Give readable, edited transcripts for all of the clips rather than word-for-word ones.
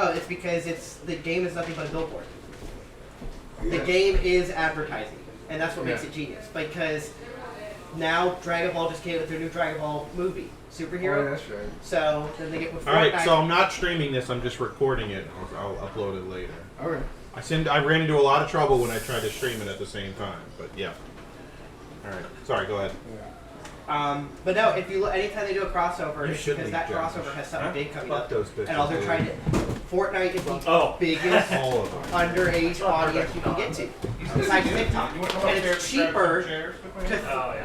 Oh, it's because the game is nothing but a billboard. Yeah. The game is advertising, and that's what makes it genius. Because now Dragon Ball just came with their new Dragon Ball movie, superhero. Oh, yeah, that's right. So then they get with Fortnite. All right, so I'm not streaming this. I'm just recording it. I'll upload it later. All right. I ran into a lot of trouble when I tried to stream it at the same time, but yeah. All right. Sorry. Go ahead. But no, if you look, anytime they do a crossover, You it's should because leave, that Josh. crossover has something big coming Fuck up. those bitches, And all they're trying to Fortnite is the biggest All of them. underage audience you can get to. Besides TikTok. And it's cheaper to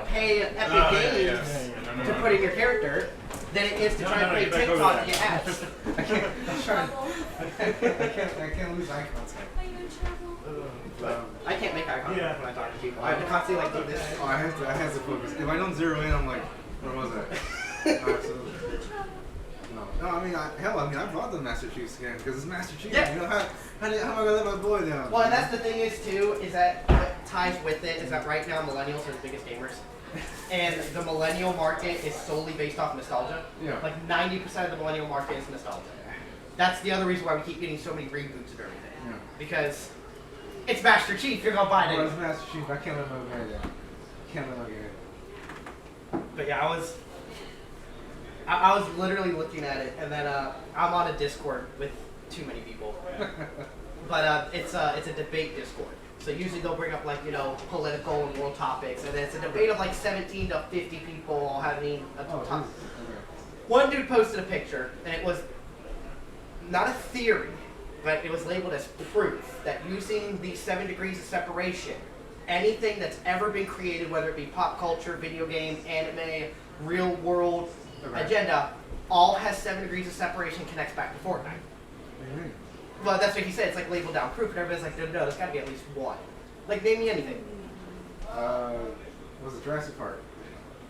pay Epic Games to put in your character than it is to try and play TikTok and get ads. I can't lose eye contact. I can't make eye contact when I talk to people. I have to constantly like do this. Oh, I have to focus. If I don't zero in, I'm like, where was I? Absolutely. No, I mean, I bought the Master Chief skin because it's Master Chief. Yeah. You know, how am I gonna let my boy down? Well, and that's the thing is too, is that what ties with it is that right now millennials are the biggest gamers. And the millennial market is solely based off nostalgia. Yeah. Like 90% of the millennial market is nostalgia. That's the other reason why we keep getting so many reboots of everything. Yeah. Because it's Master Chief, you're gonna buy it. Well, it's Master Chief. I can't let my guy down. Can't let my guy. But yeah, I was literally looking at it, and then I'm on a Discord with too many people. But it's a debate Discord. So usually they'll bring up like, you know, political and world topics, and then it's a debate of like 17 to 50 people all having a topic. One dude posted a picture, and it was not a theory, but it was labeled as proof that using the 7 degrees of separation, anything that's ever been created, whether it be pop culture, video game, anime, real world agenda, all has 7 degrees of separation, connects back to Fortnite. Well, that's what he said. It's like labeled down proof, and everybody's like, no, there's got to be at least one. Like, name me anything. Was it Jurassic Park?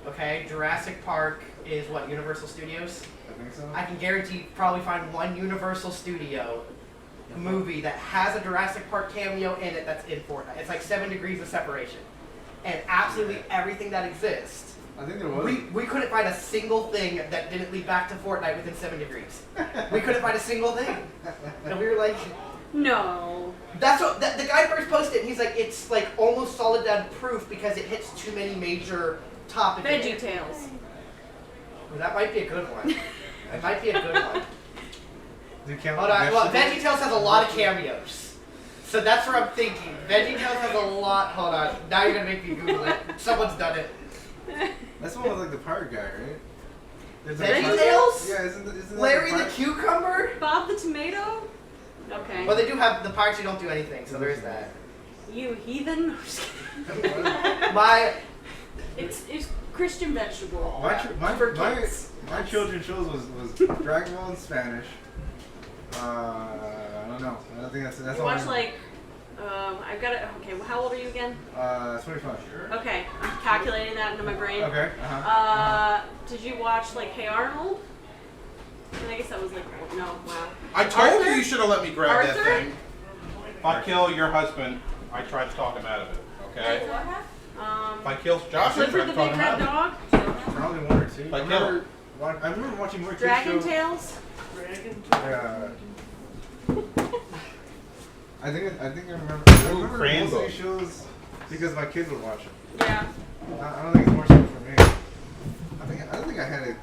Okay, Jurassic Park is what, Universal Studios? I think so. I can guarantee you probably find one Universal Studio movie that has a Jurassic Park cameo in it that's in Fortnite. It's like 7 degrees of separation. And absolutely everything that exists. I think there was. We couldn't find a single thing that didn't lead back to Fortnite within 7 degrees. We couldn't find a single thing. And we were like... No. That's what... The guy first posted it, and he's like, it's like almost solid dead proof because it hits too many major topics. VeggieTales. Well, that might be a good one. That might be a good one. Hold on. Well, VeggieTales has a lot of cameos. So that's what I'm thinking. VeggieTales has a lot... Hold on. Now you're going to make me Google it. Someone's done it. That's the one with like the pirate guy, right? VeggieTales? Yeah, isn't Larry the Cucumber? Bob the Tomato? Okay. Well, they do have the pirates who don't do anything, so there is that. You heathen. It's Christian vegetable. My children's shows was Dragon Ball in Spanish. I don't know. I don't think that's You all. watch like, I've got it. Okay, well, how old are you again? 25. Okay, I'm calculating that into my brain. Okay. Did you watch like Hey Arnold? And I guess that was like, no, wow. I told Arthur? you should have let me grab that Arthur? thing. If I kill your husband, I tried to talk him out of it. Okay. If I kill Josh, I Clifford tried the to talk Big him out Red of it. Dog? Probably one or two. If I kill him. I remember watching more Dragon kids shows. Tales? I think I remember Crayon most of Book. these shows because my kids would watch them. Yeah. I don't think it's more so for me. I don't think I had it.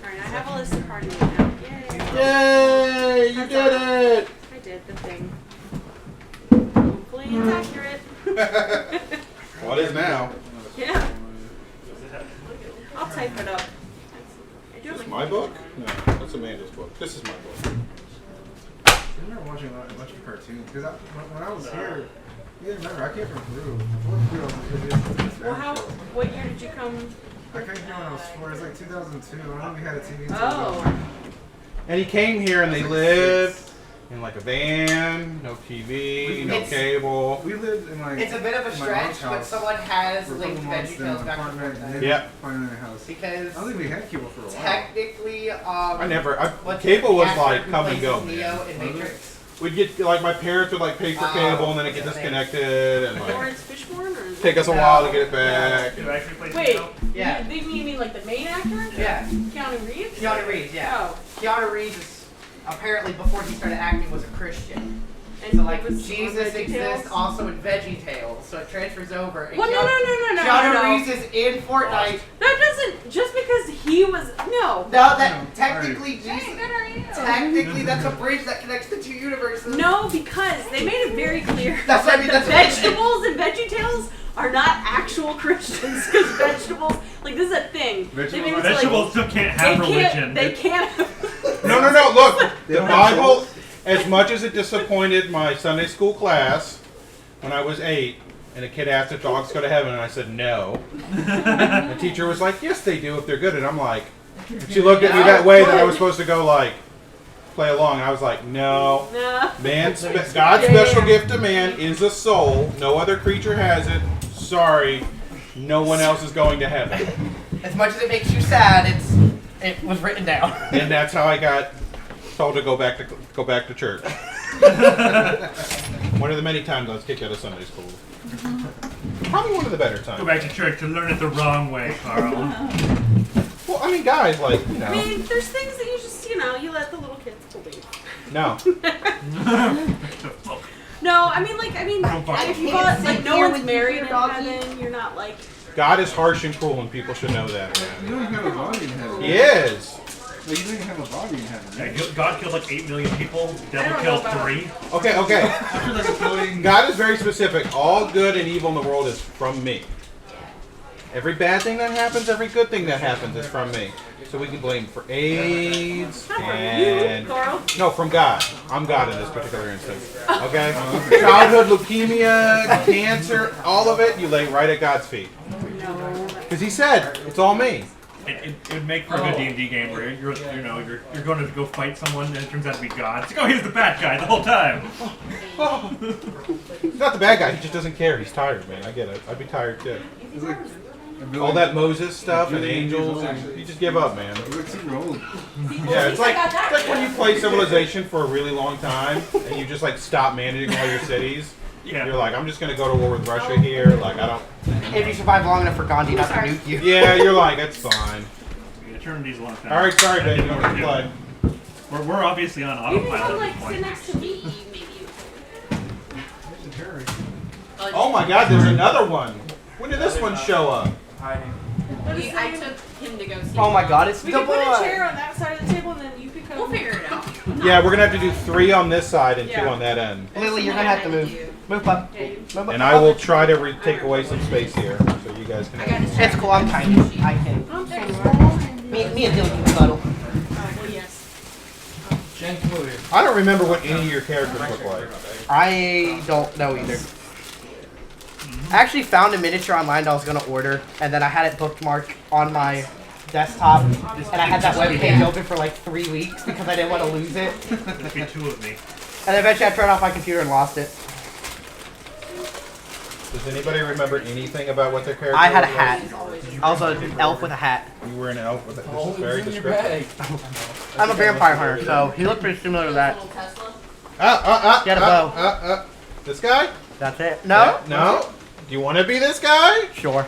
Alright, I have a list of parties now. Yay! Yay! You did it! I did the thing. Hopefully it's accurate. What is now? Yeah. I'll type it up. I do Is have this my my book? No, that's Amanda's book. This is my book. I remember watching a bunch of cartoons because when I was here, you remember I came from Peru. What year did you come? I came here when I was 4. It was like 2002. I don't think we had a TV. Oh. And he came here and they lived in like a van, no TV, no cable. We lived in like. It's a bit of a stretch, but someone has for a linked couple months, VeggieTales then back to apartment, Fortnite. and then Yeah. finally in a house. Because I don't think we had cable for a while. technically, Cable was actor like who come and plays go, Neo man. in Matrix. We'd get, like, my parents would, like, pay for cable and then it'd get disconnected and, like, Lawrence Fishburne? Or take us a while to get it back. Wait, Yeah. You mean like the main actor? Yeah. Keanu Reeves? Keanu Reeves, yeah. Oh. Keanu Reeves is apparently before he started acting was a Christian. And So he like was on Jesus VeggieTales? exists also in VeggieTales, so it transfers over. And Well, no. Keanu Reeves is in Fortnite. That doesn't, just because he was, no. No, that technically Hey, Jesus. good are you? Technically, that's a bridge that connects the two universes. No, because they made it very clear That's what I that mean, the that's what I mean. vegetables in VeggieTales are not actual Christians. Because vegetables, like this is a thing. They made it so, Vegetables like, still can't have religion. They can't. No. Look, They the don't have Bible. souls. As much as it disappointed my Sunday school class when I was 8, and a kid asked if dogs go to heaven, and I said no. The teacher was like, "Yes, they do if they're good," and I'm like, she looked at me that way that I was supposed to go like play along. And I was like, no. Nah. God's special gift to man is a soul. No other creature has it. Sorry, no one else is going to heaven. As much as it makes you sad, it was written down. And that's how I got told to go back to church. One of the many times I was kicked out of Sunday school. Probably one of the better times. Go back to church to learn it the wrong way, Carl. Well, I mean, guys, like, you know. I mean, there's things that you just, you let the little kids believe. No. No, I mean, if you got, like, no one's with married your in doggy. heaven, you're not, like, God is harsh and cruel, and people should know that, You man. don't have a body in heaven. He is. Like, you don't even have a body in heaven. Yeah, Right? God killed like 8 million people. Devil don't killed know about- 3. Okay. After like floating. God is very specific. All good and evil in the world is from me. Every bad thing that happens, every good thing that happens is from me. So we can blame for AIDS not from and you, Carl. no, from God. I'm God in this particular instance. Okay? Childhood leukemia, cancer, all of it, you lay right at God's feet. No. Because He said it's all me. It would make for a good D&D game where you're going to go fight someone and it turns out to be God. It's like, oh, he's the bad guy the whole time. He's not the bad guy. He just doesn't care. He's tired, man. I get it. I'd be tired too. It's like All that Moses stuff and angels, and you just give up, man. It's like super old. Yeah, it's like when you play Civilization for a really long time and you just like stop managing all your cities. Yeah. You're like, I'm just gonna go to war with Russia here. Like, I don't. If you survive long enough for Gandhi not to nuke you. Yeah, you're like, it's fine. Eternity's a long time. All right, sorry, baby. You don't have to play. We're obviously on You can autopilot come, at like, this sit point. next to me, maybe. Oh my God, there's another one. When did this one show up? I took him to go see. Oh my God, it's We the can put a boy. chair on that side of the table, and then you can come. We'll figure it out. Yeah, we're gonna have to do 3 on this side and 2 Yeah. on that end. Lily, you're gonna have to move. Move up. Yeah, you- Move up. And I will try to take away some space here so you guys I got can. his It's cool. I'm tiny. I can. I'm sorry. Me and Dylan can cuddle. Oh, well, yes. I don't remember what any of your characters look like. I don't know either. I actually found a miniature online that I was gonna order, and then I had it bookmarked on my desktop, and I had that webpage open for like 3 weeks because I didn't want to lose it. There'd be 2 of me. And eventually I turned off my computer and lost it. Does anybody remember anything about what their character I had a looked like? hat. I was an elf with a hat. You were an elf with a this is very descriptive. I'm a vampire hunter, so he looked pretty similar to that. Little Tesla. He had a bow. This guy? That's it. No? No? Do you want to be this guy? Sure.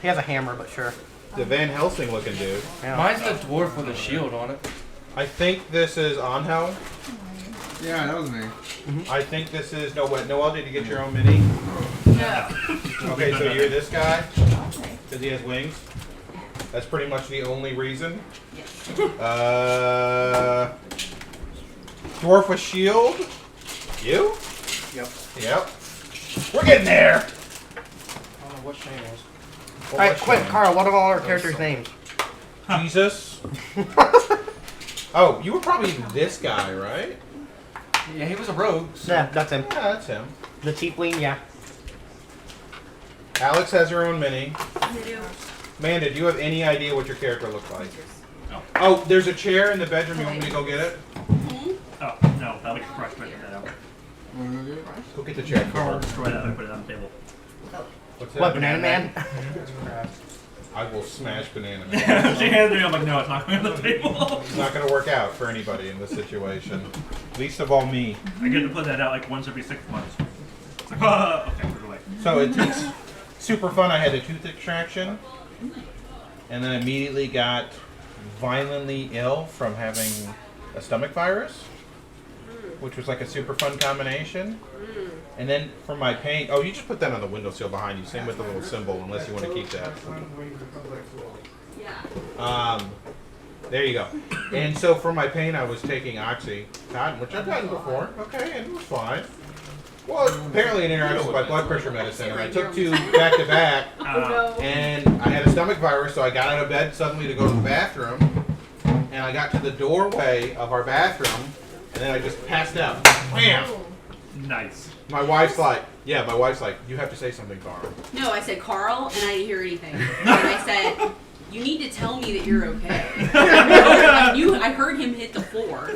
He has a hammer, but sure. The Van Helsing looking dude. Yeah. Mine's the dwarf with a shield on it. I think this is Angel. Yeah, that was me. I think this is Noel. Did you get your own mini? No. Okay, so you're this guy because he has wings. That's pretty much the only reason. Dwarf with shield. You? Yep. Yep. We're getting there. I don't know what Shane was. Alright, quick, Carl, what are all our characters' names? Jesus. Oh, you were probably this guy, right? Yeah, he was a rogue. So. Yeah, that's him. Yeah, that's him. The Tiefling, yeah. Alex has her own mini. I do. Amanda, do you have any idea what your character looks like? No. Oh, there's a chair in the bedroom. You want me to go get it? Oh, no, that'll be crushed right that out. Go get the chair. Carl will destroy that and put it on the table. What's that? What, Banana Man? I will smash Banana Man. She handed me, I'm like, no, it's not going on the table. It's not going to work out for anybody in this situation. Least of all me. I get to put that out like once every 6 months. It's like, okay, put it away. So it takes super fun. I had a tooth extraction. and then immediately got violently ill from having a stomach virus, which was like a super fun combination. And then for my pain, oh, you just put that on the windowsill behind you, same with the little symbol, unless you want to keep that. Yeah. There you go. And so for my pain, I was taking Oxycontin, which I've gotten before. Okay, and it was fine. Well, apparently it interacts with my blood pressure medicine, and I took 2 back to back, and I had a stomach virus, so I got out of bed suddenly to go to the bathroom, and I got to the doorway of our bathroom, and then I just passed out. Wham! Nice. My wife's like, you have to say something, Carl. No, I said Carl, and I didn't hear anything. And I said, you need to tell me that you're okay. I heard him hit the floor.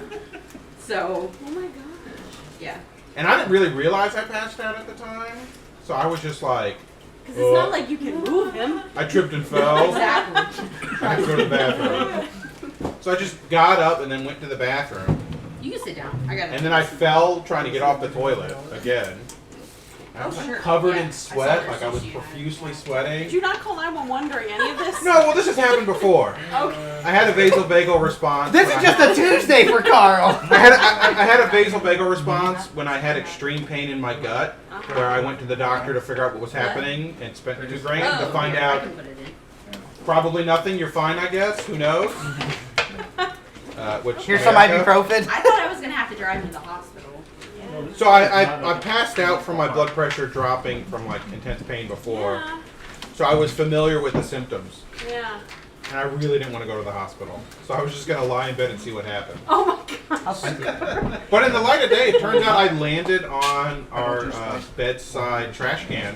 So, Oh my gosh. yeah. And I didn't really realize I passed out at the time, so I was just like, Because it's not like you can move him. I tripped and fell. Exactly. I had to go to the bathroom. So I just got up and then went to the bathroom. You can sit down. I got it. And then I fell trying to get off the toilet again. I was like sure. covered Yeah, in I saw sweat, your like I was sushi. profusely Did sweating. you not call 911 during any of this? No, well this has happened before. Okay. I had a vasovagal response. This when is I just a Tuesday for Carl. I had a vasovagal response when I had extreme pain in my gut, where I went to the doctor to figure out what was happening and spent $2 grand to find here, I out can put it in. probably nothing. You're fine, I guess. Who knows? Here's some ibuprofen. I thought I was going to have to drive to the hospital. So I passed out from my blood pressure dropping from like intense pain before. Yeah. So I was familiar with the symptoms. Yeah. And I really didn't want to go to the hospital. So I was just going to lie in bed and see what happened. Oh my gosh. But in the light of day, it turns out I landed on our bedside trash can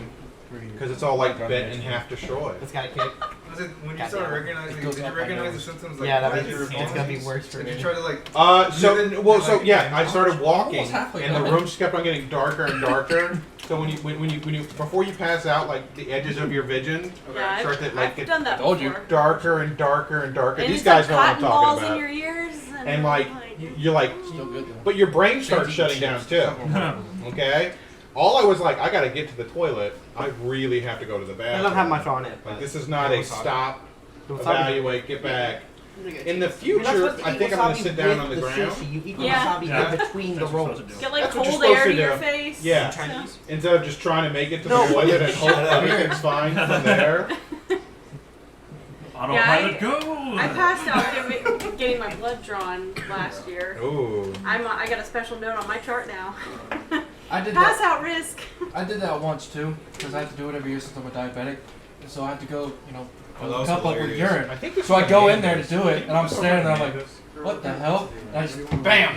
because it's all like bent in half destroyed. It's got a kick. Was it when you God started damn it. recognizing? It goes Did you up my recognize the nose. symptoms? Like, Yeah, that as means you were it's falling? gonna be worse for Did me. you try to like? Yeah, I started walking, Almost halfway and the done. room just kept on getting darker and darker. So when you before you pass out, like the edges of your vision Yeah, start to like I've get done that Told you. before. darker and darker and darker. And These it's guys like know what I'm cotton balls talking in about. your ears. And like you're like, Still good though. but your brain starts shutting down too. Okay. All I was like, I gotta get to the toilet. I really have to go to the I bathroom. don't have much on it. Like this is not a stop, evaluate, get back. In the You're not future, supposed to I eat think I'm gonna wasabi sit down with on the ground. Sushi. You eat Yeah. wasabi Yeah. in between the That's what you're rolls. supposed to do. Get like That's what you're cold air supposed to to your do. face. Yeah. Chinese. Instead of just trying to make it to No. the toilet and hope everything's fine from there. Autopilot, Yeah, go! I passed out getting my blood drawn last year. Ooh. I got a special note on my chart now. I did Pass that. out risk. I did that once too, because I have to do it every year since I'm a diabetic. And so I have to go, Oh, fill that the was cup up with hilarious. urine. I think this So I is go my in there to name. do it, and I'm standing there, I'm like, what the hell? And I just, bam!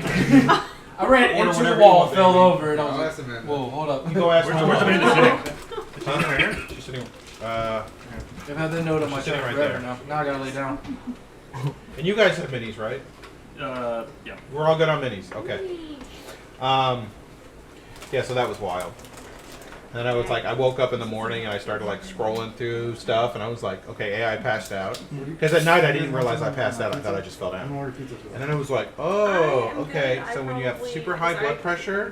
I ran Order into whatever the you wall, want, fell baby. over, and I Oh, was that's like, Amanda. whoa, hold up. You go ask Where's my the mom. man sitting? Is she right here? She's sitting. I've had the note on my She's sitting chart right forever there. now. Now I gotta lay down. And you guys have minis, right? Yeah. We're all good on minis. Okay. Yeah, so that was wild. And then I was like, I woke up in the morning and I started like scrolling through stuff, and I was like, okay, I passed out. Because at night I didn't realize I passed out. I thought I just fell down. And then I was like, oh, okay. So when you have super high blood pressure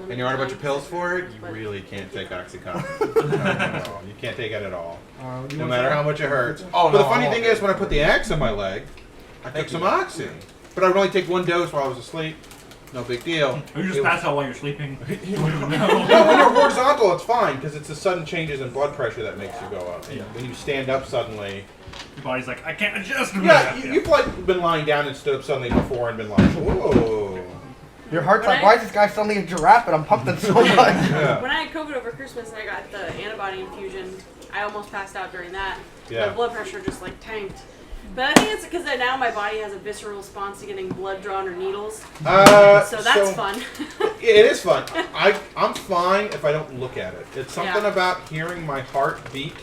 and you're on a bunch of pills for it, you really can't take Oxycontin. No, you can't take it at all. No matter how much it hurts. Oh, But the no, funny I'm thing okay. is, when I put the axe on my leg, I took some Oxy. But I would only take one dose while I was asleep. No big deal. Or you just It was- pass out while you're sleeping. You wouldn't even No, know. when you're horizontal, it's fine because it's the sudden changes in blood pressure that makes you go up. When you stand up suddenly, Your body's like, I can't adjust. yeah, you've like been lying down and stood up suddenly before and been like, whoa. Your heart's When like, I- why is this guy suddenly a giraffe and I'm pumping so much? Yeah. When I had COVID over Christmas and I got the antibody infusion, I almost passed out during that. Yeah. My blood pressure just like tanked. But I think it's because now my body has a visceral response to getting blood drawn or needles. So that's fun. It is fun. I'm fine if I don't look at it. It's something Yeah. about hearing my heart beat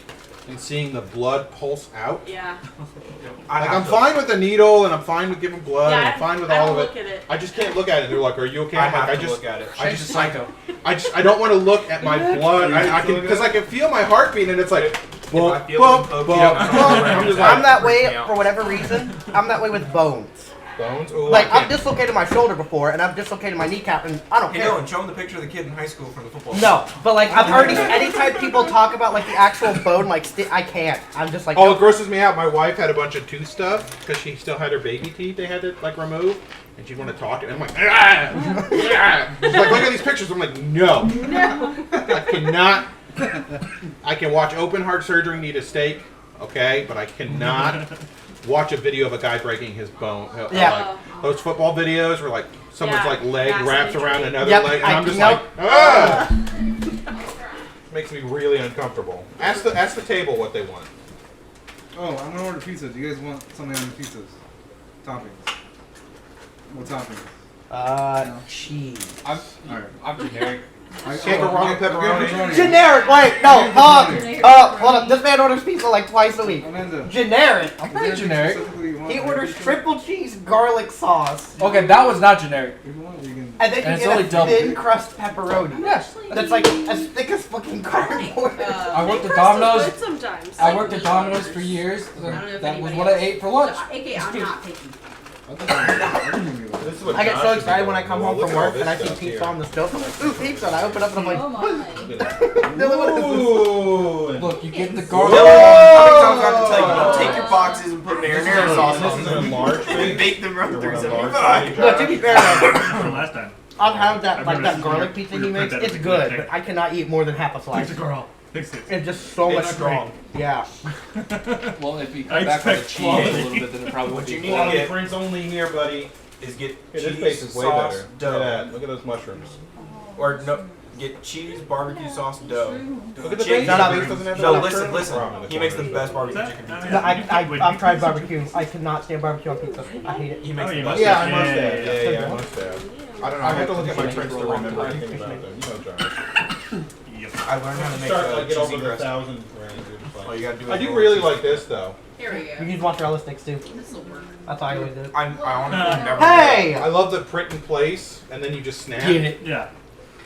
and seeing the blood pulse out. Yeah. Like I'm fine with the needle and I'm fine with giving blood and I'm fine with I all don't of look it. at it. I just can't look at it. They're like, "Are you okay?" I'm like, I just look at it. I Shane's just a psycho. I don't want to look at my blood. I can because I can feel my heartbeat and it's like bump, I feel bump, them bump, poking bump. out, I'm just I'm like, that way for whatever reason. I'm that way with bones. Bones? Ooh, Like, I can't- I've dislocated my shoulder before, and I've dislocated my kneecap, and I don't Hey, care. Dylan, show him the picture of the kid in high school from the football. No, but like, I've already, anytime people talk about like the actual bone, like, I can't. I'm just like, Oh, nope. it grosses me out. My wife had a bunch of tooth stuff because she still had her baby teeth they had to like remove, and she'd want to talk, and I'm like, ah, ah. She's like, look at these pictures. I'm like, no, I cannot. I can watch open heart surgery need a steak, okay, but I cannot watch a video of a guy breaking his bone. Yeah. Like, those football videos where like someone's Yeah, like leg massive wraps injury. around another Yep, leg, and I- I'm just nope. like, ah. Makes me really uncomfortable. Ask the table what they want. Oh, I'm gonna order pizza. Do you guys want something on the pizzas? Toppings. What toppings? Cheese. I'm generic. Pepperoni, pepperoni. Generic. Wait, no. Hold up. This man orders pizza like twice a week. Amanda. Generic. I'm pretty generic. He orders triple cheese garlic sauce, Okay, that was not generic. If you want, we can. and then And you it's get only a double. thin crust pepperoni. Yes. That's like as thick as fucking cardboard. I worked at Crust is Domino's. good sometimes. I worked at Domino's for years. I don't know if That was anybody what I else- ate for lunch. AK, I'm not picky. This is what I get Josh so is excited when I doing. come home Look from at all work this and I see stuff pizza here. on the stove. I'm like, ooh, pizza! And I open it up and I'm like, Oh my. Look at that. Dylan, what is this? Ooh. Look, you get the Dylan, garlic. how many times do I have to tell you? Don't take your boxes and put marinara sauce on This is them a large and bake. bake them right You through want a large 75. bake, No, to be fair, though, From last time. I've had that I've like never that seen garlic your- pizza your he makes. print It's that good, thing. but I cannot eat more than half a slice. Fix it, girl. Fix it. It's just so much It's strong. Yeah. Well, if you I come back on the expect cheese a little quality. bit, then it probably would What you be. need- Quality prints only here, buddy. Is get Hey, this cheese, face is way sauce, better. dough. Look at that. Look at those mushrooms. Or no, get cheese, barbecue sauce, dough. Look at the Chicken- base. Shut up. The base doesn't have No, that listen, mushroom. listen. He makes the best barbecue Is chicken that- pizza. No, I've tried barbecue. I cannot stand barbecue on pizza. I hate it. He makes Oh, the you best. must Yeah, I have. must Yeah, have. yeah, Yeah, yeah. yeah, I must have. I don't know. I have to look at my prints to remember anything about them. You know, Josh. Yep. I learned how to make Start like get cheesy over the crust. 1,000 range. Oh, you gotta do it. I do with really cheese. like this though. Here we You go. use mozzarella sticks too. This will work. That's how I always do it. I honestly never. Hey! I love the print in place, and then you just snap. Get it. Yeah.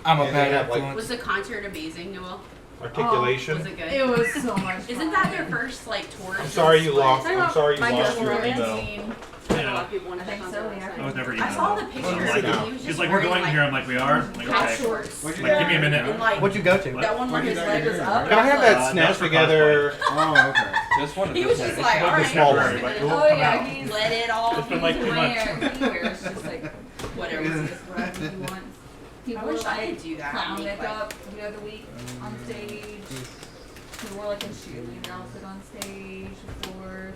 I'm a And bad they have, like, influence. Was the concert amazing, Noel? Articulation. Was it good? It was so much fun. Isn't that their first like tour? I'm sorry you lost. Talking I'm about sorry you Michael lost your Romance email. Scene. I had a lot of people wanted I to think come so, to yeah. that, I was never I even. saw the pictures. like, and he was He's just like, we're wearing, going like, here. I'm like, we are. I'm like, cat okay. shorts. What'd you Like, do? give me a minute. And like What'd you go to? that one where Where'd you his go leg here? was up. Can I have that That's snatched for together? Oh, okay. Just one of He those. was just like, The all right, small we're one. gonna Oh yeah, out. he's let it all It's been like 2 months. he wears just like whatever. whatever he wants. He I wore wish I like could do that. clown Make, like- makeup the other week on stage. He wore like a cheerleader outfit on stage before.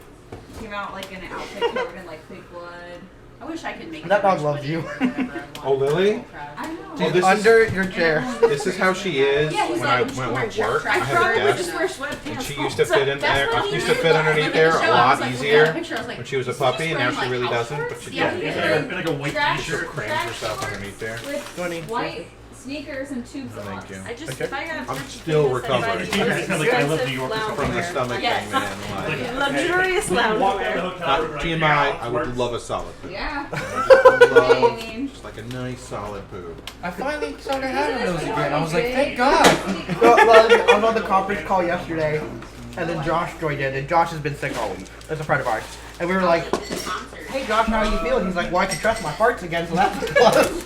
Came out like in an outfit covered in like fake blood. I wish I could make That dog rich loves money you. or whatever I want. Oh, Lily? Whole crowd. I know. Oh, She's this is- under your chair. This is how she is Yeah, he's when like, I I'm just went wearing to work. I track have a pants. desk, Just wear sweatpants. and she used to fit in That's there. what he Used to did, fit like, underneath look at there the a show. I lot was like, looking at the easier picture, I was like, when she was a is he just puppy. Now wearing, she like, really house doesn't, but shorts? she Yeah, does. he Like did. like a white Track t-shirt. shorts. Crams herself underneath there. With 20. white sneakers and tube No, thank socks. you. I just, Okay. if I got I'm rich still people said if I recovering. could You get just have, like, I love expensive New York or something. From the loungewear. stomach Yes. thing, man. Like, Luxurious loungewear. not TMI. I would love a solid poo. Yeah. I I love mean, just like a nice solid poo. I finally started having those again. I was like, thank God. Well, I was on the conference call yesterday, and then Josh joined in, and Josh has been sick all week. That's a friend of ours. And we were like, The concert. hey Josh, how are you feeling? He's like, well, I can trust my farts again, so that's a plus.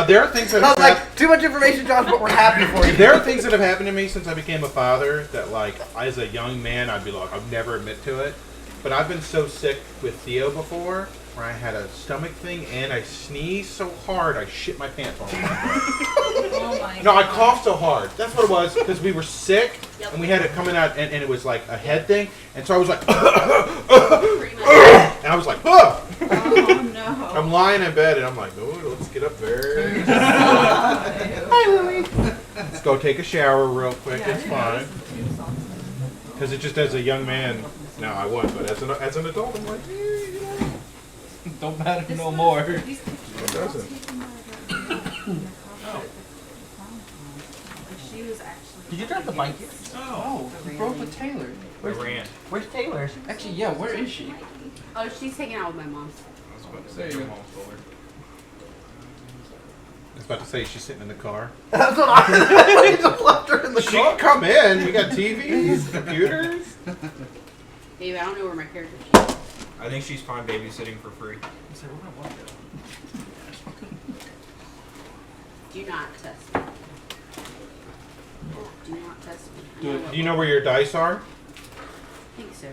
There are things that And I was have like, too much information, Josh, but we're happy for you. there are things that have happened to me since I became a father that, like, as a young man, I'd be like, I'd never admit to it. But I've been so sick with Theo before, where I had a stomach thing and I sneezed so hard I shit my pants on. oh my No, I God. coughed so hard. That's what it was, because we were sick Yep. and we had it coming out, and it was like a head thing. And so I was like, Pretty much. and I was like, oh! Oh no. I'm lying in bed and I'm like, oh, let's get up there. Hi, Lily. Let's go take a shower real quick. It's fine. Because it just as a young man, no, I wouldn't, but as an adult, I'm like, you know, Don't matter no more. it doesn't. She was actually. Did you drive the bike yet? Oh, you broke with Taylor. I ran. Where's Taylor? Actually, yeah, where is she? Oh, she's taking out with my mom. There you go. I was about to say she's sitting in the car. That's what I just left her in the She car. can come in. We got TVs, computers. Babe, I don't know where my character sheet is. I think she's fine babysitting for free. So we're gonna watch it. Do not test me. Do not test me. Do you know where your dice are? I think so.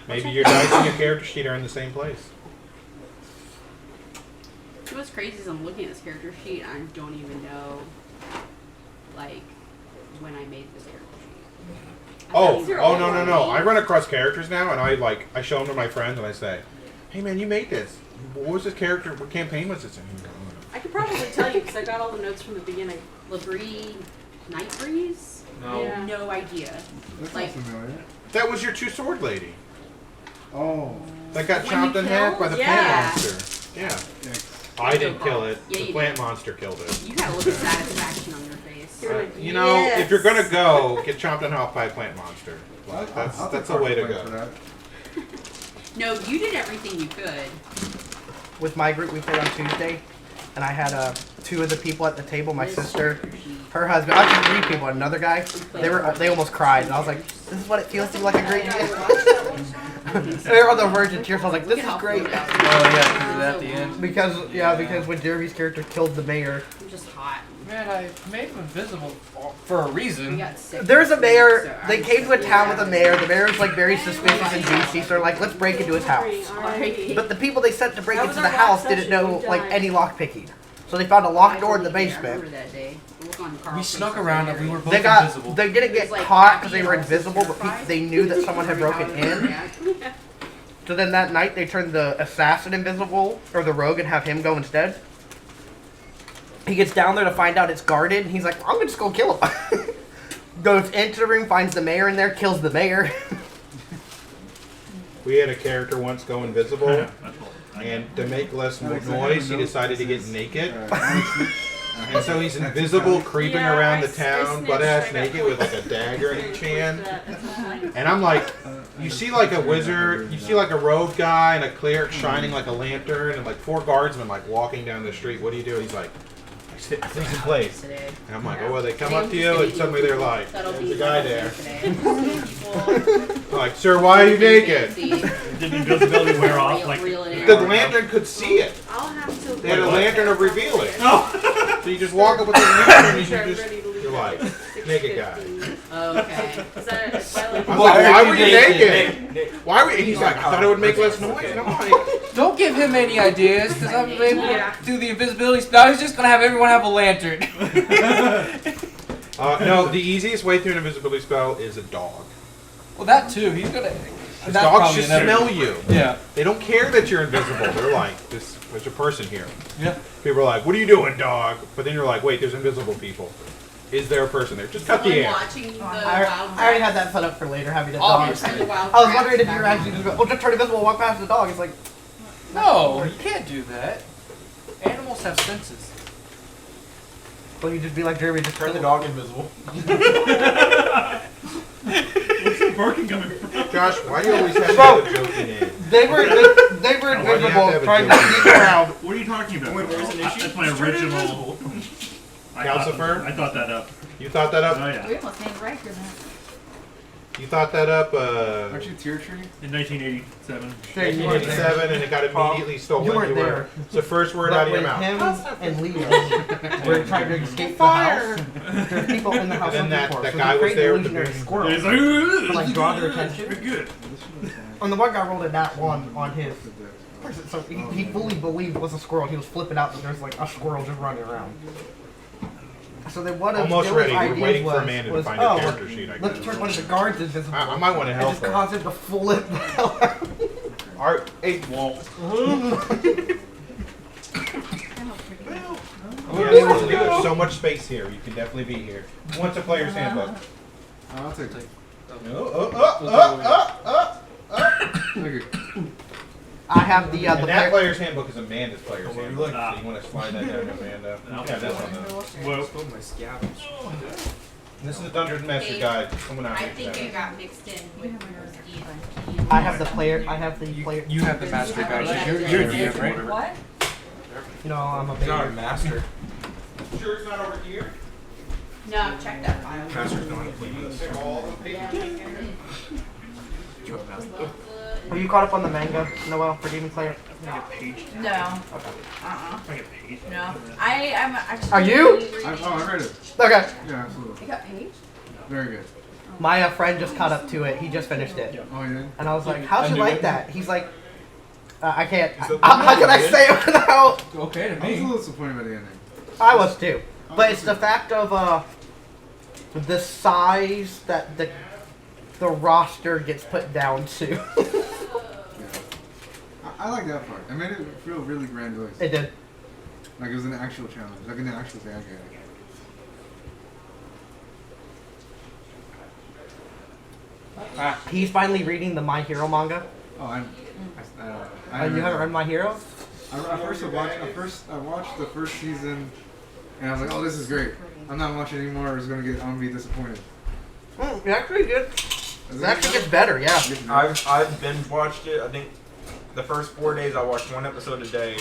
Maybe your dice and your character sheet are in the same place. What's crazy is I'm looking at this character sheet and I don't even know, like, when I made this character sheet. No. I run across characters now, and I show them to my friends, and I say, "Hey, man, you made this. What was this character? What campaign was this in?" I could probably tell you because I got all the notes from the beginning. Labrie Night Breeze? No. Yeah. No idea. That's Like- not familiar. That was your two-sword lady Oh. that got When chopped you in half by the kill? plant Yeah. monster. Yeah. Yikes. I didn't kill it. Yeah, The you plant monster killed it. You got a look of satisfaction on your face. You're like, You know, yes. if you're gonna go, get chopped in half by a plant monster. Like, I'll that's take a way to credit for go. that. No, you did everything you could. With my group, we played on Tuesday, and I had 2 of the people at the table. My sister, her husband. I had 3 people. Another guy. They almost cried, and I was like, "This is what it feels to be like a great." They were on the verge of tears. I was like, "This is great." Oh yeah, because of at the end. Because when Jeremy's character killed the mayor, I'm just hot. Man, I made him invisible for a We reason. got sick. there's a mayor. So They came to a town with a mayor. The mayor was like very suspicious and douchey, so they're like, "Let's break into his house." Alrighty. But the people they sent to break That into was the our house last didn't session. know We like died. any lock picking, so they found a locked door in the I basement. remember that day. Look on We Carl's snuck face. around and we were both They got. invisible. They didn't It get was like caught happy because they were and also invisible, but terrified. they knew that someone had broken in. Yeah. So then that night they turned the assassin invisible, or the rogue, and have him go instead. He gets down there to find out it's guarded, and he's like, "I'm gonna just go kill him." Goes into the room, finds the mayor in there, kills the mayor. We had a character once go invisible, That's what I and to make less Alex, noise, he I have decided to notes get that says, naked. honestly, And so he's invisible, creeping Yeah, around I the s- town, I butt ass snitched, I naked got with like a dagger in each hand. hand. And I'm like, you see like a wizard, you see like a rogue guy and a cleric shining like a lantern, and like 4 guardsmen like walking down the street. What do you do? He's like, I sit in place. Today. And I'm like, oh, well, they come up to you, and suddenly they're like, That'll there's be a guy there. Today. I'm like, sir, why are you naked? Did invisibility wear off? Like, The lantern could see it. I'll have to. They had a lantern of revealing. oh, So you just walk up with the lantern and Sure, I'm you just, ready to leave you're at like, naked guy. Oh, okay. Is that if I like? I'm like, why were you Naked. naked? Why were? And he's like, I thought it would make less noise. And I'm like, Don't give him any ideas, because I'm able Yeah. to do the invisibility spell. He's just gonna have everyone have a lantern. no, the easiest way through an invisibility spell is a dog. Well, that too. He's gonna. Because that's dogs probably just inevitable. smell you. Yeah. They don't care that you're invisible. They're like, there's a person here. Yeah. People are like, what are you doing, dog? But then you're like, wait, there's invisible people. Is there a person there? Just cut the Someone air. watching the I wild already had that set up for later, having a dog. Obviously. The wild I was rats wondering if you were back actually on. just go, just turn invisible, walk past the dog. It's like, No, you can't do that. Animals have senses. well, you just be like Jeremy, just Turn the dog invisible. where's the barking coming from? Josh, why do you always have to Bro. have a joking name? They were Why do you have to invisible, have a trying to joke? sneak around. What are you talking about? Wait, there's an issue? That's my Just turn it original. invisible. Calcifer? I thought that up. You thought that Oh up? yeah. We almost named Riker that. You thought that up, Aren't you tier tree? In 1987. Shane, you weren't there. 1987, and it got immediately stolen. You weren't there. It's the first word out But of your when mouth. him and Leo were trying to escape the house, there's people in the house And then looking for that us, so guy they was create there with the illusionary big- squirrel. It's To, like, draw their attention. Good. And the one guy rolled a nat 1 on his person, so he fully believed it was a squirrel. He was flipping out that there's like a squirrel just running around. So then one of Almost Dylan's ready. We're ideas waiting for was, Amanda to was, find oh, a character sheet. I let's guess. turn one of the guards invisible. I might want to and help just her. cause him to flip the hell out. Our 8 won't. There's so much space here. You can definitely be here. Who wants a player's handbook? I'll take it. Okay. I have the And that player. player's handbook is Amanda's player's Oh, handbook. look. So you want to slide that down to Amanda. Yeah, that's on the. Whoa. Spilled my scabs. This is the Dungeons Master guide. Someone out I here. think said it it. got mixed in with yours. I have the player. I have the player. You have the master guide. You're a DM, right? What? You know, I'm a He's not a baby. master. Sure, it's not over here. No, check that file. Master's not a player. All the pages. Yeah. Have you caught up on the manga, Noel, for Demon Slayer? I get paged. No. Okay. I get paged. No. I'm actually. Are you? I read it. Okay. Yeah, absolutely. You got paged? Very good. My friend just caught up to it. He just finished it. Oh, yeah? And I was like, how'd I you knew like it. that? He's like, I can't. Is that How can I say it without? Okay to I was a me. little disappointed by the ending. I was too. But it's the fact of the size that the roster gets put down to. Yeah. I like that part. It made it feel really grandiose. It did. Like it was an actual challenge. Like an actual thing. Okay. He's finally reading the My Hero manga. Oh, I You haven't read My Hero? I watched the first season, and I was like, "Oh, this is great." I'm not watching anymore. I'm gonna be disappointed. It actually gets. It actually gets better. Yeah. I've binge watched it. I think the first 4 days I watched one episode a day,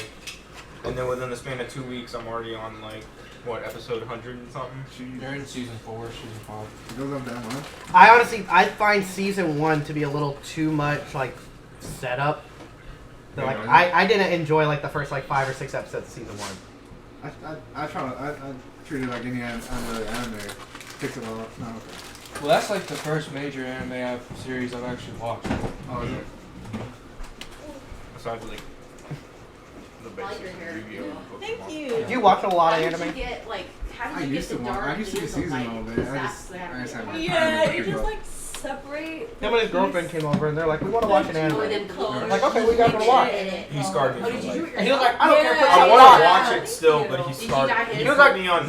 and then within the span of 2 weeks I'm already on like what episode 100 and something. You're in season 4, season 5. It goes up that much. I find season 1 to be a little too much like setup. So, like I didn't enjoy like the first like 5 or 6 episodes of season 1. I treat it like any anime. Picks it all up. No, okay. Well, that's like the first major anime series I've actually watched. Oh, is it? Besides like the basic Yu-Gi-Oh! Pokemon. Thank you. Do you watch a lot of How did you anime? get like? How I did you used get to the watch. dark? I used to be and the seasonal, light? but Because I that's just the haven't had time Yeah, to you keep just up. like separate. Him and his girlfriend came over and they're like, we want to watch an Oh, and anime. then colors. Like, okay, what you guys want to watch? He scarred me Oh, for did you do life. it And he was like, I don't care. Put Yeah. I something want on. to watch it still, but he Did you scarred die me. his? He He was put like- me on.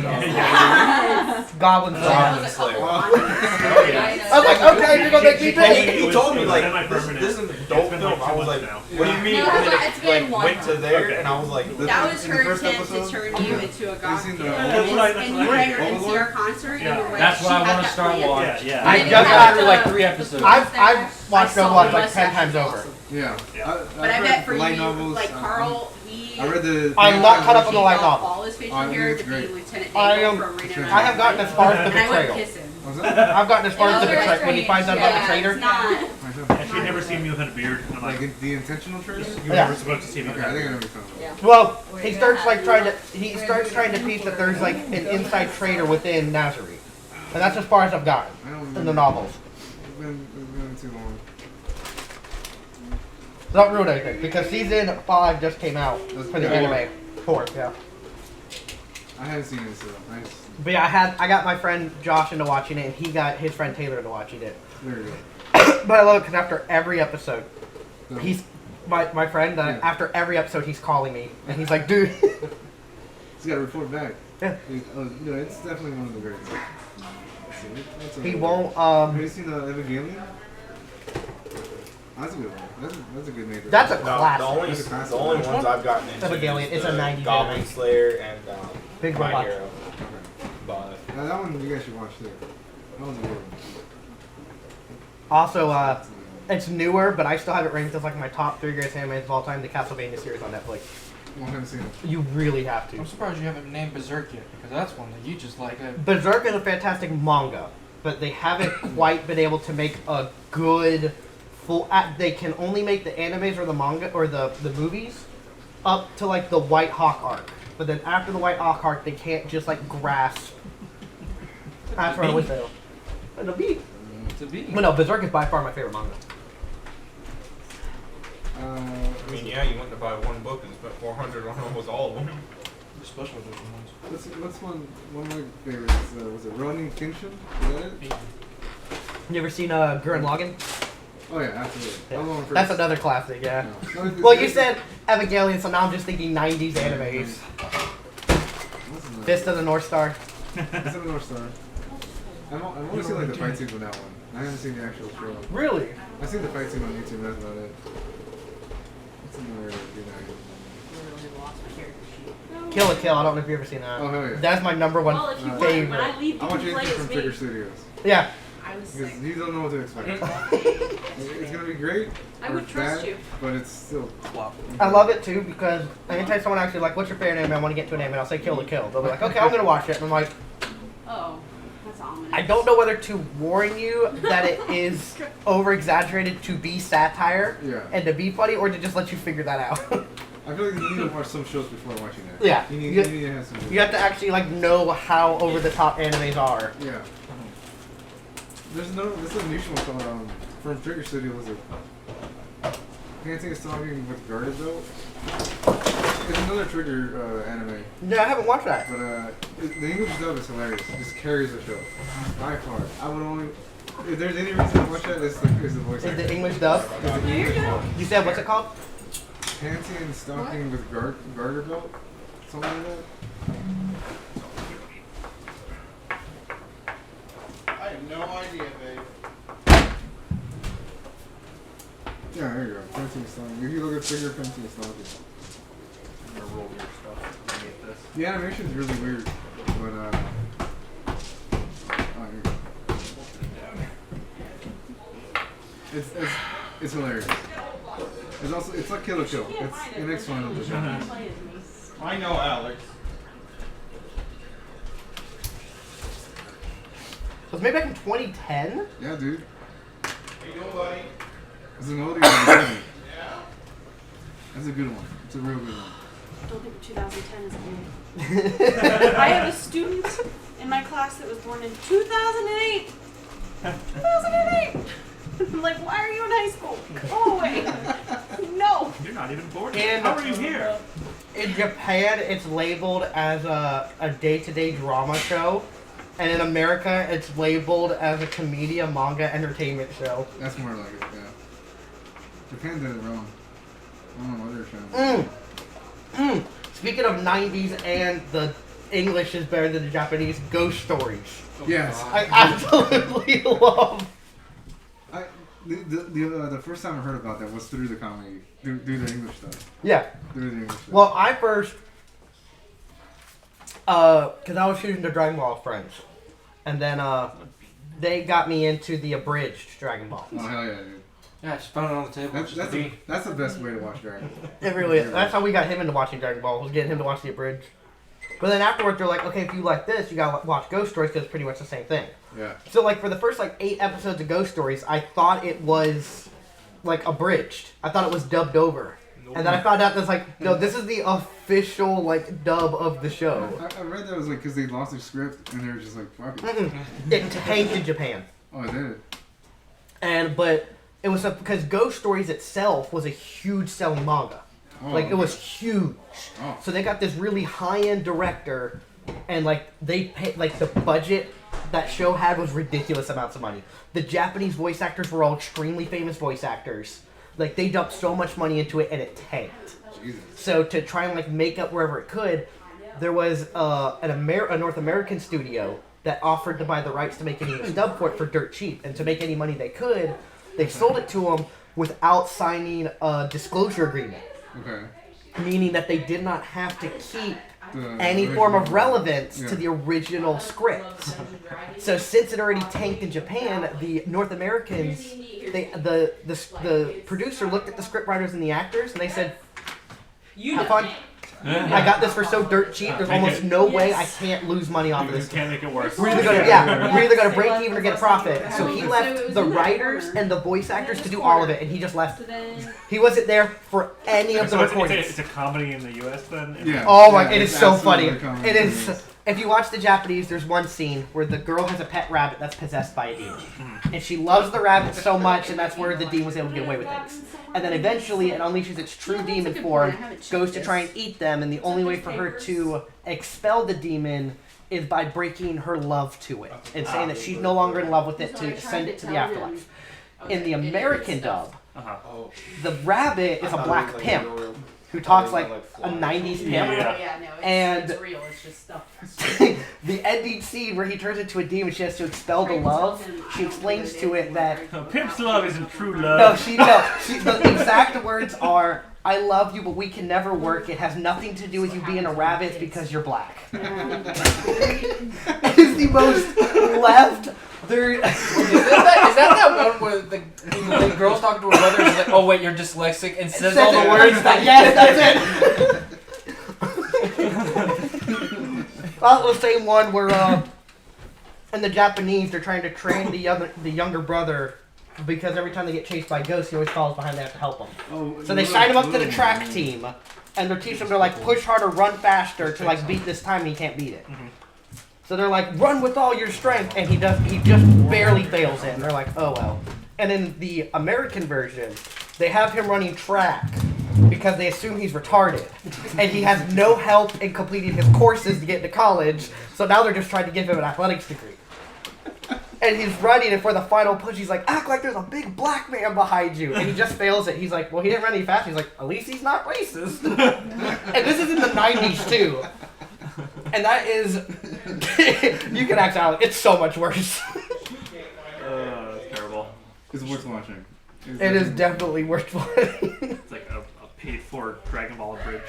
Goblin Oh, Slayer. was it Slayer. called? Oh, I yeah. was like, okay, you're gonna make me And pay. he told me like Semi-permanent. this is an adult It's been, film. like, I 2 was like, months now. what do you mean? No, And then it's it been like went to there, Okay. and I was like, That was In the her first attempt to episode? turn you into a goth seen kid. the- That's what I- that's And what you I bring did. her into Overlord? your concert. Yeah. And you were That's she what I had want to that start plan. watching. Yeah, I yeah. just got After like 3 episodes. I've watched I a saw lot the like 10 mustache times was over. awesome. Yeah. Yeah. But I bet for the light you, novels, like Carl, he. I read the. I'm not caught up on the light He novel. all his facial Oh, hair it's to be great. Lieutenant I Daniel am- from Reno. I have gotten as far as the And I would betrayal. kiss him. Was that? I've gotten as far as the Yeah, betrayal when he finds out about the traitor. It's not. Myself. And she'd never seen me without a beard. And I'm like, Like the intentional traitor? you were Yeah. never supposed to see me Okay, without I a think I know beard. what you're talking about. Well, he starts like trying to piece that there's like an inside traitor within Nazareth, and that's as far as I've gotten I don't in the remember. novels. It's been too long. Don't ruin anything because season 5 just came out That's for the four. anime. 4, yeah. I haven't seen it, so But yeah, I got my friend Josh into watching it, and he got his friend Taylor into watching it. there you go. But I love it because after every episode, So, he's my friend. Yeah. After every episode, he's calling me, and he's like, "Dude." he's got to report back. Yeah. It's definitely one of the greatest. Let's see, what's He over won't. there? Have you seen Evangelion? That's a good one. That's a good major. That's a No, classic. the only ones I've gotten into Evangelion, is it's a the 90s Goblin anime. Slayer and Big My robot. Hero. But Now that one you guys should watch too. That one's a good one. Also, it's newer, but I still have it ranked as like my top 3 greatest animes of all time. The Castlevania series on Netflix. I haven't seen it. You really have I'm to. surprised you haven't named Berserk yet, because that's one that you just like. Berserk is a fantastic manga, but they haven't quite been able to make a good full. They can only make the animes or the manga or the movies up to like the White Hawk arc. But then after the White Hawk arc, they can't just like grasp. That's what I would say. The beat. To be. But no, Berserk is by far my favorite manga. I mean, yeah, you went to buy one book and spent 400 on almost all of them. Special edition ones. What's one of my favorites? Was it Ronin Kenshin? Is that it? You ever seen Gurren Lagann? Oh yeah, absolutely. That was one of the That's first. another classic, yeah. No, it's- Well, you it's- said Evangelion, so now I'm just thinking 90s animes. What's the name? Fist of the North Star. It's in the North Star. I've only seen like the fight scenes on that one. I haven't seen the actual show. Really? I've seen the fight scene on YouTube. That's about it. What's another good anime? Kill la Kill. I don't know if you've ever seen that. Oh hell yeah! That's my number one Well, if you want, favorite. when I leave, I you want can you play from as Figure me. Studios Yeah. I was because sick. you don't know what to expect. It's gonna be great. I or would trust bad, you. but it's still. I love it too because anytime someone actually like, what's your favorite anime? I want to get to an anime. I'll say Kill la Kill. They'll be like, okay, I'm gonna watch it. And I'm like, Oh, that's That's ominous. I don't know whether to warn you that it is over exaggerated to be satire Yeah. and to be funny, or to just let you figure that out. I feel like you need to watch some shows before watching that. Yeah. You need, You- you need to have some. You have to actually like know how over the top animes are. Yeah. There's a new show called from Trigger Studio. Was it? Panting is talking with Guarded though. It's another Trigger anime, No, I haven't watched that. but the English dub is hilarious. It just carries the show by far. I would only. If there's any reason to watch that, it's the voice Is actor. the English dub? It's the English dub. You said what's it called? Panty and stocking with garter belt, something like that. I have no idea, babe. Yeah, there you go. Panty and stocking. If you look at Trigger, Panty and stocking. I'm gonna roll your stuff underneath this. The animation's really weird, but oh, here you go. It's hilarious. It's also like Kill la Kill. It's it makes fun of the genre. I know, Alex. Was it made back in 2010? Yeah, dude. How you doing, buddy? It's a movie. That's a good one. It's a real good one. I don't think 2010 is good. I have a student in my class that was born in 2008. 2008. I'm like, why are you in high school? Go away. No. You're not even born. And- How are you here? In Japan, it's labeled as a day-to-day drama show. And in America, it's labeled as a comedia manga entertainment show. That's more like it. Yeah. Japan did it wrong. I don't know what they're trying to do. Speaking of 90s and the English is better than the Japanese, Ghost Stories. Yes. I absolutely love. The first time I heard about that was through the comedy, through the English stuff. Yeah. Through the English stuff. Well, I first, because I was shooting the Dragon Ball with friends. And then they got me into the abridged Dragon Ball. Oh hell yeah, dude. Yeah, just found it on the table. That's the best way to watch Dragon Ball. It really is. That's how we got him into watching Dragon Ball, was getting him to watch the abridged. But then afterwards, they're like, okay, if you like this, you gotta watch Ghost Stories because it's pretty much the same thing. Yeah. So, like, for the first, 8 episodes of Ghost Stories, I thought it was, abridged. I thought it was dubbed over. Nope. And then I found out that's no, this is the official, dub of the show. I read that it was because they lost their script and they were just like, fuck it. It tanked in Japan. Oh, it did? But it was because Ghost Stories itself was a huge selling manga. Oh, It was huge. Oh. So they got this really high-end director, and they paid the budget that show had was ridiculous amounts of money. The Japanese voice actors were all extremely famous voice actors. They dumped so much money into it, and it tanked. Jesus. So to try and make up wherever it could, there was a North American studio that offered to buy the rights to make an English dub for it for dirt cheap, and to make any money they could, they sold it to them without signing a disclosure agreement. Okay. Meaning that they did not have to keep The any form of original- relevance yeah. to the original script. So since it already tanked in Japan, the North Americans, the producer looked at the script writers and the actors, and they said, "Have fun. I got this for so dirt cheap. There's almost no way I can't lose money off of You this. can't make it worse. We're either gonna break even or get a profit." So he left the writers and the voice actors to do all of it, and he just left. He wasn't there for any of the So recordings. it's a comedy in the U.S. then? Yeah. Oh my! Yeah, It is it's so funny. absolutely comedy. It is. If you watch the Japanese, there's one scene where the girl has a pet rabbit that's possessed by a demon, and she loves the rabbit so much, and that's where the demon was able to get away with things. And then eventually, it unleashes its true demon form, goes to try and eat them, and the only way for her to expel the demon is by breaking her love to it and saying that she's no longer in love with it to send it to the afterlife. In the American dub, the rabbit is a black pimp who talks like a 90s pimp. And real. It's just stuff. the ending scene where he turns into a demon, she has to expel the love. She explains to it that Pimp's love isn't true no, love. the exact words are, "I love you, but we can never work. It has nothing to do with you being a rabbit. It's because you're black." It is the most left. There. Is that one where the girl's talking to her brother and she's like, "Oh wait, you're dyslexic," and says all the words that Yes, that's it. Well, the same one where And the Japanese, they're trying to train the younger brother because every time they get chased by ghosts, he always falls behind. They have to help him. Oh, So they sign him up to the track team, and they're teaching him to like push harder, run faster to like beat this time, and he can't beat it. So they're like, run with all your strength, and he just barely fails it. And they're like, oh well. And in the American version, they have him running track because they assume he's retarded, and he has no help in completing his courses to get into college. So now they're just trying to give him an athletics degree. And he's running, and for the final push, he's like, act like there's a big black man behind you. And he just fails it. He's like, well, he didn't run any fast. He's like, at least he's not racist. And this is in the 90s, too. And that is, you can act out, it's so much worse. It's terrible. It's worth watching. It is definitely worth watching. It's like a paid-for Dragon Ball bridge.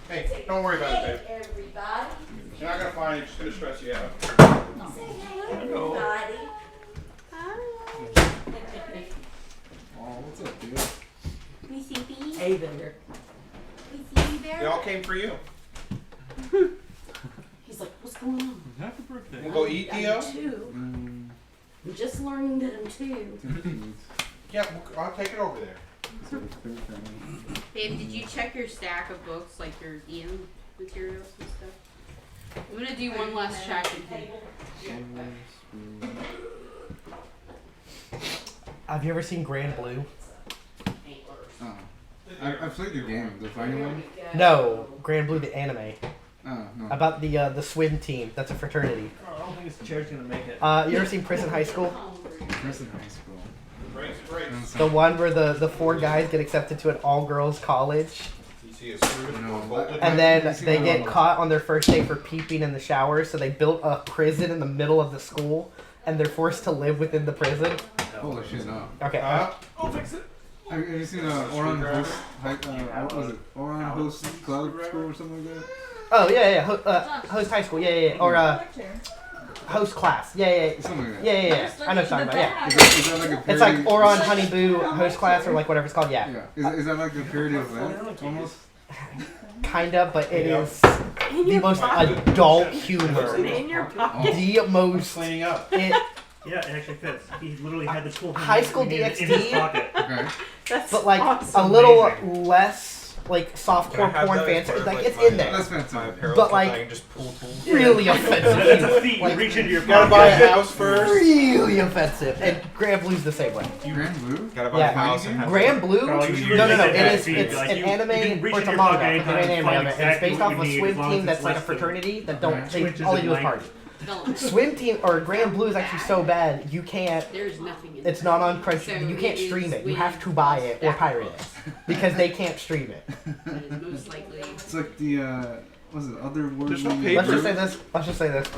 Hey, don't worry about it, babe. Everybody. You're not gonna find it. Just gonna stress you out. Say hello, everybody. Oh, what's up, dude? We see these. Hey there. We see you there. They all came for you. He's like, what's going on? Happy birthday. We'll go eat, Theo. I'm two. I'm just learning that I'm two. Yeah, I'll take it over there. Babe, did you check your stack of books, like your EM materials and stuff? I'm gonna do one last check. Have you ever seen Grand Blue? Oh. I've played the game, the final one. No, Grand Blue, the anime. Oh, no. About the swim team. That's a fraternity. I don't think this chair's gonna make it. You ever seen Prison High School? Prison High School. The one where the 4 guys get accepted to an all-girls college, You see a screw and then they get caught on their first day for peeping in the shower, so they built a prison in the middle of the school, and they're forced to live within the prison. Holy shit, no. Okay. I'll fix it. Have you seen Oran Host, what was it? Oran Host Cloud School or something like that? Oh, yeah. Host High School, yeah. Or, Host Class, yeah. Something like that. Yeah. I know what you're talking about, yeah. Is that like a parody? It's like Oron Honeyboo Host Class, or like whatever it's called, yeah. Is that like a parody of that, almost? Kind of, but it is the most adult humor. In your pocket. The most... cleaning up. Yeah, it actually fits. He literally had this whole thing High School in his DxD? pocket. Okay. That's But like awesome. a little Amazing. less like softcore Can I have porn that fans. as part of, Like like, it's my, in there. That's My fantastic. apparel But, stuff like, I can just pull. Really It's a offensive. feet. Like, You reach into your Gotta pocket. buy a house first. Really offensive. And Grand Blue's the same way. Grand Blue? Gotta buy Yeah. a house and have Grand Blue? Carl, you should No. really It get is. that It's feed. Like, an you anime can reach or in it's a your pocket manga. anytime It's an and anime find of it. And it's exactly based what off you a need, swim as long as team it's that's like a less than- fraternity that Okay. they Switches all they at do is night. party. Don't. Swim team or Grand Blue is actually so bad you can't. There's nothing in It's there. not on Crunchyroll. So You can't it stream is it. You with have to buy it or stack pirate it books. because they can't stream it. That is most likely. It's like the, what's it, other word? There's no Let's paper. just say this.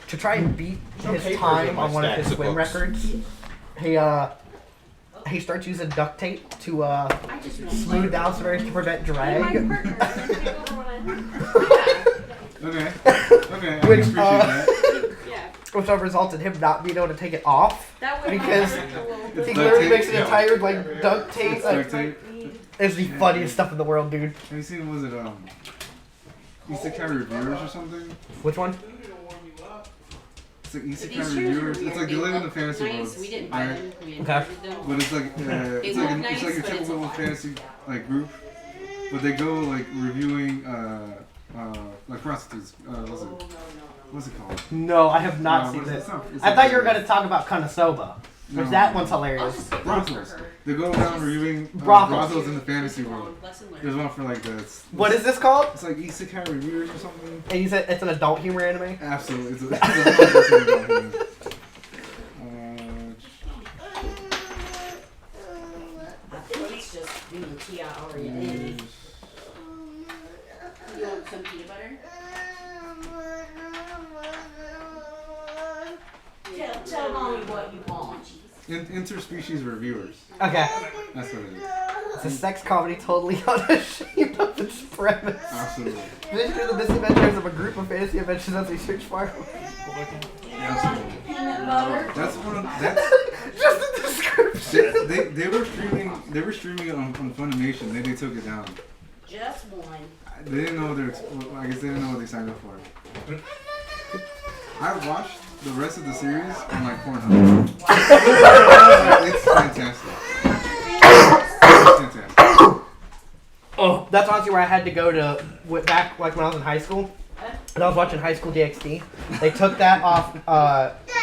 To try and beat No his papers time in my on one of his stacks of swim books. records, he starts using duct tape to I just want smooth down surveys to prevent My drag. partner doesn't take over when Okay. Okay, I Which, appreciate that. Yeah. Which results in him not being able to take it off. That would Because be a little He bit. Duct literally tape? makes an Yeah. entire like duct tape. It's Like, duct tape. it's the funniest stuff in the world, dude. Have you seen, was it, Isekai Reviewers or something? Which one? It's like These Isekai chairs are Reviewers. It's weird. like They they live in the look fantasy nice. world. We didn't buy them. We Okay. inherited them. But it's like, it's look like, nice, it's like a but it's typical a lot. fantasy, like, group. But they go, like, reviewing, like prostitutes. What's it called? No, I have not No, seen it's this. not- it's I not thought you were good. going to talk about Konosuba, which No. that one's I'll hilarious. just get Brothels. one for her. They go around reviewing Brothels. brothels in the fantasy world. Lesson learned. There's one for like this. What is this called? It's like Isekai Reviewers or something. And you said it's an adult humor anime? Absolutely, it's a 100% about him. I think it's just T-I-R-E-A. You want some peanut butter? Tell mommy what you want. Interspecies reviewers. Okay. That's what it is. It's a sex comedy totally unashamed of its premise. Absolutely. Feature the misadventures of a group of fantasy adventures as they search for Absolutely. Peanut butter. That's one of that's. just the description. They were streaming it on Funimation. Then they took it down. Just one. They didn't know I guess they didn't know what they signed up for. I watched the rest of the series on like Pornhub. It's fantastic. It's fantastic. Oh, that's honestly where I had to go to back like when I was in high school. And I was watching High School DxD. They took that off.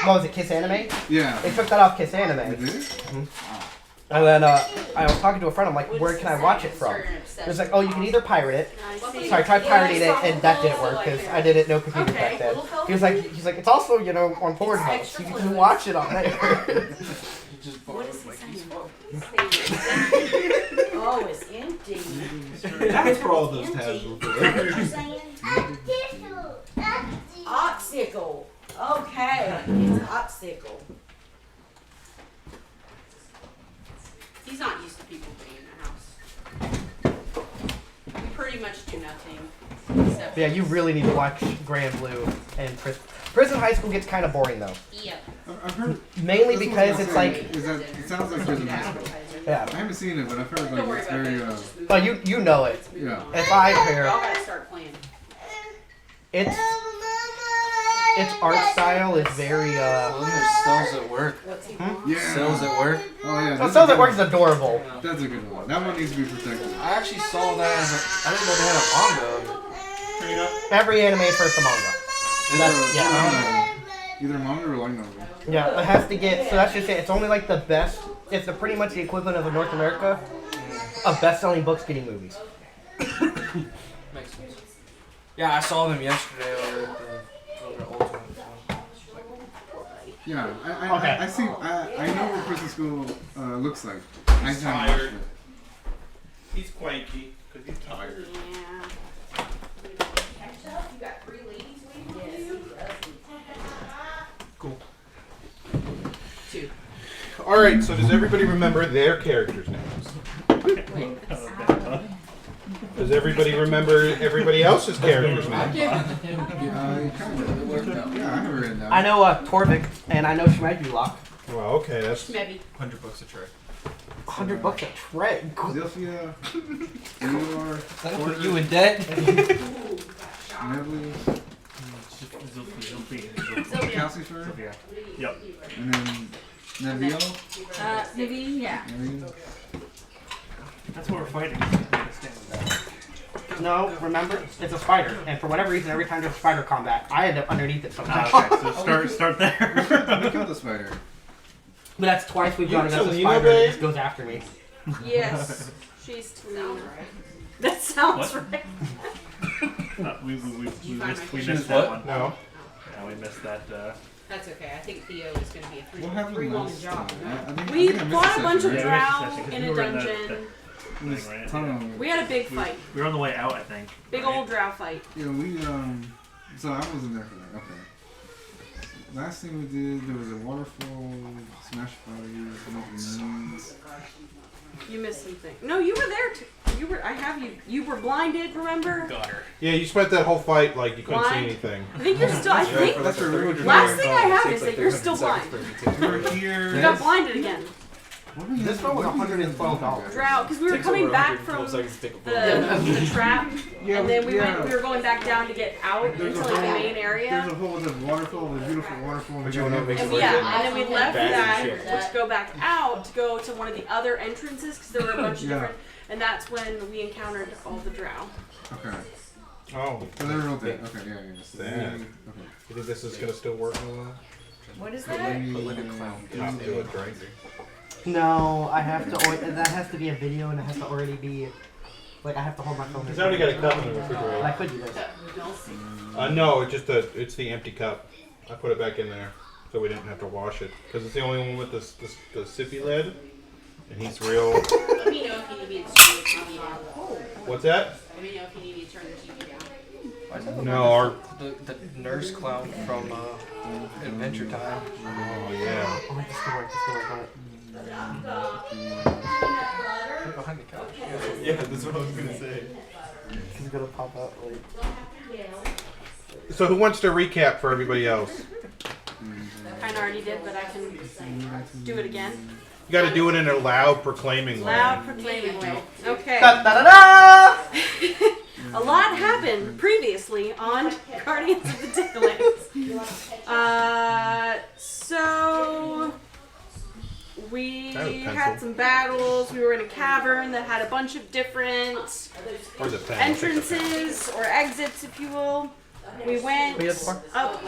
What was it? Kiss Anime. Yeah. They took that off Kiss Anime. They did? Mhm. And then I was talking to a friend. I'm like, where can I watch it from? It was like, oh, you can either pirate it. So I tried pirating it, and that didn't work because I didn't know computers back then. He's like, it's also on Pornhub. So you can watch it on there. What is he saying? Oh, it's empty. That's where all those tabs were Oxicle. Okay, it's oxicle. He's not used to people being in the house. We pretty much do nothing. Except Yeah, you really need to watch Grand Blue and Prison High School gets kind of boring though. Yep. I've heard. Mainly that's what because I was it's gonna like, say, is that it sounds like Prison High School. yeah. I haven't seen it, but I've heard Don't like worry it's about very. that. Just move But on. you know it. Let's move Yeah. on. If I Y'all hear gotta start playing. its art style is very Well, then there's Cells at Work. What's he Hmm? want? Yeah. Cells at Work. Oh yeah. So that's Cells a at good Work is one. adorable. That's a good one. That one needs to be protected. I actually saw that as a. I didn't know they had a manga. Every anime is first a manga. That's, yeah. Either manga or light novel. Yeah, it has to get, so that's just it. It's only like the best, it's pretty much the equivalent of in North America of best-selling books getting movies. Makes sense. Yeah, I saw them yesterday over at the Ultimate. Yeah, Okay. I see. I know what Prison School looks like. I just haven't watched it. He's cranky because he's tired. Yeah. You got 3 ladies waiting for you? Cool. 2. All right. So does everybody remember their characters' names? Does everybody remember everybody else's characters' names? Kind of. Yeah, I have it written down. I know Torvik, and I know Shmegulok. Well, okay, that's Maybe. $100 a tray. $100 a tray. Zilphia, Eeyore, That put you in debt? Neville, Calcifer, Yep. and then Neville. Naveen, yeah. Neville. That's what we're fighting. No, remember, it's a spider, and for whatever reason, every time there's spider combat, I end up underneath it sometimes. Okay, so start there. We killed the spider. But that's twice we've gone against the Selena, spider, and it babe? just goes after me. Yes, she's Talina. That sounds What? right. We She's missed what? that one. no. Yeah, we missed that. That's okay. I think Theo is going to be a What happened three-woman last job. time? I We think I missed fought a bunch session, of right? Yeah, drow in we a were in that- dungeon. This Thing, right? tunnel. We had a big We, fight. we were on the way out, I think. Big right? old drow fight. Yeah, so I wasn't there for that. Okay. Last thing we did, there was a waterfall, smash fires, You missed something. No, you were there too. You were blinded, remember? Got her. Yeah, you spent that whole fight like you couldn't see Blind. anything. I think you're still, I think, That's a real dream. last thing I have is that you're still blind. We were here. You got blinded again. This one was $112. Drow, because we were coming back from the trap, Yeah, and then we yeah. were going back down to get out There's into a like the whole- main area. There's a whole other waterfall, a beautiful waterfall. But you wanna make And sure yeah, and then we left that shit. to go back out to go to one of the other entrances because there were a bunch of Yeah. different, and that's when we encountered all the drow. Okay. Oh, So they're real dead. Okay, yeah. So That. okay. you think this is gonna still work in a while? What is So that? maybe, But like a clown. Top to a drink. No, I have to. That has to be a video, and it has to already be. Like I have to hold my phone. He's already got a cup in the But I refrigerator. could do this. No, it's the empty cup. I put it back in there so we didn't have to wash it because it's the only one with the sippy lid, and he's real. Let me know if you need me to turn the TV down. What's that? Let me know if you need me to turn the TV down. Why is that No, the nurse clown from Adventure Time. Oh yeah. Oh, wait, this could work. This could work. Right behind the couch. Yeah, that's what I was gonna say. This is gonna pop out. Like. So who wants to recap for everybody else? Kind of already did, but I can do it again. You got to do it in a loud, proclaiming way. Loud, proclaiming way. Okay. Da da da da! A lot happened previously on Guardians of the Dalelands. So we That was had pencil. some battles. We were in a cavern that had a bunch of different Where's the pen? entrances or exits, if you will. We went Wait, that's far. up,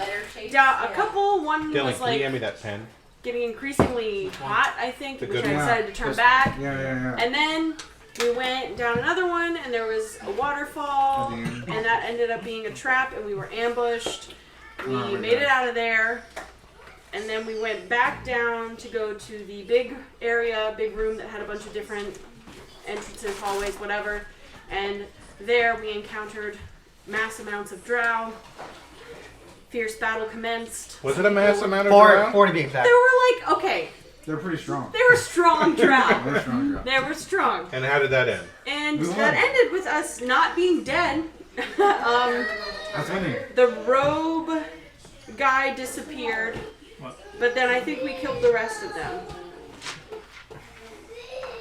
down, a couple. One Dylan, was can you hand like me that pen? getting increasingly hot, I think, The which good I one. decided to turn Just- back. Yeah. And then we went down another one, and there was a waterfall, At the end. and that ended up being a trap, and we were ambushed. We Oh, made it yeah. out of there, and then we went back down to go to the big area, big room that had a bunch of different entrances, hallways, whatever. And there we encountered mass amounts of drow. Fierce battle commenced. Was it a mass amount of Four drow? to be exact. They were like, okay, They're pretty strong. they were strong drow. They're strong drow. They were strong. And how did that end? And We won. that ended with us not being dead. That's winning. The robe guy disappeared, What? but then I think we killed the rest of them.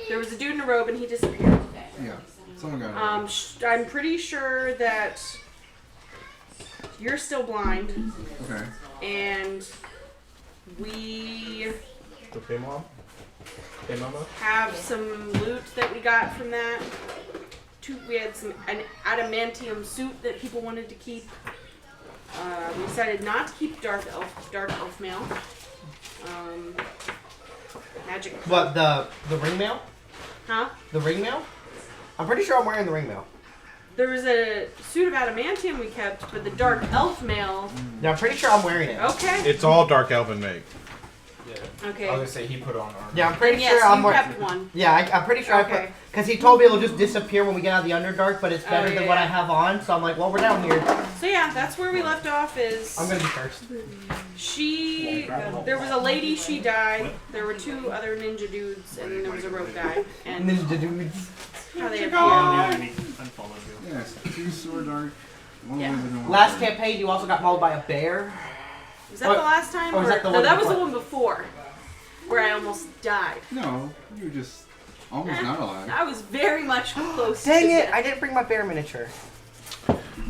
There was a dude in a robe and he disappeared. Yeah. Someone got it. I'm pretty sure that you're still blind, Okay. and we Okay, Mom? Hey, Mama? have some loot that we got from that. We had an adamantium suit that people wanted to keep. We decided not to keep dark elf mail. Magic. What, the ring mail? Huh? The ring mail? I'm pretty sure I'm wearing the ring mail. There was a suit of adamantium we kept, but the dark elf mail. Yeah, I'm pretty sure I'm wearing it. Okay. It's all dark elven make. Yeah. Okay. I was gonna say he put on armor. Yeah, I'm pretty And yes, sure I'm you wearing. kept one. Yeah, I'm pretty sure I Okay. put. Because he told me it'll just disappear when we get out of the Underdark, but it's better yeah, than what yeah. I have on. So I'm like, well, we're down here. So yeah, that's where we left off. Is I'm gonna be first. there was a lady, she died. There were two other ninja dudes, and then there was a rope guy. And Ninja dudes. how they appeared. Unfollow you. Yes. 2 sword dark. One Yeah. wizard and one Last sword. campaign, you also got mauled by a bear. Was that the last time? or was that the no, one that was the before? one before, where I almost died. No, you were just almost not alive. I was very much close. Dang to it! death. I didn't bring my bear miniature.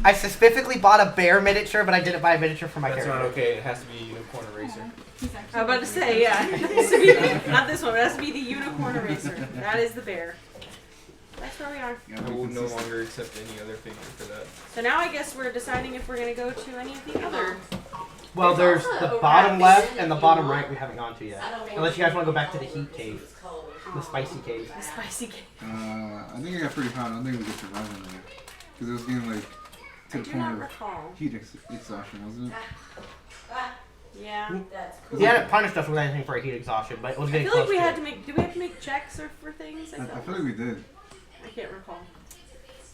I specifically bought a bear miniature, but I didn't buy a miniature for my That's character. not okay. It has to be Unicorn Eraser. He's actually I was about to say, yeah. It has to be, not this one, it has to be the unicorn eraser. That is the bear. That's where we are. You I gotta be will no consistent. longer accept any other figure for that. So now I guess we're deciding if we're going to go to any of the other. Well, there's also the a bottom rabbit left and the if bottom you right want. we haven't gone to yet. I don't know Unless you guys want to go back to the what heat it's cave, called. the spicy cave. The spicy cake. I think I got pretty hot. I don't think we could survive in there. Because it was getting like I to the do point not of recall. heat exhaustion, wasn't it? Yeah. That's cool. He hadn't punished us with anything for a heat exhaustion, but it was I getting feel like close we to had it. to make. Did we have to make checks or for things? I feel like we did. I can't recall.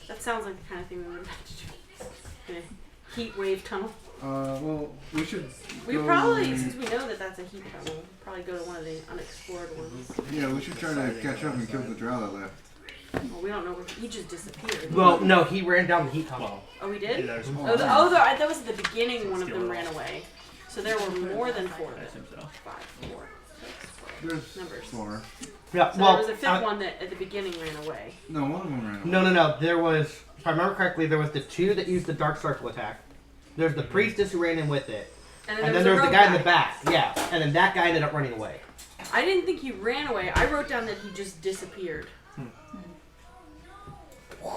That sounds like the kind of thing we would have to do. In a heat wave tunnel. Well, we should. We go- probably, since we know that that's a heat tunnel, probably go to one of the unexplored ones. Yeah, we should try to catch up and kill the drow that left. Well, we don't know where he just disappeared. Well, no, he ran down the heat tunnel. Oh, we did? There's That was at the beginning. One of them ran away. So there were more than 4 of I them. assume so. 5, 4, 6. There's Numbers. 4. Yeah, So well, there was a fifth one that at the beginning ran away. No, one of them ran away. No. There was, if I remember correctly, there was the 2 that used the dark circle attack. There's the priestess who ran in with it. And And then then there was the guy in the rogue back. Yeah. And then that guy ended up running away. I didn't think he ran away. I wrote down that he just disappeared.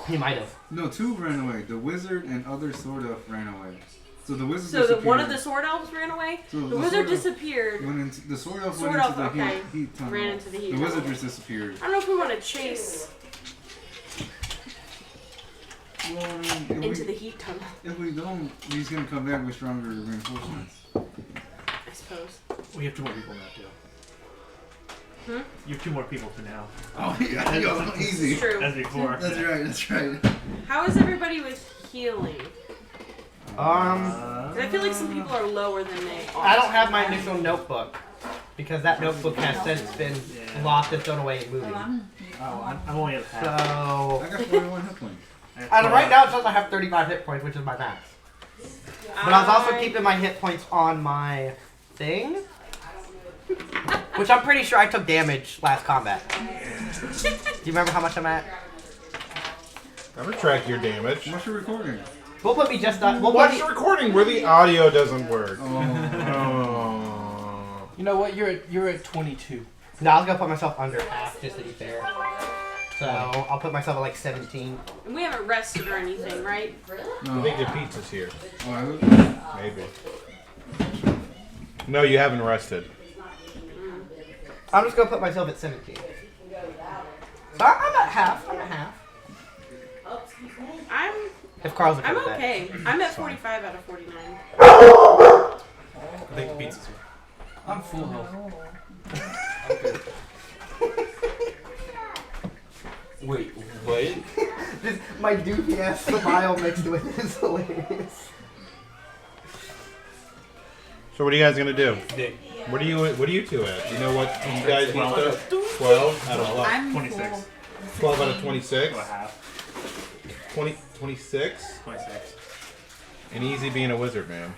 He might have. No, 2 ran away. The wizard and other sword elf ran away. So the wizard So disappeared. one of the sword elves ran away. So The the wizard sword elf disappeared. went into, the sword elf Sword went into elf, the okay. heat tunnel. Ran into the heat The wizard tunnel. just disappeared. I don't know if we want to chase Well, I mean, into the heat tunnel. if we don't, he's gonna come back with stronger reinforcements. I suppose. We have 2 more people now too. You have 2 more people for now. Oh yeah, yo, easy. It's true. As before. That's right. That's right. How is everybody with healing? 'Cause I feel like some Uh, people are lower than they are. I don't have my initial notebook. Because that notebook has since been Yeah. lost and thrown away in movie. I'm only at half. So, I got 41 hit points. and right now it says I have 35 hit points, which is my max. But I was also keeping my hit points on my thing. Which I'm pretty sure I took damage last combat. Do you remember how much I'm at? I retract your damage. What's your recording? We'll put me just that. We'll put Watch me, the recording where the audio doesn't work. Oh. You know what? You're at 22. No, I was gonna put myself under half just to be fair. So I'll put myself at like 17. And we haven't rested or anything, right? No. I think the pizza's here. Oh, is it? Maybe. No, you haven't rested. I'm just gonna put myself at 17. So I'm at half. I'm at half. If Carl's okay I'm with that. okay. I'm at 45 out of 49. I think the pizza's here. I'm full health. Wait, what? Just my doofy ass smile mixed with his hilarious. So what are you guys gonna do? Dick. What are you two at? You know what you guys need to? 12 out of what? I'm 26. full. 12 out of 26. So a half. 26. 26. And easy being a wizard, man.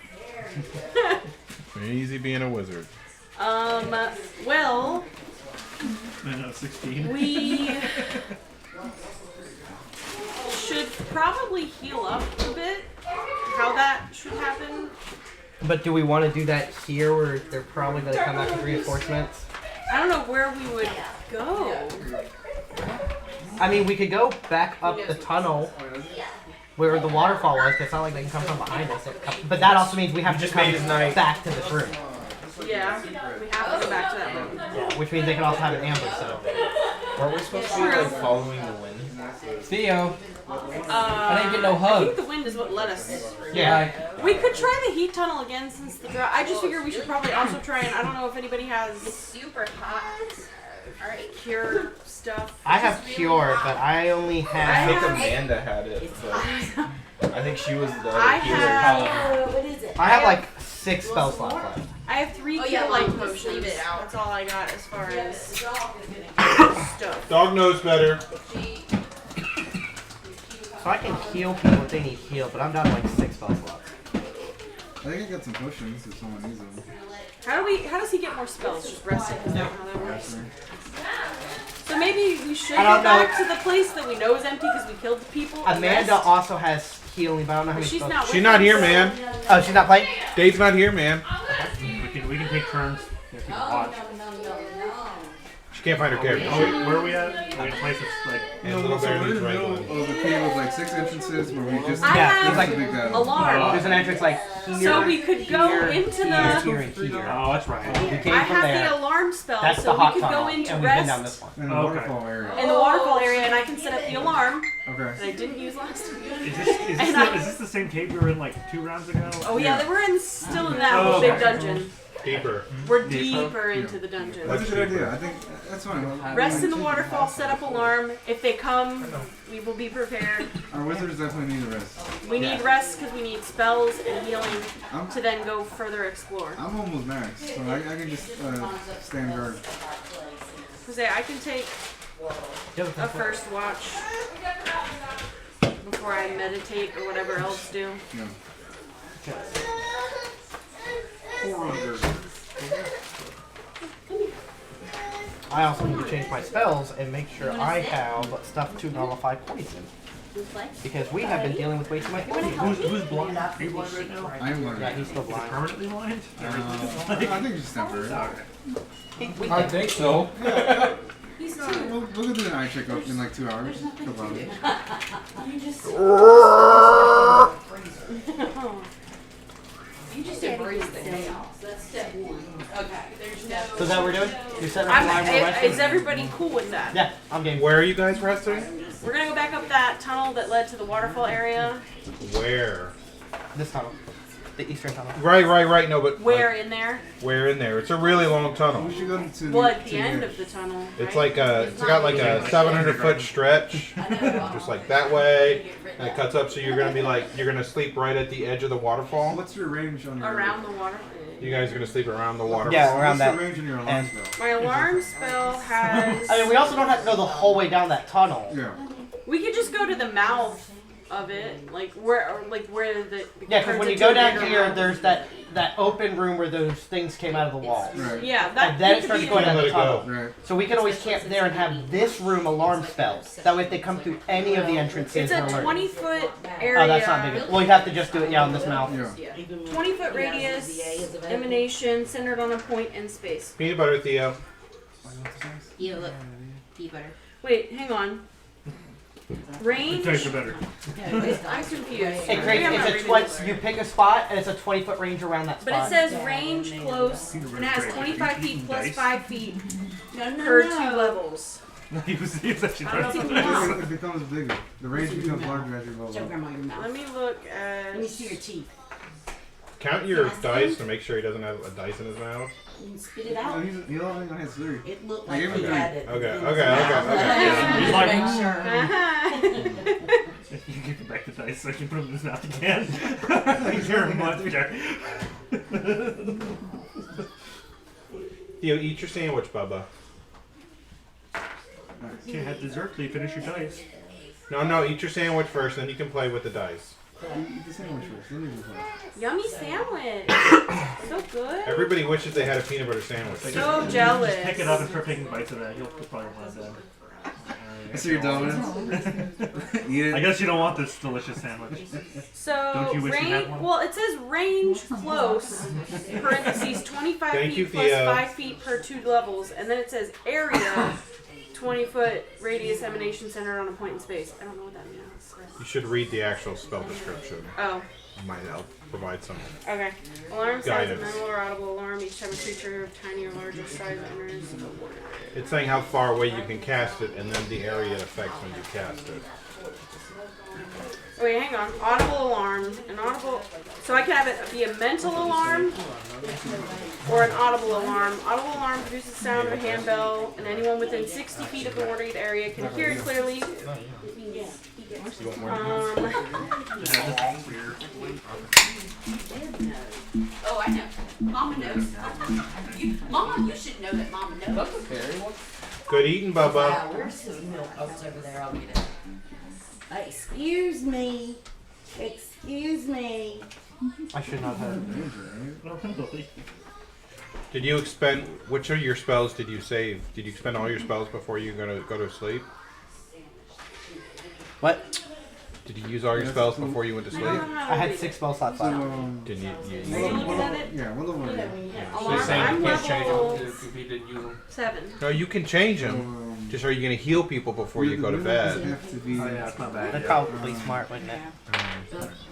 Easy being a wizard. Well, No, 16. we should probably heal up a bit. How that should happen. But do we want to do that here where they're probably going to come back with reinforcements? I don't know where we would go. I mean, we could go back up the tunnel where the waterfall was. 'Cause it's not like they can come from behind us. But that also means we have to come back to this room. Yeah, we have to go back to that room. Yeah, which means they can also have an ambush. So Weren't we supposed to be like following the wind? Theo. I didn't get no I hug. think the wind is what led us. yeah, We could try the heat tunnel again since the drought. I just figure we should probably also try and I don't know if anybody has Super hot. alright cure stuff. I have cure, but I only I have. think have- Amanda had it, but I think she was the I healer. have What is it? I have like 6 spell slots left. I have 3 Oh, cure yeah, light just potions. leave it out. That's all I got as far as stuff. Dog knows better. So I can heal people if they need heal, but I'm down to like 6 spell slots. I think I got some potions if someone needs them. How does he get more spells? Just resting? Is that how that works? So maybe we should I go don't know. back to the place that we know is empty because we killed the people. and Amanda rest. also has healing, but I don't know how But many she's spells. not. She's not here, man. Oh, she's not playing? Dave's not here, man. We can take turns if you watch. She can't find her character Oh, sheet. where are we at? We're in a place that's like. And No, Little so Bear we're in needs the middle wrangling. of the cave with like 6 entrances where we just I Yeah, have it's like big battle. alarm. There's an entrance like here. So we could go here, into here, the. here, and here. Oh, that's right. We came I from have there. the alarm spell, That's so the hot we could tunnel, go into and we've been down rest this one. in the Okay. waterfall area. in the waterfall area, and I can set up the alarm that Okay. I didn't use last time. Is this the same cave we were in like 2 rounds ago? Oh yeah, we're still in that Oh, big okay. dungeon. Deeper. We're deeper into the dungeon. That's a good idea. I think that's fine. Rest in the waterfall, set up alarm. If they come, we will be prepared. Our wizards definitely need a rest. We need rest because we need spells and healing I'm, to then go further explore. I'm almost max, so I can just stand guard. Jose, I can take a first watch before I meditate or whatever else do. Yeah. I also need to change my spells and make sure I have stuff to nullify poison. Because we have been dealing with way too much poison. Who's blind? Are you blind right now? I am blind. Yeah, he's still Is it blind. permanently blind? I think just temporary. I think so. He's We'll go do an eye checkup in like 2 hours. Couple hours. You just embrace the chaos. That's step 1. Okay. There's no. So is that what we're doing? You're setting up the line, we're resting? Is everybody cool with that? Yeah, I'm game. Where are you guys resting? We're gonna go back up that tunnel that led to the waterfall area. Where? This tunnel. The eastern tunnel. Right. No, but Where like, in there? where in there? It's a really long tunnel. We should go to Well, at to the end edge. of the tunnel. It's right? like it's got like a 700-foot stretch, just like that way, and it cuts up. So you're gonna sleep right at the edge of the waterfall. What's your range on your... around the water. You guys are gonna sleep around the waterfall. Yeah, around What's that. the range on your alarm And- spell? My alarm spell has. I mean, we also don't have to go the whole way down that tunnel. Yeah. We could just go to the mouth of it, like where the Yeah, because when you turns go into a down bigger here, mouth. there's that that open room where those things came out of the wall. Right. Yeah, that And then it could starts be going in- down Let the it go. tunnel. Right. So we can always camp there and have this room alarm spells. That way if they come through any of the entrances, It's a they're alerted. 20-foot area. Oh, that's not big. Well, you'd have to just do it, on this mouth. Yeah. 20-foot radius, emanation centered on a point in space. Peanut butter, Theo. Yeah, look. Peanut butter. Wait, hang on. Range? The dice are better. I'm confused. It creates, it's a you pick a spot and it's a 20-foot range around that But spot. it says range close, and it has 25 feet plus Dice. 5 feet No, no, per no. 2 levels. He was actually I trying don't to think say we this. know. It becomes bigger. The range becomes larger as you Show level. grandma your mouth. Let me look at. Let me see your teeth. Count your dice to make sure he doesn't have a dice in his mouth. You can spit it Oh, out. he only has 3. It looked I like gave him he three. had it. Okay, in his okay, mouth. okay, okay. He's like, Uh-huh. you give him back the dice so I can put them in his mouth again. You're a monster. Theo, eat your sandwich, Bubba. Can't have dessert till you finish your dice. No, eat your sandwich first, then you can play with the dice. Eat the sandwich first, then you can play. Yummy sandwich. So good. Everybody wishes they had a peanut butter sandwich. So jealous. Pick it up and start taking bites of that. You'll probably want that. So you're dominant? Eat it. I guess you don't want this delicious sandwich. So Don't you wish you had range. one? Well, it says range close. Parentheses 25 Thank feet you, plus Theo. 5 feet per 2 levels, and then it says area. 20-foot radius emanation centered on a point in space. I don't know what that means. You should read the actual spell description. Oh, It might help provide some. okay. Alarm sounds a Guidance. minimal or audible alarm each time a creature of tiny or larger size enters. It's saying how far away you can cast it, and then the area it affects when you cast it. Wait, hang on. Audible alarm. An audible. So I can have it be a mental alarm or an audible alarm. Audible alarm produces the sound of a handbell, and anyone within 60 feet of the warning area can hear it clearly. Oh, I know. Mama knows. Mama, you should know that Mama knows. Good eating, Bubba. Wow, where's his milk? Oh, it's over there. I'll get it. Excuse me. Excuse me. I should not have. Did you expend? Which of your spells did you save? Did you expend all your spells before you go to sleep? What? Did you use all your spells before you went to sleep? I had 6 spell slots left. Did you? Are you looking at it? Yeah, what level are you? Alarm. He's saying I'm you can't change level them if he didn't use them. 7. No, you can change them. Just are you going to heal people before you go to bed? Have to be. it's not bad. That's probably smart, wouldn't it?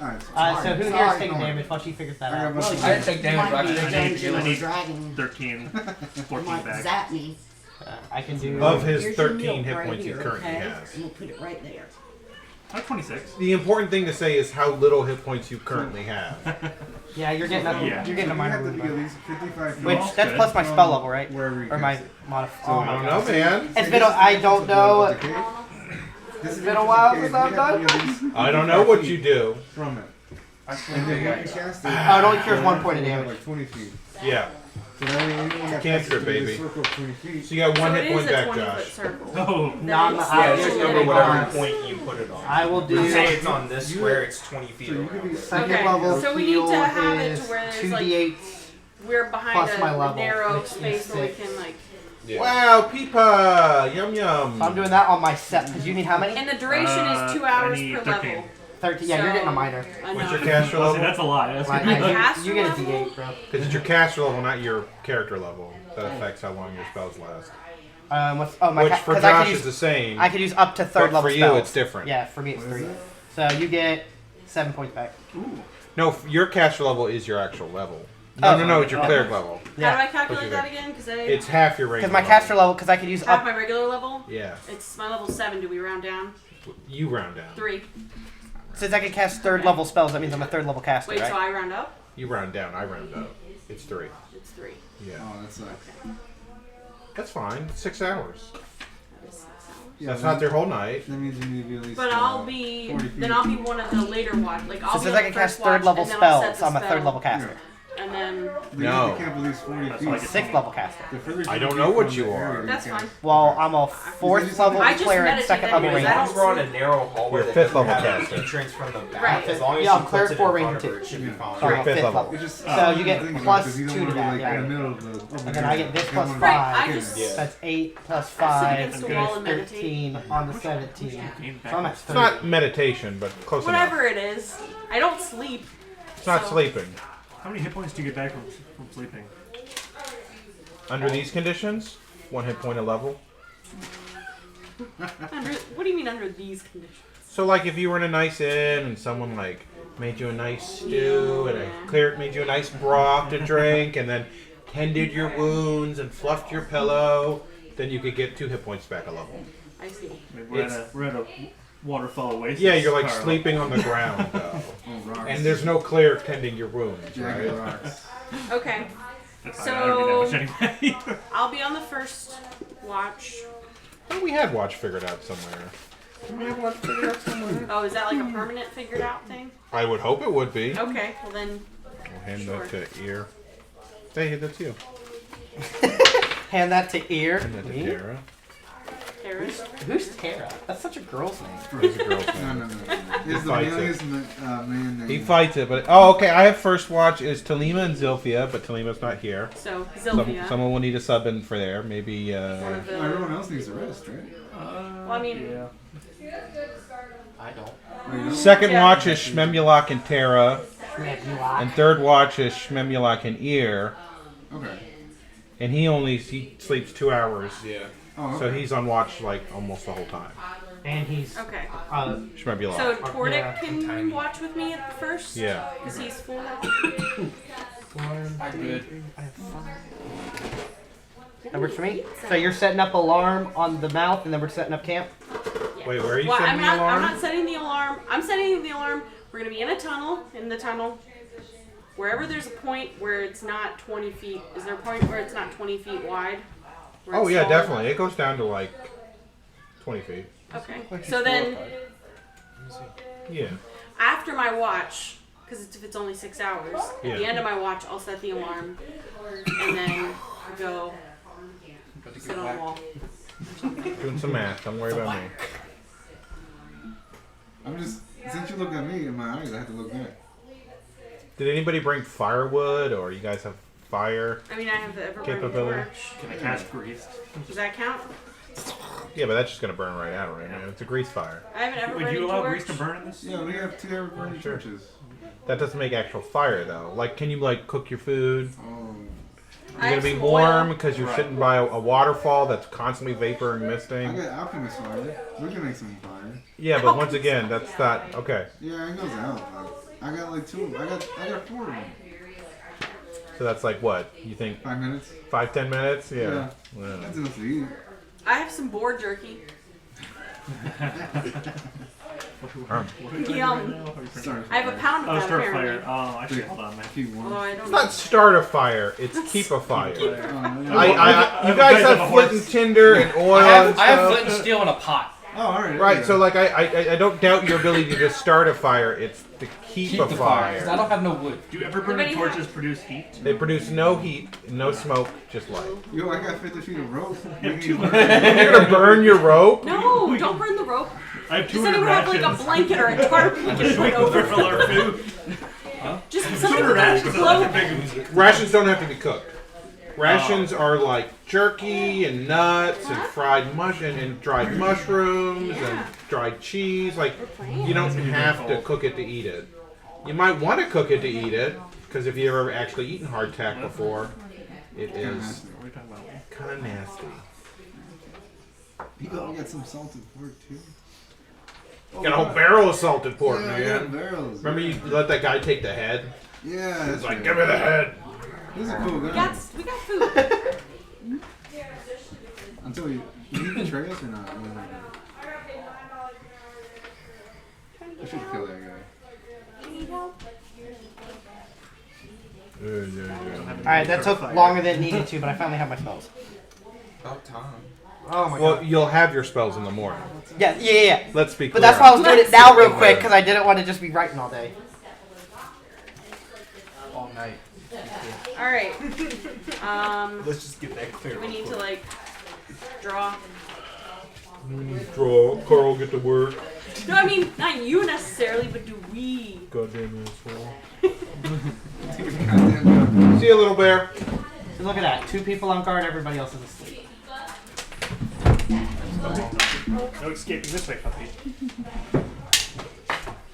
Alright, So who here's taking damage while she figures that I got out? about I didn't take damage, but I can take damage. I need Dragon 13, 14 might bags. zap me. I can do. Of his Here's your 13 milk hit right points he here, currently okay? has. And we'll put it right there. I'm 26. The important thing to say is how little hit points you currently have. Yeah, you're getting a, Yeah. you're getting a you minor have to be at wound. least 55 feet. Which Well, that's good. plus my spell level, right? Wherever you Or my cast it. modifier. So, Oh I my don't god. know, man. It's been. I don't know. This is been a while okay, since you I've have to be done at least I don't know what you do. from it. I And then when you swear cast it, Oh, it only cures you 1 point of have damage. Like 20 feet. Yeah. So that way anyone that Cantrip, passes through this baby. circle of 20 feet. So you got one So hit it is point a back, 20-foot Josh. circle. Oh, Non- That's- Yeah, I'll just do over it whatever on- point you put it on. I will do. Say it's on this square, it's 20 feet So you could be around. Second Okay, level so we need heal to have it is to where there's, 2d8. We're behind Plus my a level, narrow which is space where we 6. can like. Wow, Peepa! Yum yum. So I'm doing that on my set because you need how many? And the duration is 2 I hours need per 13. level. 13. Yeah, you're getting a minor. I What's know. your caster Well, see, level? that's a lot. That's My- gonna be My like, caster you get a level? d8, bro. Because it's your caster level, not your character level. That affects how long your spells last. What's my Which for 'cause I Josh could is use, the same. I could use up to 3rd but level for you, spells. it's different. Yeah, for me it's 3. So you get 7 points back. No, your caster level is your actual level. No, Oh. no, it's your cleric level. How do Yeah, I calculate Okay. that again? Because It's half your range. because my caster level, because I could use half up. my regular level. Yeah, It's my level 7. Do we round down? you round down. 3. Since I can cast 3rd level spells, that means I'm a 3rd level caster, Wait, right? so I round up? You round down. I round up. It's 3. It's 3. Yeah, Oh, that sucks. that's fine. 6 hours. That is 6 hours. Yeah, That's that- not their whole night. That means you need to be at least. But I'll be 40 feet. then I'll be one of the later watch. Like I'll So be since on I can the cast first watch, 3rd level and then I'll set spells, the I'm a 3rd spell, level caster. and and then. No. You can't believe 40 That's feet. like a 6th level caster. The further I you don't get know what from you the are. area, That's you can- fine. Well, I'm a 4th level I just cleric, meditate 2nd level anyways, ranger. I As long as we're on a narrow hallway You're that fifth doesn't level have an caster. entrance from the back, Right. as long as Yeah, she I'm puts cleric it in 4 front ranger of her, 2. it should be Yeah. fine. So I'm You're a fifth 5th level. level. It's just, So you get the thing plus is, 'cause you don't 2 to wanna be, that, like, yeah. in the middle of the And then I get this plus 5. Right, I just- Yeah. That's 8 plus sit 5 against is a wall and meditate. 13 on the 17. So I'm at It's 30. not meditation, but close Whatever enough. it is, I don't sleep. It's not so- sleeping. How many hit points do you get back from sleeping? Under these conditions, 1 hit point a level. What do you mean under these conditions? So, like, if you were in a nice inn and someone, like, made you a nice stew and a cleric made you a nice broth to drink and then tended your wounds and fluffed your pillow, then you could get 2 hit points back a level. I see. I mean, we're at a waterfall oasis. Yeah, you're like Carl. sleeping on the ground, though. Oh, rocks. And there's no cleric tending your wounds, Jagged right? rocks. Okay, That's fine, I don't do that much anyway. I'll be on the first watch. Oh, we had watch figured out somewhere. Didn't we have watch figured out somewhere? Oh, is that like a permanent figured out thing? I would hope it would be. Okay, well then, We'll hand Sure. that to Ear. Hey, that's you. Hand that to Ear. Hand that to Me? Tara. Paris. Who's Tara? That's such a girl's name. He's a girl's No, name. no, no. It's the fights manliest man name. He fights it, but okay. I have first watch is Talima and Zilphia, but Talima's not here. So Zilphia. Someone will need a sub in for there. Maybe. One of the. Everyone else needs a rest, right? Well, I mean, Yeah. I don't. Oh, you know? Second Yeah. watch is Shmemulok and Tara, Shmemulok. and third watch is Shmemulok and Ear, Okay. and he sleeps 2 hours. Yeah. Oh, So okay. he's on watch like almost the whole time. And he's okay. Shmemulok. So Tordik Yeah. can watch with me at first. Yeah. Because he's full. That works for me. So you're setting up alarm on the mouth, and then we're setting up camp. Yeah. Wait, where are you Well, setting I'm the not. alarm? I'm not setting the alarm. I'm setting the alarm. We're gonna be in a tunnel. In the tunnel, wherever there's a point where it's not 20 feet. Is there a point where it's not 20 feet wide? Where Oh it's yeah, small? definitely. It goes down to like 20 feet. Okay. So then, Yeah. after my watch, because if it's only 6 hours, Yeah. at the end of my watch, I'll set the alarm, and then go sit on the wall. Doing some math. Don't worry about me. I'm just, since you look at me in my eyes, I have to look back. Did anybody bring firewood, or you guys have fire? I mean, I have the ever-burning Capability. torch. Can I cast grease? Does that count? Yeah, but that's just gonna burn right out, right, man? It's a grease fire. I have an Would ever-burning you allow torch. grease to burn in this? Yeah, we have 2 ever-burning Sure. torches. That doesn't make actual fire, though. Like, can you like cook your food? Oh. I You're have gonna be some warm oil. because you're Right. sitting by a waterfall that's constantly vapor and I misting. got alchemist fire. We can make some fire. Yeah, but once again, that's not okay. Yeah, it goes out. Like, I got like 2 of them. I got 4 of them. So that's like what you think? 5 minutes. 5-10 minutes? Yeah. That's enough to eat. I have some boar jerky. Yum. Sorry. I have a pound Oh, of that start apparently. fire. Oh, actually, hold on, man. Keep warm. Although I It's don't not start a fire. It's keep a fire. Oh, You You guys guys have have a flint horse. and tinder and oil I and have stuff. flint and steel in a pot. Oh, alright. Right, so like I don't doubt your ability to just start a fire. It's to keep a the fire. 'cause I don't have no wood. Do ever burning Anybody torches produce heat? They produce no heat, no smoke, just light. Yo, I got 50 feet of rope. We can two- use one. You're gonna burn your rope? No, don't burn the rope. I have Does 200 anyone have like rations. a blanket or a tarp we can put over? Fill our food. Just 200 something with a rations. cloak. Big Rations don't have to be cooked. Rations are like jerky and nuts and fried and dried mushrooms and dried cheese. Like you don't have to cook it to eat it. You might want to cook it to eat it because if you've ever actually eaten hardtack before, it is What are you talking about? kind of nasty. You got some salted pork too. Got a whole barrel of salted pork, Yeah, I got man. barrels. Remember you let that guy take the head? Yeah, It's that's like, right. give me the head. He's a cool We guy. got food. Until you betray us or not? I mean, I should kill that guy. Alright, that took longer than it needed to, but I finally have my spells. About time. Oh my Well, you'll have your spells in the morning. Yeah. Let's be clear. But that's why I was doing it now real quick, because I didn't want to just be writing all day. Oh no. Alright. All right. Let's just get that clear. Do we need to like draw? Draw. Carl, get to work. No, I mean not you necessarily, but do we? Goddamn asshole. Goddamn. See you, little bear. So look at that. 2 people on guard. Everybody else is asleep. No escaping this way, puppy.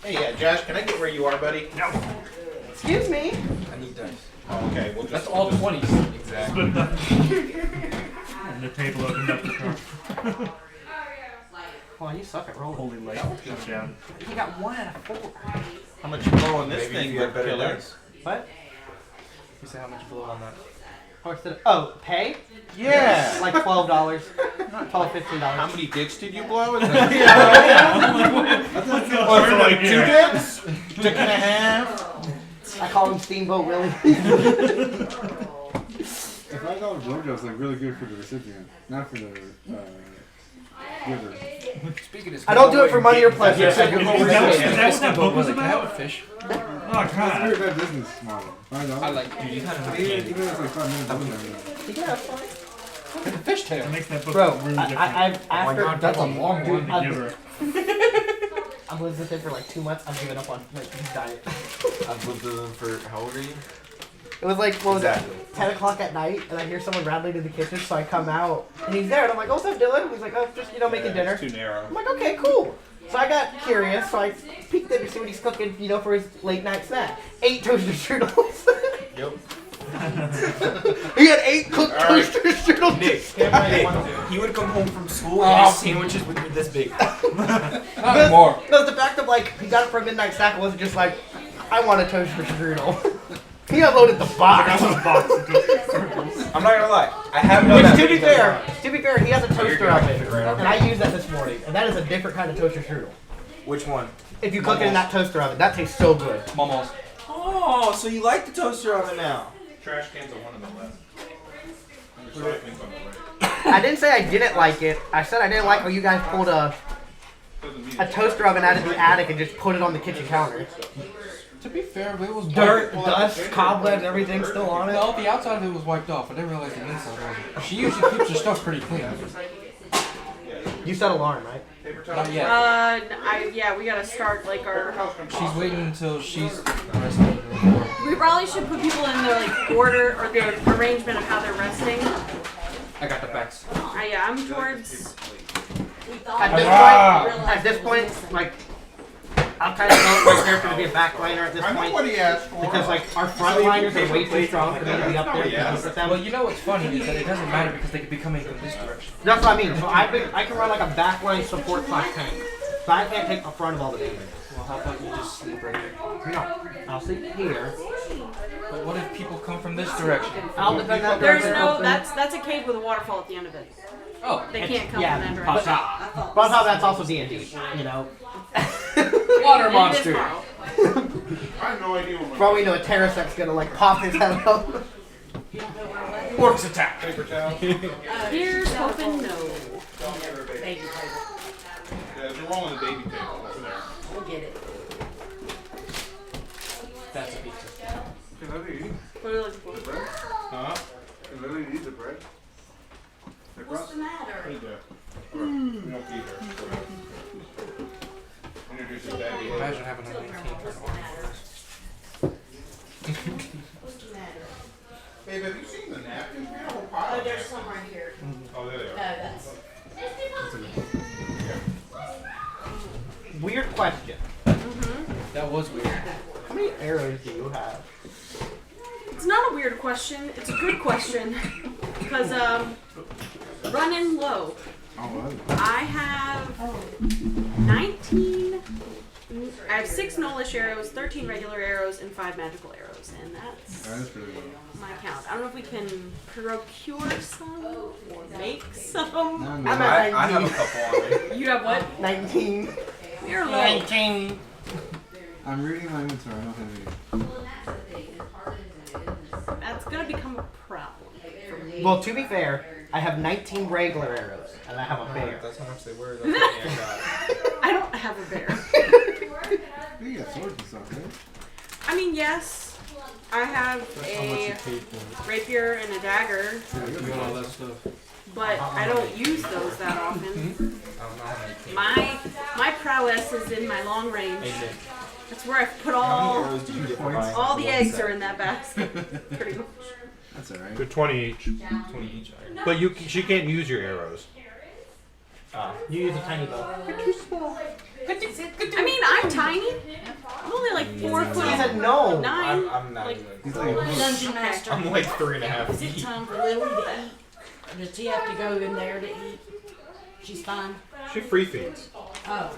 Hey, Josh, can I get where you are, buddy? No. Excuse me. I need dice. Oh, okay, we'll just. That's all 20s. Exactly. And the table opened up the car. Oh, you suck at rolling. Holy light shut down. You got 1 out of 4. How much you blow on this Maybe thing, if you had better killer? dice. What? You say how much you blow on that? How much did it? Oh, pay? Yeah. Like $12. $12, $15. How many dicks did you blow? Is Yeah. Or for like 2 dicks? Dick and a half? I call him Steamboat Willie. A $5 blowjob's like really good for the recipient, not for the giver. Speaking of I don't do it for money or pleasure. Is that what that book was Can I have a about? fish? Oh, That's a God. very bad business model. $5. I like Dude, you kind of Even if it's like 5 minutes. Yeah, that's fine. It's a fish tail. It makes that book Bro, really different. I've after God, that's a long dude, one. The I've giver. lived with it for like 2 months. I've given up on like his diet. I've lived with them for how old are you? It was like, what was Exactly. it? 10 o'clock at night, and I hear someone rattling in the kitchen, so I come out, and he's there, and I'm like, oh, what's up, Dylan? He's like, oh, just, making dinner. It's too narrow. I'm like, okay, cool. So I got curious, so I peeked in to see what he's cooking, for his late night snack. 8 toaster strudels. Yep. He had 8 cooked All right. toaster strudels. Nick, he would come home from school and his sandwiches would be this big. Not anymore. No, the fact of like, he got it for a midnight snack, it wasn't just like, I want a toaster strudel. He unloaded the box. I'm not gonna lie. I haven't done Which, that. to be many fair, times. he has a toaster good. oven, Right on. and I used that this morning, and that is a different kind of toaster strudel. Which one? If you cook it in that toaster oven, that tastes so good. Momos. Oh, so you like the toaster oven now? Trash cans are one of the left. And recycling's on the right. I didn't say I didn't like it. I said I didn't like how you guys pulled a toaster oven out of the attic and just put it on the kitchen counter. To be fair, it was Dirt, dust, cobwebs, everything still on it. No, the outside of it was wiped off. I didn't realize the inside wasn't. She usually keeps her stuff pretty clean. You set alarm, right? Not yet. Yeah, we gotta start like our. She's waiting until she's resting. We probably should put people in the like order or the arrangement of how they're resting. I got the facts. Yeah, I'm towards. At this point, like, I'm kind of going my character to be a backliner at this I know point. what he asked for. Because, like, our frontliners are way too strong for me to be up there. Yeah. With them. Well, you know what's funny is that it doesn't matter because they could be coming from this direction. That's what I mean. So I can run like a backline support / tank. So I can't take the front of all the damage. Well, how about you just sleep right here? No, I'll sleep here. But what if people come from this direction? I'll defend that There's direction. no. That's a cave with a waterfall at the end of it. Oh, They can't come yeah, from that but- direction. But on top of that's also D&D, you know. water It is monster. Carl. I have no idea what my Probably know a Terrasec's gonna like pop his head up. Orcs attack. paper towel. Here's hoping no. Yeah, they're rolling the baby table over there. We'll get it. That's a pizza. Can Lily eat What are you looking for? the bread? Huh? Can Lily eat the bread? What's the matter? What do you do? Or, we don't feed her. Introduce his daddy. Imagine having a 19 turn orange. What's the matter? Babe, have you seen the napkins? We have a whole pile Oh, of there's napkins. some right here. Oh, there they No, are. that's. Weird question. That was weird. How many arrows do you have? It's not a weird question. It's a good question. Because running low. Oh, well. I have 19. I have 6 Nolish arrows, 13 regular arrows, and 5 magical arrows, and that's That is pretty low. my count. I don't know if we can procure some or make some. No, I'm no. at I have a 19. couple on me. You have what? 19. You're low. 19. I'm reading my inventory. I don't have any. That's gonna become a problem for me. Well, to be fair, I have 19 regular arrows, and I have a bear. That's how much they were. That's how many I got. I don't have a bear. You got swords and stuff, right? I mean, yes. I have That's how much you a paid for it. rapier and a dagger, Yeah, you got all that stuff. but I don't use those that often. My prowess is in my long range. That's where I put all the eggs are in that basket, pretty much. That's alright. Good 20 each. 20 each. But she can't use your arrows. You use a tiny bow. I mean, I'm tiny. I'm only like 4 He's foot a gnome. 9. I'm not Like, even. He's like, Dungeon Master. I'm like 3.5 Is it feet. time for Lily to eat? Or does he have to go in there to eat? She's fine. She free feeds. Oh.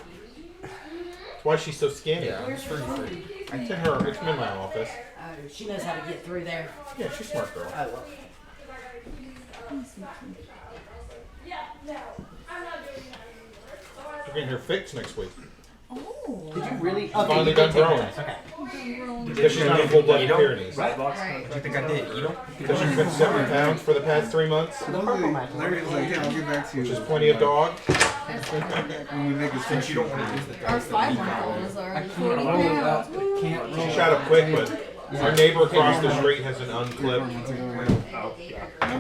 That's why she's so skinny. Yeah, Where's her food? It's in her. It's in my office. Oh, she knows how to get through there. Yeah, she's a smart girl. I love We're getting her fixed next week. Oh. Did you really? She's finally done growing. Okay. Because she's not a full-blooded You don't? Pyrenees. Right. Right. What do you think I did? You don't? Because she's been 70 pounds for the past 3 months, Larry was like, yeah, I'll get back to you. which is plenty of dog. When we make a Since you don't want to use the Our dice. 5-month-old is already can't 40 roll pounds. Can't She shot up quick, but our neighbor across the street has an unclipped,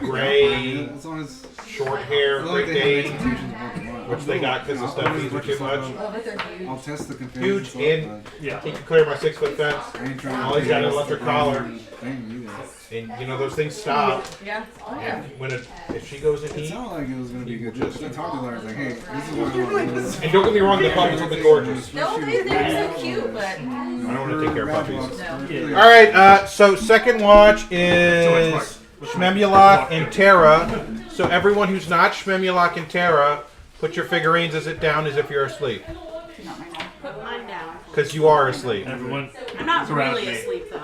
gray, It's on his. short hair, I like Great they have Dane, institutions about the month. which they got because the stuff feeds her too much. Oh, but they're huge. I'll test the configuration. Huge in. Yeah. He can clear my 6-foot fence, I ain't trying all he's got is an electric collar. Thing either. and you know those things stop. Yeah. Oh, yeah. And when if she goes in It heat, sounded like it was gonna be good. Just I talked to Larry, I was like, hey, this is what I want to do. and don't get me wrong, the puppies will be gorgeous. No, they're so cute, but I don't want to take care of puppies. no. All right, so second watch is Shmemulok and Terra. So everyone who's not Shmemulok and Terra, put your figurines as it down as if you're asleep, Not my mom. put mine down. because you are asleep. Everyone. I'm not Surround really me. asleep though.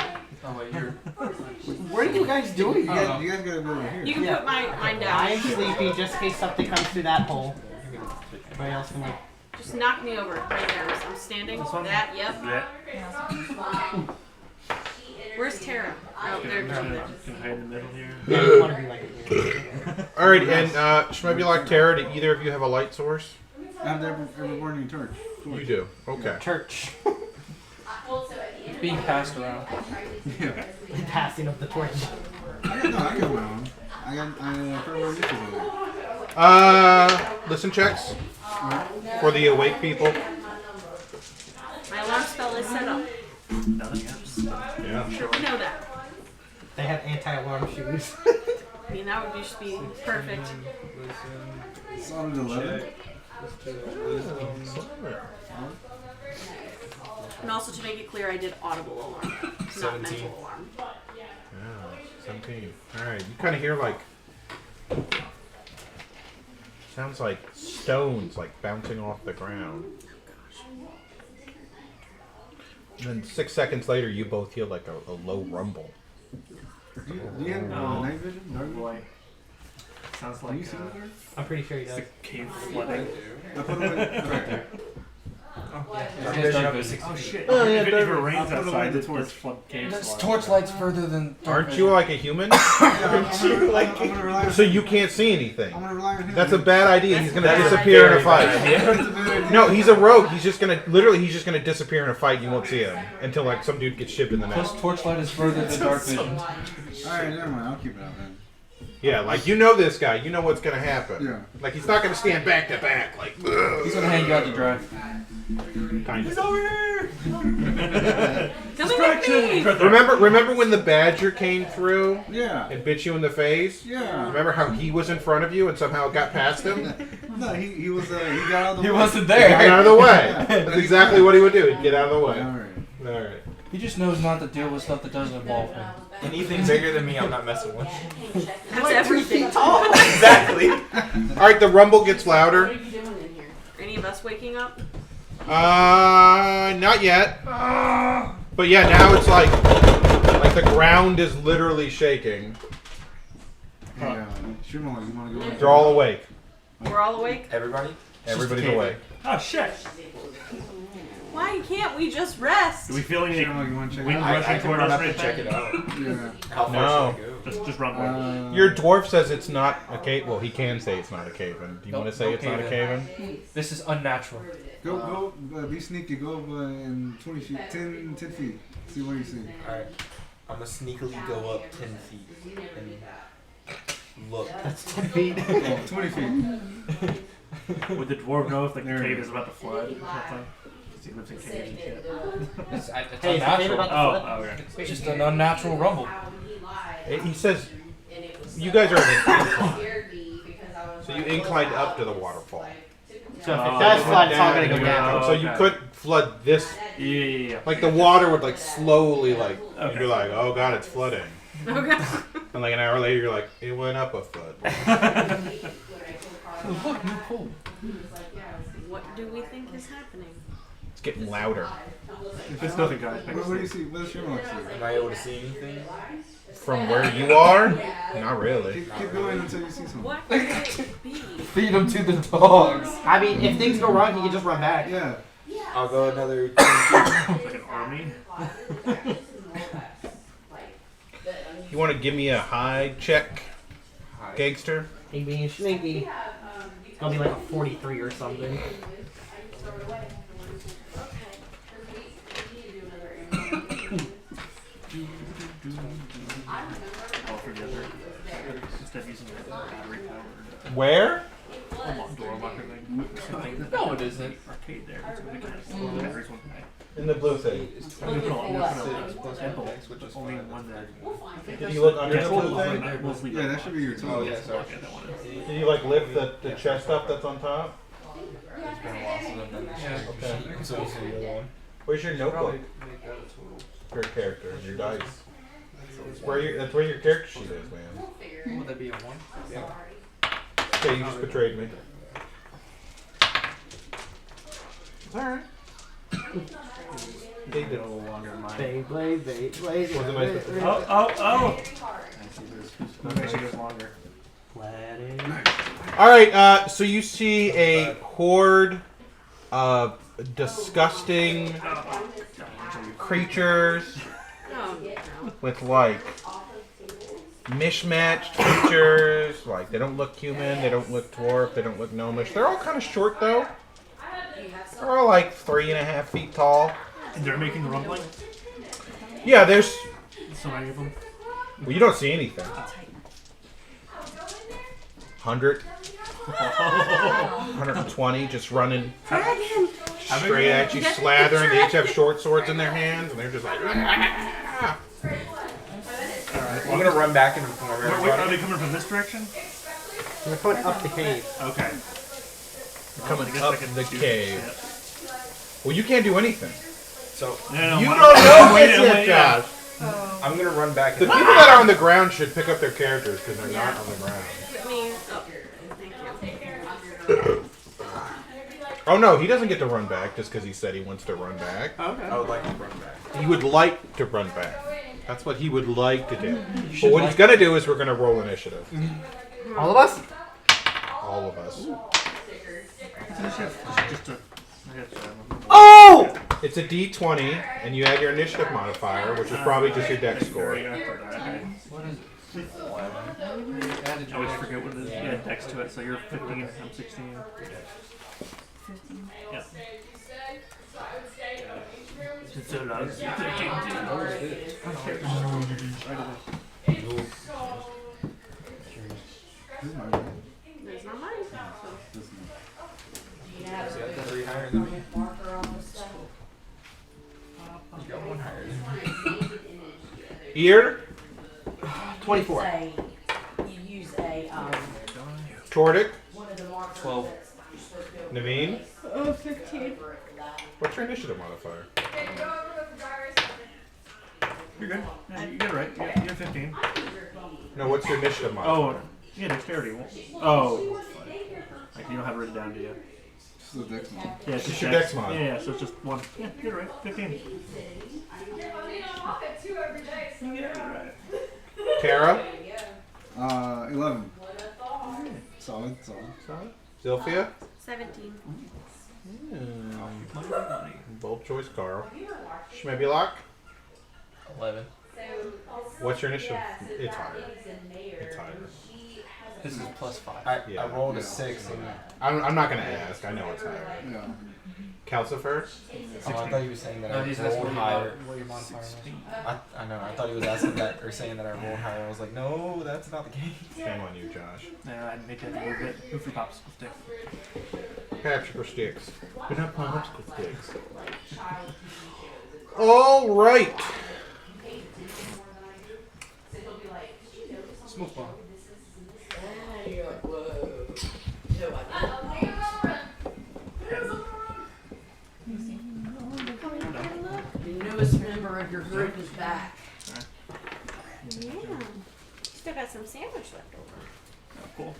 What are you guys doing? You guys gotta go over here. You can Yeah. put mine down. I am sleepy just in case something comes through that hole. Everybody else can like. Just knock me over right there. So I'm standing. That. Yep. Yeah. Where's Tara? Oh, there. Can hide in the middle here. Yeah, you want to be like it here. All right, and Shmemulok, Terra, do either of you have a light source? I have the ever burning torch. You do. Okay. Church. It's being passed around. Yeah. Passing of the torch. I got my own. I probably need to do Listen checks for the awake people. My alarm spell is set up. Nothing else. Yeah. Sure, we know that. They have anti-alarm shoes. I mean, that would just be perfect. It's on an 11. And also to make it clear, I did audible alarm, not 17. mental alarm. Yeah, 17. All right, you kind of hear like sounds like stones like bouncing off the ground. And then 6 seconds later, you both hear like a low rumble. Do you have night vision? Dark vision? Boy. Sounds Do like you see that? I'm pretty sure he it's does. the cave flooding. I put it okay. Oh shit! Oh, yeah, if it dark- rains I'll put away outside, the it's torch. flood cave This flood. torchlight's further than. Aren't you like a human? I'm gonna rely on So you can't see anything. I'm gonna rely on him. That's a bad idea. He's gonna That's a disappear in a very fight. bad idea. That's a bad idea. No, he's a rogue. He's just gonna disappear in a fight. You won't see him until like some dude gets shipped in the Plus, net. torchlight is further than dark vision. Alright, never mind. I'll keep it out then. Yeah, like you know this guy. You know what's gonna happen. Yeah. Like he's not gonna stand back to back. Like He's gonna hang you out to dry. kind of. Coming with me! Remember when the badger came through Yeah. and bit you in the face? Yeah. Remember how he was in front of you and somehow got past him? No, he was he got out of the He way. wasn't Get out there. of the way. That's exactly what he would do. He'd get out of the way. Alright. All right. He just knows not to deal with stuff that doesn't involve him. Anything bigger than me, I'm not messing with. That's everything. Exactly. All right. The rumble gets louder. What are you doing in here? Are any of us waking up? Not yet. But yeah, now it's like the ground is literally shaking. Hey, Shimon, you wanna go in? They're all awake. We're all awake? Everybody? Everybody's cave. awake. Oh shit! Why can't we just rest? Do we feel any Shimon, you wanna check it wind out? I rushing can toward run us up or and check anything? it out. Yeah. How far No. should I go? Just run more. Your dwarf says it's not a cave. Well, he can say it's not a cave-in. Do you want to say it's not a cave-in? This is unnatural. Go, be sneaky, go in 20 feet, 10 feet. See what you see. Alright. I'm gonna sneakily go up 10 feet and look. That's 10 feet. Oh, 20 feet. Would the dwarf know if the cave is about to flood or something? Because he lives in caves and shit. It's Hey, is the cave unnatural. about to Oh, flood? okay. It's just an unnatural rumble. He says you guys are in an incline, so you inclined up to the waterfall. So if Oh, it does it flood, went it's all gonna down go and down. So you okay. could flood this, Yeah. like the water would like slowly like, Okay. you're like, oh god, it's flooding. Okay. And like an hour later, you're like, it went up a foot. Look, new pool. What do we think is happening? It's getting louder. If it's nothing, guys, What do you see? What does Shimon see? Am I able to see anything? From where you are? Not really. Keep going until you see something. What could it be? Feed them to the dogs. I mean, if things go wrong, he can just run back. Yeah. I'll go another 10 feet. like an army. You want to give me a hide check, gangster? He being sneaky. It's gonna be like a 43 or something. All for the other. Instead of using the battery powered Where? door locker thing. No, it isn't. Arcade there. It's gonna be kind of slow. The batteries won't die. In the blue thing. I'm gonna put a sample, only one that. Did you look under Yeah, the we'll blue thing? leave Yeah, that should be your tool. Oh, yeah, sorry. Okay, that one is. Did you like lift the chest up that's on top? It's been a while since I've done this shit. Okay. So we'll see the other one. Where's your notebook? Your character, your dice. That's where your character sheet is, man. Would that be a 1? Okay, you just betrayed me. Alright. They did a little longer than mine. Beyblade, Beyblade. Was it nice with the- Oh! Actually goes longer. Alright, so you see a horde of disgusting creatures Oh, no. with like mishmatched features. Like they don't look human, they don't look dwarf, they don't look gnomish. They're all kind of short though. They're all like 3.5 feet tall. And they're making the rumbling? Yeah, there's. So many of them? Well, you don't see anything. 100, 120 just running straight at you, slathering. They each have short swords in their hands, and they're just like. "Ah." I'm gonna run back and inform Wait, are everybody. they coming from this direction? We're going up the cave. Okay. Coming I guess up I can the do cave. this, Well, you can't do anything. So yeah. You No, don't know wait, this wait, yet, Josh. I'm gonna run back. The And people that are on the ground should pick up their characters because they're not on the ground. Put me. Oh, thank you. Oh no, he doesn't get to run back just because he said he wants to run back. Okay. I would like to run back. He would like to run back. That's what he would like to do. But what he's gonna do is we're gonna roll initiative. All of us? All of us. Just a. Oh! It's a D20, and you add your initiative modifier, which is probably just your dex score. What is it? I always forget what it is. Yeah, next to it. So you're 15, I'm 16. 15. Yeah. It's so loud. This is my bad. It's not mine. This is So you got 3 higher than me. You got 1 higher than me. Ear, 24. You use a Tordic, 12. Naveen. Oh, 15. What's your initiative modifier? You're good. Yeah, you get it right. You're 15. No, what's your initiative modifier? Oh, yeah, dexterity. Oh. Like, you don't have it written down, do you? This is the dex mod. Yeah, it's It's just your dex mod. Yeah, so it's just one. Yeah, you're right. 15. Tara, 11. Solid. Zilphia. 17. Bold choice, Carl. Schmebulok. 11. What's your initiative? It's higher. It's higher. This is +5. I rolled a 6. And I'm not gonna ask. I know it's higher. Yeah. Calcifer? I thought he was saying that No, I he's asking rolled higher. what your modifier was. I know. I thought he was asking that or saying that I rolled higher. I was like, no, that's not the case. Shame on you, Josh. Yeah, I'd make it a little bit. Who for popsicle stick? Popsicle sticks. But not popsicle sticks. All right. Smoke bomb. You're like, whoa. No, the newest member of your group is back. Yeah. Still got some sandwich left over. Oh, cool.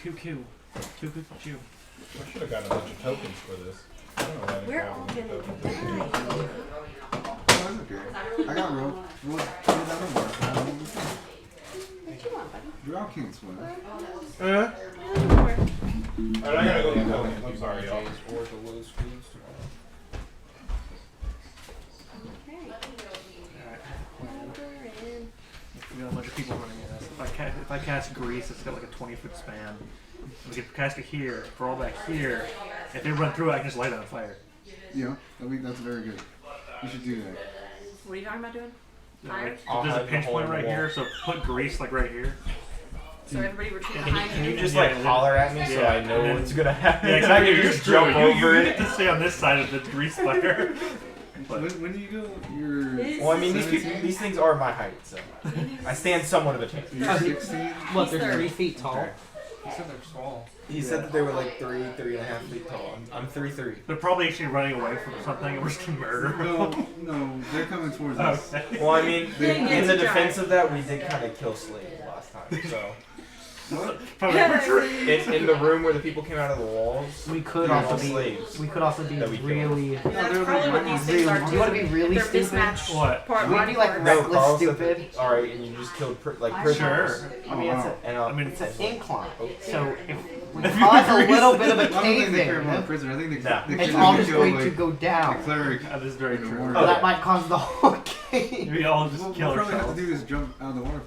QQ. QQ. I should have gotten a bunch of tokens for this. I don't know why I didn't We're grab all them. gonna die. Oh, that's okay. I got rolled. Rolled down the water. What you want, buddy? Drow can't swim. Alright, I gotta go get tokens. I'm sorry, y'all. Or the low screens tomorrow. We got a bunch of people running at us. If I cast Grease, it's got like a 20-foot span. We could cast it here, for all back here. If they run through it, I can just light it on fire. Yeah, I think that's very good. You should do that. What are you talking about doing? So, Fire? like, I'll there's a hide pinch the point hole in right the here, wall. so put Grease like right here. So everybody retreat Can behind Can you you. just Yeah, like and then- holler at me so yeah, I know and then- what's gonna happen? Yeah, I exactly. can You're just jump you over get it. to stay on this side of the Grease fire. When do you go? You're. Well, I mean, Seventeen? these things are my height, so I stand somewhat of a chance. You're 16. What, they're 3 feet tall? Okay. He said they're small. He said that they were like 3.5 feet tall. I'm 3'3". They're probably actually running away from something and we're just gonna murder them. No, they're coming towards us. Okay. Well, I mean, Dang it, in the Josh. defense of that, we did kind of kill slaves last time. So Probably retreat. in the room where the people came out of the walls, We could they're also all be. slaves. We could also be that we killed. really. And that's probably what these things are Do you want to be really They're stupid? mismatched. What? Part We'd body be like parts. No, reckless Carl said stupid. that, all right, and you just killed prisoners. Sure. I mean, it's a, And I mean, it's an incline. So if we If you cause a agree, little bit of I a don't think cave they care about in, the prisoner. I think they, Nah. they it's care all to just kill, going like, to go the down. cleric. That is very true. Oh, So that might cause the whole cave. We all just What kill we'll probably have ourselves. to do is jump out of the water.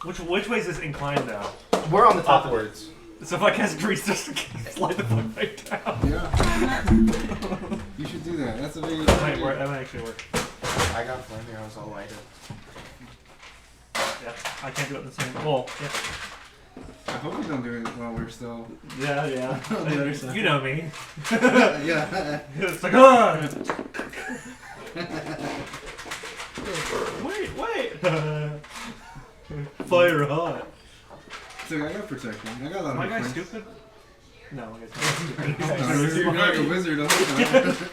Which way is this inclined now? We're on the top of it. upwards. So if I cast Grease, just slide the fuck right down. Yeah. You should do that. That's a very. That might work. That might actually work. I got flaming arrows all lighted. Yeah, I can't do it in the same. Well, yeah, I hope you don't do it while we're still. yeah. On the other side. You know me. Yeah. It's like, ah! Wait. Fire hot. So I got protection. I got a lot Am of I guy friends. stupid? No, I guess not No, stupid. you're like a wizard. The whole time.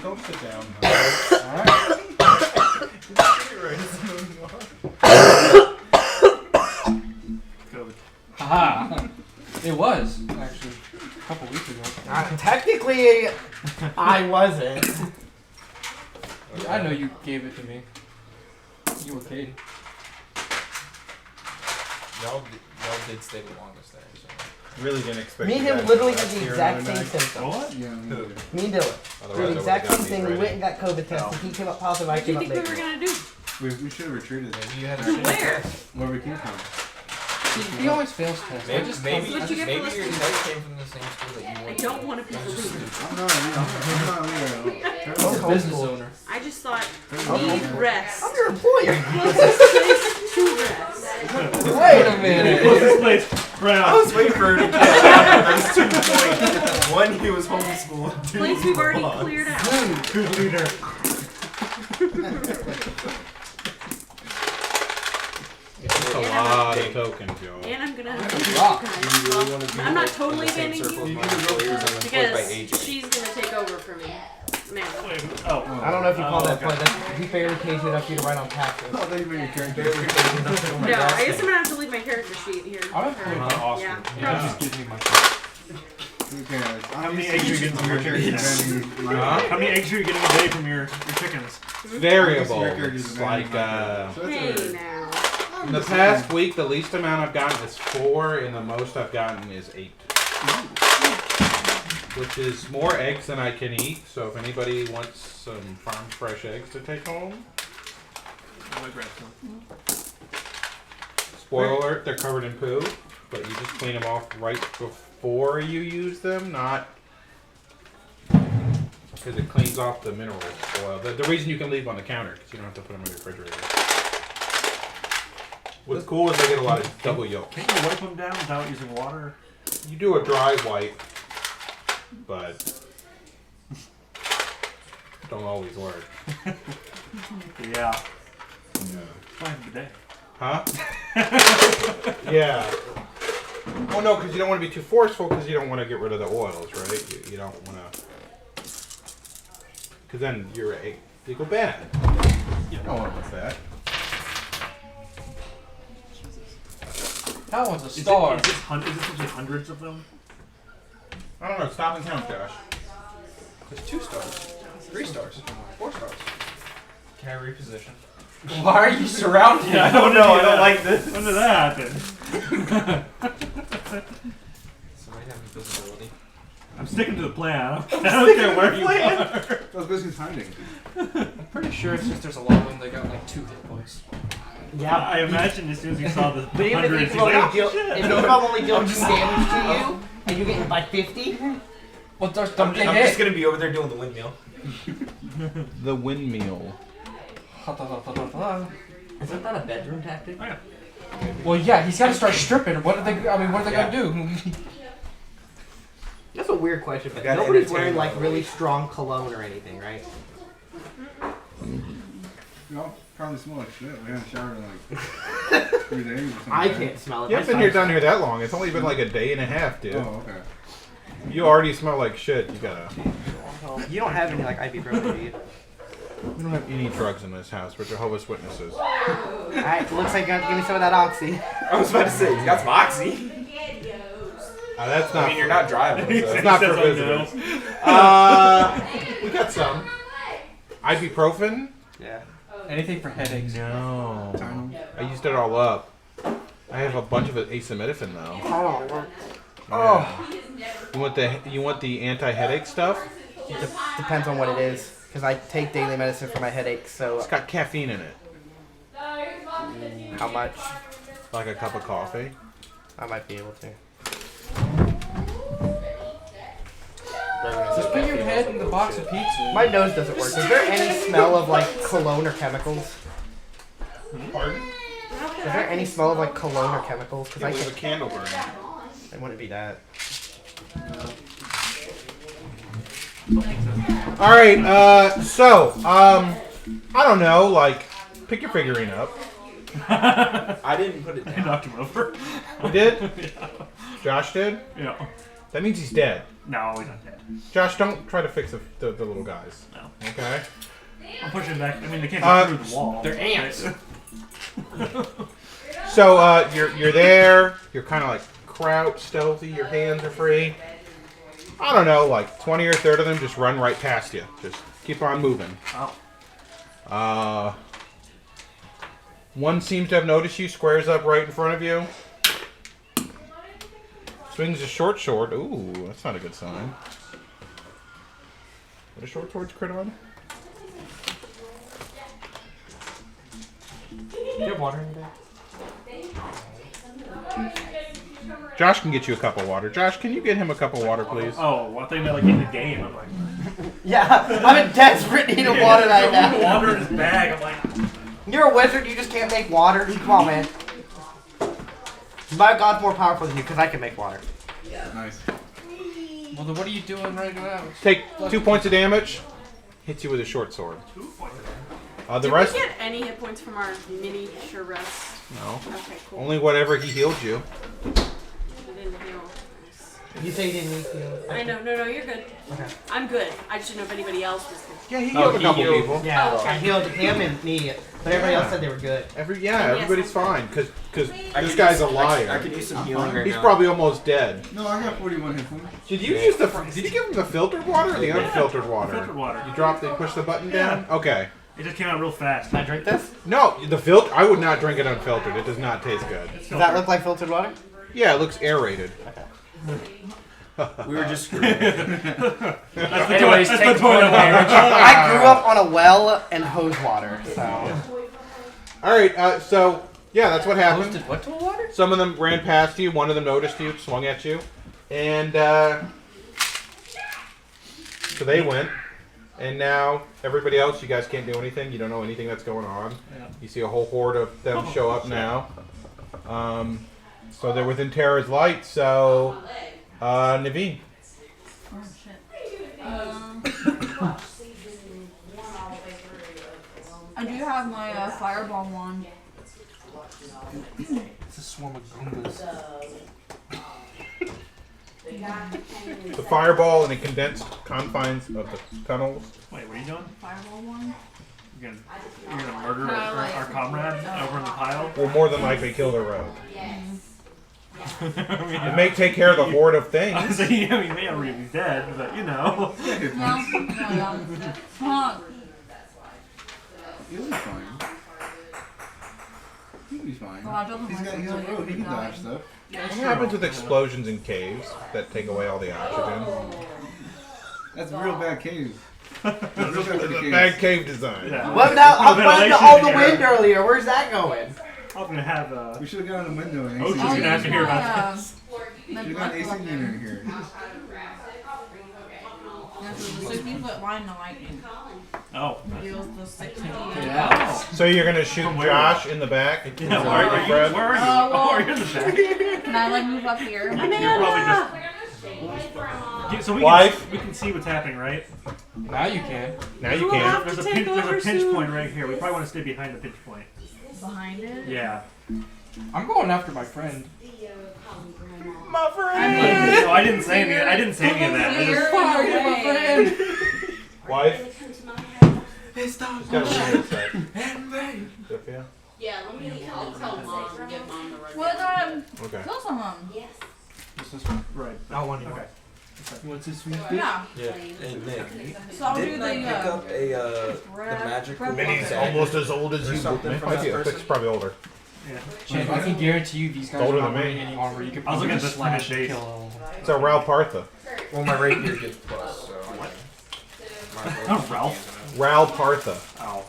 Go sit down. COVID. Haha. It was, actually, a couple weeks ago. Technically, I wasn't. I know you gave it to me. You were kidding. Y'all did stay the longest there. So. Really didn't expect. Me and you him guys literally to had last the year exact another same night. symptoms. What? Yeah. me Who? neither. Me and Dylan. Otherwise, Did I the exact would've same got thing. these We ready. went and got COVID tested. Oh. He came up positive. I What do came you up think we were negative. gonna do? We should have retreated. Maybe you had a To where? Where we came from. He always fails tests. I Maybe just maybe, What'd you get for maybe your listening? test came from the same school that you I went don't want to be the leader. I'm not a leader. I'm a business owner. I just thought need rest. I'm your employer. Closest place to rest. Wait a minute. This place, Brown. I was waiting for her to catch up. There's 2 points. One, he was homeschooled. 2, Place we've already cleared out. Good leader. That's a lot of tokens, y'all. And I'm gonna have to Rock. I'm not totally abandoning you Players on the by because ages. she's gonna take over for me. Man. Oh. I don't know if you call that okay. play. That's, he barely pays enough for you to write on taxes. Oh, they made your character. No, I guess I'm gonna have to leave my character sheet here. I would play for Austin. Yeah. Just give me my phone. How many eggs are you getting from your chickens? Huh? How many eggs are you getting a day from your chickens? Variable. Your character's It's advantage like on that. Hey now. in the past week, the least amount I've gotten is 4, and the most I've gotten is 8. Which is more eggs than I can eat. So if anybody wants some farm fresh eggs to take home, I'm gonna grab some. spoiler alert, they're covered in poo, but you just clean them off right before you use them, not because it cleans off the mineral oil. The reason you can leave them on the counter because you don't have to put them in the refrigerator. What's cool is I get a lot of double yolk. Can't you wipe them down without using water? You do a dry wipe, but don't always work. Yeah. Fine today. Huh? Yeah. Well, no, because you don't want to be too forceful because you don't want to get rid of the oils, right? You don't want to... Because then your egg, they go bad. You don't want that. That was a Is star. it usually hundreds of them? I don't know. Stop and count, Josh. There's 2 stars, 3 stars, 4 stars. Can I reposition? Why are you surrounded? Yeah, I don't know. I don't like this. When did that happen? Somebody have invisibility. I'm sticking to the plan. I don't care where you are. That was basically hiding. I'm pretty sure it's just there's a lot of them that got like 2 hit points. Yeah. I imagine as soon as you saw the But even if hundreds, you he's like, only oh, deal, shit. if you only deal 2 damage to you, and you get hit by 50, Well, don't I'm get just hit. gonna be over there doing the windmill. The windmill. Isn't that a bedroom tactic? Oh, yeah. Well, yeah, he's got to start stripping. What are they? I mean, what are they gonna do? that's a weird question. But Gotta nobody's entertain wearing like them. really strong cologne or anything, right? Y'all probably smell like shit. We haven't showered in like 3 days or something. I right? can't smell it. You My haven't been son- down here that long. It's only been like a day and a half, dude. Oh, okay. You already smell like shit. You gotta... You don't have any like ibuprofen, do you? We don't have any drugs in this house. We're Jehovah's Witnesses. Alright, looks like you have to give me some of that oxy. I was about to say, he's got some oxy. That's not... I mean, you're not driving. So. It's not for He says, "Oh, visitors. We got some. Ibuprofen? Yeah. Anything for headaches. No. Tylenol. I used it all up. I have a bunch of acetaminophen though. Oh, Oh. You want the anti-headache stuff? depends on what it is. Because I take daily medicine for my headaches, so It's got caffeine in it. how much? Like a cup of coffee. I might be able to. Just put your head in the box of pizza. My nose doesn't work. Is there any smell of like cologne or chemicals? Pardon? Is there any smell of like cologne or chemicals? Because I With a can't. candle burning. It wouldn't be that. All right. I don't know. Like, pick your figurine up. I didn't put it I down. knocked him over. You did? Yeah. Josh did? Yeah. That means he's dead. No, he's not dead. Josh, don't try to fix the little guys. No. Okay? I'm pushing back. I mean, they can't get through the wall. They're ants. So you're there. You're kind of like crouched, stealthy. Your hands are free. I don't know, like 20 or 30 of them just run right past you. Just keep on moving. Oh. One seems to have noticed you. Squares up right in front of you. Swings a short sword. Ooh, that's not a good sign. What a short sword's crit on? Do you have water in there? Josh can get you a cup of water. Josh, can you get him a cup of water, please? Oh, I think that like in the game. I'm like, Yeah, I'm in desperate need of water right now. water in his bag. I'm like, You're a wizard. You just can't make water. Come on, man. My god's more powerful than you because I can make water. Nice. Well, then what are you doing right now? Take 2 points of damage. Hits you with a short sword. The Did rest? we get any hit points from our miniature rest? No. Okay, cool. Only whatever he healed you. We didn't heal. You say you didn't need heal. I know. No, you're good. Okay. I'm good. I just didn't know if anybody else was good. Yeah, he healed a he couple healed. people. Yeah, Oh, okay. I healed him and me, but everybody else said they were good. Everybody's fine because I this could guy's use- a liar. I could use some healing right He's now. probably almost dead. No, I got 41 hit points. Did you use the? Did you give him the filtered water or the unfiltered water? Filtered water. You dropped it, push the button down. Okay. It just came out real fast. Can I drink this? No, the filter. I would not drink it unfiltered. It does not taste good. Does that look like filtered water? Yeah, it looks aerated. We were just screwed. Anyways, That's take the point of damage. I grew up on a well and hose water, so. All right. So yeah, that's what happened. Posted what to water? Some of them ran past you. One of them noticed you, swung at you, and so they went. And now everybody else, you guys can't do anything. You don't know anything that's going on. Yeah. You see a whole horde of them show up now. So they're within Terra's light. So Naveen. Oh shit. I do have my fireball wand. It's a swarm of Goombas. The fireball in the condensed confines of the tunnels. Wait, what are you doing? Fireball wand? You're gonna murder Kinda our, like- our comrade over in the pile? Will more than likely kill the rogue. It may take care of the horde of I things. was saying, he may already be dead, but you know. No. Huh. He'll be fine. He'll be fine. God, doesn't He's got listen heal till road. He you can die. dodge stuff. What happens with explosions in caves that take away all the oxygen? That's a real bad cave. That's real bad It's a cave. bad cave design. Yeah. What about No I found ventilation all in the here. wind earlier? Where's that going? I'm gonna have We should have gotten a window and Oh, AC. she's gonna have to hear about this. Should have gotten AC unit in here. There's a 60-foot line to lightning. Oh. Deals the 60. Yeah. So you're gonna shoot From where? Josh in the back? Yeah, where are you? Fred? Where are you? well, Oh, you're in the back. Can I like move up here? You're probably just. So Wife? we can see what's happening, right? Now you can. Now you We'll can. have There's to a take pinch, there's over a pinch soon. point right here. We probably want to stay behind the pinch point. Behind it? Yeah. I'm going after my friend. My friend. No, I didn't say any. I didn't say any of that. I just, Far away. Wife? It's time. She's got a weird set. Sophia? Yeah, let me. I'll tell mom and get mom the right. What, Okay. kill someone. What's this one? right. I want Okay. What's this one? Yeah. Yeah. Hey Nick, So I'll do didn't the, I pick up a the breath- magical breath Minnie's weapon. almost as old as Or you. something from that Idea. person? It's probably older. Yeah. Champ, I can guarantee you these guys Older are not than me. wearing any armor. You could I was looking at this slash from and his kill all of them. It's a Ral Partha. Well, my rapier gets plus, so. What? My Oh, Ralph. Ral Partha. Oh.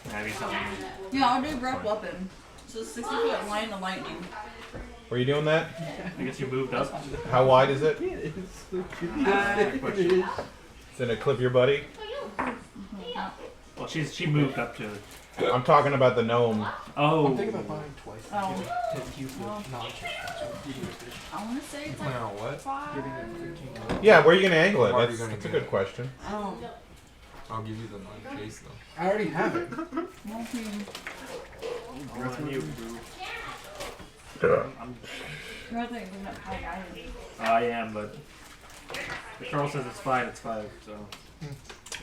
Yeah, he's telling me. Yeah, I'll do breath weapon. So 60-foot line of lightning. Were you doing that? I guess you moved up. How wide is it? Good question. It's in a clip your buddy? Well, she moved up to. I'm talking about the gnome. Oh. I'm thinking about buying twice. Oh. If you not I want to say it's plan like on what? 5. Giving it 15. Yeah, where are you going to angle it? How are you That's, gonna that's a do good it? question. I'll give you the knife case though. I already have it. I am, but if Charles says it's 5, it's 5. So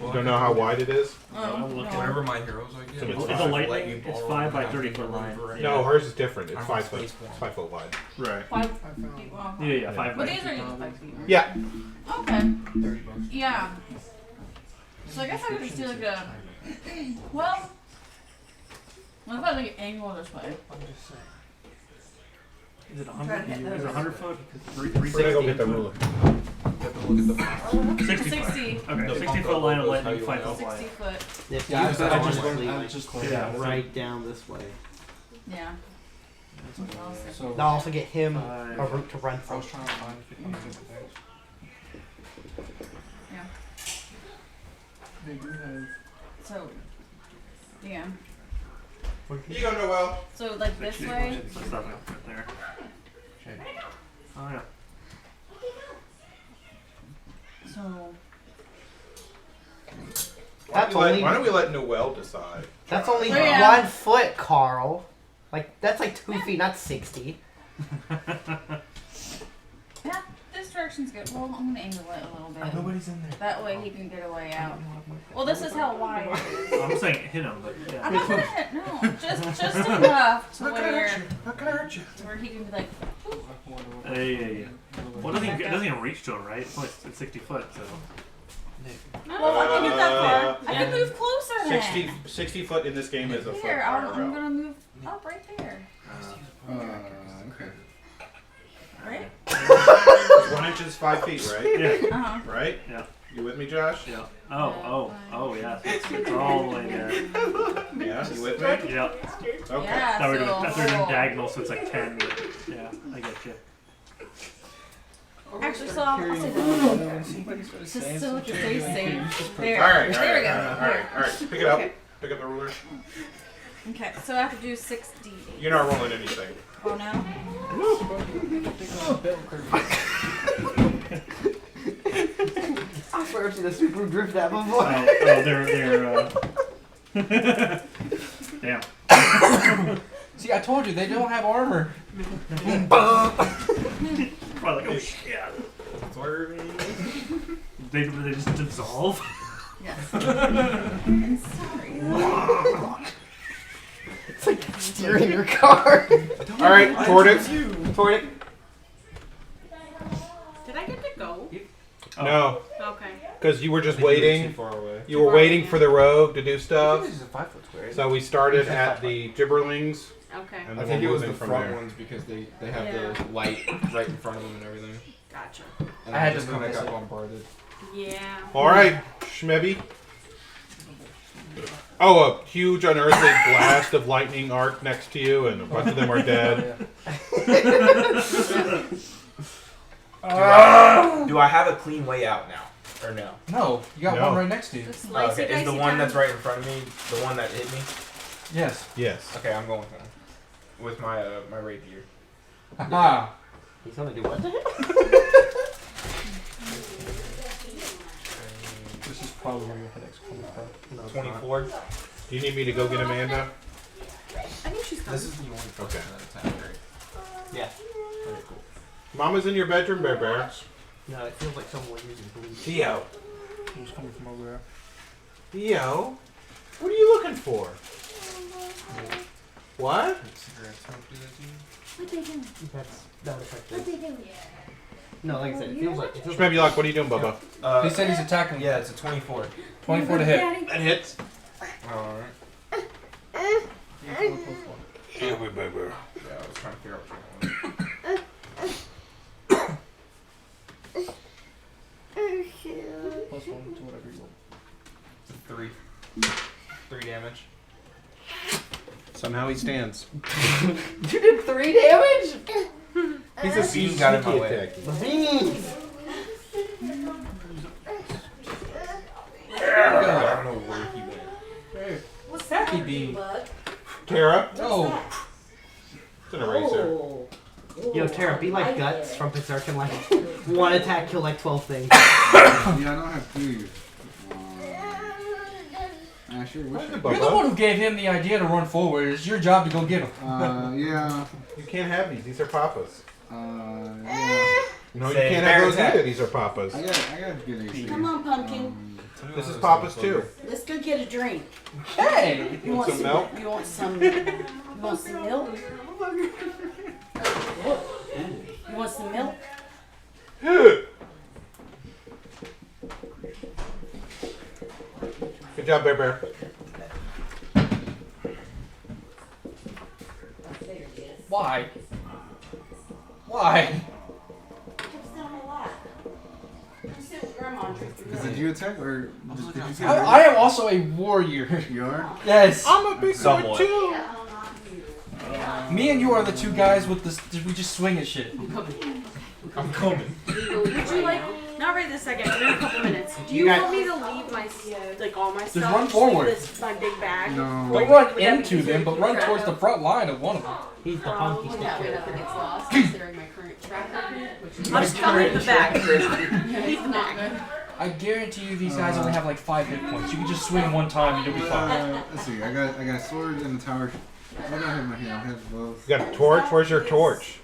You don't know how wide it is? I'm looking. Whatever my heroes I get. So It's it's a five. lightning. It's 5 by 30 foot line. No, hers is different. It's I'm 5 on foot. space It's one. 5 foot wide. Right. 5 feet long. Yeah, 5 But by. these are just 5 feet. Right? Yeah. Okay. $30. Yeah. So I guess I could just do like a. Well. What if I like angle this way? I'm just saying. Is it I'm trying to 100? get Is it those. 100 foot? We're going to go get the 360. ruler. You have to look at the box. 60 foot. 60. Okay, The 60 bump foot up line of goes how lightning, you 5 want foot it. wide. 60 foot. If Yeah, you I just honestly, I just Yeah. right down this way. Yeah. So They'll also get him a Five. route to run I from. was trying to find 50 different things. Yeah. They do have. So. Yeah. You go, Noel. So like this way. Some stuff right there. Oh, yeah. So. That's only Why don't we let Noel decide? that's only Oh, yeah. 1 foot, Carl. Like that's like 2 feet, not 60. Yeah. This direction direction's good. Well, I'm gonna angle it a little bit. Nobody's in there. That way he can get away out. Well, this is how wide it is. I'm saying hit him, but yeah. I'm not gonna hit. No, just enough to where Not gonna hurt you. he can be like. Hey. Well, it doesn't even reach to him, right? It's only 60 foot, so. Well, I can get that far. I can move closer then. 60 foot in this game is a foot. Here, I'm gonna move up right there. Okay. Right? 1 inch is 5 feet, right? Yeah. Uh-huh. Right? Yeah. You with me, Josh? Yeah. Oh, yeah. It's all the way there. Yeah. You with me? Yeah. Okay. Yeah, I thought we were so, doing diagonal, so it's like 10. But yeah, I get you. Actually, so I'll say just so it's very safe. There. All right. There we go. All right. Pick it up. Okay. Pick up the ruler. Okay, so I have to do 6D. You're not rolling anything. Oh no? I swear I've seen a super drift that before. They're damn. See, I told you they don't have armor. Probably like, oh shit. They just dissolve. Yes. I'm sorry. It's like steering your car. All right, toward it. Toward it. Did I get to go? No, Okay. because you were just Too waiting. far away. You were waiting for the rogue to do stuff. This is a 5 foot square. So we started at the Gibberlings. Okay. And I then think we're it was the moving from front there. ones because they have Yeah. the light right in front of them and everything. Gotcha. And I had just to kind of move got this. bombarded. Yeah. All right, Schmebby. Oh, a huge unearthly blast of lightning arc next to you, and a bunch of them are dead. Do I have a clean way out now? Or no? No, you got No. one right next to you. The Oh, slicey okay. Is the dicey one time. that's right in front of me the one that hit me? Yes. Yes. Okay, I'm going for him. With my my rapier. Ah. He's gonna do what to him? This is probably where your headache's coming from. 24. Do you need me to go get Amanda? I think she's coming. This is the only person Okay. that attacked, right? Yeah. Okay, cool. Mama's in your bedroom, Bear Bear. No, it feels like someone using blue. Theo. Who's coming from over there? Theo? What are you looking for? What? Cigarettes don't do that to you? What they doing? That was like What this. they doing? No, like I said, it feels like. It feels Schmebby Lock, what are you doing, Bubba? He said he's attacking. Yeah, it's a 24. 24 to hit. That hits. Alright. Yeah, we Bear Bear. Yeah, I was trying to figure out what Plus 1 to whatever you want. it's 3. 3 damage. Somehow he stands. You did 3 damage? He's a Bean got in my sneaky way. attack. Beans. I don't know where he went. What's Happy Bee. Tara? Oh. It's an eraser. Yo, Tara, be like Guts from Berserk and like one attack kill like 12 things. Yeah, I don't have food. I sure wish I You're the one who gave him the idea to run forward. It's your job to go get him. Yeah. You can't have these. These are Papa's. Yeah. No, you Say can't bear have those attack. either. These are Papa's. I gotta get these. Come on, pumpkin. This is Papa's too. Let's go get a drink. Hey! You Want some milk? You want some? You want some milk? You want some milk? Good job, Bear Bear. Why? Why? Did you attack or just, did you get I am also a warrior. You are? Yes. I'm a big Somewhat. boy too. Me and you are the two guys with this. We just swing at shit. I'm coming. Would you like? Not right this second, but in a couple minutes. Do you You got- want me to leave my like all my stuff? run Just forward. leave this my big bag. No. Don't run into them, but run towards the front line of one of them. He's the funky That stick way kid. nothing gets lost, considering my current track record, which is I'll just leave the bag. Leave the not bag. good. I guarantee you these guys only have like 5 hit points. You can just swing one time and you'll be fine. Let's see. I got a sword and a tower. I don't have my hand. I have both. You got a torch? Where's your torch?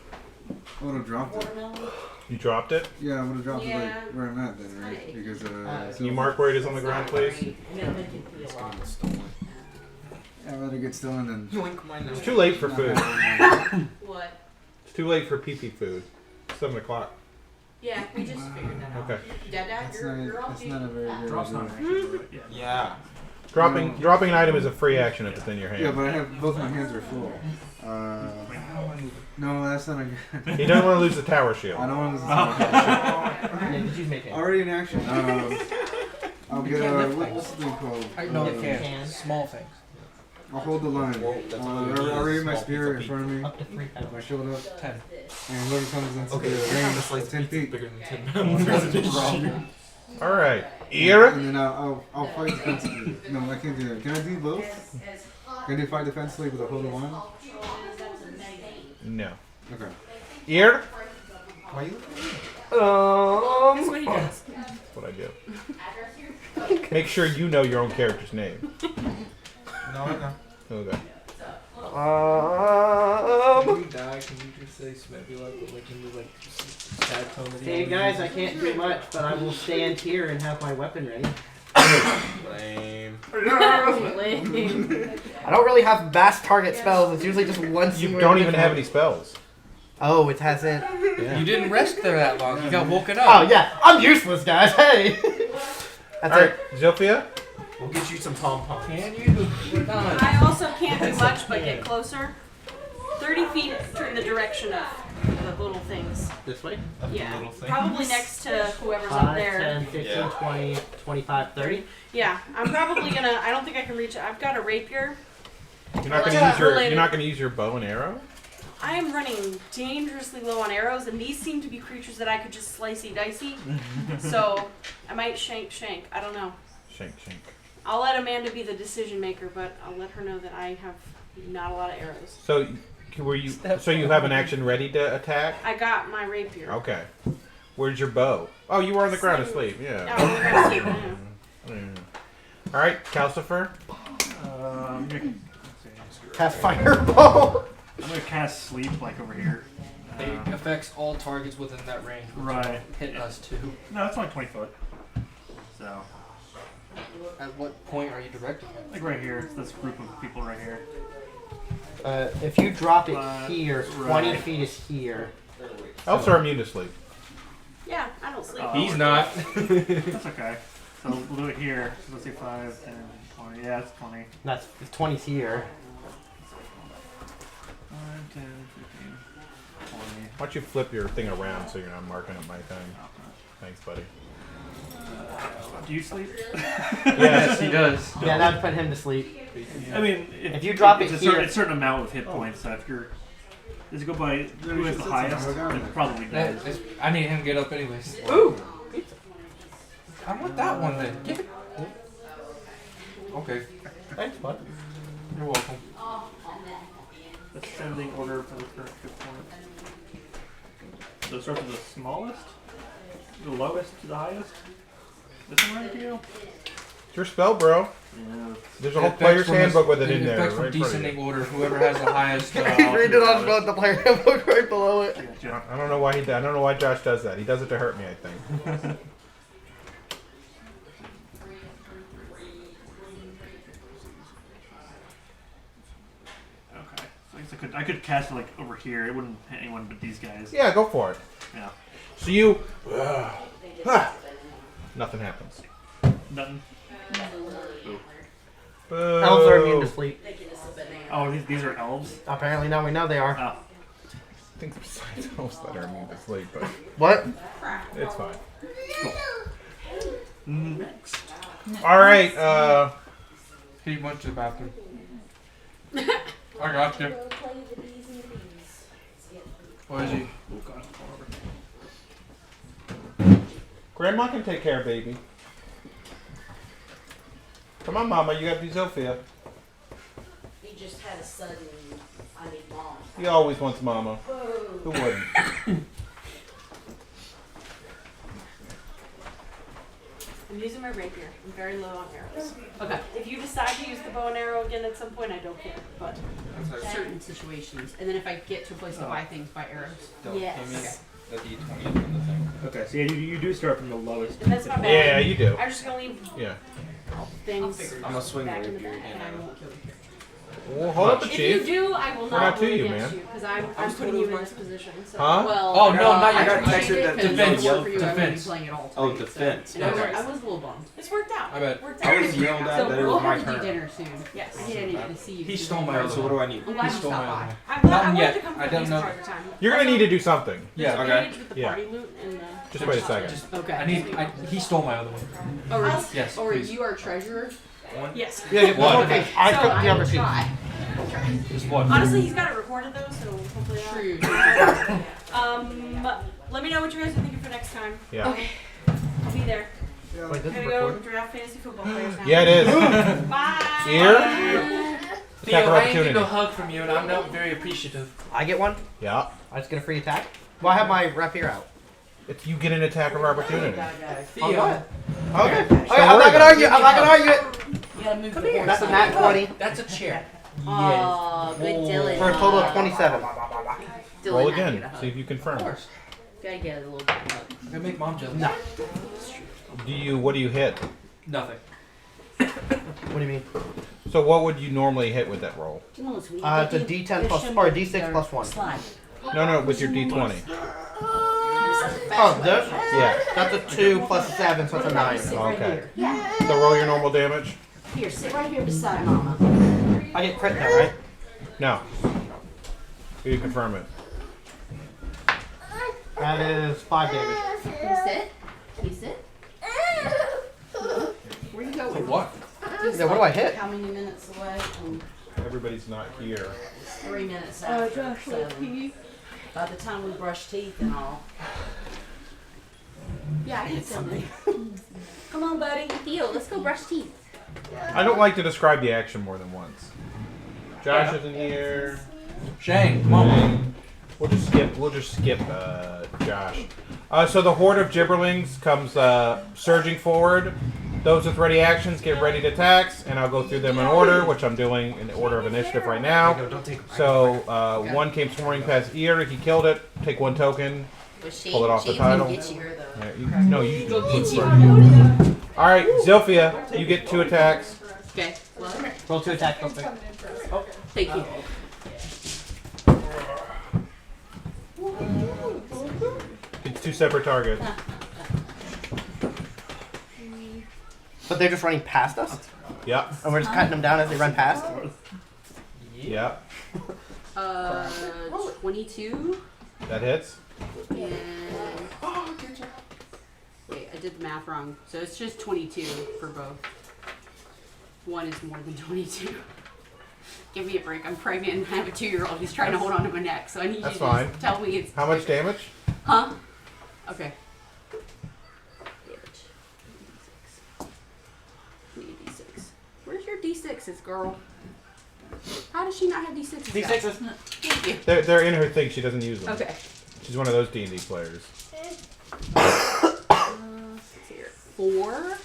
Oh, it dropped it. You dropped it? Yeah, I'm gonna drop it Yeah. like where I'm at then, right? Because Can you mark where it is on the ground, please? It's gonna get stolen. I'd rather get stolen than. Yoink my nose. It's too late for food. What? It's too late for pee-pee food. 7 o'clock. Yeah, we just figured that out. Okay. Dad, That's you're all that's not a very good Drop's not idea. an action, but yeah. Yeah. Dropping an item is a free action if it's in your hand. Yeah, but I have both my hands are full. No, that's not a good. He doesn't want to lose the tower shield. I don't want to. Yeah, did you make it? Already in action. I'll get can't lift what's the thing called? No, you can. can't. Small things. I'll hold the line. I'll raise my spear in front of me. Up to 3 pounds. My shield up. 10. And whoever comes into Okay, the this range, 10 feet. bigger than 10 pounds. All right. Ira? And then I'll fight defensively. No, I can't do that. Can I do both? Can I do fight defensively with a hold of one? No. Okay. Ira? Why you looking at me? That's what he does. That's what I do. Make sure you know your own character's name. No, I know. Okay. When you die, can you just say Smebula, but like in the like sad tone of the Hey guys, I can't do much, but I will stand here and have my weapon ready. Lame. I don't really have vast target spells. It's usually just one. You single don't even individual. have any spells. Oh, it hasn't. Yeah. You didn't rest there that long. You got woken Oh up. yeah, I'm useless, guys. Hey. That's All right, it. Zilphia? We'll get you some pom-poms. Can you? We're done. I also can't do much but get closer. 30 feet in the direction of the little things. This way. Yeah, little things. probably next to whoever's up 5, there. 10, 15, Yeah. 20, 25, 30. Yeah, I'm probably gonna. I don't think I can reach it. I've got a rapier. You're not Well, gonna use your related. you're not gonna use your bow and arrow? I am running dangerously low on arrows, and these seem to be creatures that I could just slicey dicey. So I might shank. I don't know. Shank. I'll let Amanda be the decision maker, but I'll let her know that I have not a lot of arrows. So you have an action ready to attack? I got my rapier. Okay. Where's your bow? Oh, you were on the ground asleep. Oh, Yeah. we're gonna see it now. All right, Calcifer. Cast fireball. I'm gonna cast sleep like over here. It affects all targets within that range. Which Right. Hit us too. No, it's only 20 foot. So, At what point are you directing it? like right here, it's this group of people right here. If you drop it here, 20 Right. feet is here. Elves are immune to sleep. Yeah, I don't sleep. He's not. That's okay. So we'll do it here. So let's say 5, 10, 20. Yeah, it's 20. That's 20's here. 5, 10, 15, 20. Why don't you flip your thing around so you're not marking up my thing? Thanks, buddy. Do you sleep? Yes, he does. Yeah, that'd put him to sleep. I mean, If you drop it's it a certain, here- it's a certain amount of hit points. So if you're, does it go by who has the highest? It probably does. I need him to get up anyways. Ooh! I want that one then. Give it. Okay. Thanks, bud. You're welcome. Ascending order for the current hit point. So it starts with the smallest, the lowest to the highest. This one right here. It's your spell, bro. Yeah. There's a whole player's handbook with it in there. Effects from Right in front of descending you. order. Whoever has the highest. Read it on the player handbook right below it. Gotcha. I don't know why I don't know why Josh does that. He does it to hurt me, I think. Okay. So I guess I could cast it like over here. It wouldn't hit anyone but these guys. Yeah, go for it. Yeah. So you, nothing happens. Nothing. Boo. Elves are immune to sleep. Oh, these are elves. Apparently now we know they are. Oh. I think besides elves that are immune to sleep, but What? it's fine. Next. All right. He went to the bathroom. I got you. What is he? Oh God. Fall over. Grandma can take care of baby. Come on, Mama. You got to be Zilphia. He just had a sudden, I need mom. He always wants Mama. Who wouldn't? I'm using my rapier. I'm very low on arrows. Okay. If you decide to use the bow and arrow again at some point, I don't care. But Certain situations, and then if I get to a place to buy things, buy arrows. yes. the D20 on the thing. Okay, so yeah, you do start from the lowest. And that's not bad. Yeah, you do. I'm just gonna leave Yeah. things I'm gonna swing back the in the rapier bag. again. And I won't kill you. Well, hold up the If chief. you do, I will We're not not to root you, against man. you because I'm putting you in this position. So. Huh? Well, Oh, no, not I your appreciate defense. it 'cause Defense. I work for you. I wouldn't be Defense. playing it all. Oh, tonight, defense. So. And I was a little bummed. It's worked out. I bet. Worked I out. was yelled at So that it we'll was my have to do turn. dinner soon. Yes. I didn't to see you. He stole my Alright, other so what one. do I need? I'm glad you stole stopped my by. other I Not wanted yet. to come I for don't these know. part of the time. You're gonna need to do something. Yeah, There's okay. advantage with the Yeah. party loot and the. Just wait a second. Okay. He stole my other one. Or, Yes, or please. you are treasurer. One? Yes. Yeah, get one. Okay. I So took I the other will two. try. Just one. Honestly, he's got it recorded though, so hopefully True. let me know what you guys are thinking for next time. Yeah. Okay. I'll be there. Wait, this Gonna is go recorded? draft fantasy football players now. Yeah, it is. Bye. Here. Attack Theo, of I ain't getting no opportunity. hug from you, and I'm not very appreciative. I get one. Yeah. I just get a free attack. Well, I have my rapier out. It's, you get an attack of opportunity. Theo, Okay. Okay. Okay, Don't I'm worry not gonna about argue. I'm not gonna argue it. You gotta move Come the here. That's a nat 20 that's a chair. Oh, good Dylan. for a total of 27. Dylan, Roll I again. get a hug. See if you confirm. Of course. Gotta get a little bit of hug. I'm gonna make mom jealous. No. What do you hit? Nothing. What do you mean? So what would you normally hit with that roll? It's a D10 plus or a D6 plus 1. Slide. No, with your D20. Oh, this? Yeah. That's a 2 plus 7, so it's a 9. Sit right Okay. here. So roll your normal damage. Here, sit right here beside Mama. I get crit there, right? No. You confirm it. That is 5 damage. Can you sit? Can you sit? Where you going? What? Yeah, what do I hit? How many minutes away? Everybody's not here. 3 minutes after. So by the time we brush teeth and all. Yeah, I can something. Come on, buddy. Theo, let's go brush teeth. I don't like to describe the action more than once. Josh isn't here. Shane, come on. We'll just skip Josh. So the horde of gibberlings comes surging forward. Those with ready actions get ready to attacks, and I'll go through them in order, which I'm doing in the order of initiative right now. So one came swarming past ear. He killed it. Take 1 token. Pull it off the title. Yeah, you Go can get you. All right, Zilphia, you get 2 attacks. Okay. Well, Roll 2 attack, real quick. thank you. It's 2 separate targets. But they're just running past us? Yep. And we're just cutting them down as they run past? Yep. 22 That hits. and wait, I did the math wrong. So it's just 22 for both. One is more than 22. Give me a break. I'm pregnant and I have a 2-year-old who's trying to hold on to my neck. So I need That's you to fine. just tell me it's How much damage? Huh? Okay. Damage. D6. Need a D6. Where's your D6s, girl? How does she not have D6s? D6s. Thank you. They're in her thing. She doesn't use them. Okay. She's one of those D&D players. Let's see here. 4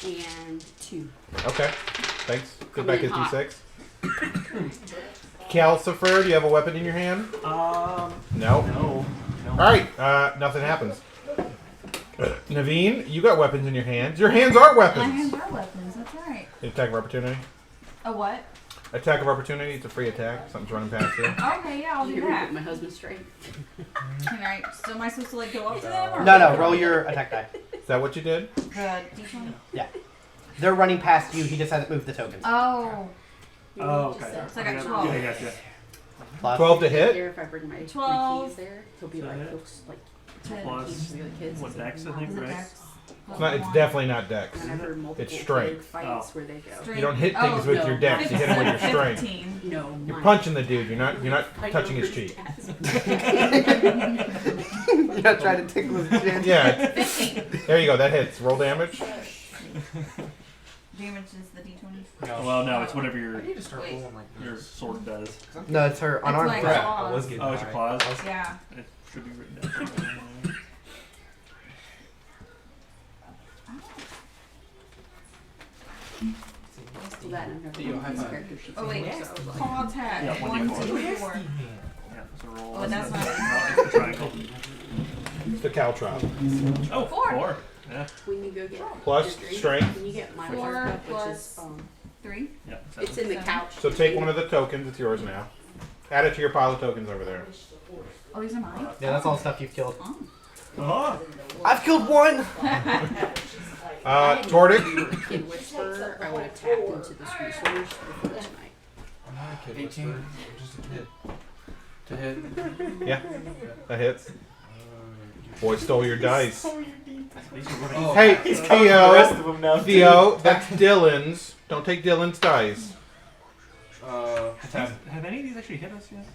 and 2. Okay. Thanks. Go Coming back in his hot. D6. Calcifer, do you have a weapon in your hand? No. No. All right. Nothing happens. Naveen, you got weapons in your hands. Your hands are My weapons. hands are weapons, that's right. Attack of opportunity. A what? Attack of opportunity. It's a free attack. Something's running past you. Okay, yeah, I'll do You're that. put my husband straight. Can I, so am I supposed to like go up to them? Or No, roll your attack die. Is that what you did? The D20? They're running past you, he just hasn't moved the tokens. Oh. Oh, okay. So I got Yeah, 12. Yeah, gotcha. Plus. 12 to hit. Here, if I bring my 12. keys there, he'll be like, looks like 10 Plus, keys for the other kids. what, Dex, I think, Is it right? Dex? It's not. It's definitely not Dex. Whenever multiple It's strength. kid fights where they go. You don't hit things with no. your Dex. You hit them with your strength. 15. No, You're mine. punching the dude. You're not touching his cheek. You're not trying to tickle his chin. Yeah. 15. There you go. That hits. Roll damage. Damage is the D20. Well, no, it's whatever your I need to start Wait. rolling like your this. sword does. No, it's her unarmed my threat. claws. I was getting Oh, it's your high. claws. Yeah. It should be written down. So that and Theo, high his five. character sheet. Oh wait, So I was like, claw attack. Yeah, 1, 2, 1d4. 4. Yeah, it's a roll. Oh, that's not- it's the triangle. It's the caltrop. Oh, 4. Yeah. When you go get Plus your drink, strength. when you get my 4 water cup, which plus is 3. Yep. it's in the couch. So take one of the tokens. It's yours now. Add it to your pile of tokens over there. Oh, these are mine? Yeah, that's all stuff you've killed. Oh. I've killed one! Tordic. Kid Whisperer, I would have tapped into this resource before tonight. I'm not a kid. 18. I'm just a kid. To hit. Yeah, that hits. Boy stole your dice. Oh. Hey, He's coming for the rest of Theo. them now. Theo, that's Dylan's. Don't take Dylan's dice. Have any of these actually hit us yet?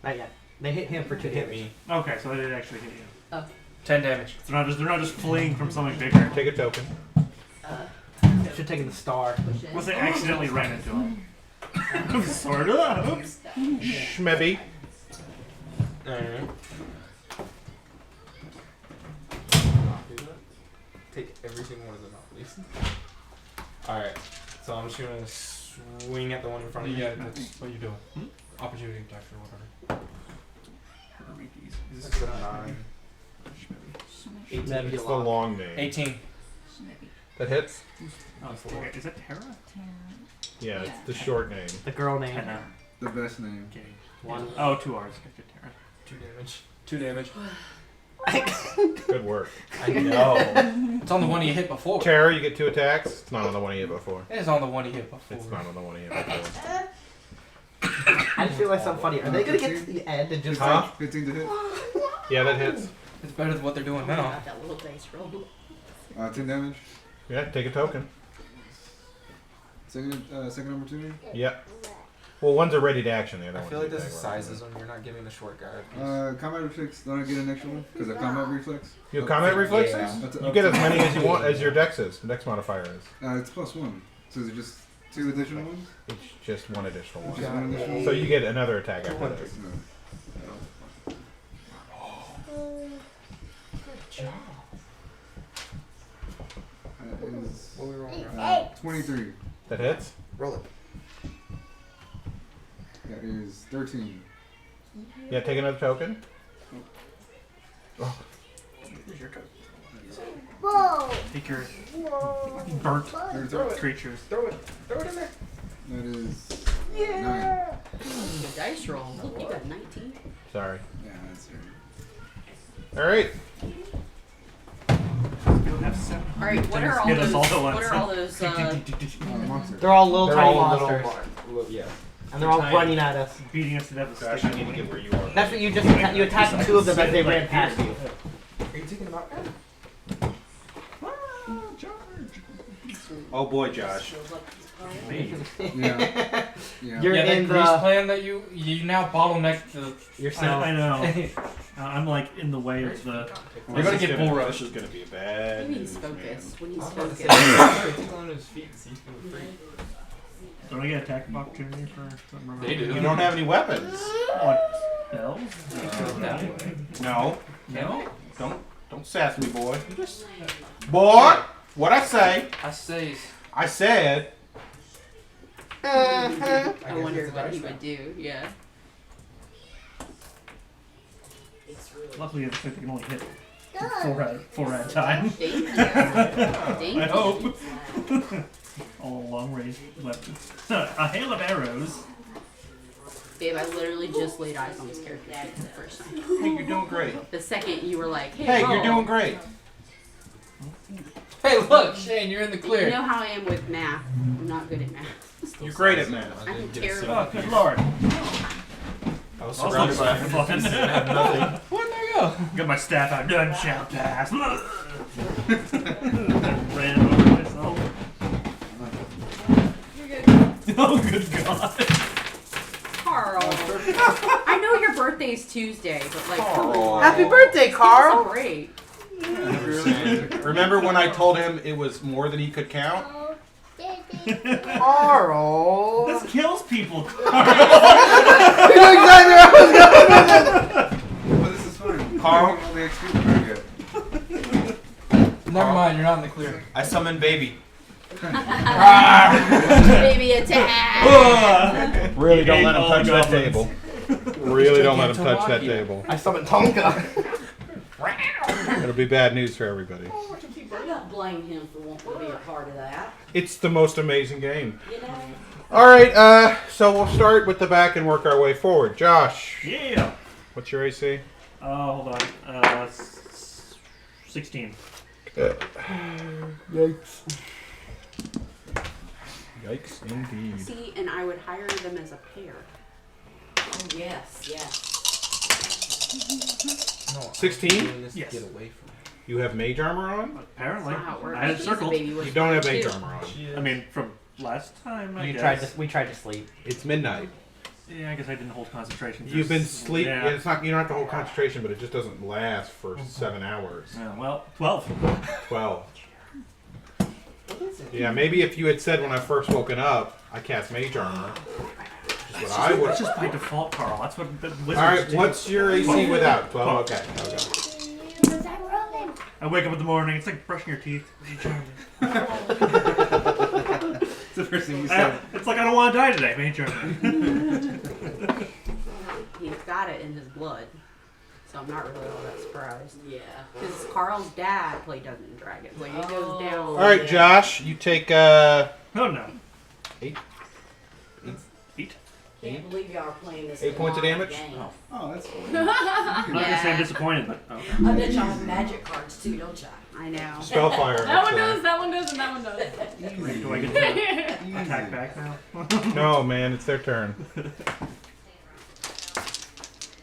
Not yet. They hit him for 2 Hit damage. me. Okay, so they did actually hit you. 10 damage. They're not just fleeing from something bigger. Take a token. Should have taken the star. Unless they accidentally ran into him. Sort of. Oops. Schmebby. Alright. Take every single one of them out, please. Alright. So I'm just gonna swing at the one in front of you. Yeah, that's what you doing. Opportunity attack or whatever. That's a 9. 18. That'd be a It's the lot. long name. 18. That hits? Oh, is that Terra? Yeah, it's the short name. The girl name. Tenna. The best name. Okay. One. Oh, 2 R's. Good Terra. 2 damage. 2 damage. Good work. I know. It's on the one you hit before. Terror, you get 2 attacks. It's not on the one you hit before. It is on the one you hit before. It's not on the one you hit before. I just realized something funny. Are they gonna get to the end and just Huh? 15 to hit. Yeah, that hits. It's better than what they're doing now. Got that little dice roll. 10 damage. Yeah, take a token. Second opportunity. Yep. Well, one's a ready to action. The other I one's feel like a this big is one. sizes when you're not giving the short guy a piece. Combat reflex. Don't I get an extra one? Because of combat reflex. You have combat reflexes? Yeah. You get as many as you want as your dex is. Dex modifier is. It's +1. So is it just 2 additional ones? It's just one additional one. Just one additional So you get another attack after this. No. That is What we rolling? 23. That hits? Roll it. That is 13. Yeah, take another token. Here's your code. Take your burnt creatures. Throw it in there. That is 9. Good dice roll. Look, you got 19. Sorry. Yeah, that's right. Alright. You'll have 7. Alright, what are all Hit us those? all at What once. are all those? Monster. They're all little They're tiny all monsters. Yeah. And they're all tiny. running at us. Beating us to death with Gosh, sticks. I need to get where you are. That's what you just you attacked 2 of them as they ran past you. Are you taking them out? Oh boy, Josh. Yeah. Yeah. You're Yeah, that in grease the plan that you now bottleneck the. yourself. I know. I'm like in the way of the. You're gonna get bull This rush. is gonna be bad. Maybe he's news, man. focused. When he's He's focused. on his feet and see if he's free. Don't I get attack of opportunity for something? They do. You don't have any weapons. What? Spells? No. No? Don't sass me, boy. Boy, what I say? I say. I said. I wonder what he would do. Yeah. Luckily, I think they can only hit 4 at a time. Danger. I Danger. hope. All long range weapons. A hail of arrows. Babe, I literally just laid eyes on this character for the first time. Hey, you're doing great. The second you were like, hey, Hey, roll. you're doing great. Hey, look, Shane, you're in the You clear. know how I am with math. I'm not good at math. You're great at math. I'm terrible. Oh, good lord. I was Also surrounded by fucking- pieces and had nothing. What? There you go. Got my staff out. None shall pass. Ran over myself. Oh, good god. Carl. I know your birthday's Tuesday, but like, come Carl. on. Happy birthday, Carl! Great. Remember when I told him it was more than he could count? Carl! This kills people. You know exactly where I was going with it! But this is fine. Carl? I only XP we're gonna get. Never mind, you're not in the clear. I summoned baby. Baby attack. Really don't let him All touch that goblins. table. Really don't let him Took him to touch that Waki. table. I summoned Tonka. It'll be bad news for everybody. Don't blame him for wanting to be a part of that. It's the most amazing game. You know? All right, so we'll start with the back and work our way forward. Josh. Yeah. What's your AC? Hold on. 16. Yikes. Yikes, indeed. See, and I would hire them as a pair. Oh, yes, yes. No, I'm 16? doing this to Yes. Get away from You have mage armor on? Apparently. That's not how it works. I had it She's a circled. baby with You don't have fur, mage too. armor on. I mean, from last time, I We guess. tried to sleep. It's midnight. Yeah, I guess I didn't hold concentration. You've been sleep. Yeah. It's not. You don't have to hold concentration, but it just doesn't last for 7 hours. Yeah, well, 12. 12. Yeah, maybe if you had said when I first woken up, I cast mage armor. Which is what I would. That's just by default, Carl. That's what the wizards All right, do. what's your AC without? 12. Okay. I wake up in the morning. It's like brushing your teeth. Mage armor. It's the first thing you said. It's like I don't want to die today. Mage armor. He's got it in his blood. So I'm not really all that surprised. Yeah. Because Carl's dad played Dungeons and Dragons. Like, it goes down. All right, Josh, you take Oh no. 8. 8. Can't believe y'all are playing this 8 points of long damage? game. Oh, that's cool. I'm not gonna say I'm disappointed, but I bet y'all have magic cards too, don't y'all? I know. Spellfire. That one does, that one does, and that one does. do I get to attack back now? No, man, it's their turn.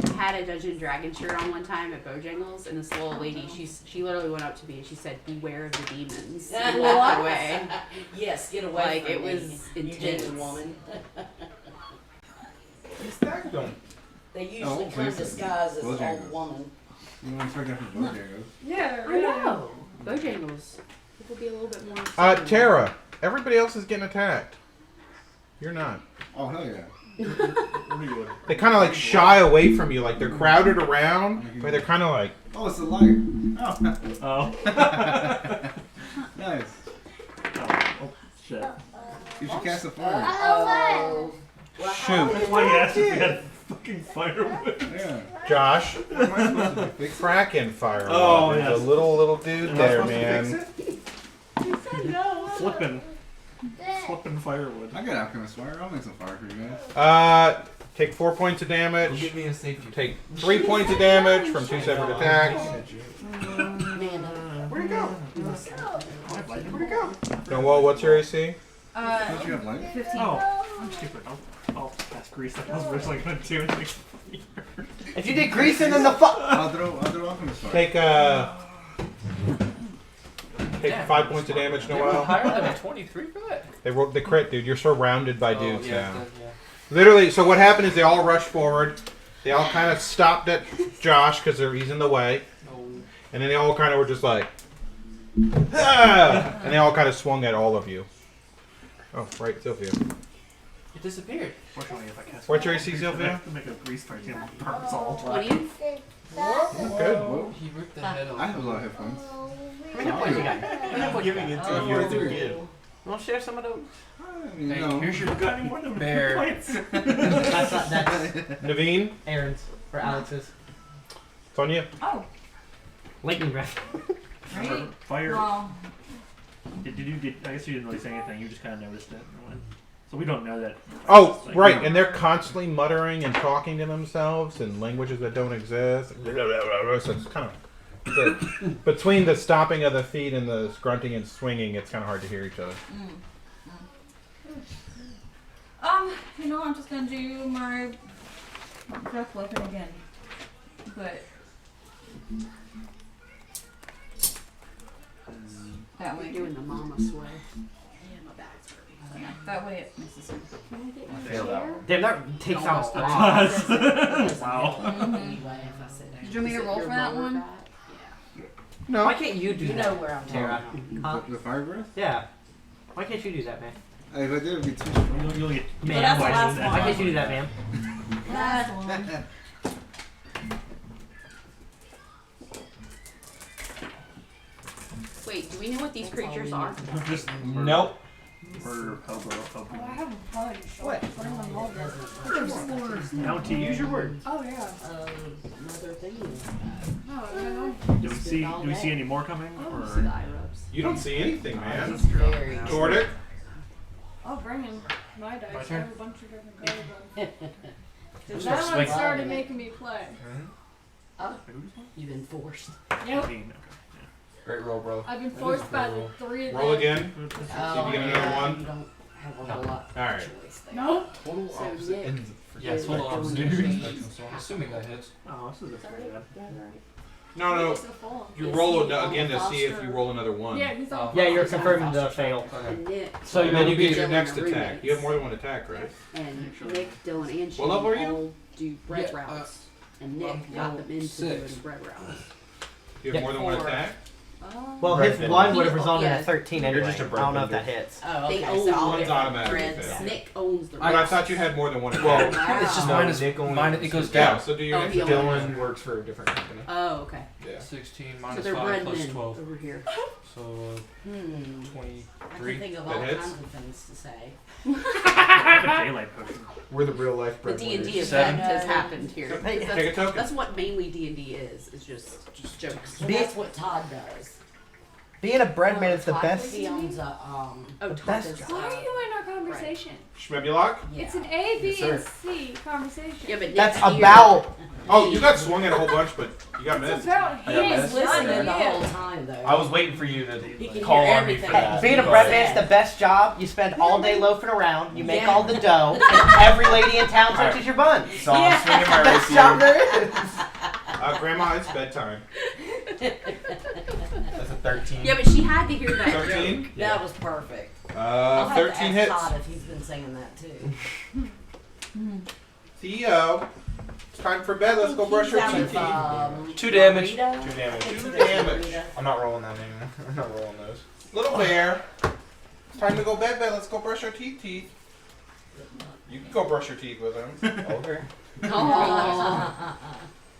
I had a Dungeons and Dragons shirt on one time at Bojangles, and this little lady, she literally went up to me and she said, "Beware of the demons," and walked away. Yes, get away Like, from it me, was you intense. demon woman. You stacked them. They usually Oh, come please. disguised as an Bojangles. old woman. You want to start that from Bojangles? Yeah, I know. Bojangles. People be a little bit more. Tara, everybody else is getting attacked. You're not. Oh, hell yeah. They kind of like shy away from you, like they're crowded around, but they're kind of like. Oh, it's a light. Oh. Nice. Oh, shit. You should cast a fire. Oh. Shoot. That's why you asked if we had fucking firewood. Yeah. Josh, What am I supposed to do? Fix it? fracking fire. Oh, There's yes. a little dude Am I there, supposed to man. Flipping firewood. I got alchemist fire. I'll make some fire for you guys. Take 4 points of Go damage. get me a safety. Take 3 points of damage from 2 separate attacks. Where'd it go? Where'd Where'd it go? Noel, what's your AC? Don't you have light? 15. Oh, I'm stupid. I'll pass grease like I was originally going to do. If you did greasing in the fuck. I'll throw alchemist fire. Take 5 points of damage, Noel. Higher than a 23 for that? They rolled the crit, dude. You're surrounded by dudes yeah, now. yeah. Literally, so what happened is they all rushed forward. They all kind of stopped at Josh because he's in the way. And then they all kind of were just like, ah! And they all kind of swung at all of you. Oh, right, Sylvia. It disappeared. Fortunately, if I cast What's your AC, Sylvia? I have to make a grease fire. It's going to burn us all. 20? Good. Whoa. He ripped the head I off. have a lot of hit points. How many hit points you got? How many hit points you got? You're through. You want to share some of those? I mean, Hey, no. here's your Got any more than Bear. points? That's Naveen, Aaron's for Alex's. it's on you. Oh, Lightning breath. right? Fire. Well, I guess you didn't really say anything. You just kind of noticed it. So we don't know that. Oh, Like, right, and they're constantly muttering and talking to themselves in languages that don't exist. So it's kind of between the stomping of the feet and the grunting and swinging, it's kind of hard to hear each other. you know, I'm just gonna do my breath weapon again. But that We're way, doing the mama sway. yeah, that way it misses him. Damn, that takes out a lot. Wow. Did you want me to roll for that one? No. Why can't you do You that, know where I'm Tara? Huh? The fire breath? Yeah. Why can't you do that, man? If I did, it would be too strong. You'll get Man, that's the poisoned last and- why can't you do that, man? Last one. Wait, do we know what these creatures are? Just Nope. Or elbow. Oh, I have a bunch. What? Put them on all there. Now to use your words. Oh yeah. Another thing. Oh, I know. Do we see any more coming? Oh, Or? see the eye rubs. You don't see anything, man. It's very Tordic? I'll bring in my dice. My I turn? have a bunch of different color ones. Just That start one swinging. started making me play. You've been forced. Yep. 15, okay. Great roll, bro. I've been That forced is by great the roll. three of them. Roll again. Oh, See if you get another one. You don't have a whole lot. All right. Choice there. No. Total So opposite Nick, ends. Yeah, you're total doing opposite your ends of the thing. spectrum, so I'm assuming that hits. Oh, this isn't very bad. No, no. It's a full. You Is roll he it again to on see if foster? you roll another one. Yeah, he's on. Yeah, you're He's on confirming the foster fail. child. And Nick, So And then you get your Dylan next are attack. roommates. You have more than one attack, right? And Nick, Dylan, and What level are you? all do bread Yeah, routes. And Nick I'm got level them into 6. doing bread routes. You have more than one Four. attack? Well, Bread his bin. one would have resulted in Yeah. a 13 You're anyway. just a I bread don't know if that vendor. hits. Oh, They okay. own So all one's different automatically breads. fail. Nick owns the But I breads. thought you had more than one Well, attack. it's just Wow. minus. Nick only It uses goes Yeah, down. so do your Oh, next he attack. only- Dylan works for a different company. Oh, okay. Yeah. 16 So minus they're 5 bread plus men 12. over here. So Hmm. 23. I can think of That all hits? kinds of things to say. I have a daylight potion. We're the real life The bread D&D winners. Seven. effect has happened here. Take That's, a token. that's what mainly D&D is just jokes. So Be- that's what Todd does. Being a bread man is the Todd, best. He owns a, oh, the Todd best does, job. Why are you in our conversation? Schmebulok? Yeah. It's an A, B, Yes, and sir. C conversation. Yeah, but That's Nick's here. about. Oh, you got swung at a whole bunch, but you got It's missed. about I got him. missed. He's listening not the whole you. time, though. I was waiting for you He to can call hear on me for everything. that. Being a bread man is the best job. You spend all day loafing around. You make Yeah. all the dough, and every lady in town touches your bun. So I'm swinging my Best job rapier. there is. Grandma, it's bedtime. That's a 13. Yeah, but she had to hear that 13? joke. That was perfect. I'll have 13 to ask hits. Todd if he's been saying that too. Theo, it's time for bed. Let's go brush your teeth. 2 damage. 2 Burrito. damage. 2 damage. I'm not rolling that anymore. I'm not rolling those. Little bear, it's time to go bed. Let's go brush our teeth. You can go brush your teeth with him. Okay. Oh.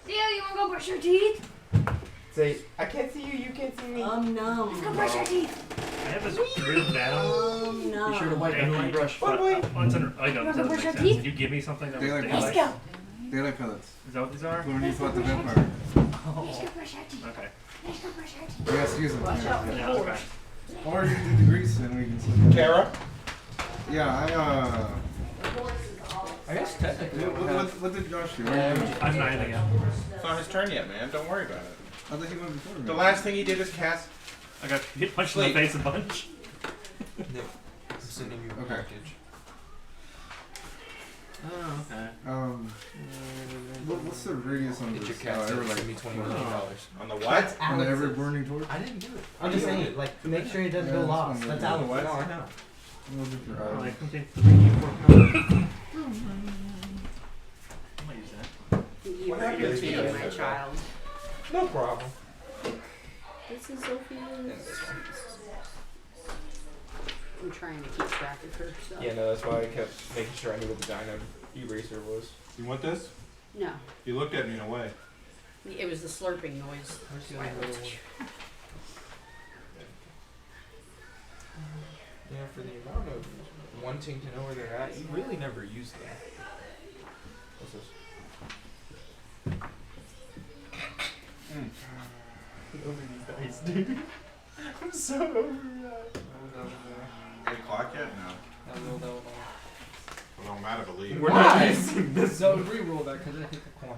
Theo, you wanna go brush your teeth? Say, I can't see you, you can't see me. No. Let's go brush your teeth. I have this written down. No. Be sure to wipe And every brush. but, oh, it's under, I know, You it wanna doesn't brush make your sense. teeth? Did you give me something that was Daylight daylight? Let's go. Daylight pellets. Is that what these are? When you fought the vampire. Let's go brush our teeth. Okay. Let's go brush our teeth. Yes, use them. Watch out for Yeah, the okay. Or you do the grease and we can see. Tara, Yeah, I guess technically. what did Josh do? I'm not anything yet. it's not his turn yet, man. Don't worry about it. I thought he went before me. The last thing he did is cast. I got hit punched in the Sleep. face a bunch. Nick, I'm sending you a Okay. package. Oh, okay. What's the radius on Get your this? cat Ever to like send me $20 million. On the what? on the ever burning torch? I didn't do it. I'm just saying, like, make sure it doesn't Yeah, go that's lost. one That's way. out. What? No, I know. I'm looking for Well, I items. contain 3 4 I might use that. You What are happened to tea, you? my child. No problem. This is Sophia's. I'm trying to keep track of her stuff. Yeah, no, that's why I kept making sure I knew what the dyno eraser was. You want this? No, You looked at me in a way. it was the slurping noise. Where's the Why other I little looked one? at Yeah, for the amount of wanting to know where they're at, you really never use them. What's this? Over these dice, dude. I'm so over that. Hey, clock yet? No. No. It don't matter, believe. We're not using this. So re-roll that because I hit the coin.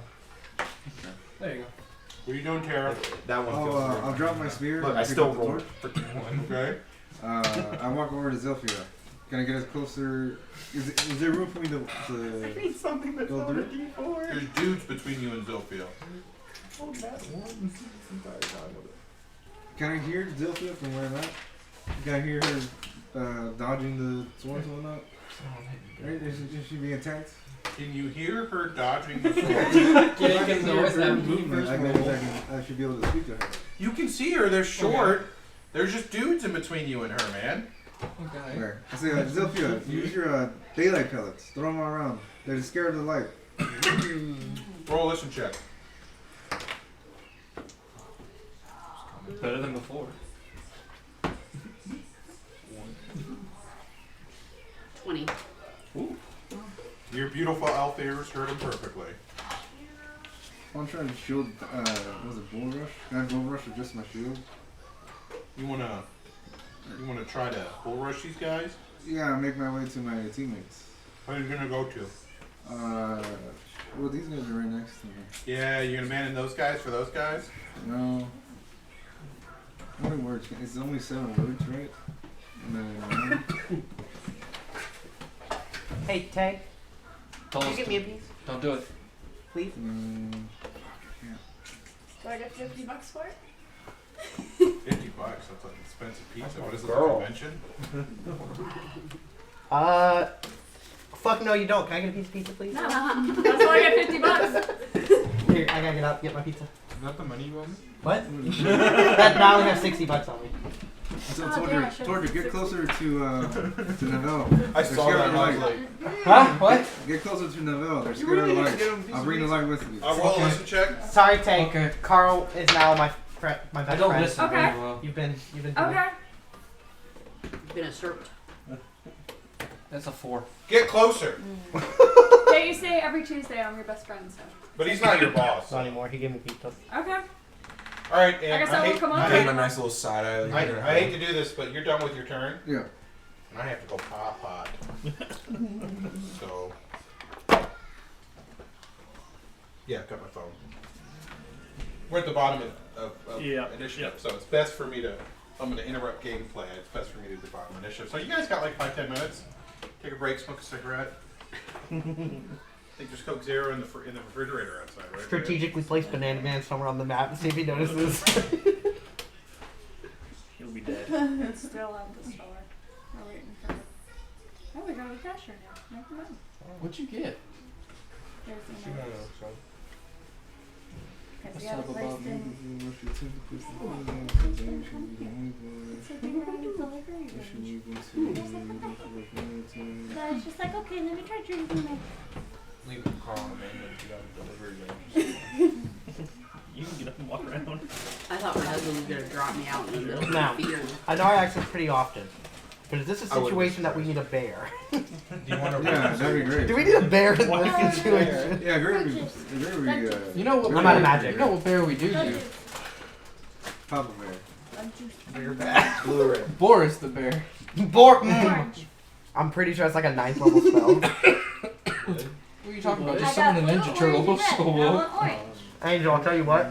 There you go. What are you doing, Tara? That one Oh, feels good. I'll drop my spear. Look, and I pick still up the rolled torch. freaking one. Okay. I walk over to Zilphia. Can I get as closer? Is there room for me to I need something that's go not a through? D4. There's dudes between you and Zilphia. Oh, that one. This entire time with it. Can I hear Zilphia from where I'm at? Can I hear her dodging the swords and whatnot? Right? Is she being attacked? Can you hear her dodging the sword? Yeah, because there was that movement. I movement. guess I should be able to speak to her. You can see her. They're short. There's just dudes in between you and her, man. Okay. Okay. I say, Zilphia, use your daylight pellets. Throw them all around. They're scared of the light. Roll a listen check. Better than before. 20. Your beautiful elf ears heard him perfectly. I'm trying to shield. Was it bull rush? Can I bull rush with just my shield? You wanna try to bull rush these guys? Yeah, make my way to my teammates. Where are you gonna go to? Well, these guys are right next to me. Yeah, you're gonna abandon those guys for those guys? No. How many words? It's only 7 words, right? And then, Hey, Tay, Tell can you us- give me a piece, Don't do it. please? Do I get $50 for it? $50, that's an expensive pizza. What is it, a convention? Fuck no, you don't. Can I get a piece of pizza, please? No. That's why I get $50. Here, I gotta get up, get my pizza. Is that the money you owe me? What? That now I only have $60 on me. So Oh, damn, I should've Torture, get closer to Neville. I They're saw scared that of and I was light. like, Huh? What? Get closer to Neville. They're You scared really of need to light. get 'em a piece I'll of bring the pizza. light with you. I'll roll a listen check. Sorry, Tay. Okay. Carl is now my my I best don't friend. listen Okay. very well. You've been Okay. Been usurped. That's a 4. Get closer. Yeah, you say every Tuesday I'm your best friend, so. But he's not your boss. Not anymore. He gave me pizza. Okay. All right, I and guess I will come on. give him a nice little side eye. I hate to do this, but you're done with your turn, Yeah. and I have to go pot. So, yeah, cut my phone. We're at the bottom of Yeah. initiative, so it's best for me to. I'm going to interrupt gameplay. It's best for me to do the bottom initiative. So you guys got like 5-10 minutes. Take a break, smoke a cigarette. I think there's Coke Zero in the refrigerator outside, right? Strategically place Banana Man somewhere on the map and see if he notices. He'll be dead. It's still at the store. We're waiting for it. Oh, we go to the cashier now. Make the money. What'd you get? There's the She don't money. know, so. Because What's we have up it placed above in. So it's just like, okay, let me try drinking it. Leave Carl on the main if you got a delivery range. You can get up and walk around. I thought my husband was gonna drop me out in the middle of No. the field. I know I ask this pretty often, but is this a I wouldn't be situation that we need a bear? Do you want to Yeah, that'd be great. Do we need a bear in Why this not? situation? Yeah, Gregory. You know what? I'm out of magic. You know what bear we do use? Papa Bear. Bear bear. blue or red? Boris the bear. Orange. I'm pretty sure it's like a 9th level spell. What are you talking about? I Just got summon a blue, Ninja orange, Turtle. and red. So I what? want orange. Angel, I'll tell you what.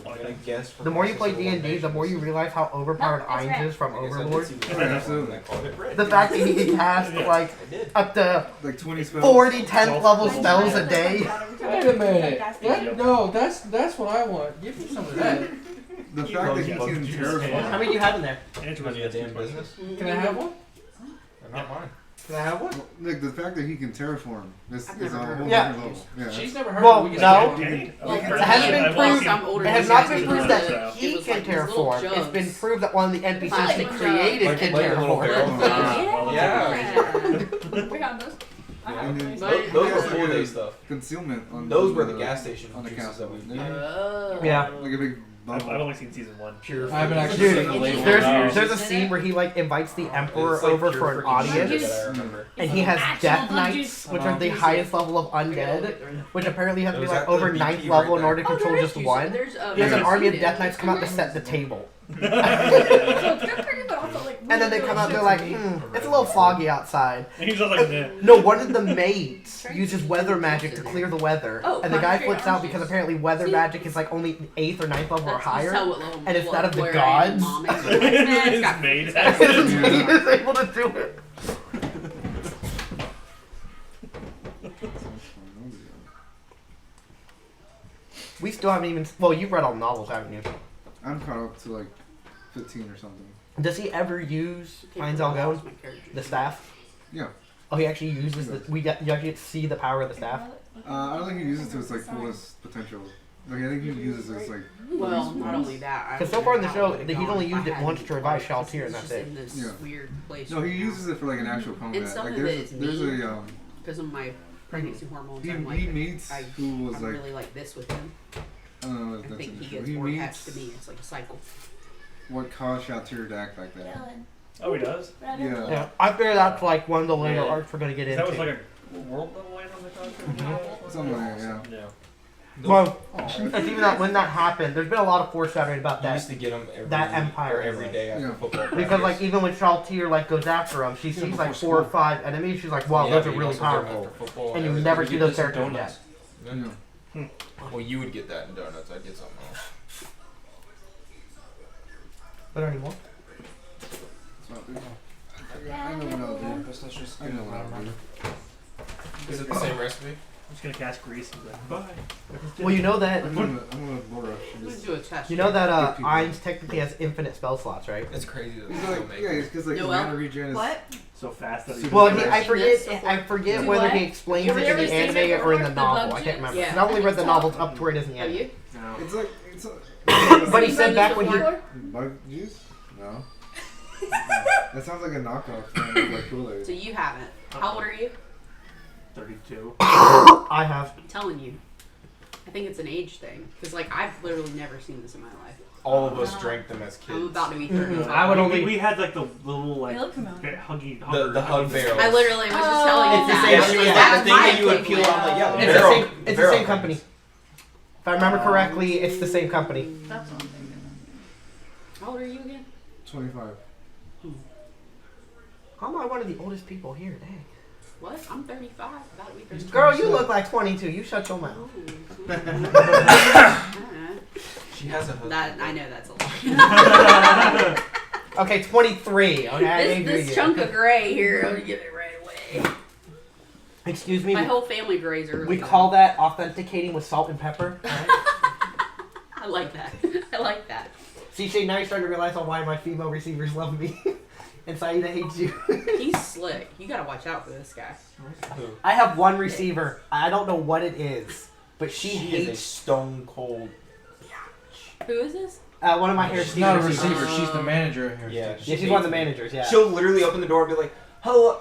I guess. The more you play D&D, the more you realize how overpowered No, it's Ainz red. is from Overlord. Absolutely. The fact that he can cast like I did. up to Like 20 spells. 40 10th level spells a day. Wait a minute. No, that's what I want. Give me some of that. The fact that he can How terraform. many do you have in there? Andrew None of your damn business. Can I have one? They're not mine. Can I have one? Like the fact that he can terraform is I've is never a heard whole of Yeah. different level. Yeah. She's never heard Well, of it. We can no. say Okay. Well, It for hasn't me, been well, proved. I'm older It than has you not guys, been but proved that he it was can like these little terraform. It's jugs. been proved that one of the NPCs Like he jugs. created Like can the little terraform. barrels. Yeah. We have those. I have And those. then- But- Those were Yeah. full day stuff. Concealment on Those the, were the gas station on the juices castle. that we Yeah. Oh. Yeah. Like a big I've bubble. only seen season 1. Pure. I haven't actually Dude, seen the label. there's a scene where he like invites the emperor It's like over pure for an freaking sugar audience, that I remember. and he has Actual death blue knights, juice. which are the highest level of undead, which apparently have to be Those like have to over be 9th BP level right in order to Oh, control there just is one. There's He has an I've army of seen death it. knights come out to set the table. So it's good for you, but also like. And then they come out, they're like, it's a little foggy outside. And he's just like, nah. No, one of the maids uses weather magic to clear the weather. Oh, And the guy concrete flips out orange because juice. apparently weather See? magic is like only 8th or 9th level or That's just higher. how what level- And it's what- that of the where I am, gods. Mom. It's like, man, it's His got- maid He has is able to do it. We still haven't even. Well, you've read all the novels, haven't you? I'm caught up to like 15 or something. Does he ever use Ainz Lost Algon, my character. the staff? Yeah. Oh, he actually uses the. You actually get to see the power of the staff. I don't think he uses it to its like fullest potential. Like I think he uses it as like. Well, not only that. I 'Cause so far in the how show, it would've he's gone only if used I it hadn't once to revive bought it, 'cause Shaltir, and it's that's just it. in this Yeah. weird place No, he right uses it for like an actual combat. some Like of it there's is there's me. a because of my pregnancy hormones. he I'm like, meets I, who was I'm like really like this with him. I don't know if I that's think in he the show. gets He more attached meets to me. It's like a cycle. what caused Shaltir to act like that. Oh, he does? Yeah. Yeah, I figured that's like one of the later Yeah. arcs we're gonna get into. That was like a world level item they talked Something like that, yeah. Yeah. Well, it's even that when that happened, there's been a lot of foreshadowing about You that. used to get them every, that Empire or every day after Yeah. football. Because like even when Shaltir like goes after him, she sees like 4 or 5 enemies. She's like, wow, Yeah, those but are you really also get 'em powerful. after football And you every- never we see get those this in characters donuts. yet. Yeah. Well, you would get that in donuts. I'd get something else. But anymore. I know what I'll do. That's just, I know what I'll do. Is it the same recipe? I'm just gonna cast grease and be like, bye. Well, you know that I'm gonna Bora. I'm gonna do a test. you know that Give people- Ainz technically has infinite spell slots, right? It's crazy that they He's still like, make yeah, it. it's because like Noel? mana regen is. What? So fast that Well, he I forget. before. I forget Do whether what? he explains You it in ever the seen it anime or in the before? The novel. bug I can't juice? remember. Yeah. 'Cause I only read the novels up to where it is in the Have anime. you? No. It's like But he said back when he. bug juice. No. That sounds like a knockoff from like Kool-Aid. So you haven't. How old are you? 32. I have. I'm telling you. I think it's an age thing. Because, like, I've literally never seen this in my life. All of us drank them as kids. I'm about to be Mhm. 35. I would only- We had like the little like They look familiar. huggy The hug barrels. I literally was just telling you It's the that. same- Yeah, she was yeah. like the That's thing my that you would opinion. peel. I'm like, yeah, the It's the barrel. same. It's the barrel same company. If I remember correctly, it's the same company. That's what I'm thinking. How old are you again? 25. Oh, How am I one of the oldest people here? Dang. What? I'm 35. About to be 35. Girl, you look like 22. You shut your mouth. She has a hook. That I know that's a lie. Okay, 23. Okay, I agree this with chunk you. of gray here, I'm gonna give it right away. Excuse me. My whole family grays are. We call that authenticating with salt and pepper. Alright? I like that. I like that. See, Shane, now you're starting to realize on why my female receivers love me. And Saida hates you. He's slick. You gotta watch out for this guy. Who? I have one receiver. I don't know what it is, but she She is a hates stone cold. Who is this? one of my hair. She's not a receivers. receiver. She's the manager here. Yeah, Yeah, she's one of the managers. Yeah. She'll literally open the door and be like, "Hello,"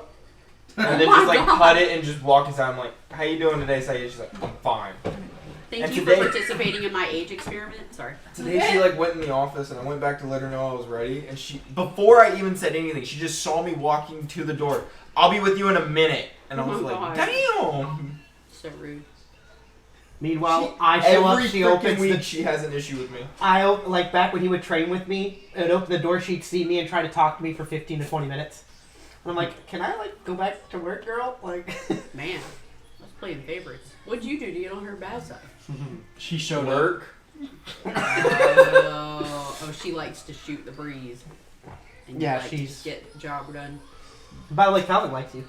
and then Oh my just like God. cut it and just walk inside. I'm like, "How you doing today, Saida?" She's like, "I'm fine." Thank And you today- for participating in my age experiment. Sorry. Today she like went in the office and I went back to let her know I was ready, and she, before I even said anything, she just saw me walking to the door. "I'll be with you in a minute," and I Oh was my like, God. "Damn." So rude. Meanwhile, I show up. Every She freaking opens week the. she has an issue with me. Like back when he would train with me, and open the door, she'd see me and try to talk to me for 15 to 20 minutes. And I'm like, can I like go back to work, girl? Like. Man, I was playing favorites. What'd you do to get on her bad side? She showed up. Work. Oh, she likes to shoot the breeze. And you Yeah, like to she's- just get the job done. By the way, Calvin likes you.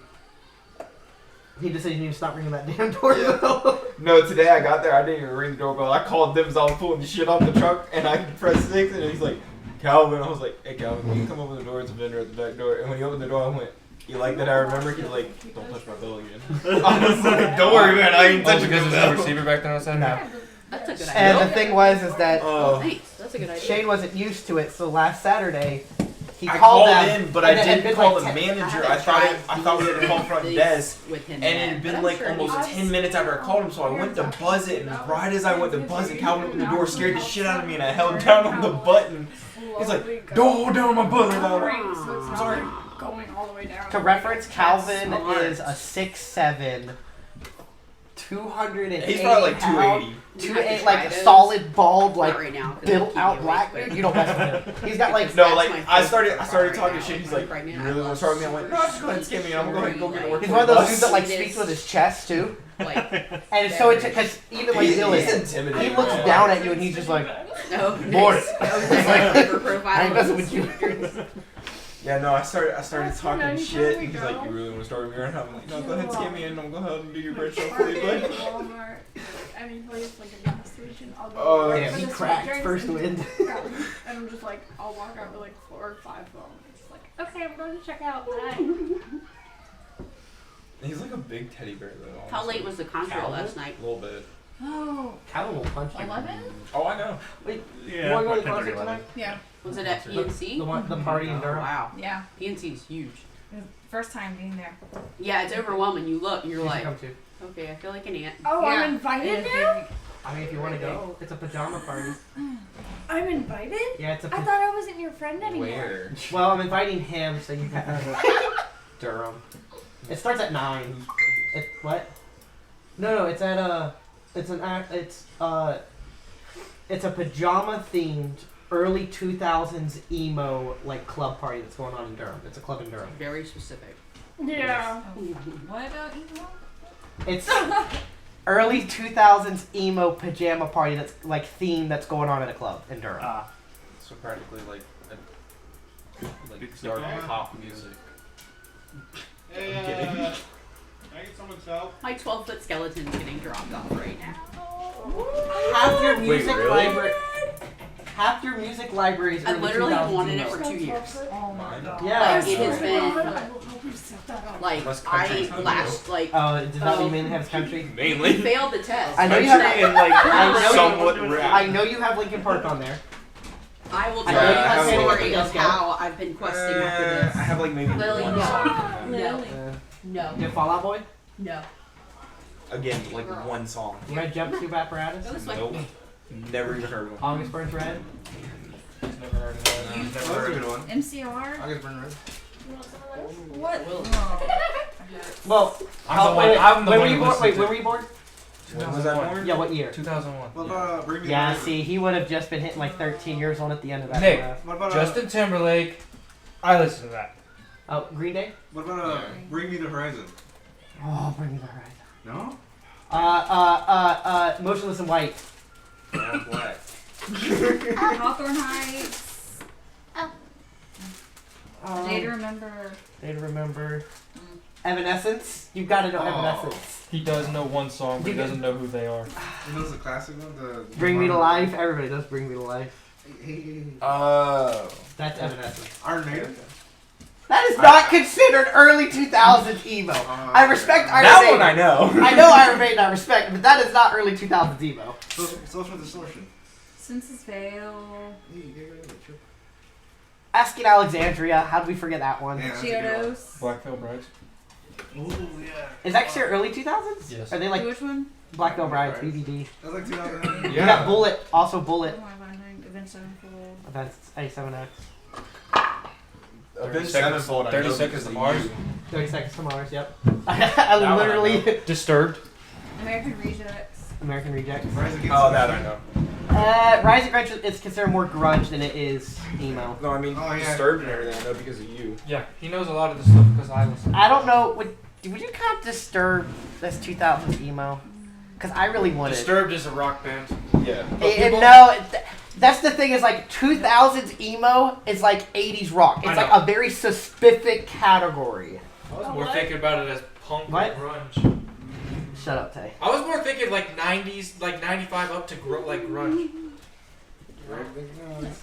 He just said you need to stop ringing that damn doorbell. No, today I got there, I didn't even ring the doorbell. I called them as I was pulling the shit off the truck, and I pressed 6, and he's like, "Calvin." I was like, "Hey, Calvin, can you come open the door? It's a vendor at the back door." And when he opened the door, I went, "You like that I remember?" He's like, "Don't touch my bell again." I was like, "Don't worry, man, I ain't Oh, touching because the there's no bell." receiver back there on Saturday? No. That's a good idea. And the thing was, is that Oh, thanks. That's a good idea. Shane wasn't used to it, so last Saturday, he I called called them, in, but and I it had didn't been call like the 10 manager. I I thought we had to call front This desk. with him And it yet, had but been I'm like sure almost he's- 10 minutes after I called him, so I went to buzz it, and right as I went to buzz it, Calvin opened the door, scared the shit out of me, and I held down on the button. He's like, "Don't hold down on my buzzer." And I'm like, I'm sorry. Going all the way down. To reference, Calvin Smart. is a 6'7", 280 He's probably like pound, 280. 280, try like a those. solid, bald, like Not right now. 'cause built it'll keep out you black. awake, but- You don't mess with him. He's got like Because No, that's like my I favorite started part talking right shit. now. He's like, I'm pregnant. "You I really want love to start with me?" I'm like, "No, just go ahead and skip me. I'm going to go get to work." he's for one of the those bus. dudes that like It speaks is. with his chest too. Like, And so it's because even like He's Dylan, intimidating. he looks man. down at you and he's just like, no, Morning. nice. For profile. I ain't messing with you. Yeah, no, I started That's talking when shit. we He's go. like, "You really want to start with me right now?" I'm like, "No, go ahead and skip me in. I'm going to go ahead and do your great show Or for you, in bud." Walmart, any place like a gas station, I'll go. Oh, work Damn, for he the cracked sweet first drinks wind. and I'm just like, I'll walk out with like 4 or 5 of them. It's like, okay, I'm going to check out. Bye. He's like a big teddy bear, though. How honestly. late was the concert Calvin? last night? A little bit. Oh, Calvin will punch you. 11? Oh, I know. Wait, Yeah. you want to go to the about concert 10:30, tonight? Yeah. Was it at PNC? The party in Oh, Durham. wow. Yeah. PNC is huge. It was the first time being there. Yeah, it's overwhelming. You look and you're You should like, come too. okay, I feel like an ant. Oh, Yeah. I'm invited It is now? I mean, if you want to go, it's a pajama party. I'm invited? Yeah, it's a. I thought I wasn't your friend anymore. Where? Well, I'm inviting him, so you can. Durham. It starts at 9. What? No, it's at it's a pajama themed early 2000s emo like club party that's going on in Durham. It's a club in Durham. Very specific. Yeah. What about emo? It's early 2000s emo pajama party that's like themed that's going on at a club in Durham. So practically like Big dark cigar. pop music. Hey, I'm kidding. can I get someone's help? My 12-foot skeleton's getting dropped off right now. Half your Wait, music really? library. Half your music library is I early literally 2000s wanted emo. it for 2 years. Oh my god. Yeah. Like, it has been, like, Unless country's I last, like, Oh, does that mean Maine has country? we Mainly. failed the test. I know you have. and like I know somewhat you, rap. I know you have Linkin Park on there. I will I tell know you you a have story Let's of Go. how I've been questing after this. I have like maybe Lily, one no. song. No. You No. have Fall Out Boy? No. Again, like one song. Red Jumpsuit Apparatus? Go this way. Nope. Never even heard of them. August Burns Red? Never heard of that. Never heard of one. MCR? I'll get Burn Red. What? Well, I'm the when one were who you born? listened Wait, to when were you born? When was that born? Yeah, what year? 2001. What about Bring Me Yeah, the see, he would have just been hitting like 13 years old at the end of that. Nick. What about Justin Timberlake. I listen to that. Oh, Green Day? What about Bring Me the Horizon? Oh, Bring Me the Horizon. No? Motionless in White. All black. Hawthorne Heights. Day to Remember. Day to Remember. Evanescence? You gotta know Evanescence. He does know one song, but he doesn't know who they are. You know the classic one? The Bring Me to Life? Everybody does Bring Me to Life. Oh. That's Evanescence. Iron Maiden? That is not considered early 2000s emo. I respect Iron That Maiden. one I know. I know Iron Maiden, I respect, but that is not early 2000s emo. Social Distortion. Senses Fail. Asking Alexandria, how did we forget that one? Yeah, that's a good one. Chiodos. Black Veil Brides. Ooh, yeah. Is that considered early 2000s? Yes. Are they like Which one? Black Veil Brides, BBD? That was like 2000. You got Bullet, also Bullet. Oh, I'm wondering. Event Sevenfold. That's A7X. Avenged Sevenfold. I 30 know Seconds because to of Mars. you. 30 Seconds to Mars, yep. I one I literally... Disturbed. American Rejects. American Rejects. Rise Against Oh, the that I Machine. know. Rising Grunge is considered more grunge than it is emo. No, I mean Oh, yeah. Disturbed and everything. I know because of you. Yeah, he knows a lot of this stuff because I listen. I don't know, would you count Disturbed as 2000s emo? Because I really wanted... Disturbed is a rock band. Yeah. That's the thing is like 2000s emo is like 80s rock. It's I like know. a very specific category. I was more thinking about it as punk What? and grunge. Shut up, Tay. I was more thinking like 90s, like 95 up to like grunge.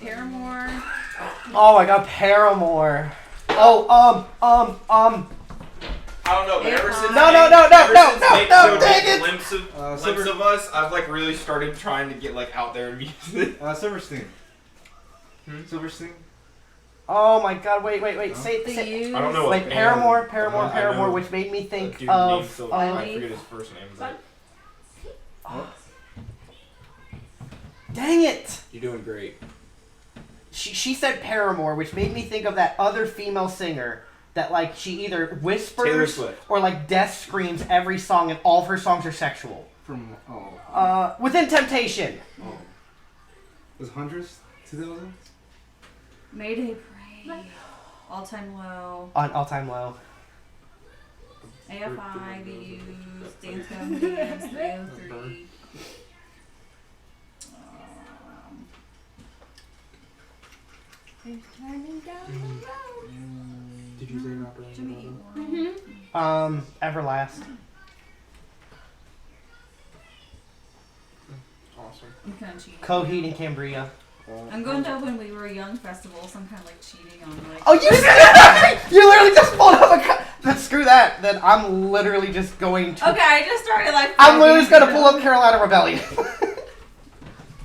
Paramore. Oh my god, Paramore. Oh, I don't know, but ever since No, Nate- no, ever since Nate no, showed me dang a it. glimpse of us, I've like really started trying to get like out there in music. Silverstein. Silverstein? oh my god, wait. Say, The say Used. I don't know. like what Paramore, band- I Paramore, know which made me a think dude named of Silver- I forget his first name. But dang it. you're doing great. She said Paramore, which made me think of that other female singer that like she either Taylor whispers Swift. or like death screams every song, and all of her songs are sexual. From, Within Temptation. was Huntress 2000? Mayday Parade. All Time Low. On All Time Low. AFI. The Used. Dance Gum Dance. 303. Did you say not Jimmy Eat Mm-hmm. World. Everlast. Awesome. I'm kind of cheating. Coheed and Cambria. I'm going to When We Were Young festival, so I'm kind of like cheating on like. Oh, you you literally just pulled up a. Then screw that. Then I'm literally just going to. Okay, I just started like. I'm literally just gonna pull up Carolina Rebellion.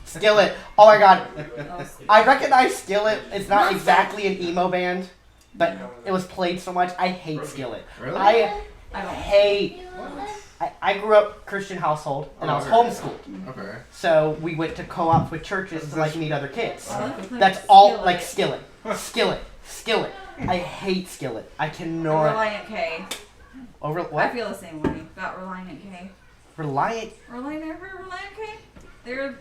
Skillet. Oh my god. I recognize Skillet. It's not exactly an emo band, but it was played so much. I hate Skillet. Really? I I don't. hate. I I grew up Christian household, and I was homeschooled. Okay. So we went to co-ops with churches to like meet other kids. Like That's all like Skillet. Skillet. I hate Skillet. I cannot. Reliant K. Over I what? feel the same way about Reliant K. Reliant. Reliant K? They're.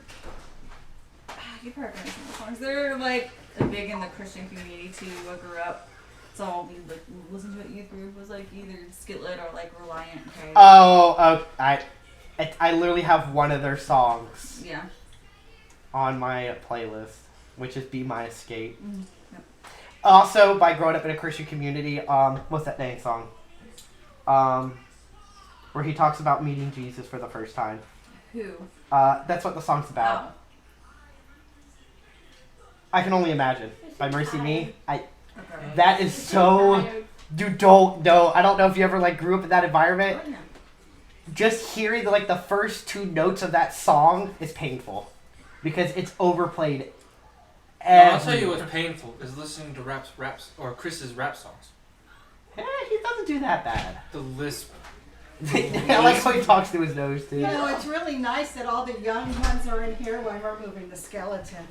You probably heard some of the songs. They're like big in the Christian community too. I grew up. So all we like listened to at youth group was like either Skillet or like Reliant K. Oh, I literally have one of their songs Yeah. on my playlist, which is "Be My Escape." Mm, yep. Also, by growing up in a Christian community, what's that name song? Where he talks about meeting Jesus for the first time. Who? That's what the song's about. Oh. I Can Only Imagine by Mercy Me. Okay. That is so. You don't know. I don't know if you ever like grew up in that environment. Oh, yeah. Just hearing the first two notes of that song is painful because it's overplayed. I'll tell you what's painful is listening to raps or Chris's rap songs. He doesn't do that bad. The lisp. I like how he talks through his nose too. You know, it's really nice that all the young ones are in here while we're moving the skeleton.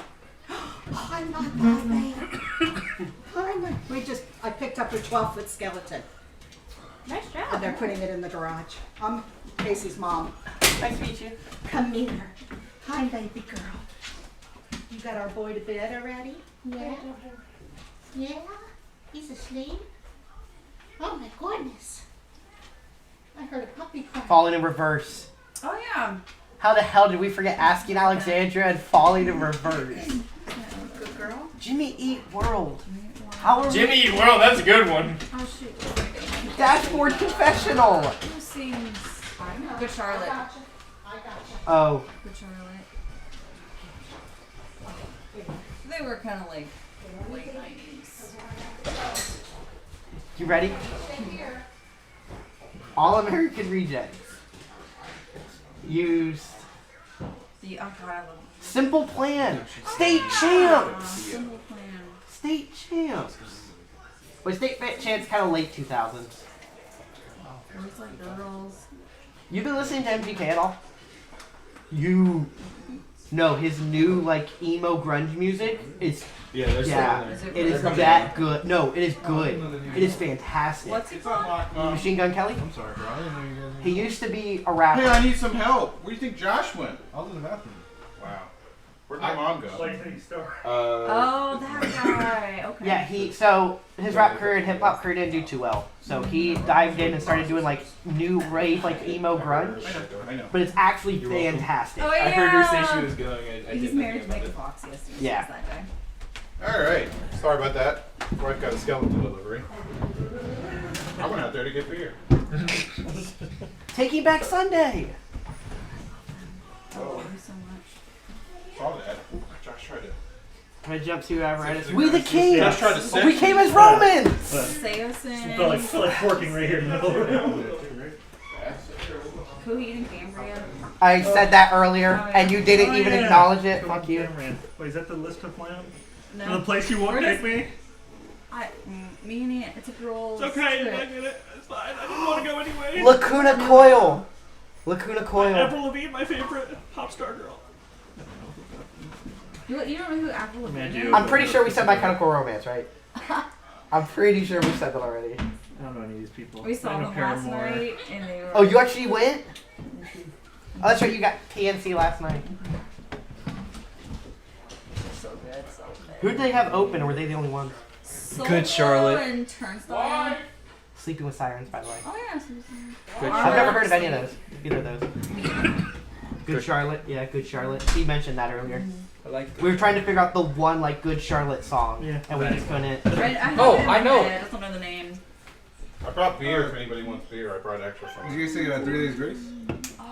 Oh, I'm not that bad. I picked up a 12-foot skeleton. Nice job. And they're putting it in the garage. I'm Casey's mom. Nice to meet you. Come here. Hi, baby girl. You got our boy to bed already? Yeah. Yeah? He's asleep? Oh my goodness. I heard a puppy cry. Falling in reverse. Oh yeah. How the hell did we forget Asking Alexandria and Falling in Reverse? Good girl. Jimmy Eat World. How are Jimmy Eat World, that's a good one. Oh shoot. we? Dashboard Confessional. Who sings? Good Charlotte. Oh. Good Charlotte. They were kind of like late 90s. You ready? All American Rejects. Used. The oh god, I love Simple Plan. State Champs. Simple Plan. State Champs. But State Champs kind of late 2000s. There's like girls. You've been listening to MGK at all? No, his new like emo grunge music is Yeah, there's it is that good. No, it is good. It is fantastic. What's it called? Machine Gun Kelly? I'm sorry, bro. I didn't know you guys. He used to be a rapper. Hey, I need some help. Where do you think Josh went? I was in the bathroom. Wow. Where'd my mom go? Oh, that guy. Okay. Yeah, so his rap career and hip hop career didn't do too well. So he dived in and started doing like new rave, like emo grunge. I know. But it's actually fantastic. Oh yeah. I heard her say she was going. I He's didn't married to know Michael about Fox. Yes. Yeah. That guy. All right. Sorry about that. Wife got a skeleton delivery. I went out there to get beer. Taking Back Sunday. Oh, thank you so much. Saw that. Josh tried to. My jumpsuit apparatus. We the Kings. Josh tried to set We came as Romans. Say us in. feel like working right here in the middle of it. Coheed and Cambria. I said that earlier, and you didn't even acknowledge it. Fuck you. Wait, is that the list of plan? No. The place you won't take me? Me and Aunt, it's a girl's It's okay, trip. I get it. It's fine. I didn't want to go anyway. Lacuna Coil. Lacuna Coil. Avril Lavigne, my favorite pop star girl. You don't know who Avril Lavigne Man, is? you- I'm pretty sure we said My Chemical Romance, right? I'm pretty sure we said that already. I don't know any of these people. We saw I know them last Paramore. night, and they were. Oh, you actually went? Oh, that's right. You got PNC last night. So good, so good. Who did they have open, or were they the only ones? Good Charlotte. And Turnstile. Sleeping with Sirens, by the way. Oh yeah. Good I've never heard of any of those. Either of those. Good Charlotte. Yeah, Good Charlotte. He mentioned that earlier. I like We were trying to figure out the one like Good Charlotte song, Yeah. and we just couldn't. I know. I just don't know the name. I brought beer if anybody wants beer. I brought extra Did from. you guys say 3 Days Grace?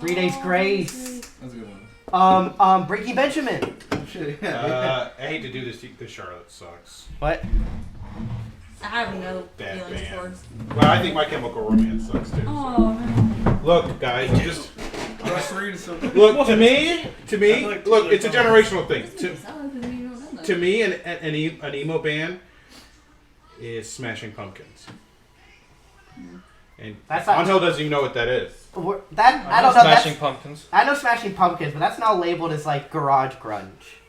3 Days Grace. That's a good one. Breaking Benjamin. Shit, yeah. I hate to do this. Good Charlotte sucks. What? I have no Bad feelings band. towards. Well, I think My Chemical Romance sucks too. Oh no. Look, guys, just Josh Reed is so good. look to me. Look, it's a generational thing. To To me, an emo band is Smashing Pumpkins. And That's not- Angel doesn't even know what that is. That I don't know. Smashing That's, Pumpkins. I know Smashing Pumpkins, but that's now labeled as like garage grunge.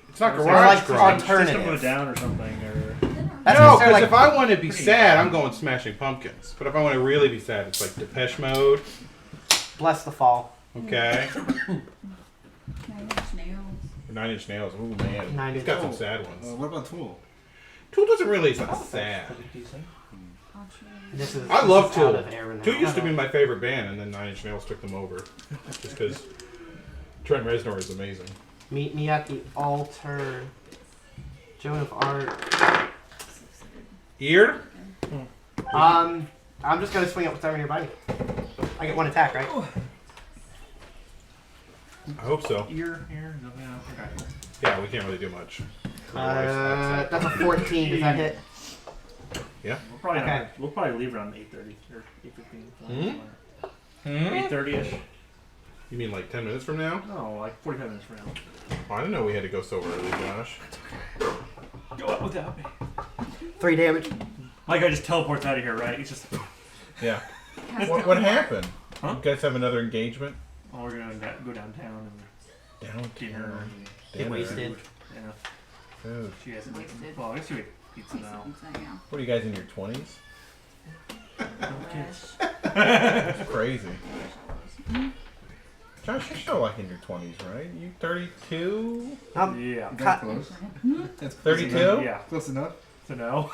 It's not Or garage like grunge. System of a alternative. Down or something, or That's No, considered, because like, if I want to be pretty sad, young. I'm going Smashing Pumpkins. But if I want to really be sad, it's like Depeche Mode. Bless the Fall. Okay. 9 Inch Nails. Nine Inch Nails. Ooh man, Nine it's Inch got some Nails. sad ones. What about Tool? Tool doesn't really. It's not sad. This is. I love this is out Tool. of era now. Tool used to be my favorite band, and then Nine Inch Nails took them over. Just because Trent Reznor is amazing. Meet me at the altar. Joan of Arc. Ear? I'm just gonna swing up with something nearby me. I get one attack, right? I hope so. ear, no, yeah, okay. Yeah, we can't really do much. Otherwise, That's a 14. Does that hit? yeah. We'll probably leave around 8:30 or 8:15. Hmm? 8:30ish. You mean like 10 minutes from now? No, like 45 minutes from now. Oh, I didn't know we had to go so early, Josh. Go up without me. 3 damage. My guy just teleports out of here, right? He's just. Yeah. What happened? Huh? You guys have another engagement? Oh, we're gonna go downtown and dinner. Get wasted. Yeah. Food. She has Wasted. Well, I guess you ate pizza now. What are you guys in your 20s? Fresh. That's crazy. Josh, you're still like in your 20s, right? You 32? Yeah. That's close. That's 32? Yeah. close enough. So no.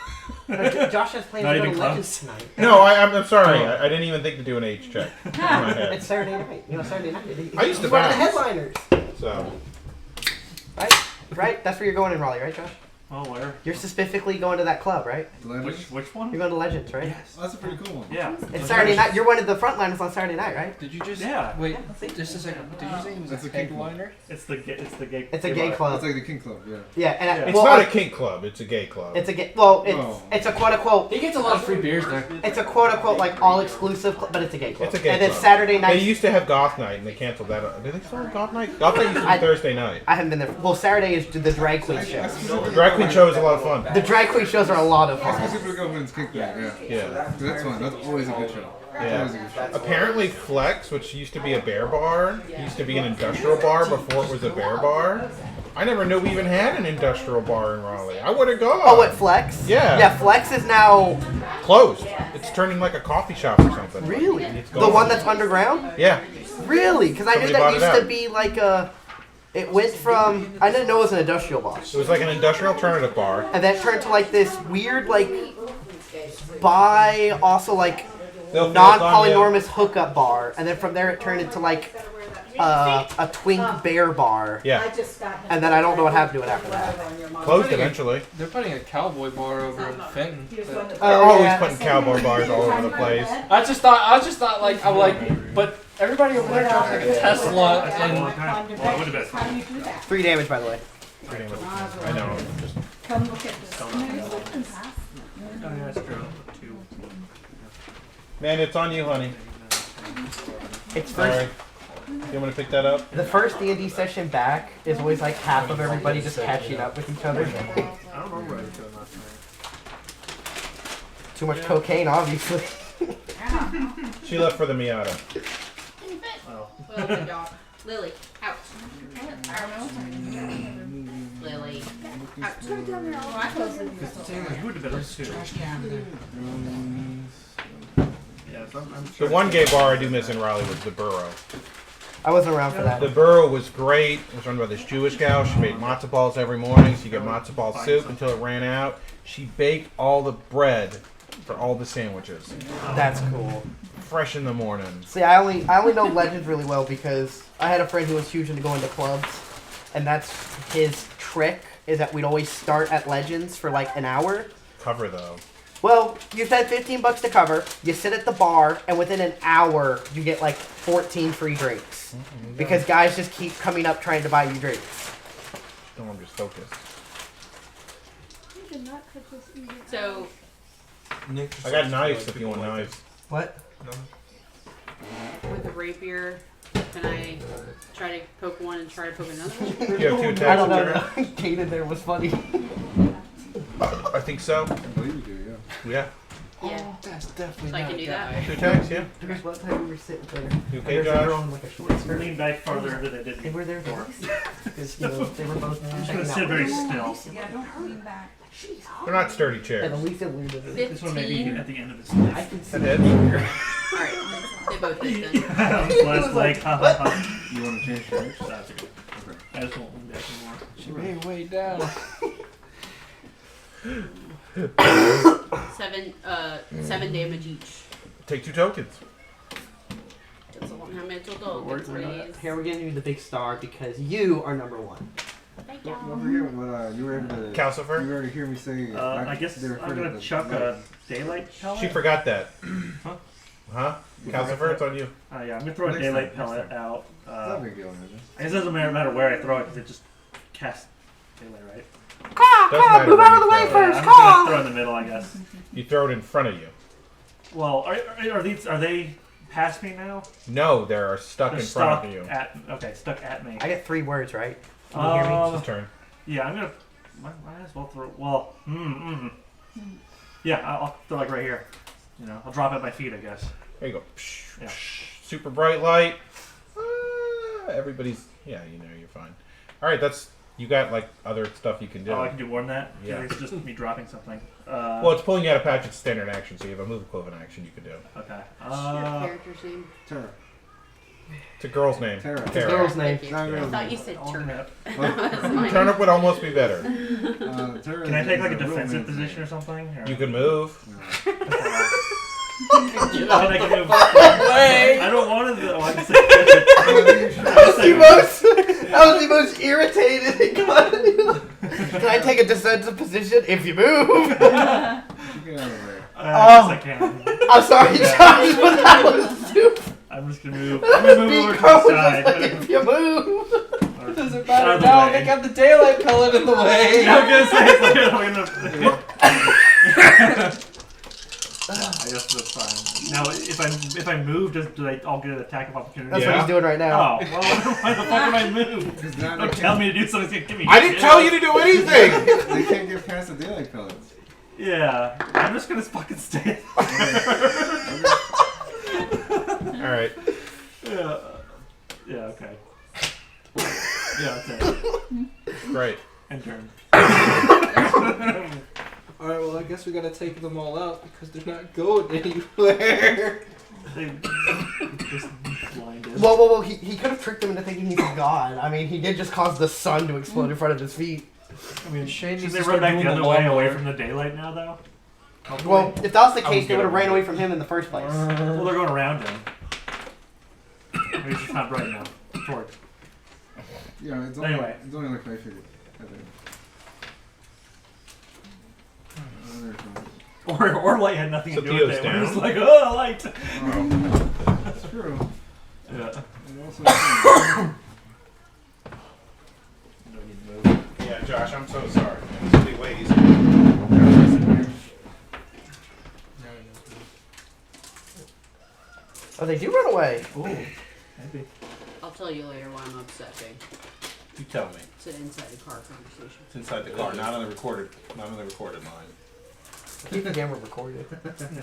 Josh has plans Not to go even to close. Legends tonight. No, I'm sorry. I didn't even think to do an age check in my head. It's Saturday night. You know, Saturday night. I used to He's one of the bounce. headliners. So, Right? Right? That's where you're going in Raleigh, right, Josh? Oh, where? You're specifically going to that club, right? Which one? You're going to Legends, right? Yes. Oh, that's a pretty cool one. Yeah. It's Saturday night. You're one of the frontliners on Saturday night, right? Did you just Yeah. wait? Just a second. Did you say he was That's a a king headliner? It's the gay. It's a gay It's club. like the King Club, yeah. Yeah, and Yeah. it's well, not a kink club, it's a gay club. it's a gay. Well, Oh. it's a quote unquote. He gets a lot of free beers there. It's a quote unquote like all exclusive, but it's a gay club. It's a gay and then club. Saturday They night. used to have goth night and they canceled that. Do they still have goth night? Goth night used to be I- Thursday night. I haven't been there. Well, Saturday is the drag queen show. The drag queen show is a lot of fun. The drag queen shows are a lot of I fun. specifically go when it's King Club, yeah. Yeah. That's fun. That's always a good show. Yeah. Always a good show. Apparently Flex, which used to be a bear bar, used to be an industrial bar before it was a bear bar. I never knew we even had an industrial bar in Raleigh. I would have gone. Oh, what Flex? Yeah. Yeah, Flex is now Closed. It's turning like a coffee shop or something. really It's the gone. one that's underground. Yeah. Really? Because I knew Somebody that bought it used to out. be like a. It went from I didn't know it was an industrial bar, It was like an industrial alternative bar. and then turned to like this weird like bi also like They'll non-polynormous hookup bar, and then from there it turned into like a twink bear bar, Yeah. and then I don't know what happened to it after that. Closed eventually. They're putting a cowboy bar over in Fenton. They're Oh, always yeah. putting cowboy bars all over the place. I just thought like I'm like, but everybody over there drives like a Tesla and Well, it would have been. 3 damage, by the way. I know. Just Come look at this. Oh, yeah, that's true. 2. man, it's on you, honey. It's Sorry. first. You want me to pick that up? The first D&D session back is always like half of everybody just catching up with each other. I don't remember what I was doing last night. Too much cocaine, obviously. She left for the Miata. Oh. Well, good dog. Lily, out. Lily. You would have been up 2. Yeah, so I'm The sure. one gay bar I do miss in Raleigh was the Burrow. I wasn't around for that. The Burrow was great. It was run by this Jewish gal. She made matzo balls every morning. So you get matzo ball soup until it ran out. She baked all the bread for all the sandwiches. That's cool. Fresh in the morning. See, I only know Legends really well because I had a friend who was huge into going to clubs, and that's his trick. Is that we'd always start at Legends for like an hour. Cover though. Well, you spend $15 to cover. You sit at the bar, and within an hour, you get like 14 free drinks because guys just keep coming up trying to buy you drinks. Don't I'm just focused. So, I got knives if you want knives. What? with a rapier, can I try to poke one and try to poke another one? You have 2 attacks. I don't with know. her? Kaden there was funny. I think so. I believe you do, yeah. Yeah. Yeah. That's definitely So I not can a do guy. that? Two attacks, yeah. Here's one time we were sitting there. You okay, and there's a girl Josh? in like a short skirt. Lean back farther than they did They were there before. because you know they were both I'm just checking gonna out. sit very still. Yeah, don't lean back. They're not sturdy And chairs. Alicia leaned over. This one may be 15. at the end of its I life. can see. That is. Alright, they both hit then. Last leg, ha ha ha. You want to change shirts? That's okay. Okay. I just won't lean back anymore. She may way down. 7 damage each. Take 2 tokens. Doesn't want how mental dog, please. Here we're giving you the big star because you are number 1. Thank Don't you. forget what you were able to. Calcifer? You already hear me say. I guess they refer I'm to gonna the chuck light. a daylight pellet. She forgot that. Huh? Huh? Calcifer, it's on you. Yeah, I'm gonna throw a Next daylight time, next pellet out. It's not a big deal, is it? I guess it doesn't matter where I throw it because it just casts daylight, right? Doesn't matter move where out of you the way throw it. I'm first. just gonna throw it in the middle, I guess. You throw it in front of you. Well, are they past me now? No, they're stuck They're in front stuck of you. stuck at me. I get 3 words, right? Can you hear me? It's his turn. Yeah, I'm gonna. Might as well throw. Well, yeah, I'll throw like right here. You know, I'll drop at my feet, I guess. There you go. Yeah. Super bright light. Everybody's. Yeah, you know, you're fine. All right, that's. You got like other stuff you can do. Oh, I can do more than that. Yeah. It's just me dropping something. Well, it's pulling you out of patch. It's standard action, so you have a move equivalent action you can do. Okay. Your character's name? Tara. It's a girl's name. Tara. It's a girl's name. Thank you. Not a I girl's thought name. you said I'll turnip. admit. That's mine. Turnip would almost be better. Tara Can I take is like a real defensive man's position name. or something? Or? You can move. I can move. I don't want to. Oh, I can say. I was the most irritated. Can I take a defensive position if you move? Get out of the way. Yes, I can. I'm sorry, Josh, but that was stupid. I'm just gonna move. I'm gonna move over to the side. Like, if you move. Or Doesn't out matter of the now. way. They got the daylight pellet in the way. I was gonna say it's like I'm gonna. I guess that's fine. Now, if I move, do I all get an attack of opportunity? That's Yeah. what he's doing right now. Oh, well, why the fuck would I move? Because now Don't they tell me to do something that's gonna give me I didn't shit. tell you to do anything. They can't get past the daylight pellets. Yeah, I'm just gonna fucking stay. All right. Yeah. Yeah. Okay. Yeah. Okay. Great. End turn. Alright, well, I guess we gotta take them all out because they're not going anywhere. They just blinded. Well, he could have tricked him into thinking he's a god. I mean, he did just cause the sun to explode in front of his feet. I mean, Shane Should needs they to run start back doing the other the way, away lawnmower. from the daylight now, though? Well, if that was the I case, would they would have get ran away. away from him in the first place. Well, they're going around him. Maybe it's just not bright enough. Toward. Yeah, it's only, Anyway. it's only like 5 feet. I think. Or light had nothing So to do with Theo's it. We're just down. like, oh, light. That's true. Yeah. And also, Yeah, Josh, I'm so sorry. Man. So many ways. Oh, they do run away. Ooh, maybe. I'll tell you later why I'm upsetting. You tell me. It's an inside the car conversation. It's inside the car, not on the recorded line. Keep the camera recorded.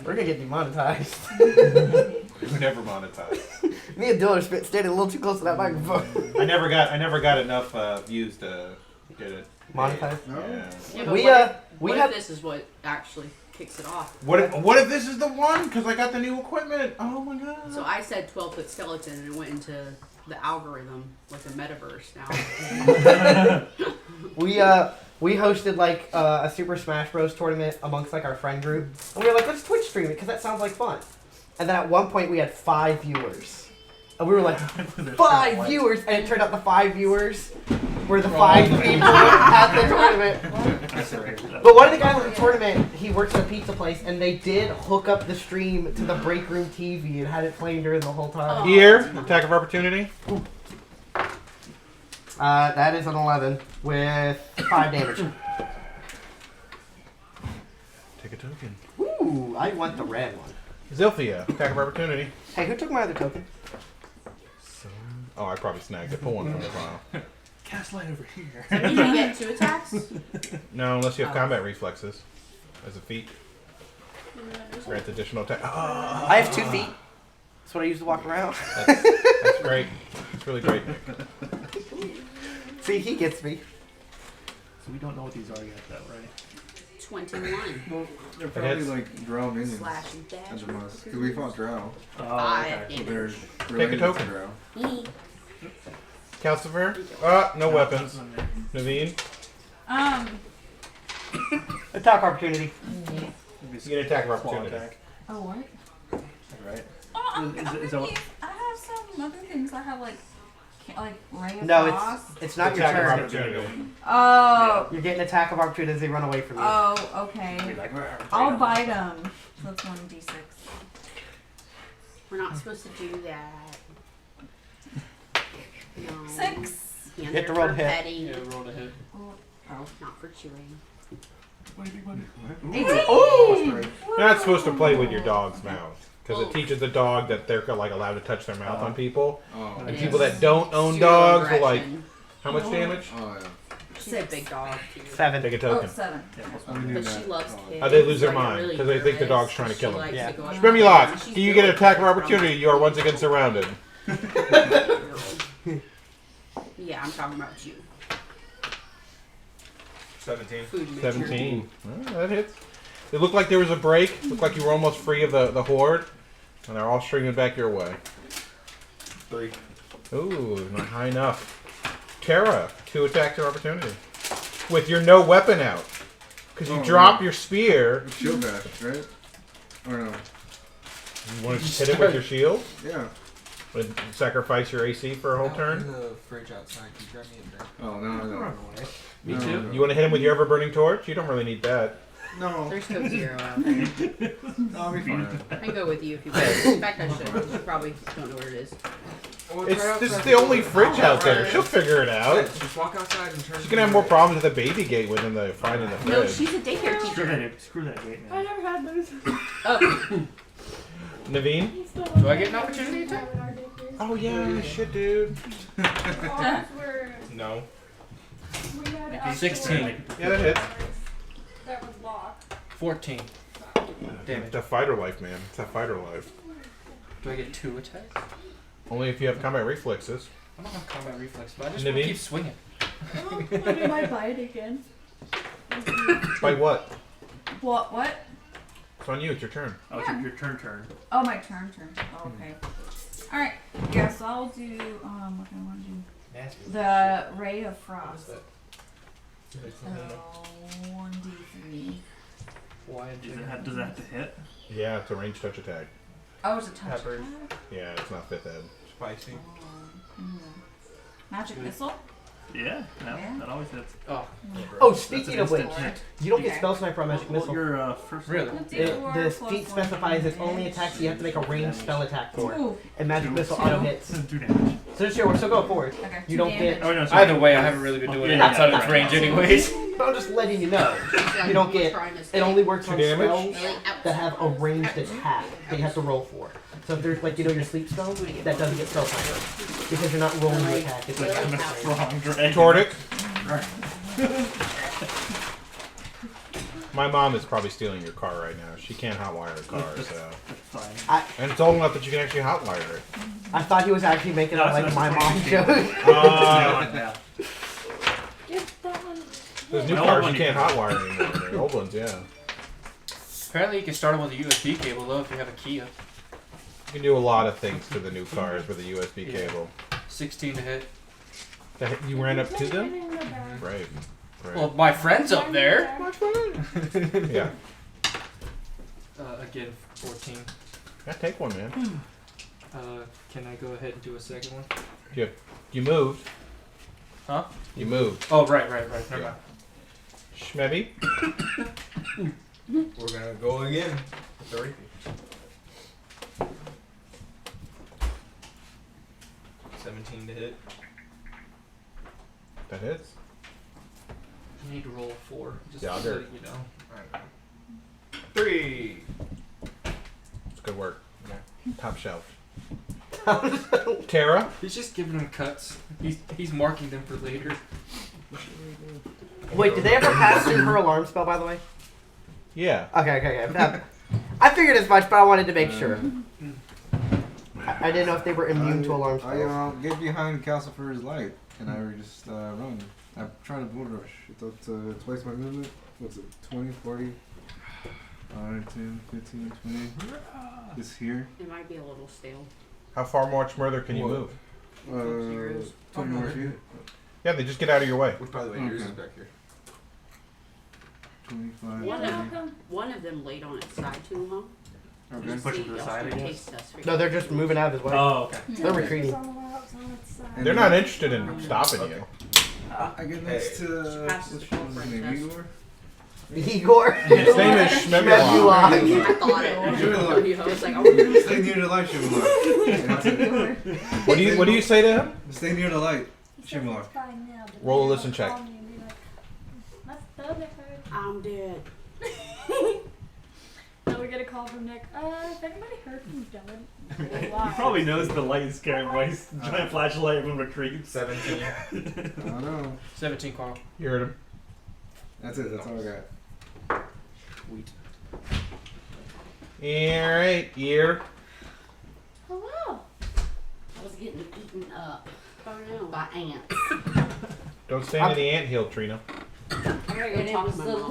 We're gonna get demonetized. We're never monetized. Me and Dylan are standing a little too close to that microphone. I never got enough views to get it Monetized? No. Yeah. Yeah, but We, what have- if this is what actually kicks it off? What if this is the one? Because I got the new equipment. Oh my god. So I said 12-foot skeleton and it went into the algorithm, like the metaverse now. We hosted like a Super Smash Bros. Tournament amongst like our friend group, and we were like, let's Twitch stream it because that sounds like fun. And then at one point we had 5 viewers, and we were like, 5 viewers, and it turned out the 5 viewers were the 5 people at the tournament. But one of the guys at the tournament, he works at a pizza place, and they did hook up the stream to the break room TV and had it playing during the whole time. Here, attack of opportunity. That is an 11 with 5 damage. Take a token. Ooh, I want the red one. Zilphia, attack of opportunity. Hey, who took my other token? Oh, I probably snagged it. Pull one from the pile. Cast light over here. So you can get 2 attacks? No, unless you have Oh. combat reflexes as a feat. Grants additional attack. I have 2 feet. That's what I use to walk around. That's great. It's really great. See, he gets me. So we don't know what these are yet, though, right? 21. Well, they're probably hits. like drow minions. Slash and dash. At the most. Because we fought drow. Oh, Five. okay. So they're Take a related token. to drow. Calcifer? No weapons. Naveen? Attack opportunity. You get an attack of opportunity. Oh, what? Right. Oh, I'm Is that confused. what- I have some other things. I have like ray of No, frost. it's not your Attack of turn. opportunity. Oh. You're getting attack of opportunity as they run away from you. Oh, okay. I'll bite them. So that's 1d6. We're not supposed to do that. No. 6. Hands Hit the are roll for to hit. petting. Yeah, roll to hit. Oh, not for chewing. 18. You're not supposed to play with your dog's mouth. Because it teaches the dog that they're like allowed to touch their mouth on people. Oh. And Yes. people that don't own Zero dogs will like, aggression. how much damage? Oh, yeah. She's a big dog too. 7. Take a Oh, token. 7. We knew But that. she loves Oh. kids. How they lose their so I get mind, really 'cause they think the nervous, dog's trying to so kill she them. likes Yeah. to go up Remember, to lock. kids, and Do she's you get an really attack of from- opportunity? You are once again surrounded. Yeah, I'm talking about you. 17. Food nature. 17. Well, that hits. It looked like there was a break. It looked like you were almost free of the horde. And they're all streaming back your way. 3. Ooh, not high enough. Tara, 2 attacks of opportunity. With your no weapon out. Because you Oh, drop yeah. your spear. Shield bash, right? Or no? You want to hit it with your shield? Yeah. And sacrifice your AC for a whole turn? In the fridge outside. Can you grab me a drink? Oh, no, no. Run away. Me No, too. no. You want to hit him with your ever-burning torch? You don't really need that. No. There's Coke Zero out there. I'll be fine. I can go with you if you want. In fact, I should. You probably don't know where it is. This is the only fridge out there. She'll figure it out. Just walk outside and turn. She's gonna have more problems with the baby gate than the finding the No, fridge. she's a daycare Screw teacher. that gate, I man. never had those. Naveen? Do I get an opportunity attack? Oh yeah, you should, dude. No. 16. Yeah, that hits. That was locked. 14. Damn It's it. that fighter life, man. It's that fighter life. Do I get 2 attacks? Only if you have combat reflexes. I don't have combat reflex, but I just Naveen? want to keep swinging. Am I bite again? By what? What? It's on you. It's your turn. Oh, it's your turn. Oh, my turn. Oh, okay. Alright. Yeah, so I'll do, what do I want to do? Nasty. The Ray of Frost. that? So, 1d3. Why did you Does it have to hit? Yeah, it's a ranged touch attack. Oh, it's a touch Peppers. attack? Yeah, it's not 5th ed. Spicy. Magic missile? Yeah, Yeah. that always hits. Oh, Oh, That's speaking an of which, instant hit. you don't get Okay. spell sniper on magic Well, missile. your first Really? The feat specifies its only attacks you have to make a ranged spell attack for. Ooh. And magic Two. missile Two. auto hits. 2 damage. So sure, we're still going forward. Okay, You 2 don't damage. get. Oh, no, sorry. Either way, I haven't really been doing it Yeah, outside of yeah, its yeah. range anyways. But I'm just letting you know. You don't get. It only works 2 on damage? spells that have a ranged attack that you have to roll for. So if there's like your sleep spell, that doesn't get spell sniper. Because you're not rolling the attack. It's like I'm a strong dragon. Tordic. Right. My mom is probably stealing your car right now. She can't hotwire a car, so. That's fine. And it's old enough that you can actually hotwire it. I thought he was actually making up like my mom joke. Yeah. Those new My cars old you one can't you can. hotwire anymore. The old ones, yeah. Apparently, you can start them with a USB cable though if you have a Kia. You can do a lot of things to the new cars with a USB Yeah. cable. 16 to hit. You ran up to them? Right. Right. Well, my friend's up there. Yeah. Again, 14. Yeah, take one, man. Can I go ahead and do a second one? You moved. Huh? You moved. Oh, right. Never Yeah. mind. Schmebby? We're gonna go again. With the repeat. 17 to hit. That hits. I need to roll a 4. Just Yeah, I'll so do that it. you know. 3. It's good work. Top shelf. Tara? He's just giving them cuts. He's marking them for later. Wait, did they ever pass through her alarm spell, by the way? Yeah. Okay. I figured as much, but I wanted to make sure. I didn't know if they were immune to alarm spells. I get behind Calcifer's light, and I just run. I'm trying to bull rush. It's up to twice my movement. What's it? 20, 40, 5, 10, 15, 20. This here. It might be a little stale. How far much further can you move? 20 more feet. Yeah, they just get out of your way. Which, by the way, yours is back here. 25. One of them laid on its side too long. Okay. Just push it to the side, I guess. No, they're just moving out of his way. Oh, okay. They're retreating. They're not interested in stopping you. I get next to what's his name? Igor? Igor? His name is Shmemulon. I thought it. I was like, Stay near the light, Shimulon. What do you say to him? Stay near the light, Shimulon. Roll a listen check. I'm dead. Now we get a call from Nick. If anybody heard from Dylan? He probably knows the light is scaring by his giant flashlight when retreats. 17. I don't know. 17, Carl. You heard him. That's it. That's all I got. Sweet. Alright, ear. Hello. I was getting eaten up by ants. Don't stand in the anthill, Trina. I gotta go And it talk was to my the mom.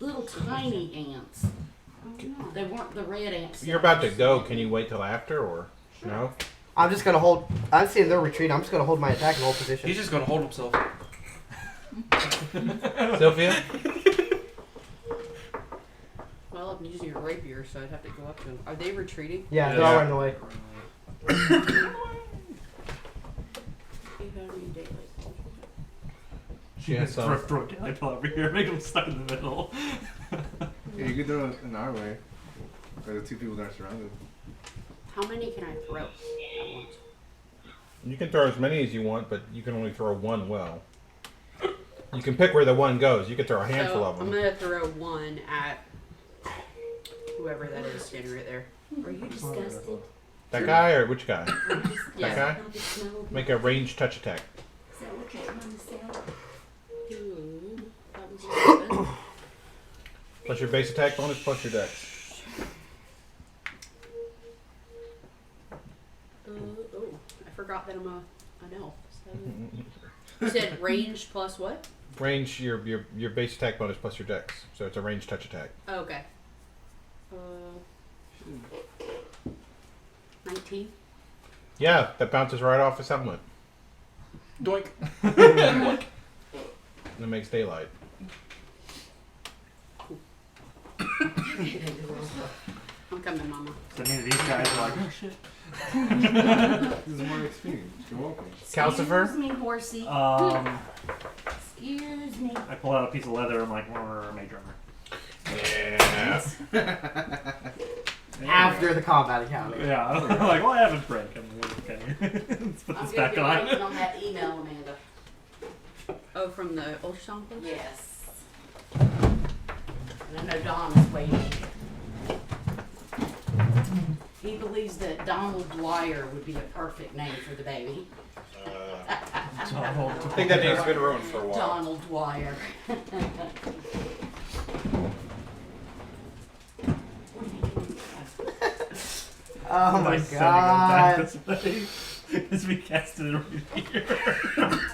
little tiny ants. They weren't the red ants. You're about to go. Can you wait till after, or no? I'm just gonna hold. I'm seeing their retreat. I'm just gonna hold my attack and hold position. He's just gonna hold himself. Sylvia? Well, I'm using a rapier, so I'd have to go up to them. Are they retreating? Yeah, they're all running away. She has some. Throw daylight pole over here, make him stuck in the middle. Yeah, you could throw it in our way. By the two people that are surrounded. How many can I throw at once? You can throw as many as you want, but you can only throw one well. You can pick where the one goes. You can throw a handful So of them. I'm gonna throw one at whoever that is standing right there. Are you disgusted? That guy or which guy? Yeah. That guy? Make a ranged touch attack. Is that what your mama said? Ooh, that was 11. Plus your base attack bonus plus your dex. Oh, I forgot that I'm an elf. So. You said range plus what? Range your base attack bonus plus your dex. So it's a ranged touch attack. Oh, okay. 19. Yeah, that bounces right off his helmet. Doink. And it makes daylight. I'm coming, Mama. So neither of these guys are like, oh shit. This is more experience. You're welcome. Calcifer? Excuse me, horsey. Excuse me. I pull out a piece of leather. I'm like, mage armor. Yeah. After the combat encounter. Yeah, I'm like, well, I have a break. I'm like, okay. Let's put I'm this gonna back be on. waiting on that email, Amanda. Oh, from the ultrasound place? Yes. And I know Don is waiting. He believes that Donald Dwyer would be a perfect name for the baby. I think that name's been ruined for a while. Donald Dwyer. Oh my Sending him god. back this way. As we cast it over here.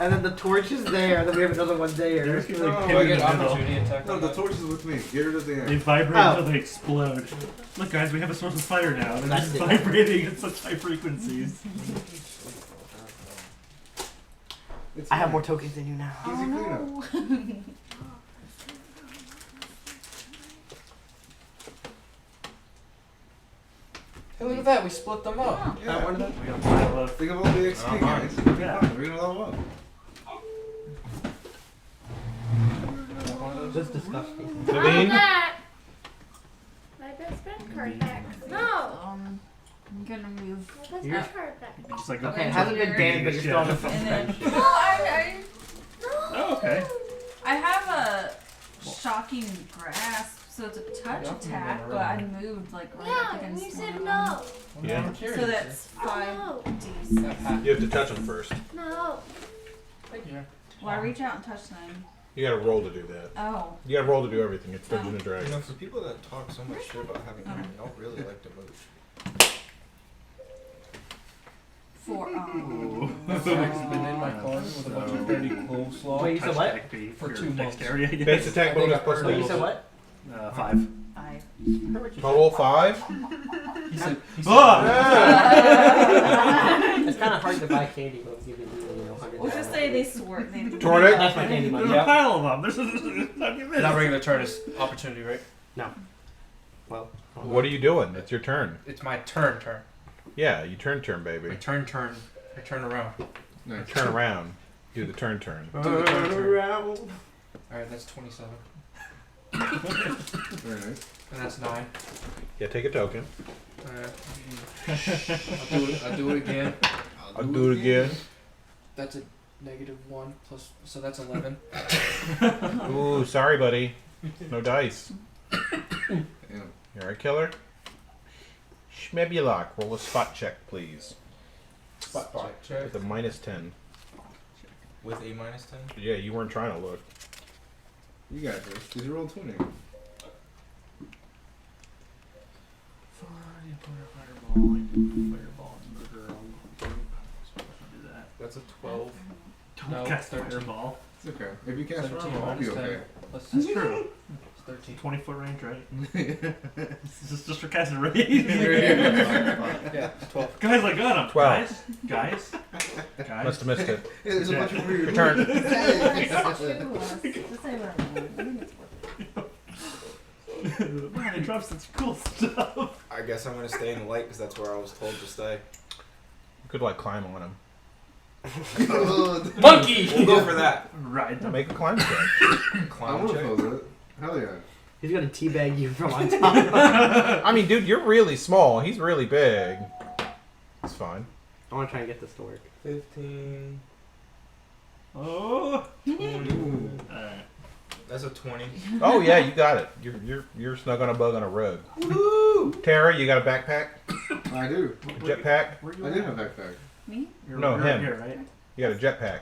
And then the torch is there, and then we have another one there. They're just Oh, like Do I in get the middle. opportunity attack No, on the that? torch is with me. Get rid of the They air. vibrate Oh. until they explode. Look, guys, we have a source of fire now. They're That's just it. vibrating at such high frequencies. It's I have fine. more tokens than you now. Easy cleanup. Hey, look at that. We split them up. Yeah. one of them? We got a pile of. Think of all the XP, guys. Yeah. We're gonna level up. That's disgusting. Naveen? My best friend card back. No! I'm gonna move. My best You're- friend card back. Just like Okay, it hasn't been banned, but you're still on the And then suspension. No, I Oh, okay. I have a shocking grasp, so it's a touch attack, but I moved like right up Yeah, and against you one said of no. Yeah. I'm curious. them. So that's 5d6. You have to touch him first. No. Thank you. Well, I reach out and touch them. You gotta roll to do that. Oh. You gotta roll to do everything. It's Dungeons and You know, Dragons. for people that talk so much shit about having money, y'all really like to move. For I've been in my car with a bunch of dirty coleslaw. Wait, you said what? For 2 months. dexterity, I guess. Base attack bonus plus Wait, you level. said what? 5. 5. Total 5. He said, It's kind of hard to buy candy bones even $100. We'll just say they swore. They Tordic? That's my candy There's money. a Yep. pile of them. There's not even not regular turn is opportunity, right? Well, What are you doing? It's your turn. It's my turn. Yeah, you turn, My baby. turn. I turn around. Nice. Turn around. Do the turn. Do the turn. Alright, that's 27. Very nice. And that's 9. Yeah, take a token. Alright. I'll do it again. I'll do it again. That's a -1 plus, so that's 11. Ooh, sorry, buddy. No dice. Damn. You alright, killer? Schmebulok, roll a spot check, please. Spot check. With a -10. With a -10? Yeah, you weren't trying to look. You got it first. Did you roll 20? That's a 12. Don't No, cast 13. fireball. It's okay. If you cast 17 fireball, I'll be minus 10. okay. Plus That's true. It's 13. 20-foot range, right? just for casting range. Yeah, it's 12. Guys, I got him. 12. Guys. Must have missed it. There's a bunch of weird. Your turn. Man, it drops such cool stuff. I guess I'm gonna stay in the light because that's where I was told to stay. You could, like, climb on him. Monkey! We'll go for that. Right. Make a climb check. I Clown want to check. close it. Hell yeah. He's gonna teabag you from on top. I mean, dude, you're really small. He's really big. It's fine. I want to try and get this to work. 15. Oh. 20. Alright. That's a 20. Oh yeah, you got it. You're snug on a bug on a rug. Woo! Tara, you got a backpack? I do. A jetpack? Where you I at? do have a backpack. Me? No, you're him. Here, right? You got a jetpack.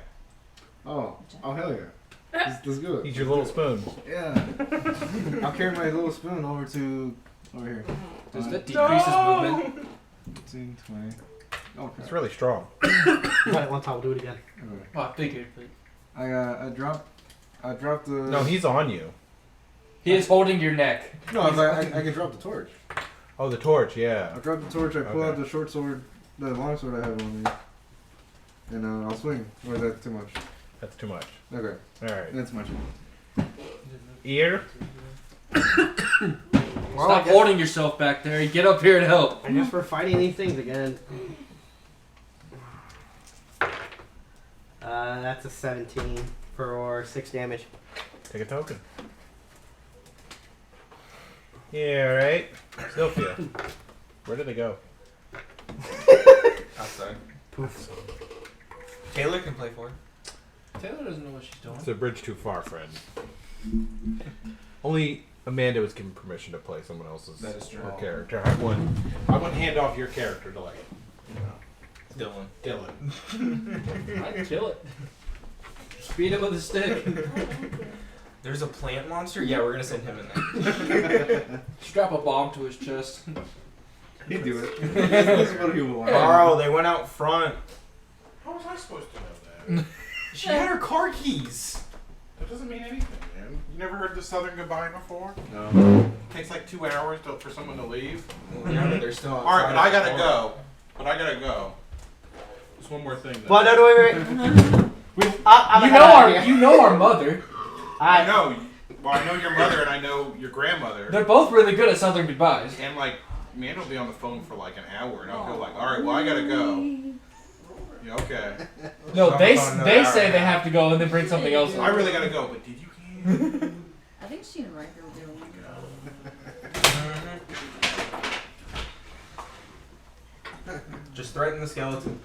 Oh. Oh, hell yeah. Let's do it. He's your little spoon. Yeah. I'll carry my little spoon over here. Does that decreases movement? 15, 20. Okay. It's really strong. You got it one time. We'll do it again. Okay. Oh, I figured. I dropped the. No, he's on you. He is holding your neck. No, I can drop the torch. Oh, the torch, yeah. I drop the torch. I pull Okay. out the short sword, the long sword I have on me, and I'll swing. Or is that too much? That's too much. Okay, Alright. that's much. Ear? Stop holding yourself back there. Get up here and help. I guess we're fighting these things again. That's a 17 for 6 damage. Take a token. Yeah, right. Sophia. Where did they go? Outside. Poof. Taylor can play for. Taylor doesn't know what she's doing. It's a bridge too far, friend. Only Amanda was given permission to play someone else's That is true. her character. I wouldn't hand off your character to, like, you know, Dylan. I'd kill it. Beat it with a stick. There's a plant monster? Yeah, we're gonna send him in there. Strap a bomb to his chest. He'd do it. That's what he would want. Carl, they went out front. How was I supposed to know that? She had her car keys. That doesn't mean anything, man. You never heard the Southern Goodbye before? No. It takes like 2 hours for someone to leave. Yeah, but they're still outside. Alright, but I of the gotta car. go. Just one more thing. Though. Well, no, wait. You know our mother. I know. Well, I know your mother and I know your grandmother. They're both really good at Southern goodbyes. And like, man will be on the phone for like an hour, and I'll go like, all right, well, I gotta go. Yeah, okay. No, So they I'm on another they hour say and they a half. have to go and then bring something else I up. really gotta go, but did you? I think she and Riker will do it. Just threaten the skeleton.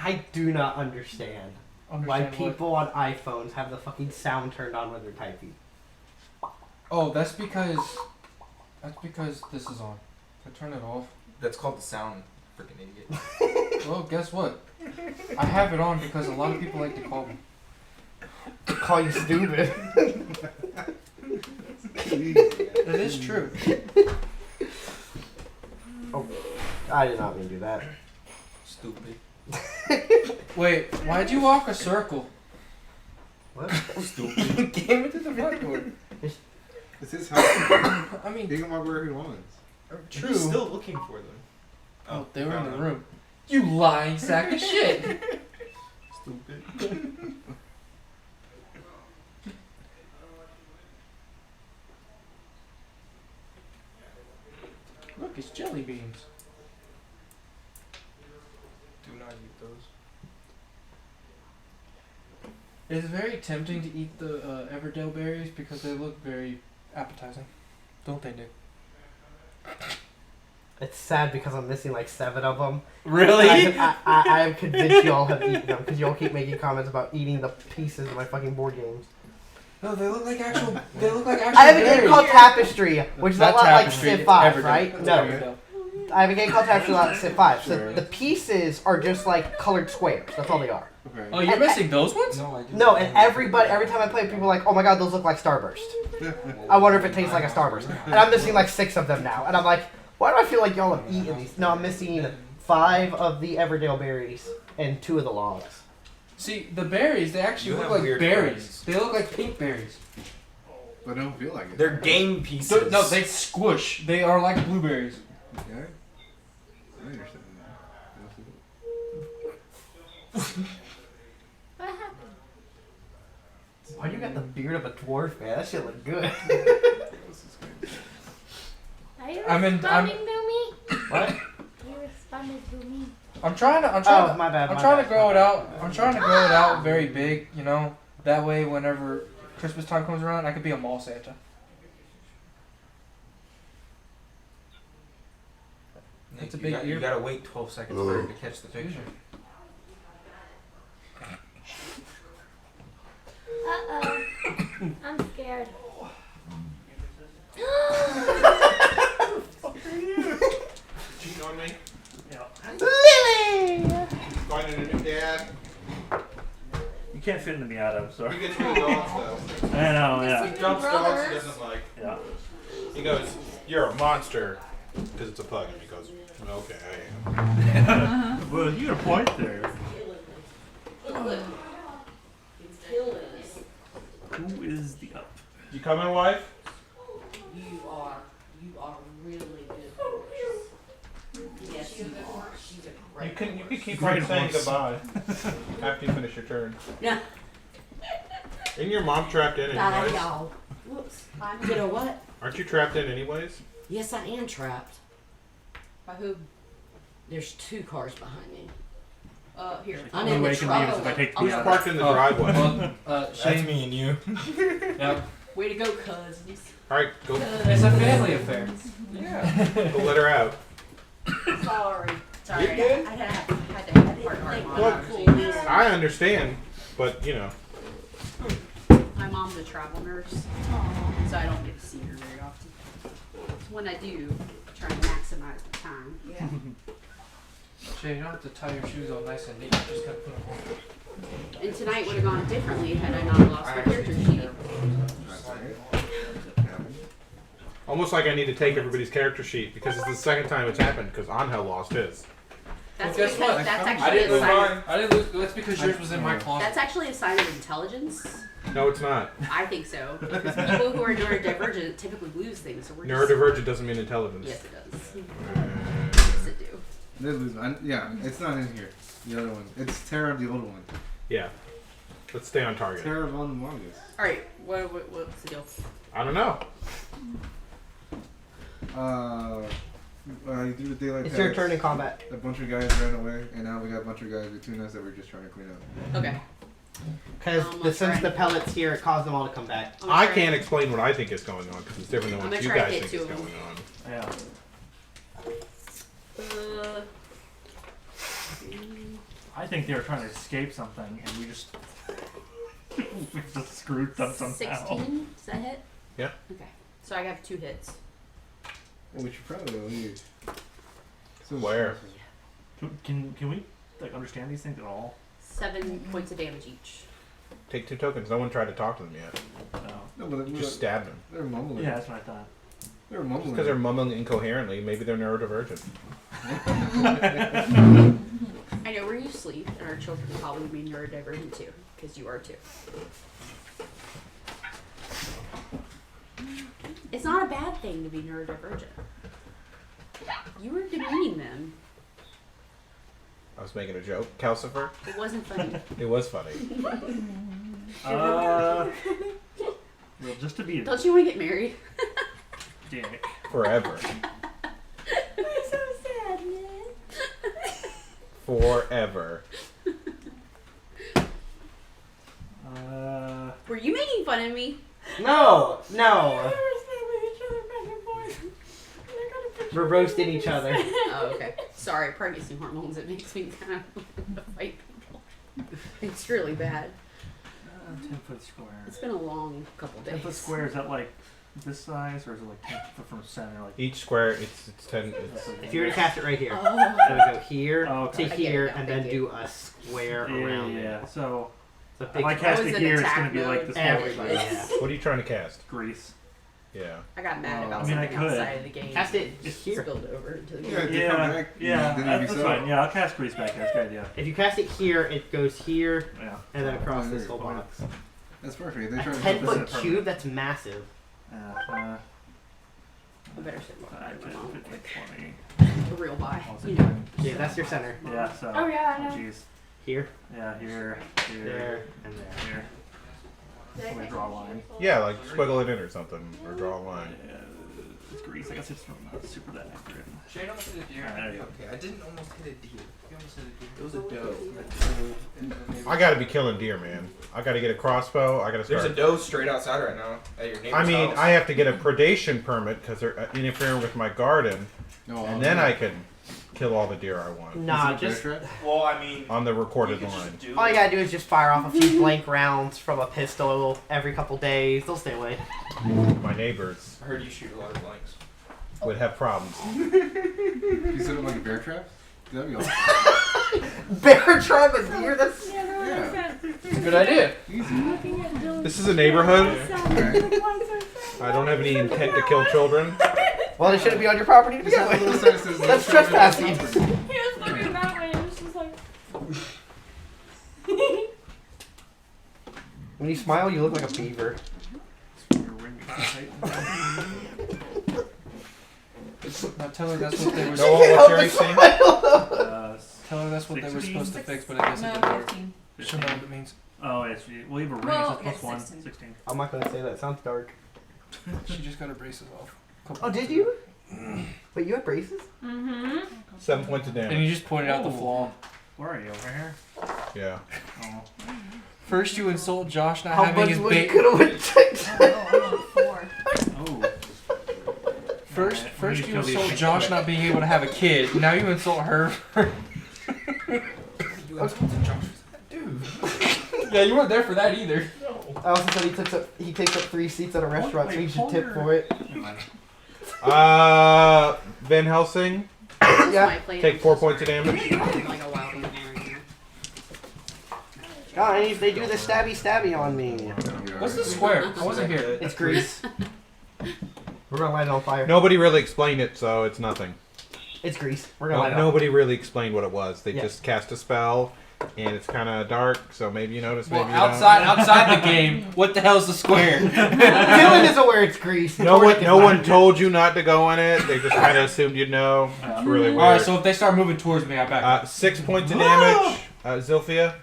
I do not understand why Understand what? people on iPhones have the fucking sound turned on when they're typing. Oh, that's because this is on. Can I turn it off? That's called the sound. Freaking idiot. Well, guess what? I have it on because a lot of people like to call me. Call you stupid. It is true. Oh, I did not mean to do that. Stupid. Wait, why'd you walk a circle? What? Stupid. Came into the front door. It's his house. I mean, He can walk wherever he wants. true. He's still looking for them. Oh, they were in the room. You lying sack of shit. Stupid. Look, it's jelly beans. Do not eat those. It's very tempting to eat the Everdale berries because they look very appetizing. Don't they, Nick? It's sad because I'm missing like 7 of them. Really? I am convinced y'all have eaten them because y'all keep making comments about eating the pieces of my fucking board games. No, they look like actual. They look like actual. I have a game berries. called Tapestry, which is a Not lot like Tapestry, Civ 5, Everdale. right? That's No. Everdale. I have a game called Tapestry like Civ 5. So Sure. the pieces are just like colored squares. That's all they are. Okay. Oh, you're missing those ones? No, I didn't. No, and every time I play, people are like, oh my god, those look like Starburst. I wonder if it tastes like a Starburst. And I'm missing like 6 of them now. And I'm like, why do I feel like y'all have eaten these? No, I'm missing 5 of the Everdale berries and 2 of the logs. See, the berries, they actually You look have like weird berries. friends. They look like pink berries. But I don't feel like it. They're game pieces. No, they squish. They are like blueberries. Okay. I understand that. What happened? Why you got the beard of a dwarf, man? That shit look good. Are you I'm in- responding to me? What? You responded to me. I'm trying to. Oh, my bad. I'm my trying bad, to grow my it bad. out. I'm trying to grow it out very big. You know, that way whenever Christmas time comes around, I could be a mall Santa. Nick, It's a you big got- ear. You gotta wait 12 seconds for it to catch the picture. Uh-oh. I'm scared. Cheating on me? Lily! Finding a new dad? You can't fit into me, Adam. Sorry. He gets rid of dogs though. I know. Yeah. He drops dogs he doesn't like. Yeah. He goes, "You're a monster," because it's a pug. And he goes, "Okay, I am." Well, you got a point there. Who is the up? You coming, wife? You are really good. Yes, you are. She's a You great can keep Great right saying horse. goodbye after you finish your turn. Yeah. Isn't your mom trapped in Bye, anyways? y'all. Whoops. You know what? Aren't you trapped in anyways? Yes, I am trapped. By who? There's 2 cars behind me. Here. I'm The in way the it can be is if I truck. take Who's the parked in the driveway? Well, That's Shane. me and you. Yep. Way to go, cousins. All right, go It's a family affair. Yeah. go let her out. Sorry. You're good. I had to partner Well, I understand, but you know. My mom's a travel nurse, so I don't get to see her very often. So when I do, I try to maximize the time. Yeah. Shane, you don't have to tie your shoes all nice and neat. You just gotta put them on. And tonight would have gone differently had I not lost my character sheet. Almost like I need to take everybody's character sheet because it's the second time it's happened because Angel lost his. That's Well, guess because what? that's I actually didn't a lose sign. mine. I didn't lose. That's because yours was in my closet. That's actually a sign of intelligence. No, it's not. I think so. Because people who are neurodivergent typically lose things. So we're just, Neurodivergent doesn't mean intelligence. yes, it does. Yes, it do. They lose. Yeah, it's not in here. The other one. It's Terra, the old one. Yeah. Let's stay on target. Terra von Longest. All right, what's the deal? I don't know. You do the daylight. It's your tax. turn in combat. A bunch of guys ran away, and now we got a bunch of guys between us that we're just trying to clean up. Okay. Because let's since try. the pellets here, it caused them all to come back. I'm gonna I try- can't explain what I think is going on because it's different than I'm what gonna you try to guys hit think is 2 of going them. on. Yeah. Uh, I think they were trying to escape something, and we just screwed them somehow. 16? Does that hit? Yeah. Okay. So I have 2 hits. Well, we should probably leave. Where? Can we like understand these things at all? 7 points of damage each. Take 2 tokens. No one tried to talk to them yet. No, but Just stabbed them. They're mumbling. Yeah, that's what I thought. They're mumbling. Because they're mumbling incoherently. Maybe they're neurodivergent. I know where you sleep, and our children probably be neurodivergent too, because you are too. It's not a bad thing to be neurodivergent. You were demeaning them. I was making a joke. Calcifer? It wasn't funny. It was funny. Well, just to be a Don't you want to get married? dick. Forever. I'm so sad, man. Forever. Were you making fun of me? No. We're roasting each other. Oh, okay. Sorry, pregnancy hormones. It makes me kind of fight people. It's really bad. 10-foot square. It's been a long couple days. 10-foot square, is that like this size, or is it like 10 foot from the center? Like Each square, it's 10. If you were to cast it right here, Oh. it would go here okay. to I get it here, now, and thank then you. do a square yeah, around yeah. it. So It's a if big I cast I was it in here, it's attack gonna be like mode. this. Everybody. whole Yeah. What are you trying to cast? grease. Yeah. I got mad about I mean, I something could. outside of the game. Cast it It here. spilled over into the game. Yeah, Yeah, back, yeah, then that's it'd be fine. Yeah, I'll cast grease back. That's a good idea. If you cast it here, it goes here, Yeah. and then across this Okay. whole box. That's perfect. They A try to 10-foot perfect. cube, that's massive. I better sit more 5, 10, 15, 20. the real buy. Oh, You know. Yeah, that's your center. Yeah, so. Oh, yeah, I know. Jeez. Here, Yeah, here, there, and there. here. I'm gonna draw a line. Yeah, like squiggle it in or something, or draw a line. It's grease. I guess it's not super that accurate. Shane almost hit a deer. Alright, there you go. Okay, I didn't almost hit a deer. You almost hit a deer. It was a doe. I gotta be killing deer, man. I gotta get a crossbow. I gotta There's start. a doe straight outside right now at your neighbor's I mean, house. I have to get a predation permit because they're interfering with my garden, No, and then I can kill all the deer I want Nah, just Well, I mean, on the you recorded could line. just do all you gotta do is just fire off a few blank rounds from a pistol every couple days. They'll stay away. My neighbors I heard you shoot a lot of blanks. would have problems. You set up like a bear trap? That'd be awesome. Bear trap a deer? That's Yeah. It's a good idea. Easy. This is a neighborhood. Right. I don't have any intent to kill children. well, they shouldn't be on your property to Just begin have a little with. sign that says, That's "Let's try trespassing. to property." He was looking that way and was just like. When you smile, you look like a beaver. Now tell her that's what they were. No, what's your AC? Tell her that's what they were 16? supposed to fix, but I guess it No, didn't work. 15. She'll know what it means. Oh, it's well, you have a ring. Well, It says yeah, +1, 16. 16. I'm not gonna say that. It sounds dark. She just got her braces off. Oh, did you? Wait, you have braces? Mm-hmm. 7 points of And damage. you just pointed out the Oh. flaw. Where are you? Over here? Yeah. Oh. First, you insult Josh not How having much his would you baby. could have went Oh, I'm on 4. Oh. First, Alright, first we you need to kill insult these Josh things. not being able to have a kid. Now you insult her. You insulted Josh. Dude. Yeah, you weren't there for that either. I also said he takes up 3 seats at a restaurant, so you should tip for it. Van Helsing, Yeah. take 4 points of damage. I'm like a wild animal right now. Guys, they do the stabby on me. What's the square? I wasn't here. It's grease. We're gonna light it on fire. Nobody really explained it, so it's nothing. It's grease. We're gonna light it on. Nobody really explained what it was. They Yeah. just cast a spell, and it's kind of dark, so maybe you notice, maybe Well, you don't. outside the game, what the hell's the square? Dylan is aware it's grease. No Tornik one, is no not. one told you not to go in it. They just kind of assumed you'd know. It's really weird. Alright, so if they start moving towards me, I back up. 6 points of damage. Zilphia.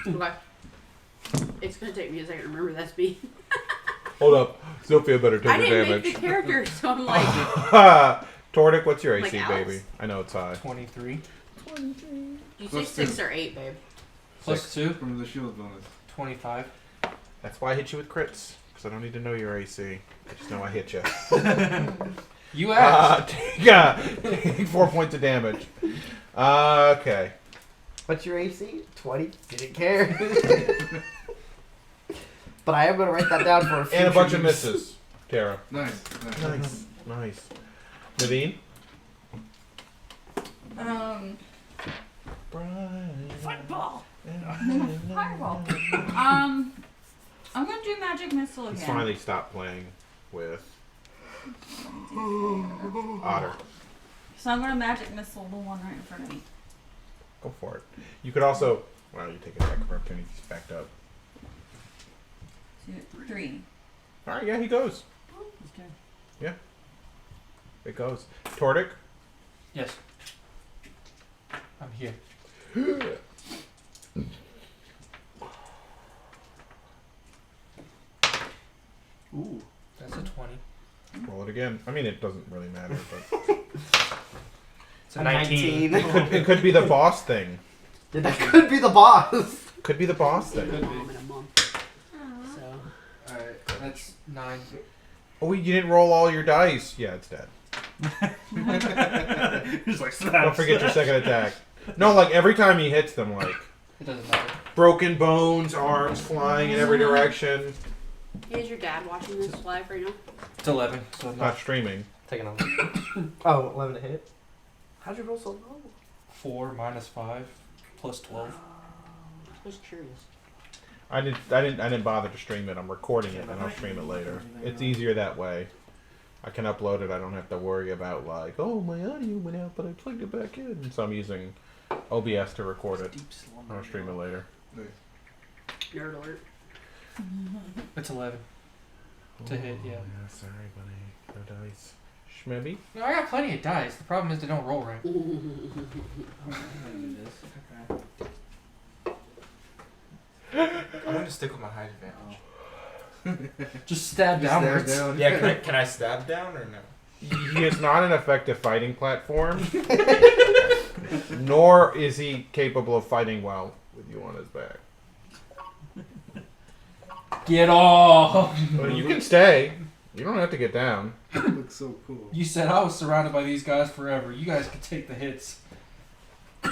Okay. It's gonna take me a second to remember that speed. Hold up. Zilphia better take I the didn't damage. make the character, so I'm like, Tornik, what's your Like AC, Alex? baby? I know it's high. 23. you say Plus 6 2. or 8, babe. Plus 2. From the shield bonus. 25. That's why I hit you with crits. because I don't need to know your AC. I just know I hit you. You asked. Take 4 points of damage. Okay. What's your AC? 20? Didn't care. But I am going to write that down for a future And a bunch of use. misses, Tara. Nice. Nice. Naveen? Football. Fireball. I'm gonna do magic missile again. He's finally stopped playing with Otter. So I'm gonna magic missile the one right in front of me. Go for it. You could also... Well, you take attack of opportunity. He's backed up. 2, 3. Alright, yeah, he goes. Okay. Yeah. It goes. Tordic? Yes. I'm here. Ooh. That's a 20. Roll it again. I mean, it doesn't really matter, but... It's a 19. It could be the boss thing. Yeah, that could be the boss. Could be the boss thing. In a month. So. Alright, that's 9. Oh, you didn't roll all your dice. Yeah, it's dead. Just like snaps. Don't forget your second attack. No, like every time he hits them, like It doesn't matter. broken bones, arms flying in every direction. Is your dad watching this live right now? It's 11, so I'm Not not streaming. taking on. Oh, 11 to hit. How'd you roll so low? 4 minus 5 plus 12. I was curious. I didn't bother to stream it. I'm recording it and I'll stream it later. It's easier that way. I can upload it. I don't have to worry about like, oh, my audio went out, but I plugged it back in. So I'm using OBS to record it. I'll stream it later. Nerd alert. It's 11. To hit, yeah. Sorry, buddy. No dice. Schmebby? No, I got plenty of dice. The problem is they don't roll right. I'm gonna stick with my height advantage. Just stab downwards. Yeah, can I stab down or no? He is not an effective fighting platform. Nor is he capable of fighting well with you on his back. Get off! Well, you can stay. You don't have to get down. That looks so cool. You said I was surrounded by these guys forever. You guys can take the hits. Yeah,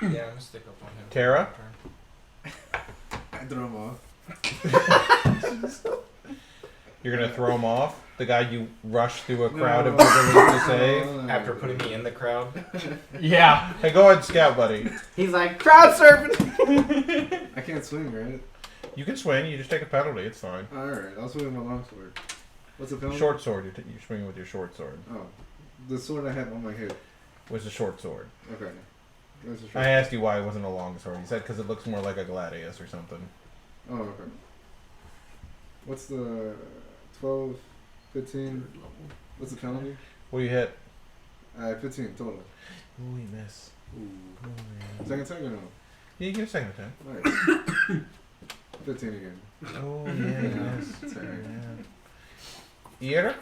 I'm gonna stick up on him. Tara? I throw him off. You're gonna throw him off? The guy you rush through a crowd of people to save? After putting me in the crowd. Yeah. Hey, go ahead, scout, buddy. He's like, crowd surfing. I can't swing, right? You can swing. You just take a penalty. It's fine. Alright, I'll swing with my long sword. What's the penalty? Short sword. You're swinging with your short sword. Oh. The sword I have on my hip. Was a short sword. Okay. That's a short I asked you why it wasn't a long sword. You said because it looks more like a gladius or something. Oh, okay. What's the 12, 15? What's the penalty? What do you hit? 15 total. Ooh, you miss. Second attack or no? Yeah, you get a second attack. Alright. 15 again. Oh, yeah, you miss. Sorry. Yeah. Eater?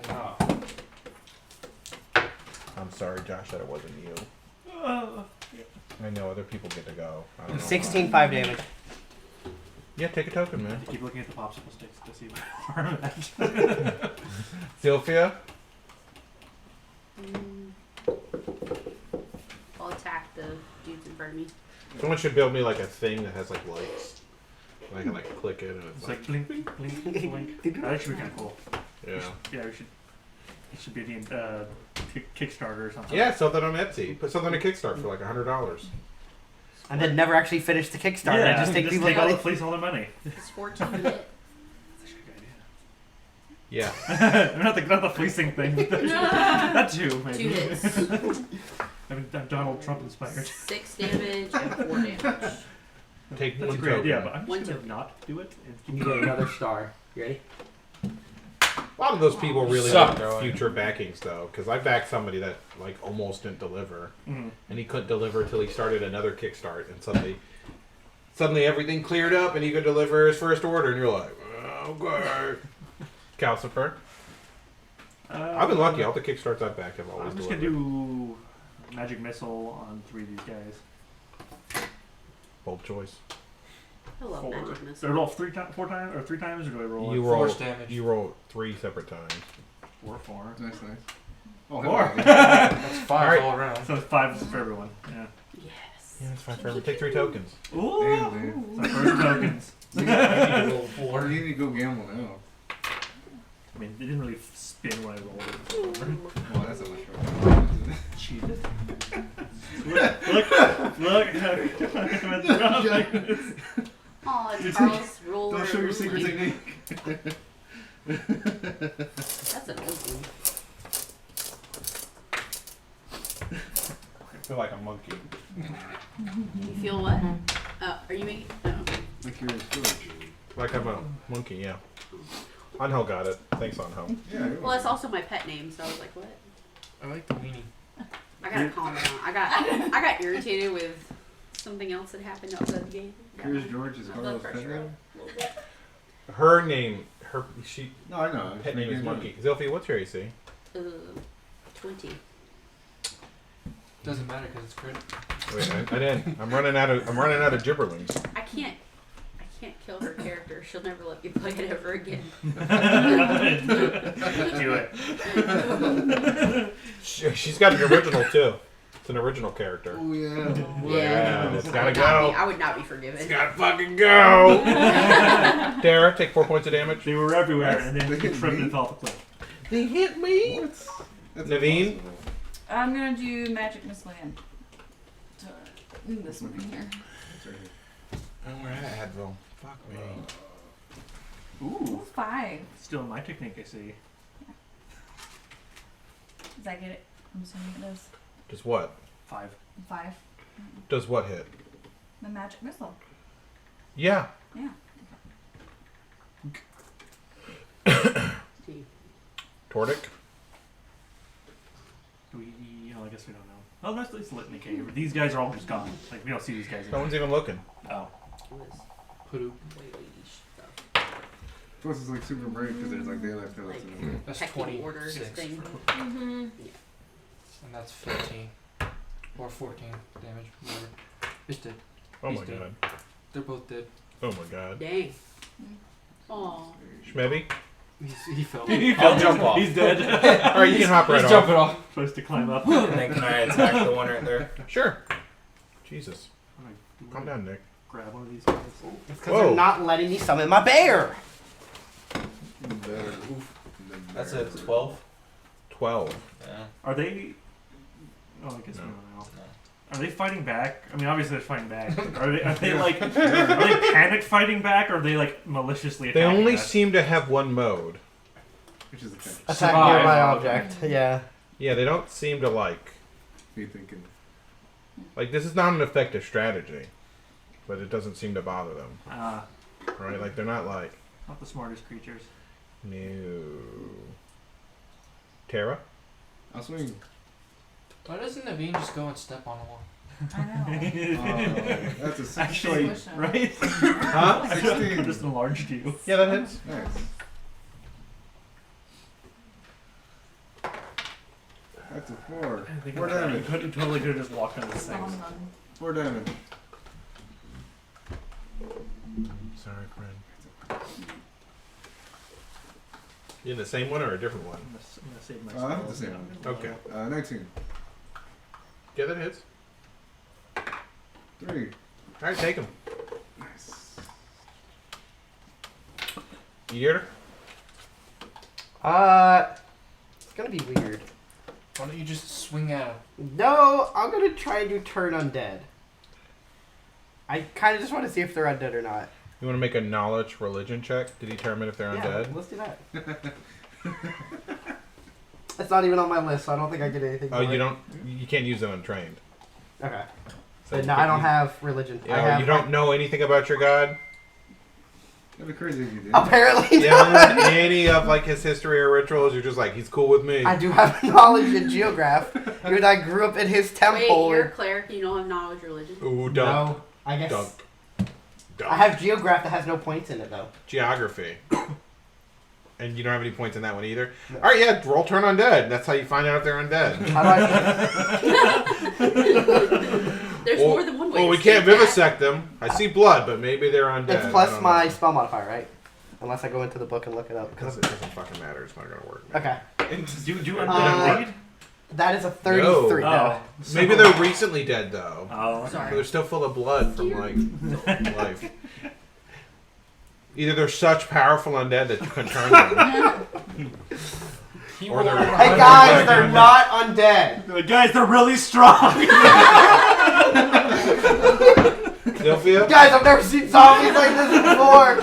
Oh. I'm sorry, Josh, that it wasn't you. I know other people get to go. I don't know 16 why. 5 damage. Yeah, take a token, man. Keep looking at the popsicle sticks to see what harm that. Sylphia? I'll attack the dudes in front of me. Someone should build me like a thing that has like lights. And I can like click it and it's It's like, like blink, blink, blink, blink. That actually be kind of cool. yeah. Yeah, we should. It should be the Kickstarter or something. Yeah, sell that on Etsy. Put something on Kickstarter for like $100. And then never actually finish the Kickstarter. Yeah, Just take people's take all money. the placeholder money. It's 14 hit. That's actually a Yeah. good idea. not the fleecing thing. That too, maybe. 2 hits. I'm Donald Trump inspired. 6 damage and 4 damage. Take That's a one great token. idea, but I'm One just gonna token. not do it. And You get another star. You ready? A lot of those people really Suck. want future backings though, because I backed somebody that like almost didn't deliver, Mhm. and he couldn't deliver until he started another Kickstart, and suddenly everything cleared up, and he could deliver his first order, and you're like, oh, okay. Calcifer. I've been lucky. All the Kickstarts I've backed have always I'm just delivered. gonna do magic missile on 3 of these guys. Bold choice. I love Four. magic Do I missile. roll 3 times, 4 times, or 3 times, or do I roll You like roll. Force damage. You roll 3 separate times. 4, 4? Nice. Oh, 4. hell yeah. That's 5 Alright. all around. So 5 for everyone. Yeah. Yes. Yeah, it's fine for everyone. Take 3 tokens. Ooh. Damn, dude. So first tokens. You need to roll 4. You need to go gamble now. I mean, they didn't really spin when I rolled it. Well, that's not much trouble. Cheated. look. Oh, it's Carl's roller. Don't show your secret movie. technique. That's an old one. I feel like a monkey. You feel what? Are you making? Oh. Like you're in George. Like I'm a monkey, yeah. Angel got it. Thanks, Angel. Yeah. Well, that's also my pet name, so I was like, what? I like the weenie. I gotta calm down. I got irritated with something else that happened outside the game. Curious George is My Carlos blood pressure up Pedro. a little bit. Her name, she No, I know. pet name is Monkey. Zilphy, what's your AC? 20. Doesn't matter because it's crit. Wait, I didn't. I'm running out of gibberlings. I can't kill her character. She'll never let me play it ever again. Do it. She's got an original too. It's an original character. Oh yeah. Yeah, it's gotta I go. would not be forgiven. It's gotta fucking go. Dara, take 4 points of damage. They were everywhere, and then They you hit tripped me. and fell off the cliff. They hit me. That's Naveen? impossible. I'm gonna do magic missile again. This one right here. That's right here. Oh, we're at Advil. Fuck me. Ooh. 5. Still my technique, I see. Does that get it? I'm assuming it does. Does what? 5. 5. Does what hit? The magic missile. Yeah. Yeah. Tordic? I guess we don't know. Oh, that's it's lit in the cave. These guys are all just gone. Like, we don't see these guys No one's even looking. Oh. Hoodoo. Of course, it's like super bright because there's like daylight pillars in there. That's Pecking order 26. thing. Mm-hmm. And that's 15. Or 14 damage. Whatever. It's dead. Oh He's my dead. god. They're both dead. Oh my god. Dang. Aw. Schmebby? He fell. I'll jump off. He's dead. Alright, you can hop right He's off. jumping off. Supposed to climb up. And then can I attack the one right there? Sure. Jesus. Alright, Calm down, Nick. Grab one of these guys. It's because Whoa. they're not letting me summon my bear. Even better. That's a 12. 12. Yeah. Are they? Oh, I guess No. we don't know. Are they fighting back? I mean, obviously they're fighting back. Are they like? Are they panic fighting back, or are they like maliciously They attacking only us? seem to have one mode. Which is attack. Attack Survive. nearby object. Yeah. Yeah, they don't seem to like Be thinking. this is not an effective strategy. But it doesn't seem to bother them. Right? Like they're not like Not the smartest creatures. no. Tara? I'll swing. Why doesn't Naveen just go and step on one? I know. That's a 16. Actually, Push 'em. right? Huh? I 16. just enlarged you. Yeah, that hits. Nice. That's a 4. I think 4 I'm damage. totally could have just walked on this thing. Stomp on. 4 damage. Sorry, friend. You in the same one or a different one? I'm gonna save my I have the spells. same one. Okay. 19. Yeah, that hits. 3. Alright, take him. Nice. You hear It's gonna be weird. Why don't you just swing at him? No, I'm gonna try and do turn undead. I kind of just want to see if they're undead or not. You want to make a knowledge religion check to determine if they're Yeah, undead? let's do that. It's not even on my list, so I don't think I get anything. Oh, for you it. don't. You can't use them untrained. Okay. So Then no, I don't have religion. I Yeah, have you don't know anything about your god. That'd be crazy if you did. Apparently, You haven't read any of like his history or rituals. You're just like he's cool with me. I do have knowledge in geograph. Even I grew up in his Wait, temple. you're a cleric. You don't have knowledge religion. Ooh, dunk, No, I guess dunk, dunk. I have geograph that has no points in it though. Geography. And you don't have any points in that one either. No. All right, yeah, roll turn undead. That's how you find out if they're undead. How do I? There's more than one way. Well, we to skin can't a cat. vivisect them. I see blood, but maybe they're undead. It's I plus don't my know. spell modifier, right? Unless I go into the book and look it up. Because it doesn't fucking matter. It's not gonna work. Okay. Do undead read? That is a 33. No. No. Maybe they're recently dead though. Oh, But Sorry. they're still full of blood from like life. Either they're such powerful undead that you can turn them. Or they're Hey guys, they're not undead. The guys, they're really strong. Sylvia? Guys, I've never seen zombies like this before.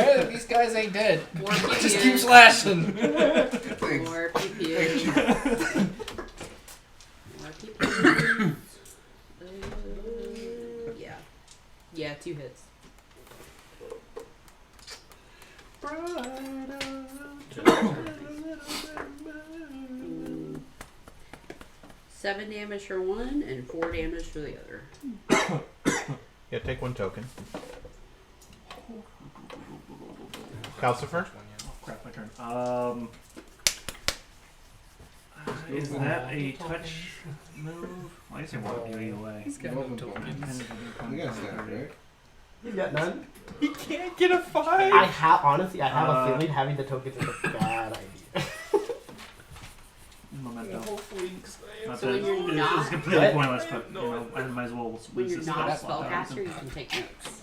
Hey, these guys ain't dead. More Just PPs. keep slashing. More PPs. More PPs. Yeah. Yeah, 2 hits. Mm. 7 damage for one and 4 damage for the other. Yeah, take 1 token. Calcifer? Crap, my turn. Is that a touch move? Well, I guess I won't do either way. He's got no tokens. You got staff, right? You got none? He can't get a 5. I have honestly, I have a feeling having the tokens is a bad idea. Memento. Hopefully, Not So that when you're it's not- completely What? pointless, but you know, I might as well When use you're this not a spell slot down. spellcaster, you can take notes.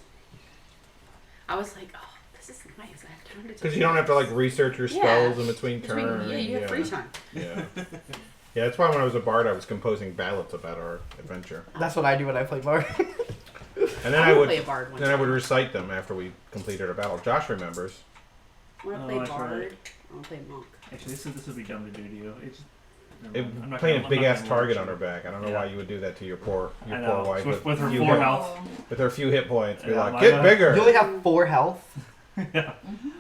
I was like, oh, this is nice. I have time to take Because you don't have to like research your spells Yeah. in between turns. Yeah, you have free time. Yeah. Yeah, that's why when I was a bard, I was composing ballads about our adventure, That's what I do when I play Bard. and then I I wanna would play a bard one then I would time. recite them after we completed a battle. Josh remembers. I want to Oh, play that's bard. right. I want to play monk. Actually, this would be dumb to do to you. It's It, I'm not playing gonna- a I'm big not ass gonna target roll on her it. back. I don't know Yeah. why you would do that to your poor I wife know. With her few 4 hit- health. with her few hit points. Be Yeah, like, I get know. bigger. You only have 4 health. Yeah.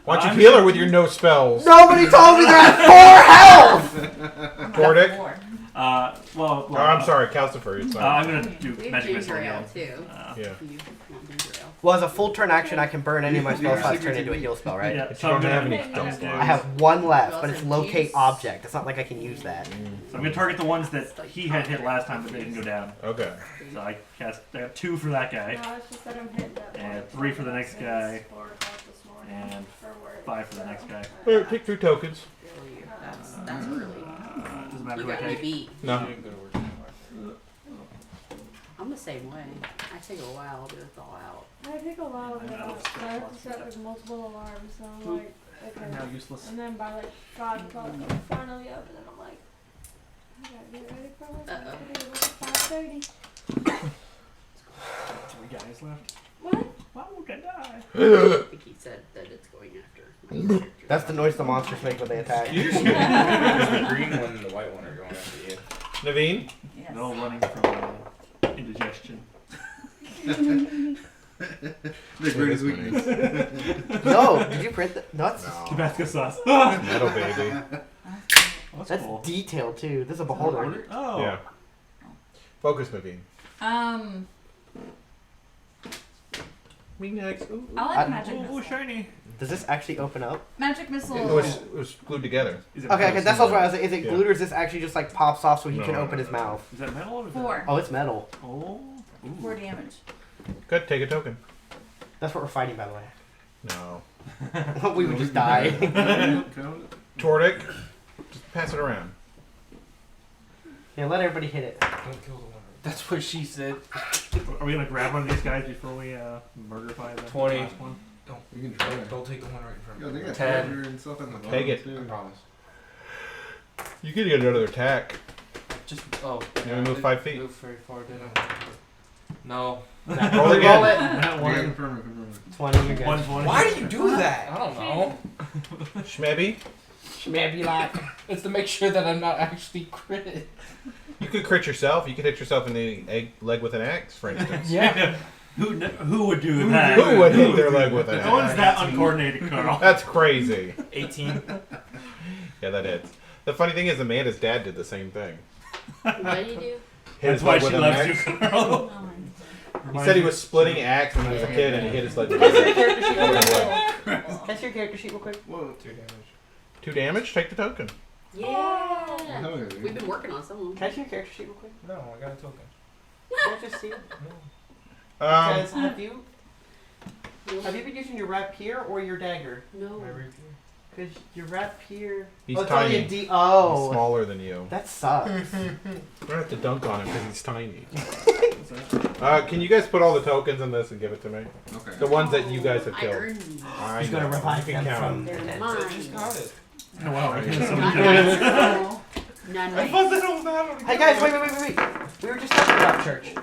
Why don't you I'm heal her with your no spells? Nobody told me they're at 4 health! Tordic? Well, Oh, I'm sorry, Calcifer. It's I'm not. gonna do We have magic ginger missile ale again. too. Yeah. If you want ginger ale. Well, as a full turn action, I can burn any of my spell slots turn into a heal spell, right? Yeah, But so you I'm don't have gonna, any spell I slots. I have 1 left, You but also it's locate use- object. It's not like I can use that. so I'm gonna target the ones that he had hit last time, but they didn't go down. Okay. So I got 2 for that guy, No, it's just that I'm hitting that And one 3 for the next since guy. 4 o'clock this morning, and or where- 5 for the next guy. Here, take 3 tokens. Really, that's early. Doesn't matter You who I got me take. beat. No. I'm the same way. I take a while to thaw out. I take a while to I get know, out. it's I have to set like multiple alarms, so I'm like, I'm now okay. useless. And then by like 5 o'clock, I'm finally up, and then I'm like, I gotta get ready for my Uh-oh. video at 5:30. 3 guys left. What? Why would I die? I think he said that it's going after. my character. That's the noise the monsters make when they attack. The green one and the white one are going after you. Naveen? Yes. They're all running from indigestion. The greatest weakness. No, did you print that? Nuts? Tabasco sauce. Metal baby. That's That's cool. detailed too. This is a beholder. Oh. Yeah. Focus, Naveen. Me next. Ooh. I like magic Ooh, missile. shiny. Does this actually open up? Magic missile. It was glued together. Is it Okay, metal? that's what I was like. Is it Yeah. glued or is this actually just like pops off so he can No, open no, his no. mouth? Is that metal or is that- 4. Oh, it's metal. Oh. Ooh. 4 damage. Good, take a token. That's what we're fighting, by the way. No. We would just die. Count it. Tordic, just pass it around. Yeah, let everybody hit it. Don't kill the one. That's what she said. Are we gonna grab one of these guys before we murderify the 20. last one? You can try. Don't take the one right in front Yo, of they me. got 10. treasure and stuff in the Take bottom, it. too. I promise. You could get another attack. Just oh. You only move 5 feet. Move very far, did I? No. Roll again. That Yeah, one. confirm it, confirm it. 20, you're good. 120. Why do you do that? I don't know. Schmebby, Maybe like. It's to make sure that I'm not actually critted. you could crit yourself. You could hit yourself in the leg with an axe, for instance. Yeah. Who would do that? Who would hit their leg with an No one's axe? that uncoordinated, Carl. That's crazy. 18. Yeah, that is. The funny thing is, Amanda's dad did the same thing. What did you do? Hit That's his why leg she with an loves axe. you, Carl. He said he was splitting axe when he was a kid, and he hit his leg with Can I see your an character sheet real quick? axe. Can I see your character sheet real quick? Whoa. 2 damage. 2 damage. Take the token. Yeah. Hell yeah, We've been working on some of them. Can I see your character sheet real quick? No, I got a token. Can I just see? Um, Because have you been using your rapier or your dagger? No. Because your rapier. He's it's only tiny. a He's oh. smaller than you. That sucks. We're gonna have to dunk on him because he's tiny. Can you guys put all the tokens in this and give it to me? Okay. The ones that you guys have I killed. earned these. I He's gonna know. revive You can them count from them. the They're dead. mine. Just got it. Oh, wow. None. None. I thought that was not. Hey guys, wait. We were just talking about church.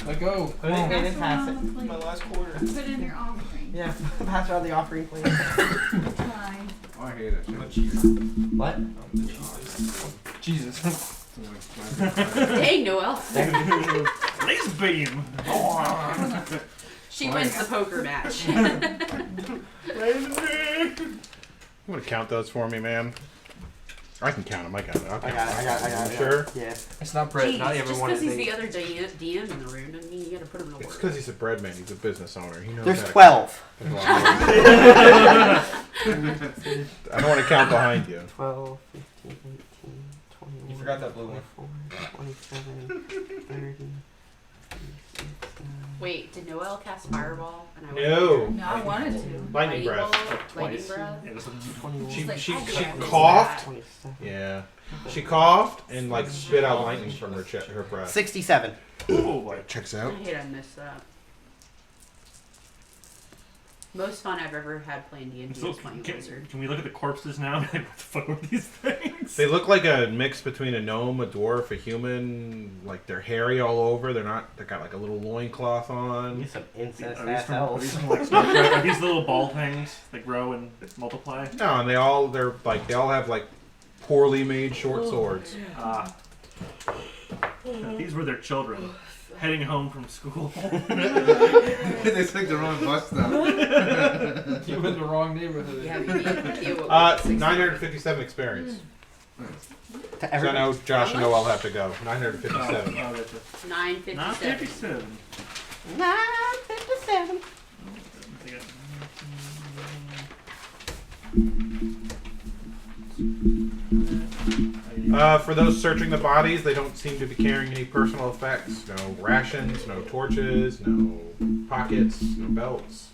Let go. Put it in and pass it. My last quarter. Put it in your offering. Yeah, pass around the offering, please. Fine. Oh, I hate that shit. Much cheese. What? Jesus. Dang, Noel. Laser beam. She wins the poker match. You want to count those for me, man? I can count them. I got it. I got it. Sure? Yeah. It's not bread. Jeez, Not just everyone because is he's the eight. other DM in the room doesn't mean you gotta put him in a It's word. because he's a bread man. He's a business owner. He knows There's how to 12. count. I don't want to count behind you. 12, 15, 18, 21. You forgot that blue one. 27, 30. Wait, did Noel cast Fireball? And I No. No, I wanted to. Lightning breath. Lightning breath? Yeah, this one's 21. She like, she I she can't coughed. 27. Yeah. She coughed and like spit out lightning from her breath. 67. oh boy. Checks I out. hate I missed that. Most fun I've ever had playing D&D So, was playing Wizard. can we look at the corpses now? Like, what the fuck are these things? They look like a mix between a gnome, a dwarf, a human. Like they're hairy all over. They got like a little loincloth on. Some incest Are these ass from, are these elves. from like Star Trek? Are these little ball things that grow and multiply? No, and they all have like poorly made short swords. These were their children heading home from school. They took the wrong bus stop. You in the wrong neighborhood. Yeah, we need to 957 experience. To So I everybody. know Josh and How much? Noel have to go. 957. Oh, that's it. 957. Not 57. 957. For those searching the bodies, they don't seem to be carrying any personal effects. No rations, no torches, no pockets, no belts,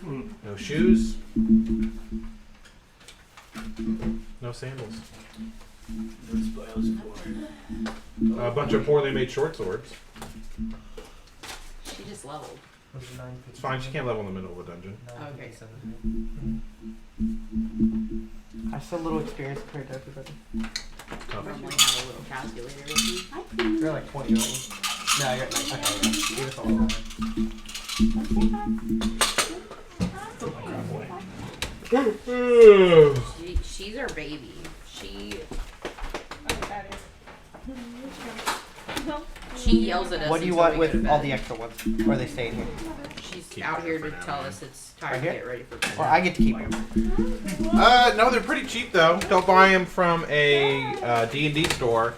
no shoes, no sandals. A bunch of poorly made short swords. She just leveled. It's fine, she can't level in the middle of a dungeon. Okay. I have so little experience compared to everybody. Normally have a little calculator with me. You're like 20 years old. No, you're like, okay, yeah. You're just a little She's our baby. She yells at us. What do you until want we go to with all bed. the extra ones? Or are they staying here? She's Keep out them here for to now, tell man. us it's time Right to here? get ready for bed. Or I get to keep them. No, they're pretty cheap though. Don't buy them from a D&D store.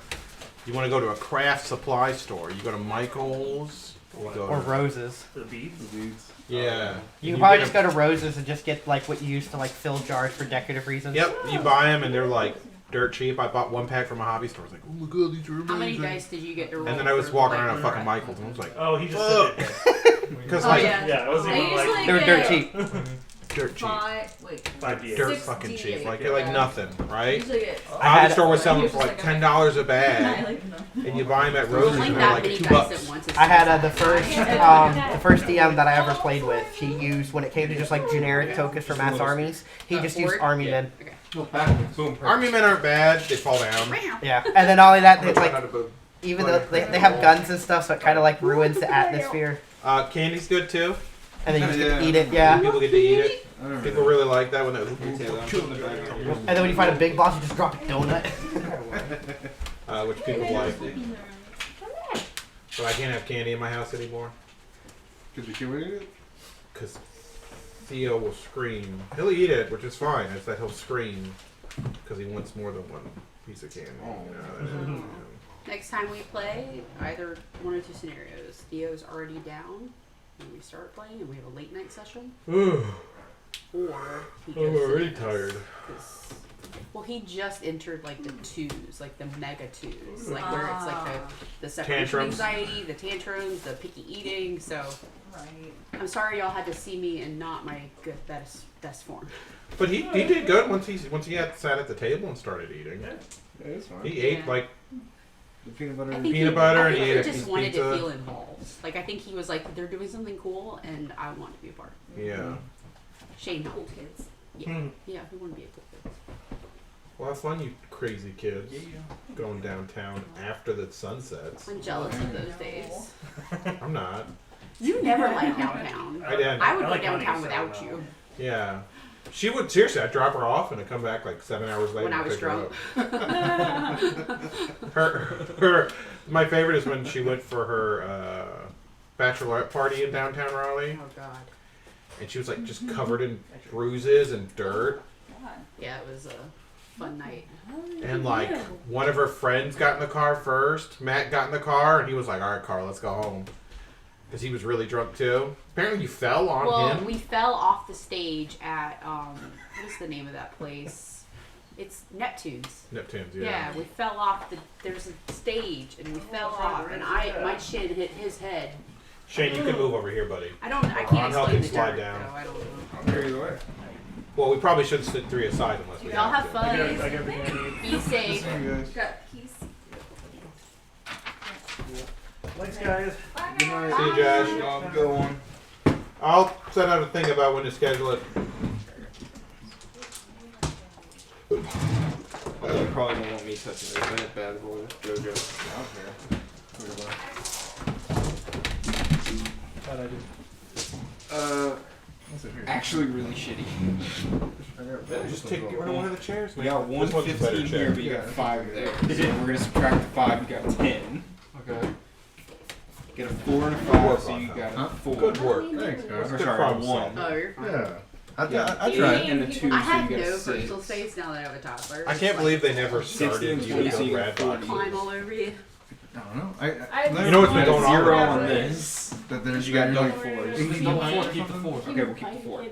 You want to go to a craft supply store. You go to Michael's. You go Or to, Roses. The beads? yeah. You And can probably get just go to Roses and just get like what you use to like fill jars for decorative reasons. Yep, you buy them and they're like dirt cheap. I bought one pack from a hobby store. I was like, oh my god, these are amazing. How many dice did you get to roll? And then I was for walking lightning around at fucking breath? Michael's and I was like, Oh, he just fuck. said it. Because Oh, like, yeah. Yeah, it wasn't I even usually like They were dirt get cheap. dirt cheap. 5 d8. Dirt 6 fucking D8, cheap. Like, they're like yeah. nothing, I right? usually get. Hobby store was I selling them usually for like just, like, $10 a I bag. like them. And you buy them at Roses Rolling and they're that like many $2. dice at once is I had just the first DM that I ever played with. He used when it came to just like generic tokens for mass armies. He just used Horde? army Yeah. men. Okay. Go backwards. Boom. Army men aren't bad. They fall down. Yeah, and then not only that, they like Not a boom. even though they have guns and stuff, so it kind of like ruins the atmosphere. Candy's good too. And then you just get to Yeah. eat it. Yeah. People get to eat it. I remember People that. really like that when they And then when you find a big boss, you just drop a donut. which people like. But I can't have candy in my house anymore Did you kill it? because Theo will scream. He'll eat it, which is fine. It's that he'll scream because he wants more than one piece of candy. You know, Next time we play, either one or two scenarios. Theo's already down when we start playing, and we have a late night session, I'm or he goes to already bed. tired. 'Cause- Well, he just entered like the twos, like the mega twos, like where it's like the separation Tantrums. anxiety, the tantrums, the picky eating. So Right. I'm sorry y'all had to see me in not my good best form. But he did good once he had sat at the table and started eating. Yeah, it's fine. He ate Yeah. like The peanut butter. I think Peanut butter I and think he he ate a just piece of wanted to pizza. feel involved. Like I think he was like, they're doing something cool, and I want to be a part. yeah. Shane Cool helped. kids. Yeah, we want to be a cool kid. Well, have fun, you crazy kids. Going downtown after the sun sets. I'm jealous of those days. I'm not. You never liked downtown. I did. I would I go like money, downtown so without no. you Yeah. She would seriously. I'd drop her off and I'd come back like 7 hours later. when I to was pick her drunk. up. Her. My favorite is when she went for her bachelorette party in downtown Raleigh, Oh God. and she was like just covered in bruises and dirt, God. Yeah, it was a fun night. and like one of her friends got in the car first. Matt got in the car, and he was like, "All right, Carl, let's go home," because he was really drunk too. Apparently, you fell on Well, him. we fell off the stage at what is the name of that place? It's Neptune's. Neptune's, Yeah, we fell off there's a stage and we fell off and my chin hit his head. Shane, you can move over here, buddy. I I'm can't helping explain the slide dirt, down. though. I don't know. I'm here either way. Well, we probably should sit three aside unless we Y'all have to. fun. I got everything I need. Be safe. See you guys. Got keys. Thanks, guys. Good night. See you, Josh. Go on. I'll send out a thing about when to schedule it. You probably don't want me touching this. Ain't bad boy. Jojo. How'd I do? What's it here? Actually, really shitty. I got Just take get rid of one of the chairs, We man. got This one's a better 115 here, chair. but you got 5 there. So we're gonna subtract the 5. You got 10. Okay. Get a 4 and a 5, so you got a 4. Good work. Thanks, Or guys. Good sorry, problem 1. Oh, you're fine. Yeah. I Yeah. tried. And a 2, so I have you got no a 6. personal space now that I have a toddler. I It's can't like, believe they never 16 started and you 20, with so a you red got box. 40. climb all over you. I don't know. You know what's been going on 0 around on here? this. That there's You got like no 4s. English No, behind 4, or keep the something? 4. Okay, we'll keep the 4.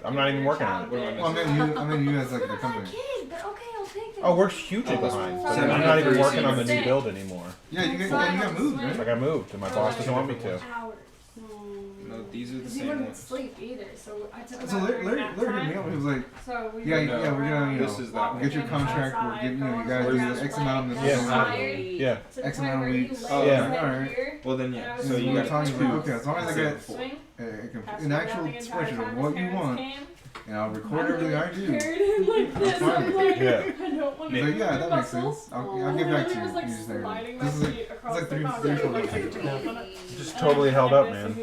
I'm not even working on it. What am I Well, I meant you as like the I'm company. a kid, but okay, I'll take it. Oh, we're hugely Oh, that's behind. fine. I'm not even working on the new Stay. build anymore. Yeah, you got moved, right? Like I moved, and my boss doesn't want me to. Hours. No, these are the Because he same wouldn't ones. sleep either, so I took him So out Larry during hit nap me time. up. He was like, So we yeah, would yeah, go we're gonna, around, This is that walk one. get your him contract. outside, We're giving go you on guys the do grass X play, amount of that's this. Yeah. tired, Yeah. to the X point amount of where you weeks. lay Oh, his yeah. head Alright. here, Well, then, and yeah. I was So you we're got talking 2. about, okay, as long as I get swing, an actual spreadsheet of what you want, and I'll record everything I do. carried him like this. fine I'm with like, Yeah. I don't want He's to like, yeah, that makes muscles. sense. I'll get back to you. He was like He's just like, sliding my this is like, feet across like the three, concrete, four like, days. Just totally held up, man.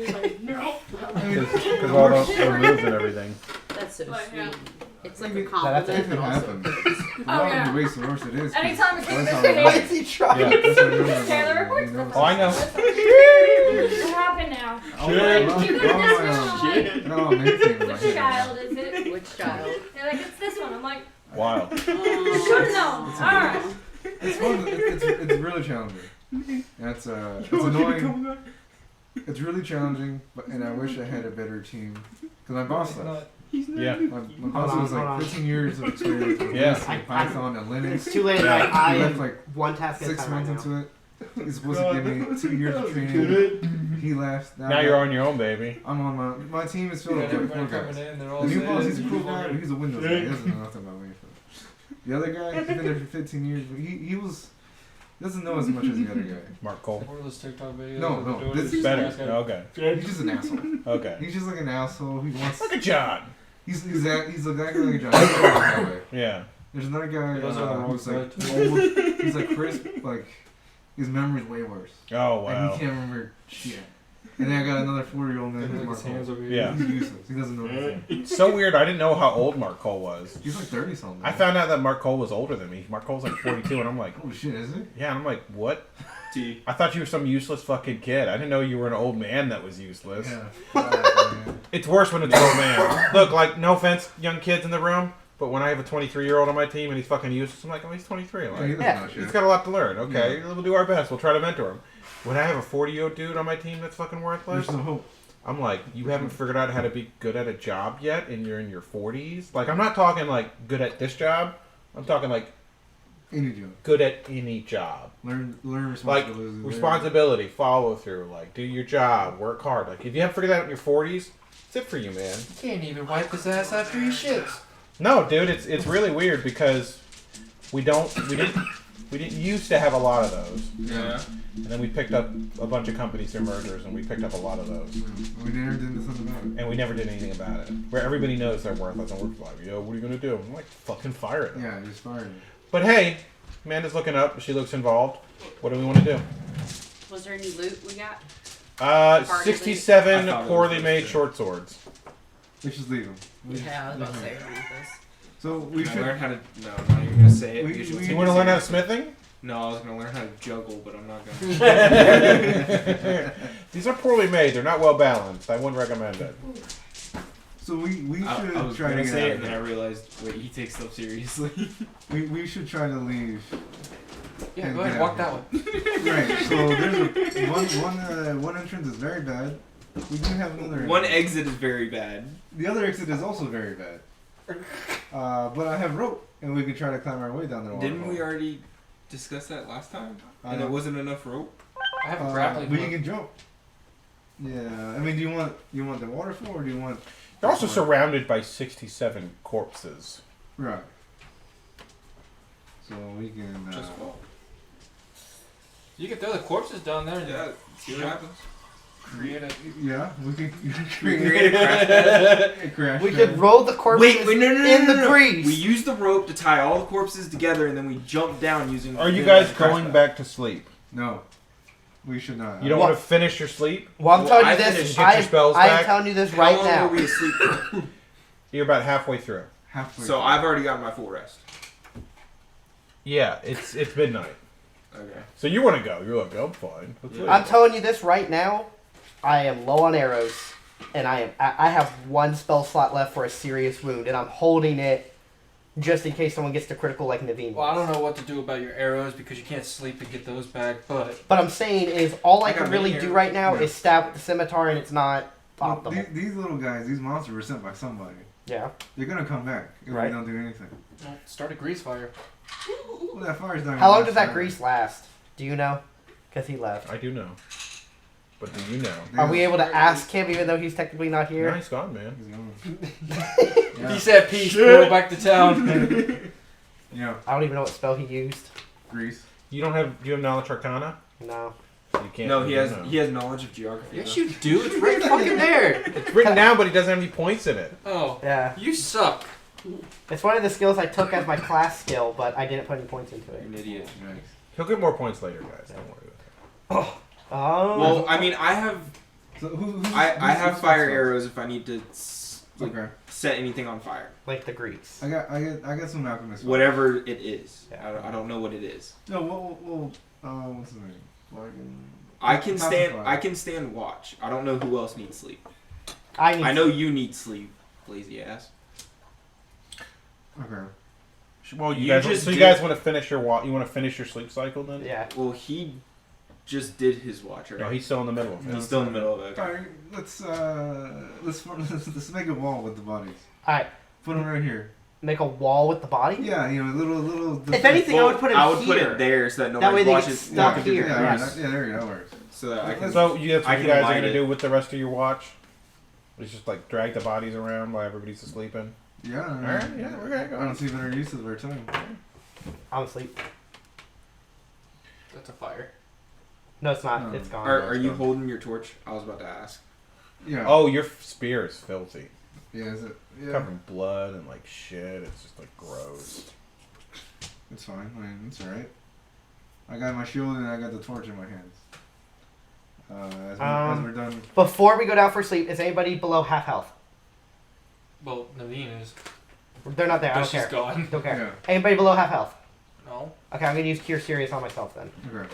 No. Because all the moves and everything. That's so Like, yeah. sweet. It's like a Maybe- compliment, If it but also happens. The Oh, longer yeah. you waste, the worse it is. 'cause Anytime it that's takes how me it to works. he trying? Yeah. That's what I remember Taylor about it, reports you know? Oh, I know. What happened now? Oh, You're yeah, like, you oh, got this my, one. I'm like, no, amazing in my which head. child is it? which child? They're like, it's this one. I'm like, Wild. you should have known. It's Alright. It's fun. It's really challenging. That's it's annoying. It's really challenging, and I wish I had a better team. Cause my boss left. Yeah. My boss was hold like on. 15 years of experience with Yeah. this, and Python and Linux. It's too late. Yeah. I He left am like one task at a 6 time right months now. into it. He's supposed to give me 2 years of training. He left. Now you're on your own, baby. I'm on my team is filled You with got like everybody 4 coming guys. in, they're all The new sitting, boss, he's a cool you're guy, like, but he's a Windows guy. He doesn't know nothing about me. The other guy, he's been there for 15 years, but he doesn't know as much as the other guy. Mark Cole. What are those TikTok videos? No, of no, doing this this? is Better. Guys got- Okay. He's just an asshole. Okay. He's just like an asshole. He wants. Look at John. He's exactly like a John. He's that way. Yeah. There's another guy Those are the wrong who's like side. old. He's like crisp. Like his memory's way worse. Oh, Like he wow. can't remember shit. And then I got another 4-year-old man. Like who's his Mark hands Cole. over Yeah. here. He's useless. He doesn't know anything. It's so weird. I didn't know how old Mark Cole was. He's like 30 something. I found out that Mark Cole was older than me. Mark Cole's like 42, and I'm like, Oh shit, is it? yeah. And I'm like, what? T. I thought you were some useless fucking kid. I didn't know you were an old man that was useless. Yeah. Man. It's worse when it's an old man. Look, like, no offense, young kids in the room, but when I have a 23-year-old on my team and he's fucking useless, I'm like, oh, he's 23. I'm Yeah, like, he doesn't know shit. he's got a lot to learn. Okay, we'll do our best. We'll try to mentor him. When I have a 40-year-old dude on my team that's fucking worthless, There's no hope. I'm like, you haven't figured out how to be good at a job yet, and you're in your 40s. Like, I'm not talking like good at this job. I'm talking like Any job. good at any job. Learn Like responsibility. responsibility, follow through, like do your job, work hard. Like if you haven't figured that out in your 40s, it's it for you, man. You can't even wipe his ass after he shits. No, dude, it's really weird because we didn't used to have a lot of those. Yeah. And then we picked up a bunch of companies through mergers, and we picked up a lot of those. We never did something about it. And we never did anything about it. Where everybody knows they're worthless and we're like, yo, what are you gonna do? I'm like, fucking fire it. Yeah, just fire it. But hey, Amanda's looking up. She looks involved. What do we want to do? Was there any loot we got? 67 I thought it poorly was made good. short swords. We should leave them. Yeah, I was about to say we're this. So we Can I should. learn how to? No, I'm not even gonna say it. We- because you'll we- take You it want to learn how to seriously. smithing? No, I was gonna learn how to juggle, but I'm not gonna. These are poorly made. They're not well balanced. I wouldn't recommend it. So we should I was try to gonna get say out it, and then I realized, wait, he takes stuff seriously. we should try to leave. Yeah, And go ahead, get walk out. that way. Right. So there's one entrance is very bad. We do have another. One exit is very bad. The other exit is also very bad. But I have rope, and we can try to climb our way down there. Didn't we already discuss that last time? And know. it wasn't enough rope. I have a grappling But you hook. can jump. Yeah. I mean, do you want the waterfall or do you want? You're also surrounded by 67 corpses. Right. So we can. Just fall. You can throw the corpses down there and Yeah. See what happens. create a. Yeah, we can Create a crash pad. a crash. We pad. could roll the corpses Wait, no, in the grease. We used the rope to tie all the corpses together, and then we jumped down using. Are you the guys crash going pad. back to sleep? No, we should not. You don't What? want to finish your sleep? Well, I'm Well, telling I you this. finished. Get your spells I am back? telling you this How right long now. were we asleep for? You're about halfway through. halfway. So I've already got my full rest. Yeah, it's midnight. Okay. So you want to go? You're like, I'm fine. Let's leave. I'm telling you this right now. I am low on arrows, and I have one spell slot left for a serious wound, and I'm holding it just in case someone gets to critical like Naveen. Well, I don't know what to do about your arrows because you can't sleep and get those back, but But I'm saying is all I I can got really many do arrows. right now Yeah. is stab with the scimitar, and it's not Well, optimal. these little guys, these monsters were sent by somebody. Yeah. They're gonna come back if Right. we don't do anything. well, start a grease fire. Well, that fire's not. How gonna long last does that forever. grease last? Do you know? Because he left. I do know. But do you know? Are we able to ask him even though he's technically not No, here? he's gone, man. He's gone. He said peace, go back to town. Yeah, I don't even know what spell he used. grease. You don't have? Do you have knowledge arcana? No. You can't. No, he you has don't know. he has knowledge of geography. Yes, though. you do. It's right fucking there. It's written down, but he doesn't have any points in it. Oh, Yeah. you suck. It's one of the skills I took as my class skill, but I didn't put any points into You're it. an idiot. Nice. He'll get more points later, guys. Don't worry about it. Oh. Well, I mean, I have So who's I have who's fire next? arrows if I need to Okay. set anything on fire. like the grease. I got some alchemist. Whatever it is. Yeah. I don't know what it is. No, what's his name? Fucking- I can stand Pacify. I can stand watch. I don't know who else needs sleep. I need. I know you need sleep, lazy ass. Okay. Well, you You guys. just So you did- guys want to finish your You want to finish your sleep cycle then? Yeah. Well, he just did his watch, right? No, he's still in the middle of it. He's still in the middle of it. All right, let's make a wall with the bodies. All right. Put them right here. Make a wall with the body. Yeah, you know, little. If anything, I would put him I would put here. it there so that That nobody way they get watches stuck walking through here. the Yeah, Yes. right, yeah, there you go. That works. so that I can. So that's I what you can guys are light gonna it. do with the rest of your watch? It's just like drag the bodies around while everybody's asleep. Yeah. All right, yeah, okay, go I don't see better use of our time. I'm asleep. That's a fire. No, it's not. No. It's gone. Are you holding your torch? I was about to ask. Yeah. Oh, your spear is filthy. Yeah. Is it? Yeah. Covered in blood and like shit. It's just like gross. It's fine. I mean, it's alright. I got my shield and I got the torch in my hands. As we're done. Before we go down for sleep, is anybody below half health? Well, Naveen is. They're not there. I But don't she's care. gone. Don't care. Yeah. Anybody below half health? No. Okay, I'm gonna use Cure Serious on myself then. Okay.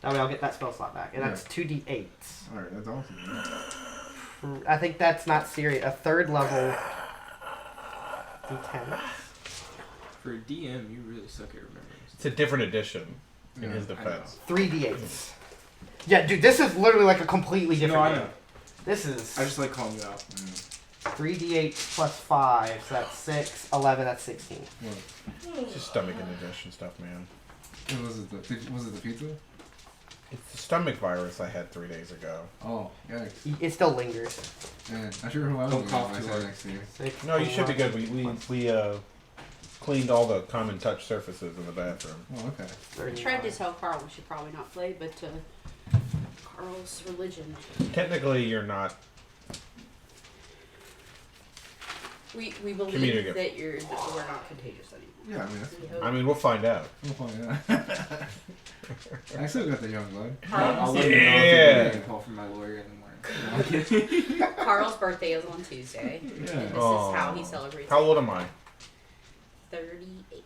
That way I'll get that spell slot back, and that's 2d8s. All right. That's awesome. I think that's not serious. A third level d10. For a DM, you really suck at remembering. It's a different edition in Yeah, his defense. 3d8s. Yeah, dude, this is literally like a completely different No, I game. know. This is. I just like calling you out. 3d8 plus 5, so that's 6, 11, that's 16. It's just stomach indigestion stuff, man. Was it the pizza? It's the stomach virus I had 3 days ago. Oh, yikes. It still lingers. Man, I'm sure who I was Don't with cough if I too sat hard. next to you. 6, No, you should be good. 11, We cleaned all the common touch surfaces in the bathroom. Oh, okay. I tried to tell Carl we should probably not play, but Carl's religion. Technically, you're not. We Communicate. believe that we're not contagious anymore. Yeah, I mean, We hope. I mean, we'll find out. we'll find out. I still got the young blood. I'll let you know Yeah. if you get a call from my lawyer in the morning. Carl's birthday is on Tuesday. Yeah. This Aw. is how he celebrates. How old am I? 38.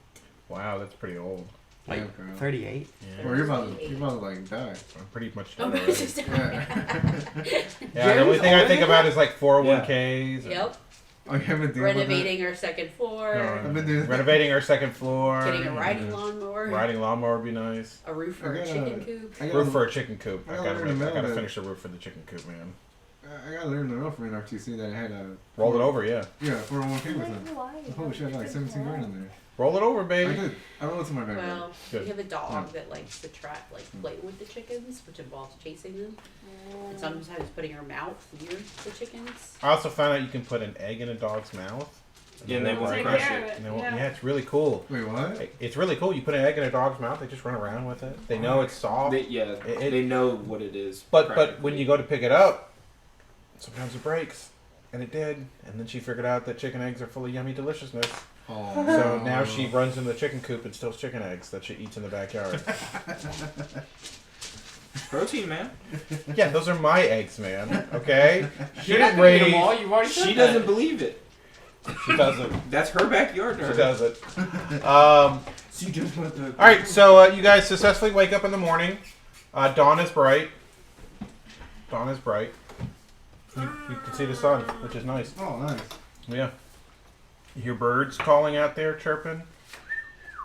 Wow, that's pretty old. Like, 38. Yeah. Well, you're about to like die. I'm pretty much Oh, done my already. sister. Yeah, the only thing I think about is like 401ks. and- Yep. Oh, you haven't dealt Renovating our second No, floor. I've been doing that. renovating our second floor. Getting a riding lawnmower. Riding lawnmower would be nice. A roof for a I chicken gotta- coop. I Roof for a chicken coop. I I gotta gotta, learn to I mail gotta that. finish the roof for the chicken coop, man. I gotta learn the mail for an RTC that I had a Roll it over, yeah. Yeah, 401k with it. Holy shit, I got like 17 grand in there. Roll it over, I baby. did. I rolled it to my bank. Well, Good. we have a dog Yeah. that likes to play with the chickens, which involves chasing them. And sometimes putting her mouth near the chickens. I also found out you can put an egg in a dog's mouth. Yeah, and they won't won't crush crush it. it. And they won't, yeah, it's really cool. Wait, what? It's really cool. You put an egg in a dog's mouth, they just run around with it. They know it's soft. They know what it is. But when you go to pick it up, sometimes it breaks. And it did. And then she figured out that chicken eggs are full of yummy deliciousness. Oh. So now she runs in the chicken coop and steals chicken eggs that she eats in the backyard. Protein, man. Yeah, those are my eggs, man. Okay? She You're not didn't gonna eat raise. them all. You've already said She that. doesn't believe it. She doesn't. That's her backyard. She doesn't. She just went to. All right, so you guys successfully wake up in the morning. Dawn is bright. Dawn is bright. You can see the sun, which is nice. Oh, nice. Yeah. You hear birds calling out there, chirping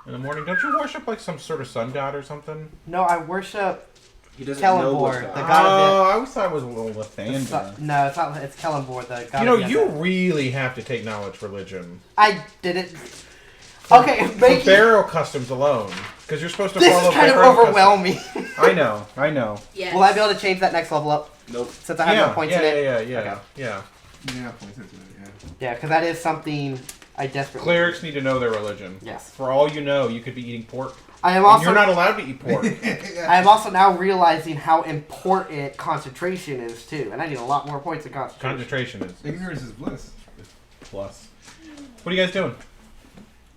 in the morning. Don't you worship like some sort of sun god or something? No, I worship He doesn't know what's Kellenborg, the God. god Oh, of I always thought it was a little the Lathander. No, it's not. It's Kellenborg, the god You know, of you death. really have to take knowledge religion. I didn't. Okay, For Becky, burial customs alone, because you're supposed to this follow is kind of burial overwhelming. customs. I know. Yes. Will I be able to change that next level up? Nope. Since I have no points in it? Yeah. Okay. Yeah, points into it, yeah. Yeah, because that is something I desperately. Clerics need to know their religion. Yes. For all you know, you could be eating pork. I am And also. you're not allowed to eat pork. I am also now realizing how important concentration is too, and I need a lot more points in concentration. Concentration is Ignorance is bliss. plus. What are you guys doing?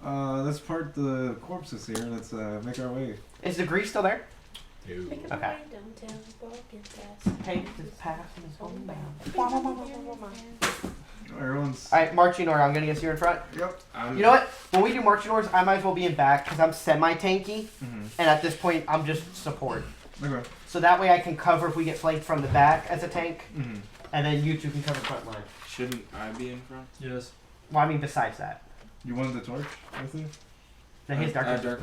Let's part the corpses here. Let's make our way. Is the grease still there? Make a Okay. way downtown, walking fast. Take this path and it's going down. Everyone's. Alright, marching order. I'm gonna guess you're in front. Yep. You know what? When we do marching orders, I might as well be in back because I'm semi-tanky, Mhm. and at this point, I'm just support. Okay. So that way I can cover if we get flanked from the back as a tank, Mm-hmm. and then you two can cover front line. Shouldn't I be in front? Yes. Well, I mean, besides that. You wanted the torch, I think? No, his dark. Dark.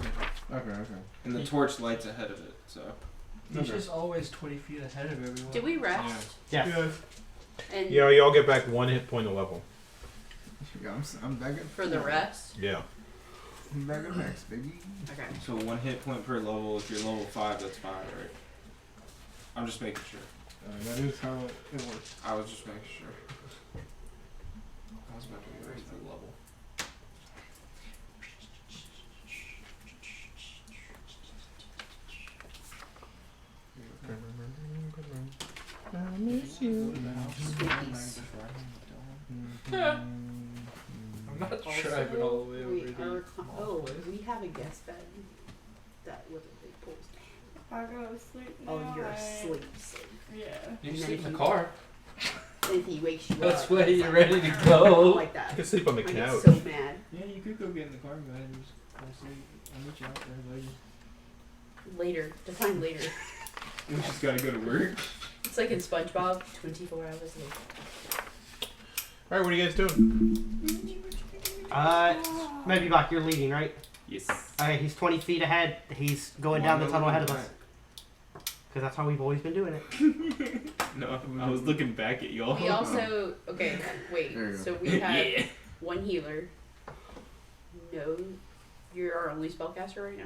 Okay. And the torch lights ahead of it, so. He's just always 20 feet ahead of everyone. Did we rest? Yes. And Yeah, you all get back 1 hit point a level. Yeah, I'm back at. for the rest? Yeah. I'm back at max, baby. Okay. So 1 hit point per level. If you're level 5, that's 5, right? I'm just making sure. That is how it works. I was just making sure. I was about to raise my level. I miss you. I'm not driving all the way over We here. we have a guest bed that with a big pool. I go to sleep now. Oh, you're I- asleep. Yeah. You can sleep in the car. Then he wakes you That's up. why you're ready to I go. don't like that. You can sleep on the I get couch. so mad. Yeah, you could go get in the car, man, and just fall asleep. I'll meet you out there later. Later. Define later. We just gotta go to work. It's like in SpongeBob, 24 hours later. All right, what are you guys doing? Maybe Bach, you're leading, right? Yes. Alright, he's 20 feet ahead. He's going down the tunnel ahead of us. Because that's how we've always been doing it. No, I was looking back at y'all. We also okay. Wait. There you go. So we have one healer. No, you're our only spellcaster right now.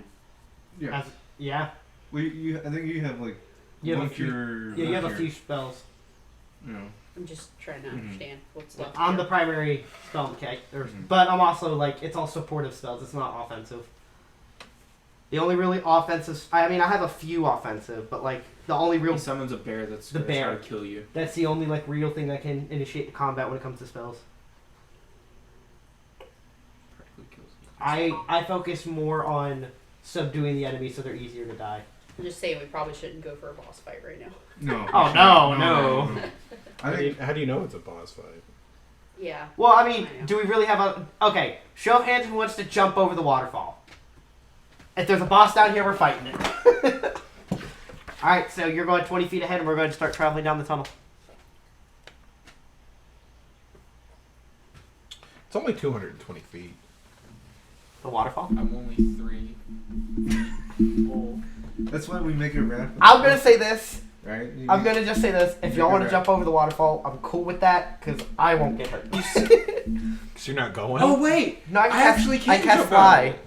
Yeah. Yeah. Well, I think you have like You have one a few. cure. Yeah, you have a one few cure. spells. You know. I'm just trying to understand what's left. I'm here. the primary spell, okay? But I'm also like, it's all supportive spells. It's not offensive. The only really offensive. I mean, I have a few offensive, but like the only real. He summons a bear that's The gonna try bear. to kill you. That's the only like real thing that can initiate the combat when it comes to spells. Practically kills you. I focus more on subduing the enemy so they're easier to die. I'm just saying we probably shouldn't go for a boss fight right now. No. Oh, no. I think How do you know it's a boss fight? Yeah. Well, I mean, I know. do we really have a... Okay, show of hands who wants to jump over the waterfall. If there's a boss down here, we're fighting it. Alright, so you're going 20 feet ahead and we're going to start traveling down the tunnel. It's only 220 feet. The waterfall? I'm only 3. that's why we make it rapid. I'm going to say this. Right? I'm going to just say this. If y'all want to jump over the waterfall, I'm cool with that because I won't get hurt. Because you're not going? Oh wait! No, I actually I can cast jump fly. out of it.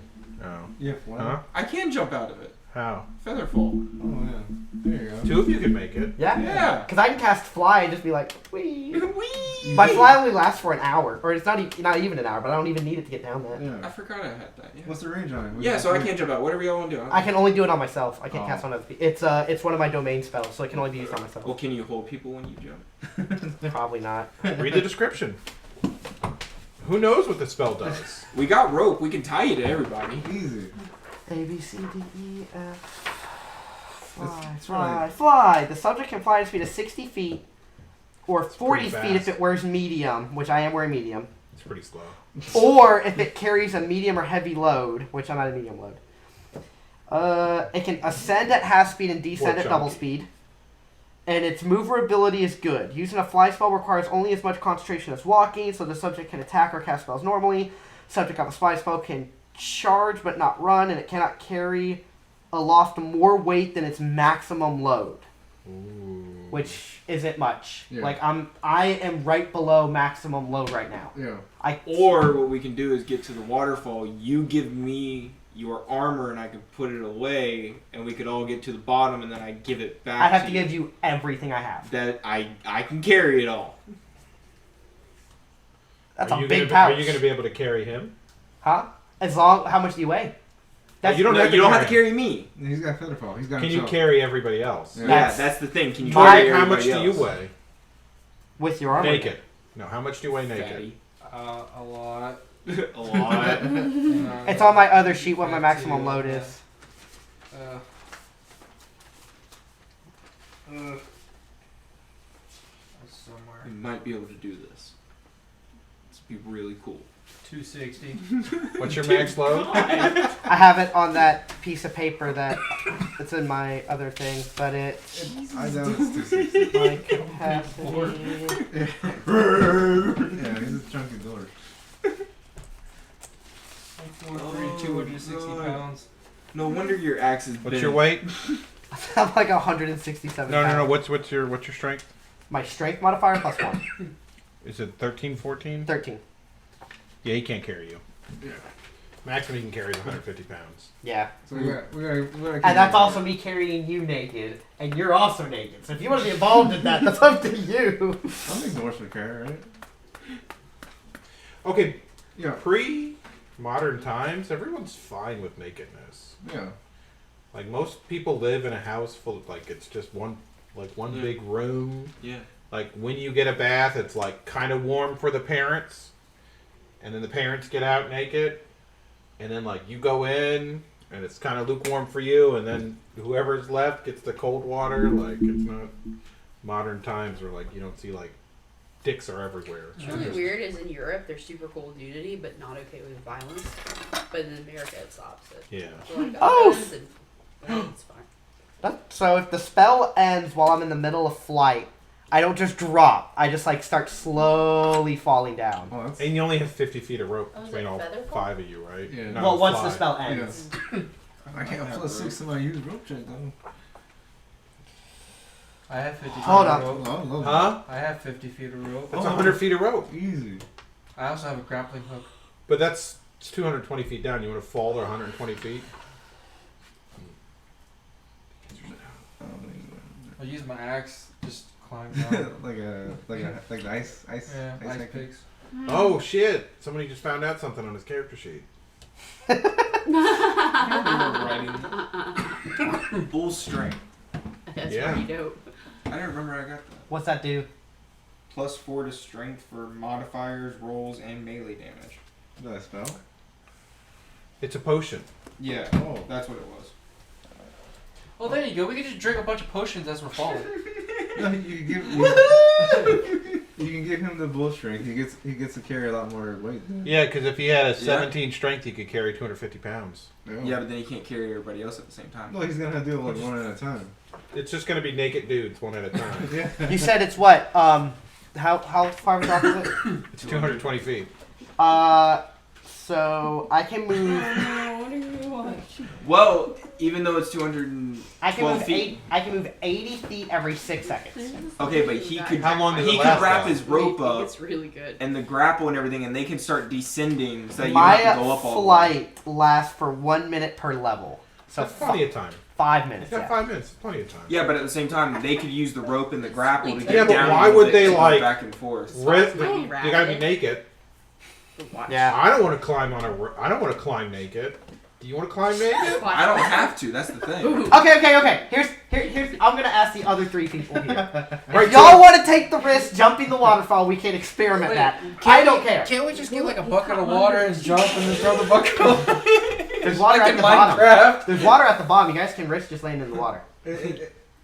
Oh. Yeah. Wow. Huh? I can jump out of it. How? Featherfall. Oh yeah. There you go. 2 of you can make it. Yeah? Yeah. Because I can cast fly and just be like, wee. Whee! My fly only lasts for an hour. Or it's not even an hour, but I don't even need it to get down there. I Yeah. forgot I had that. Yeah. What's the range on it? Yeah, so I can't jump out. Whatever y'all want to do. I can only do it on myself. I can't Oh. cast on other people. It's one of my domain spells, so it can only be used on myself. Well, can you hold people when you jump? Probably not. Read the description. Who knows what the spell does? We got rope. We can tie you to everybody. Easy. A, B, C, D, E, F. Fly, That's fly, right. fly. The subject can fly at a speed of 60 feet or 40 pretty feet if fast. it wears medium, which I am wearing medium. It's pretty slow. Or if it carries a medium or heavy load, which I'm at a medium load. It can ascend at half speed and descend at double chunky. speed. And its maneuverability is good. Using a fly spell requires only as much concentration as walking, so the subject can attack or cast spells normally. Subject of a fly spell can charge but not run, and it cannot carry aloft more weight than its maximum load, which isn't much. Yeah. Like I am right below maximum load right now. Yeah. Or what we can do is get to the waterfall. You give me your armor, and I can put it away, and we could all get to the bottom, and then I give it back. I have to give you everything I have. That I can carry it all. That's Are a you big gonna, pouch. Are you going to be able to carry him? Huh? As long, how much do you weigh? That's, You don't have to you don't carry have to carry me. He's got featherfall. He's got Can you himself. carry everybody else? Yeah. Yeah, that's the thing. Can you My- carry How much everybody do you else? weigh? with your armor. Naked. No, how much do you weigh naked? Fatty. A lot. A lot. It's on my other sheet what my maximum load is. Somewhere. We might be able to do this. It's be really cool. 260. What's your max load? I have it on that piece of paper that it's in my other thing, but I know it's 260. my capacity. Yeah, he's a chunky door. 260 God. pounds. No wonder your axe is What's your weight? I'm like 167 No. pounds. What's your strength? My strength modifier plus 1. Is it 13, 14? 13. Yeah, he can't carry you. Yeah. Maximum he can carry is 150 pounds. Yeah. So we gotta And that's also me carrying you naked, and you're also naked. So if you want to be involved in that, that's up to you. I think Norse would care, right? Okay, Yeah. pre-modern times, everyone's fine with nakedness. Yeah. Like, most people live in a house full of, like, it's just one Yeah. big room. Yeah. Like, when you get a bath, it's, like, kind of warm for the parents. And then the parents get out naked. And then, like, you go in, and it's kind of lukewarm for you. And then whoever's left gets the cold water. Like, it's not modern times where, like, you don't see, like, dicks are everywhere. What's really weird is in Europe they're super cool with nudity but not okay with violence. But in America it's the opposite. Yeah. So like Oh! guns and it's fine. So if the spell ends while I'm in the middle of flight, I don't just drop. I just like start slowly falling down. Well, that's, And you only have 50 feet of rope Oh, is between it all feather fall? 5 of you, right? Yeah. No, Well, once fly. the spell ends. I can't plus 6 to my used rope check though. I have 50 feet Hold of up. rope. Huh? I have 50 feet of rope. That's 100 feet of rope. Easy. I also have a grappling hook. But it's 220 feet down. You want to fall there 120 feet? I'll use my axe. Just climb down. like the ice Yeah, ice hack. picks. Oh shit! Somebody just found out something on his character sheet. Bull strength. That's Yeah. pretty dope. I don't remember I got that. What's that do? +4 to strength for modifiers, rolls, and melee damage. Is that a spell? It's a potion. Yeah, Oh. that's what it was. Well, there you go. We can just drink a bunch of potions as we're falling. No, you can give him the bull strength. He gets to carry a lot more weight. Yeah, because if he had a 17 strength, he could carry 250 pounds. Yeah, but then he can't carry everybody else at the same time. No, he's gonna have to do it like one at a time. It's just going to be naked dudes, one at a time. Yeah. You said it's what? How far of a drop is it? It's 220 feet. So I can move. What do you watch? Well, even though it's 212 I can move feet. I can move 80 feet every 6 seconds. Okay, but he could. How long does he it could last, wrap though? his rope up It's really good. and the grapple and everything, and they can start descending so that you My have to go up all the way. flight lasts for 1 minute per level. So That's plenty of time. 5 He's minutes. got Yeah. 5 minutes. Plenty of time. Yeah, but at the same time, they could use the rope and the grapple to get Yeah, but down. why a little would bit they, to go like, back and forth? You Might be got to be rapid. naked. Yeah. I don't want to climb on I don't want to climb naked. Do you want to climb naked? I don't have to. That's the thing. Okay. Here's. I'm gonna ask the other 3 people here. Right, If y'all so- want to take the risk jumping the waterfall, we can experiment Wait, that. I don't care. Can't we just get like a bucket of water and jump and then throw the bucket away? There's water Like at in the bottom. Minecraft. There's water at the bottom. You guys can risk just landing in the water.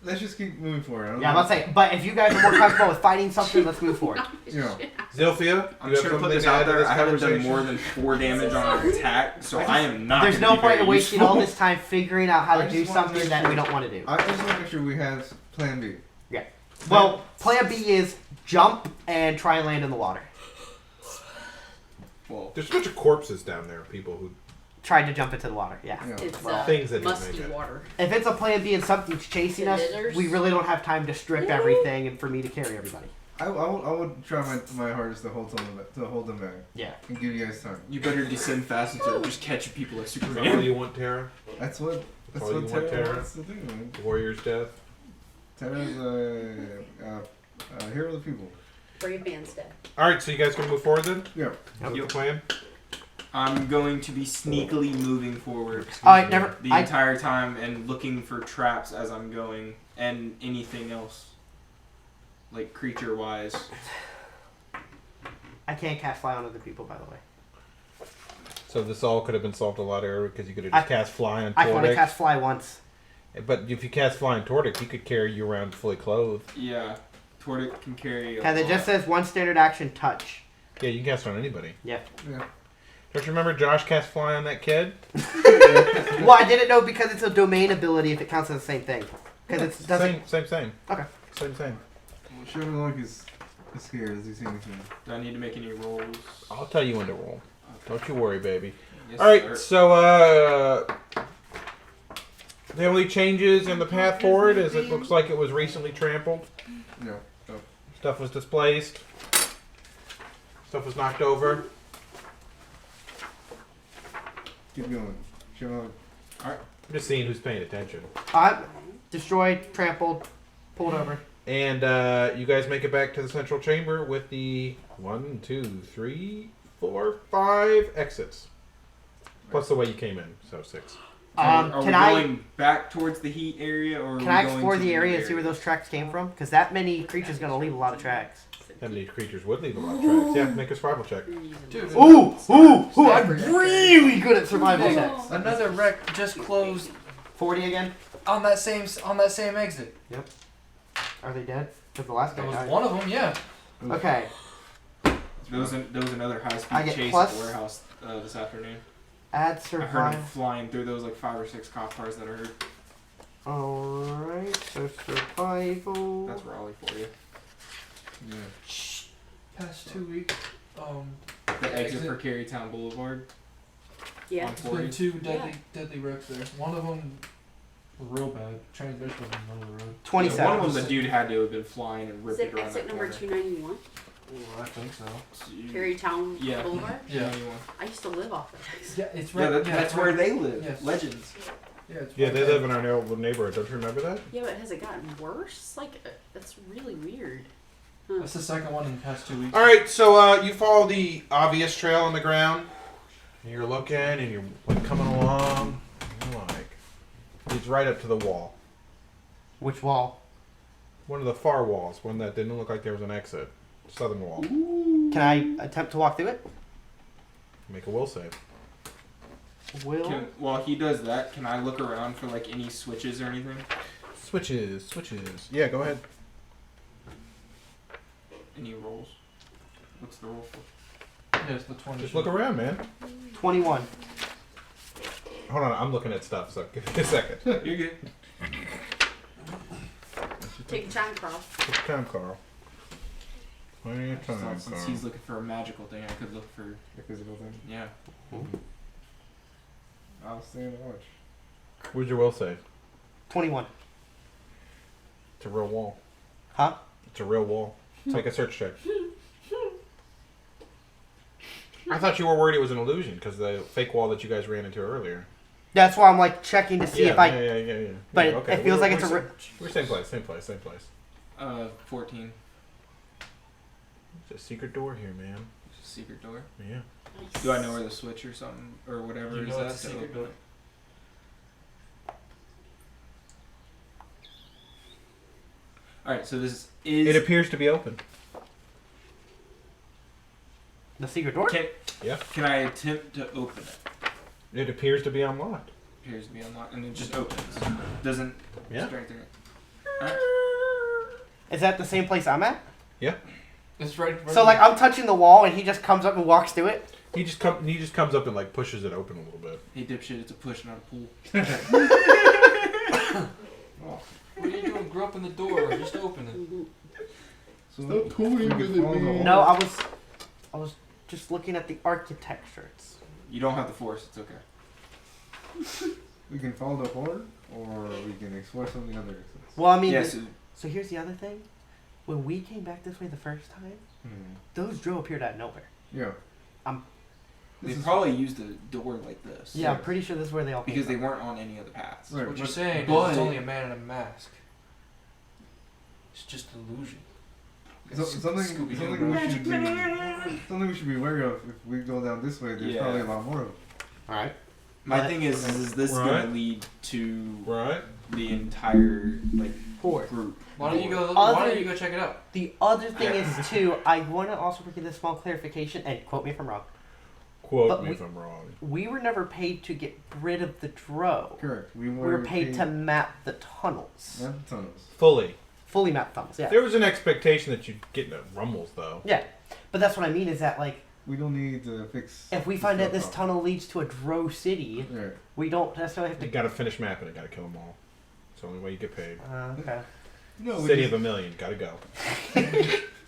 Let's just keep moving forward. I don't Yeah, I'm know. about to say. But if you guys are more comfortable with fighting something, let's move forward. You know. Zilphia, I'm you just have gonna put something this to add out to there. this I haven't done conversation? more than 4 damage on an attack, so I am not. There's gonna no be point very in wasting useful. all this time figuring out how I to do just wanna something make that sure- we don't want to do. I just want to make sure we have Plan B. Well, Plan B is jump and try and land in the water. Well, There's a bunch of corpses down there, people who Tried to jump into the water. Yeah. Yeah. It's things that didn't musty make it. water. If it's a Plan B and something's chasing us, Scissors. we really don't have time to strip everything and for me to carry everybody. I would try my hardest to hold them back. Yeah. And give you guys time. you better descend fast instead of just catching people like That's all Superman. you want, Tara? That's what. That's all what you want, Tara Tara? wants to do, man. Warrior's death. Tara's a hero of the people. Brave man's dead. All right, so you guys gonna move forward then? Yeah. What's the plan? I'm going to be sneakily moving forward Alright, never. the entire time and looking for traps as I'm going and anything else, like creature-wise. I can't cast fly on other people, by the way. So this all could have been solved a lot earlier because you could have just cast fly on I can only Tordic. cast fly once. But if you cast fly on Tordic, he could carry you around fully clothed. Yeah, Tordic can carry. And it just says one standard action touch. Yeah, you can cast it on anybody. Yeah. Don't you remember Josh cast fly on that kid? Well, I didn't know because it's a domain ability if it counts as the same thing. Because it doesn't. Same. Okay. Same. Well, Sherlock is scared. Does he see anything? Do I need to make any rolls? I'll tell you when to roll. Don't you worry, baby. Yes, All right, sir. so the only changes in the path forward is it looks like it was recently trampled. Yeah. Stuff was displaced. Stuff was knocked over. Keep going. Sherlock. I'm just seeing who's paying attention. Destroyed, trampled, pulled over. And you guys make it back to the central chamber with the 1, 2, 3, 4, 5 exits. Plus the way you came in, so 6. Are we Can I going back towards the heat area, or are can we I going explore to the area and see where those tracks came from? Because that many creatures gonna leave a lot of tracks. That many creatures would leave a lot of tracks. Yeah, make a survival check. Dude, Ooh! I'm really good at survival checks. another wreck just closed 40 again? on that same exit. Are they dead? Because the last guy There was died. one of them, yeah. Okay. There was another I high-speed get chase plus- at the warehouse this afternoon. Add I heard him survival. flying through. There was like 5 or 6 cop cars that I heard. Alright, so survival. That's Raleigh for you. Yeah. Past 2 weeks, The exit for Carytown Boulevard. Yeah. On there's 40. been 2 deadly wrecks there. One of them Real bad. Transmission was in the middle of the road. 20 Yeah, one of seconds. them, the dude had to have been flying and Is ripped it it around exit that number corner. 291? Oh, I think so. Perrytown Yeah. Boulevard? Yeah. I used to live off that exit. Yeah, it's Yeah, right. that's where they live. Yes. Legends. Yeah, it's Yeah, right they there. live in our neighborhood. Don't you remember that? Yeah, but has it gotten worse? Like, that's really weird. Huh. That's the second one in the past 2 weeks. All right, so you follow the obvious trail on the ground. And you're looking, and you're like coming along. And you're like, it's right up to the wall. Which wall? One of the far walls. One that didn't look like there was an exit. Southern wall. Can I attempt to walk through it? Make a will save. Will? While he does that, can I look around for like any switches or anything? Switches. Yeah, go ahead. Any rolls? What's the roll for? Yeah, it's the 20. Just look around, man. 21. Hold on, I'm looking at stuff, so give me a second. You're good. Take your time, Carl. Take your time, Carl. Plenty of Just time, thought since Carl. he's looking for a magical thing, I could look for. The physical thing. Yeah. I'll stand and watch. Where's your will save? 21. It's a real wall. Huh? It's a real wall. Make a search check. I thought you were worried it was an illusion because the fake wall that you guys ran into earlier. That's why I'm like checking to see if I. Yeah. But Yeah, it, okay. it feels like it's a. We're same place. 14. It's a secret door here, man. It's a secret door. Yeah. Do I know where the switch or something or whatever You is know at it's a to secret open door. it? All right, so this is. It appears to be open. The secret door? Can I attempt to open it? It appears to be unlocked. Appears to be unlocked, and it just opens. Doesn't. Yeah. Strengthen it. Alright. Is that the same place I'm at? Yeah. It's right. So like I'm touching the wall and he just comes up and walks through it? He just comes up and like pushes it open a little bit. Hey dipshit, it's a push, not a pull. What are you doing? Grew up in the door. Just open it. So Stop toying with it, man. No, I was just looking at the architecture. You don't have the force. It's okay. We can follow the horde, or we can explore some of the other exits. Well, I mean, Yes. so here's the other thing. When we came back this way the first time, those drill appeared out of nowhere. Yeah. They probably used a door like this. Yeah, I'm pretty sure this is where they all came Because they from. weren't on any other paths. Right. What you're saying is But- it's only a man in a mask. It's just an illusion. Something we should be wary of if we go down this way. There's Yeah. probably a lot more of them. All right. My thing is this Right. going to lead to Right. the entire like Horde. group? Why don't you go? Other- Why don't you go check it out? The other thing is too, I want to also give this small clarification, and quote me if I'm wrong. Quote But me we- if I'm wrong. We were never paid to get rid of the dro. Correct. We were paid to map the tunnels. Map the tunnels. Fully map tunnels. Yeah. There was an expectation that you'd get into rumbles, though. Yeah, but that's what I mean is that like We don't need to fix. if we find out this stuff. tunnel leads to a dro city, Right. we don't necessarily have You to. gotta finish mapping it. Gotta kill them all. It's the only way you get paid. Okay. No, we City just- of a million. Gotta go.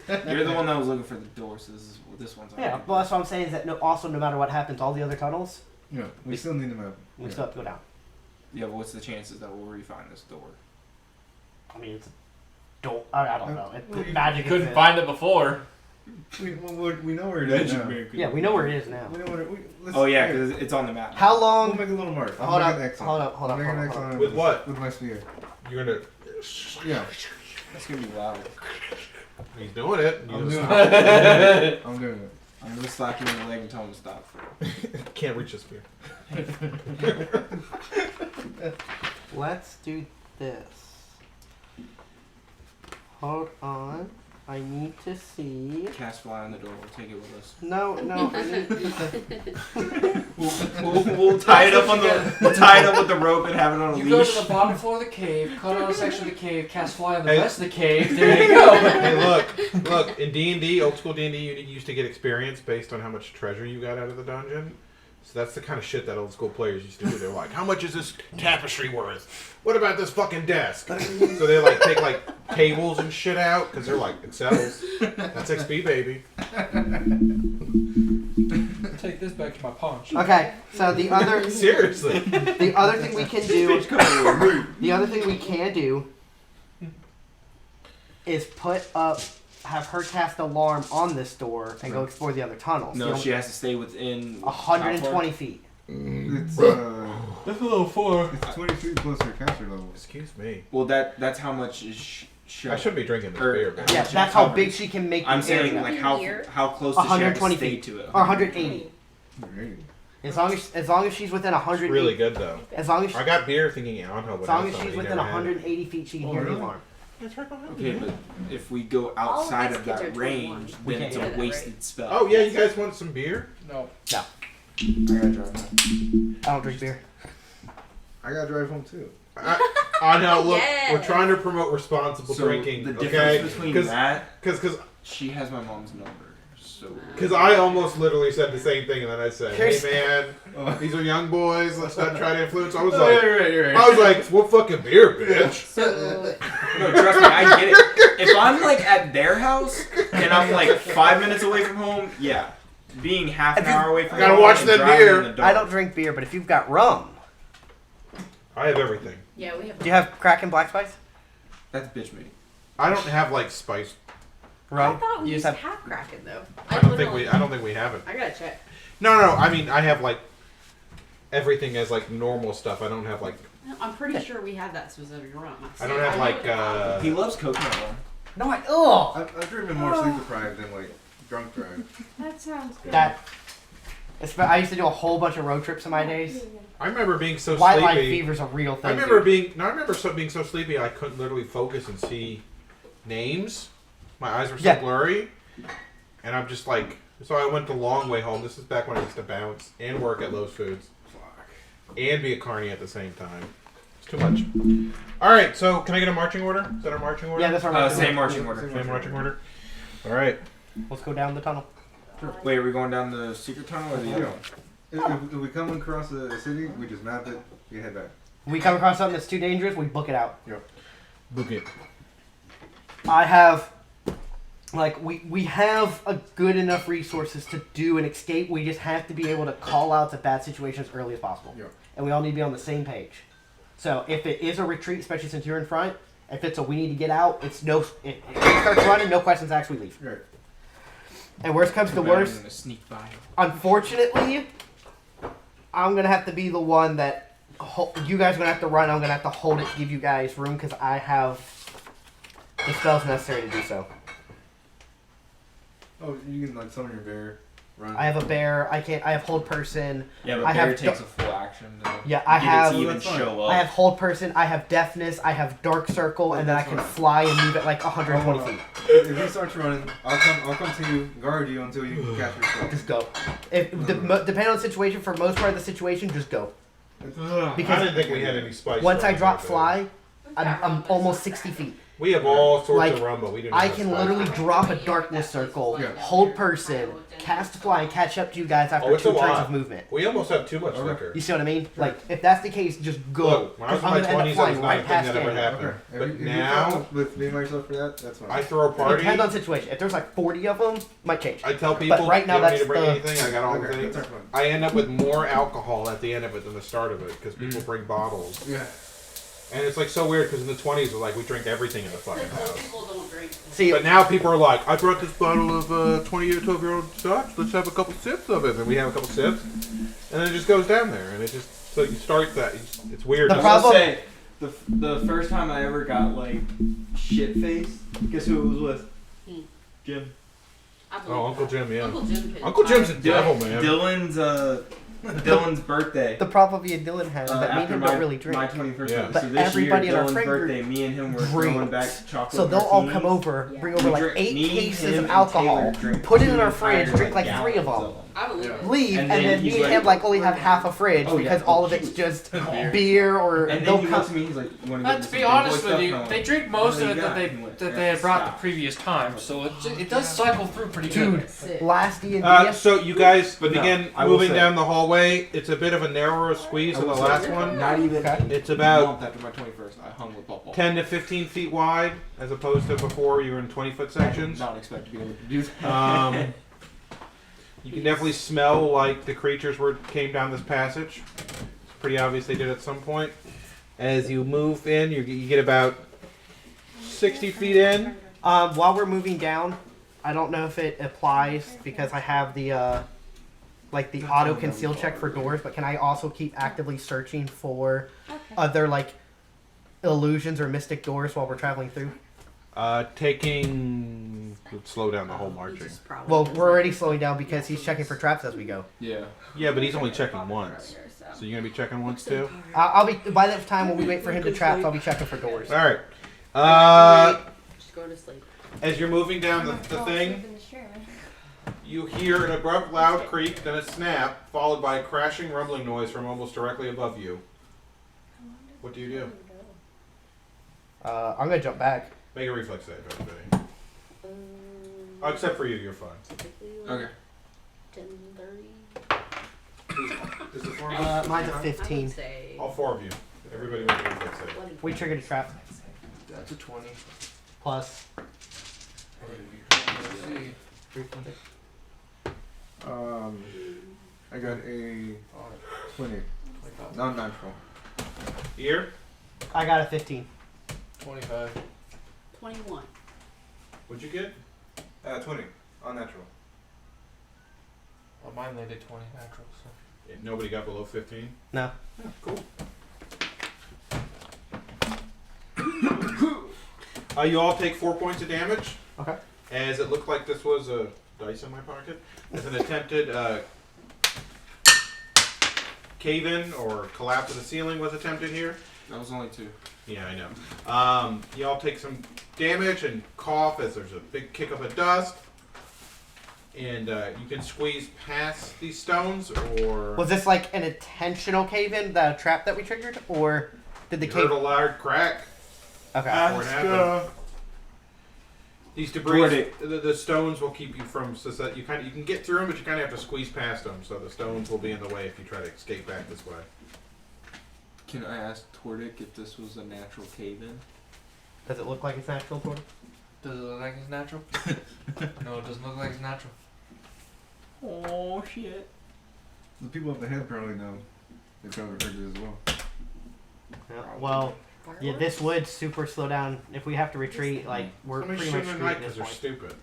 You're the one that was looking for the door, so this one's. Yeah, well that's what I'm saying is that no matter what happens, all the other tunnels Yeah, we still need to map. we still have to go down. Yeah, but what's the chances that we'll re-find this door? I mean it's a door. I don't know. Well, Magic. You couldn't exists. find it before. We know where it is now. Yeah, we know where it is now. We know where let's, Oh yeah, because it's on the map. How We'll long? make a little mark. I'll Hold make up, an X on hold it. up, hold I'll up, make an hold X up, on it With what? With my spear. You're gonna. Yeah. That's gonna be loud. He's doing it. I'm doing stop. it. I'm doing it. I'm gonna slap you in the leg and tell him to stop. Can't reach the spear. Let's do this. Hold on. I need to see. Cast fly on the door. We'll take it with us. No. I need We'll tie it up on the. We'll tie it up with the rope and have it on a You go leash. to the bottom floor of the cave, cut out a section of the cave, cast fly on the Hey. rest of the cave. There you go. Hey, look! In D&D, old school D&D, you used to get experience based on how much treasure you got out of the dungeon. So that's the kind of shit that old school players used to do. They're like, how much is this tapestry worth? What about this fucking desk? So they like take like tables and shit out because they're like, it sells. That's XP, baby. Take take this back to my pawn shop. Okay, so the other Seriously. the other thing we can do the other thing we can do is have her cast alarm on this door and go explore the other tunnels. No, she has to stay within 120 feet. It's That's a little far. it's 20 feet plus her caster level. Excuse me. Well, that's how much is. I shouldn't be drinking this beer, man. Yeah, that's how big she can make. I'm the saying area. like how close does she have to 120 stay feet to it? or 180. As long as she's within 100. It's really good though. As long as I got beer thinking Anna would. as long have as she's something, within never had it. 180 feet, she can hear the alarm. It's right behind Okay, me. but if we go All of outside these of kids that are 21. range, We then can't it's do a that, wasted spell. Oh yeah, you guys want some beer? No. I gotta drive home. I don't drink beer. I gotta drive home too. I know. Look, Yes. we're trying to promote responsible So drinking. the Okay, difference between that, because she has my mom's number. So I almost literally said the same thing, and then I said, Here's- "Hey man, these are young boys. Let's not try to influence." I was Oh, like, you're right. I was like, "What fucking beer, bitch?" So, no, trust me, I get it. If I'm like at their house and I'm like 5 minutes away from home, yeah, being half an If you- hour away from Gotta home, watch and that driving beer. in the dark. I don't drink beer, but if you've got rum, I have everything. yeah, we have. do you have Kraken Black Spice? That's bitch me. I don't have like spice. I Rum? thought we You used just to have have Kraken though. I don't think we have it. I gotta check. No. I mean, I have like everything as like normal stuff. I don't have like. I'm pretty sure we had that specific rum. I don't have like. He loves coconut rum. No, I've driven more sleep deprived than like drunk drive. That sounds good. I used to do a whole bunch of road trips in my days. I remember being so White line sleepy. fever's a real thing. I remember dude. being so sleepy I couldn't literally focus and see names. My eyes were so Yeah. blurry, and I'm just like. So I went the long way home. This is back when I used to bounce and work at Lowe's Foods, and be a carny at the same time. It's too much. All right, so can I get a marching order? Is that our marching order? Yeah, that's our marching Same order. marching order. Same marching order. All right. Let's go down the tunnel. Wait, are we going down the secret tunnel or the other one? If we come across the city, we just map it. We head back. When we come across something that's too dangerous, we book it out. Book it. I have, we have a good enough resources to do an escape. We just have to be able to call out to bad situations as early as possible. Yep. And we all need to be on the same page. So if it is a retreat, especially since you're in front, if it's a we need to get out, it's no. If it starts running, no questions asked, we leave. Right. And worst comes to worst, I'm gonna sneak by. unfortunately, I'm gonna have to be the one that you guys are gonna have to run. I'm gonna have to hold it to give you guys room because I have the spells necessary to do so. Oh, you can like summon your bear, run. I have a bear. I have hold person. Yeah, but I bear have takes a full action. To Yeah, I get have. it to even That's fine. show up. I have hold person. I have deafness. I have dark circle, and then I can fly and move at like 120 feet. If he starts running, I'll come to you, guard you until you can catch yourself. Just go. Depending on the situation, for most part of the situation, just go. I didn't think we had any spice. Once I rum drop there. fly, I'm almost 60 feet. We have all sorts Like, of rum, but we do. I can literally drop a darkness circle, hold person, cast fly, and catch up to you guys after it's 2 a turns lot. of movement. We almost have too much liquor. You see what I mean? Like, if that's the case, just go. Look, when I was in I'm my gonna end up 20s, that flying was not right a thing past that ever Daniel. happened. Okay. But If you now, come with being by yourself for that, that's fine. I throw a It party. depends on the situation. If there's like 40 of them, might change. I tell people, right now you don't need that's to bring the- anything. I got all the Okay, things. that's fine. I end up with more alcohol at the end of it than the start of it because people bring bottles. Yeah. And it's like so weird because in the 20s, like we drink everything in the fucking Old house. people don't drink. See, But now people are like, I brought this bottle of 12-year-old scotch. Let's have a couple sips of it. And we have a couple sips, and then it just goes down there, and it just so you start that. It's weird. The I will problem- say, the first time I ever got like shit faced, guess who it was with? Hmm. Jim. I believe Oh, Uncle that. Jim, yeah. Uncle Jim. could- Uncle Jim's a devil, man. Dylan's birthday. the problem me and Dylan have is that me and after him my, don't really drink. my 21st Yeah. birthday. But So this everybody in year, our Dylan's friend group birthday, me and him were throwing back drinks. chocolate So they'll all martinis. come over, bring over We like drink- 8 me, cases him, of and alcohol, Taylor drink put it in two our fridge, entire, drink like 3 of gallons them, I believe it. leave, And and then then me he's and him like- like only have half a fridge Oh, yeah. because all of it's just beer or And they'll then he come. looks at me, he's like, you want to But get to me be some honest big boy with stuff? you, And I'm they like, drink most "What of do it you that got?" they He went, that they had brought the "Stop." previous time, so it does cycle through pretty good. Dude, last D&D, So you guys But no, begin I will moving say- down the hallway. It's a bit of a narrower squeeze I than the will say- last one. Not even It's a about month after my 21st, I hung with Paul. 10 to 15 feet wide, as opposed to before you were in 20-foot I did sections. not expect to be able to do that. You can definitely smell like the creatures came down this passage. It's pretty obvious they did at some point. As you move in, you get about 60 feet in. While we're moving down, I don't know if it applies because I have the like the auto conceal check for doors, but can I also keep actively searching for other like illusions or mystic doors while we're traveling through? Would slow down the whole marching. Well, we're already slowing down because he's checking for traps as we go. Yeah. Yeah, but he's only checking once. So you're gonna be checking once too. I'll be by that time when we wait for him to trap. I'll be checking for doors. All right. Just go to sleep. As you're moving down the thing, you hear an abrupt, loud creak, then a snap, followed by a crashing, rumbling noise from almost directly above you. What do you do? I'm gonna jump back. Make a reflex save, everybody. Oh, except for you, you're fine. Okay. 10:30. Is the four of Mine's a I would 15. say. All four of you. Everybody make a reflex save. We triggered a trap. That's a 20. Plus. I got a 20. Non-natural. Ear? I got a 15. 25. 21. What'd you get? 20. Unnatural. Well, mine landed 20 natural, so. Yeah, nobody got below 15? No. Yeah, cool. You all take 4 points of damage. Okay. As it looked like this was a dice in my pocket. As an attempted cave-in or collapse of the ceiling was attempted here. That was only 2. Yeah, I know. You all take some damage and cough as there's a big kick up of dust. And you can squeeze past these stones, or... Was this like an intentional cave-in, the trap that we triggered, or did the you cave? heard a loud crack. Okay. Before it happened. These debris, the stones will keep you from, so that you can get through them, but you kind of have to squeeze past them. So the stones will be in the way if you try to escape back this way. Can I ask Tordic if this was a natural cave-in? Does it look like it's natural, Porter? Does it look like it's natural? No, it doesn't look like it's natural. Oh, shit. The people up ahead probably know. They probably heard it as well. Yeah. Well, yeah, this would super slow down if we have to retreat. Like we're Somebody pretty much shoot them screwed at at night this because they're point. stupid.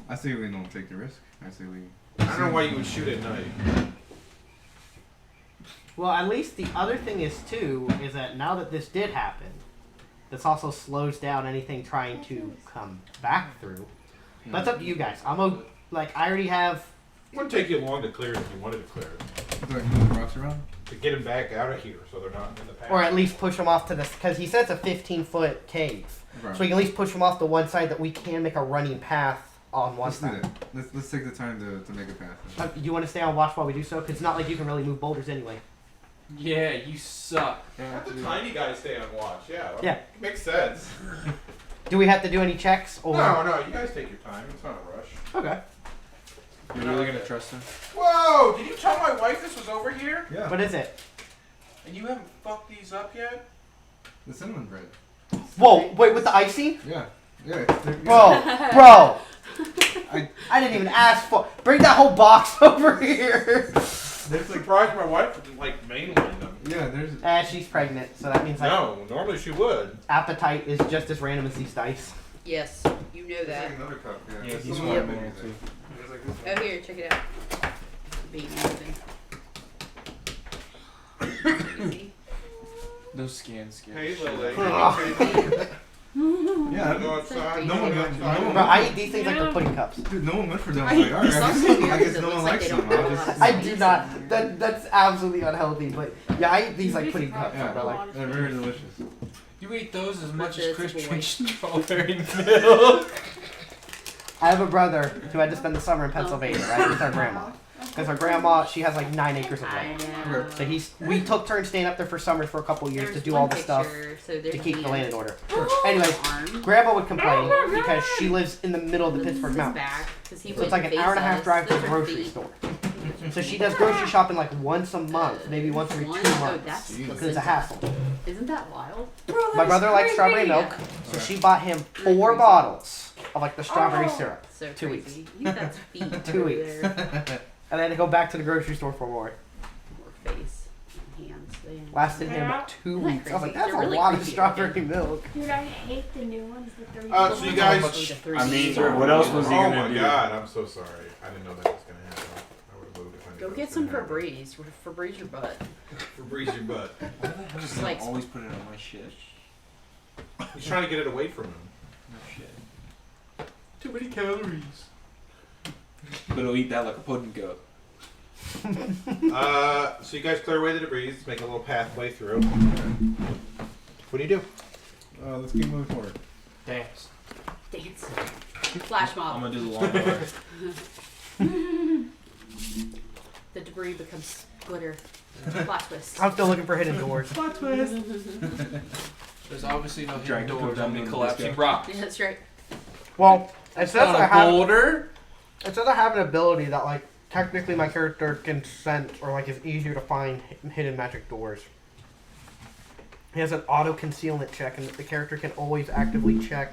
I say we don't take the risk. I say we. I don't know why you would shoot at night. Well, at least the other thing is too is that now that this did happen, this also slows down anything trying to come back through. That's up to you guys. I already have. It wouldn't take you long to clear it if you wanted to clear it. Do I move the rocks around? To get them back out of here so they're not in the path. Or at least push them off to this, because he said it's a 15-foot cave. Right. So we can at least push them off to one side that we can make a running path on one Let's do side. that. Let's take the time to make a path. You want to stay on watch while we do so? Because it's not like you can really move boulders anyway. Yeah, you suck. Have the tiny guys stay on watch, yeah. Yeah. Makes sense. Do we have to do any checks? Or? No, you guys take your time. It's not a rush. Okay. You're really gonna trust him? Whoa! Did you tell my wife this was over here? Yeah. What is it? And you haven't fucked these up yet? The cinnamon bread. Whoa, wait, with the icing? Yeah. Yeah. Bro. I didn't even ask for. Bring that whole box over here. They're surprised my wife didn't like mainline them. Yeah, there's. She's pregnant, so that means like No, normally she would. appetite is just as random as these dice. Yes, you know There's that. like another cup. Yeah. Yeah, This he's is one one of menu them, thing. too. There's like this Oh, one. here, check it out. Baby moving. Easy. Those scans scare Hey, the shit Lily. out of me. Yeah. Go outside. No one got. No one. Bro, I eat these things like they're pudding cups. Dude, no one went for them. I I was like, eat alright, some I guess because it no one looks like likes they them. don't I'll put a just. lot of I do not. That's absolutely unhealthy. But yeah, I eat these like pudding cups. Yeah. Bro, like, They're very delicious. You eat those as much That's as Chris it, it's a drinks boy. strawberry milk. I have a brother who had to spend the summer in Pennsylvania, right, with our grandma. Because our grandma, she has like 9 acres of I land. know. So we took turns staying up there for summers for a couple of years There's to do one all the stuff picture, so to there's keep the me land and in order. Anyways, arm. Grandma would complain because she lives in the middle of the This is Pittsburgh his mountains. back, 'cause he So it's wouldn't like an hour and a face half us. drive to a Those are grocery feet. store. So she does grocery shopping like once a month, maybe once every 2 Oh, months. that's Because it's a hassle. Isn't that wild? My brother likes strawberry milk, so she bought him 4 bottles of like the strawberry Oh. syrup. So 2 weeks. crazy. You that's feet 2 over weeks. there. And then to go back to the grocery store for more. More face and hands. Lasted him Yeah. 2 Isn't that weeks. I was like, crazy? that's They're a really lot of creepy strawberry looking. milk. Dude, I hate the new ones, the 3 So you guys. I mean, what else was he Oh gonna my do? god, I'm so sorry. I didn't know that was gonna happen. I would have moved if I knew Go that get was some gonna happen. Febreze. Febreze your butt. Febreze your butt. Why the hell Just does like- like always put it on my shit? He's trying to get it away from him. No shit. Too many calories. But he'll eat that like a pudding cup. So you guys clear away the debris, make a little pathway through. What do you do? Let's keep moving forward. Dance. Dance. Flash I'm mob. gonna do the lawnmower. The debris becomes glitter. Plot twist. I'm still looking for hidden doors. Plot twist. There's obviously no Drag hidden the doors, down only the collapsing disco. rocks. Yeah, that's right. Well, it says On I a have. boulder? It says I have an ability that, like, technically my character can sense or, like, is easier to find hidden magic doors. He has an auto concealment check, and the character can always actively check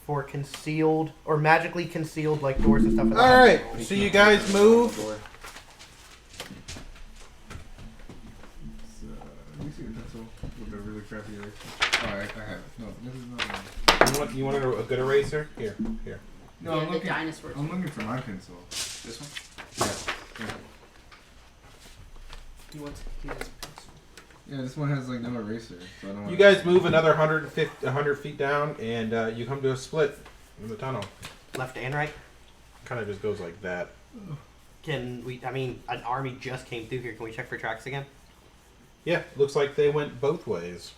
for concealed or magically concealed, like, doors and stuff. in the house. Alright, so you guys move. Let me see the pencil with the really crappy eraser. Oh, I have it. No, this is not. You want a good eraser? Here. No, Yeah, I'm the looking. dinosaurs. I'm looking for my pencil. This one? Yeah. You want to use pencil. Yeah, this one has like no eraser, so I don't. You guys move another 100 feet down, and you come to a split in the tunnel. Left and right. Kind of just goes like that. Can we? I mean, an army just came through here. Can we check for tracks again? Yeah, looks like they went both ways.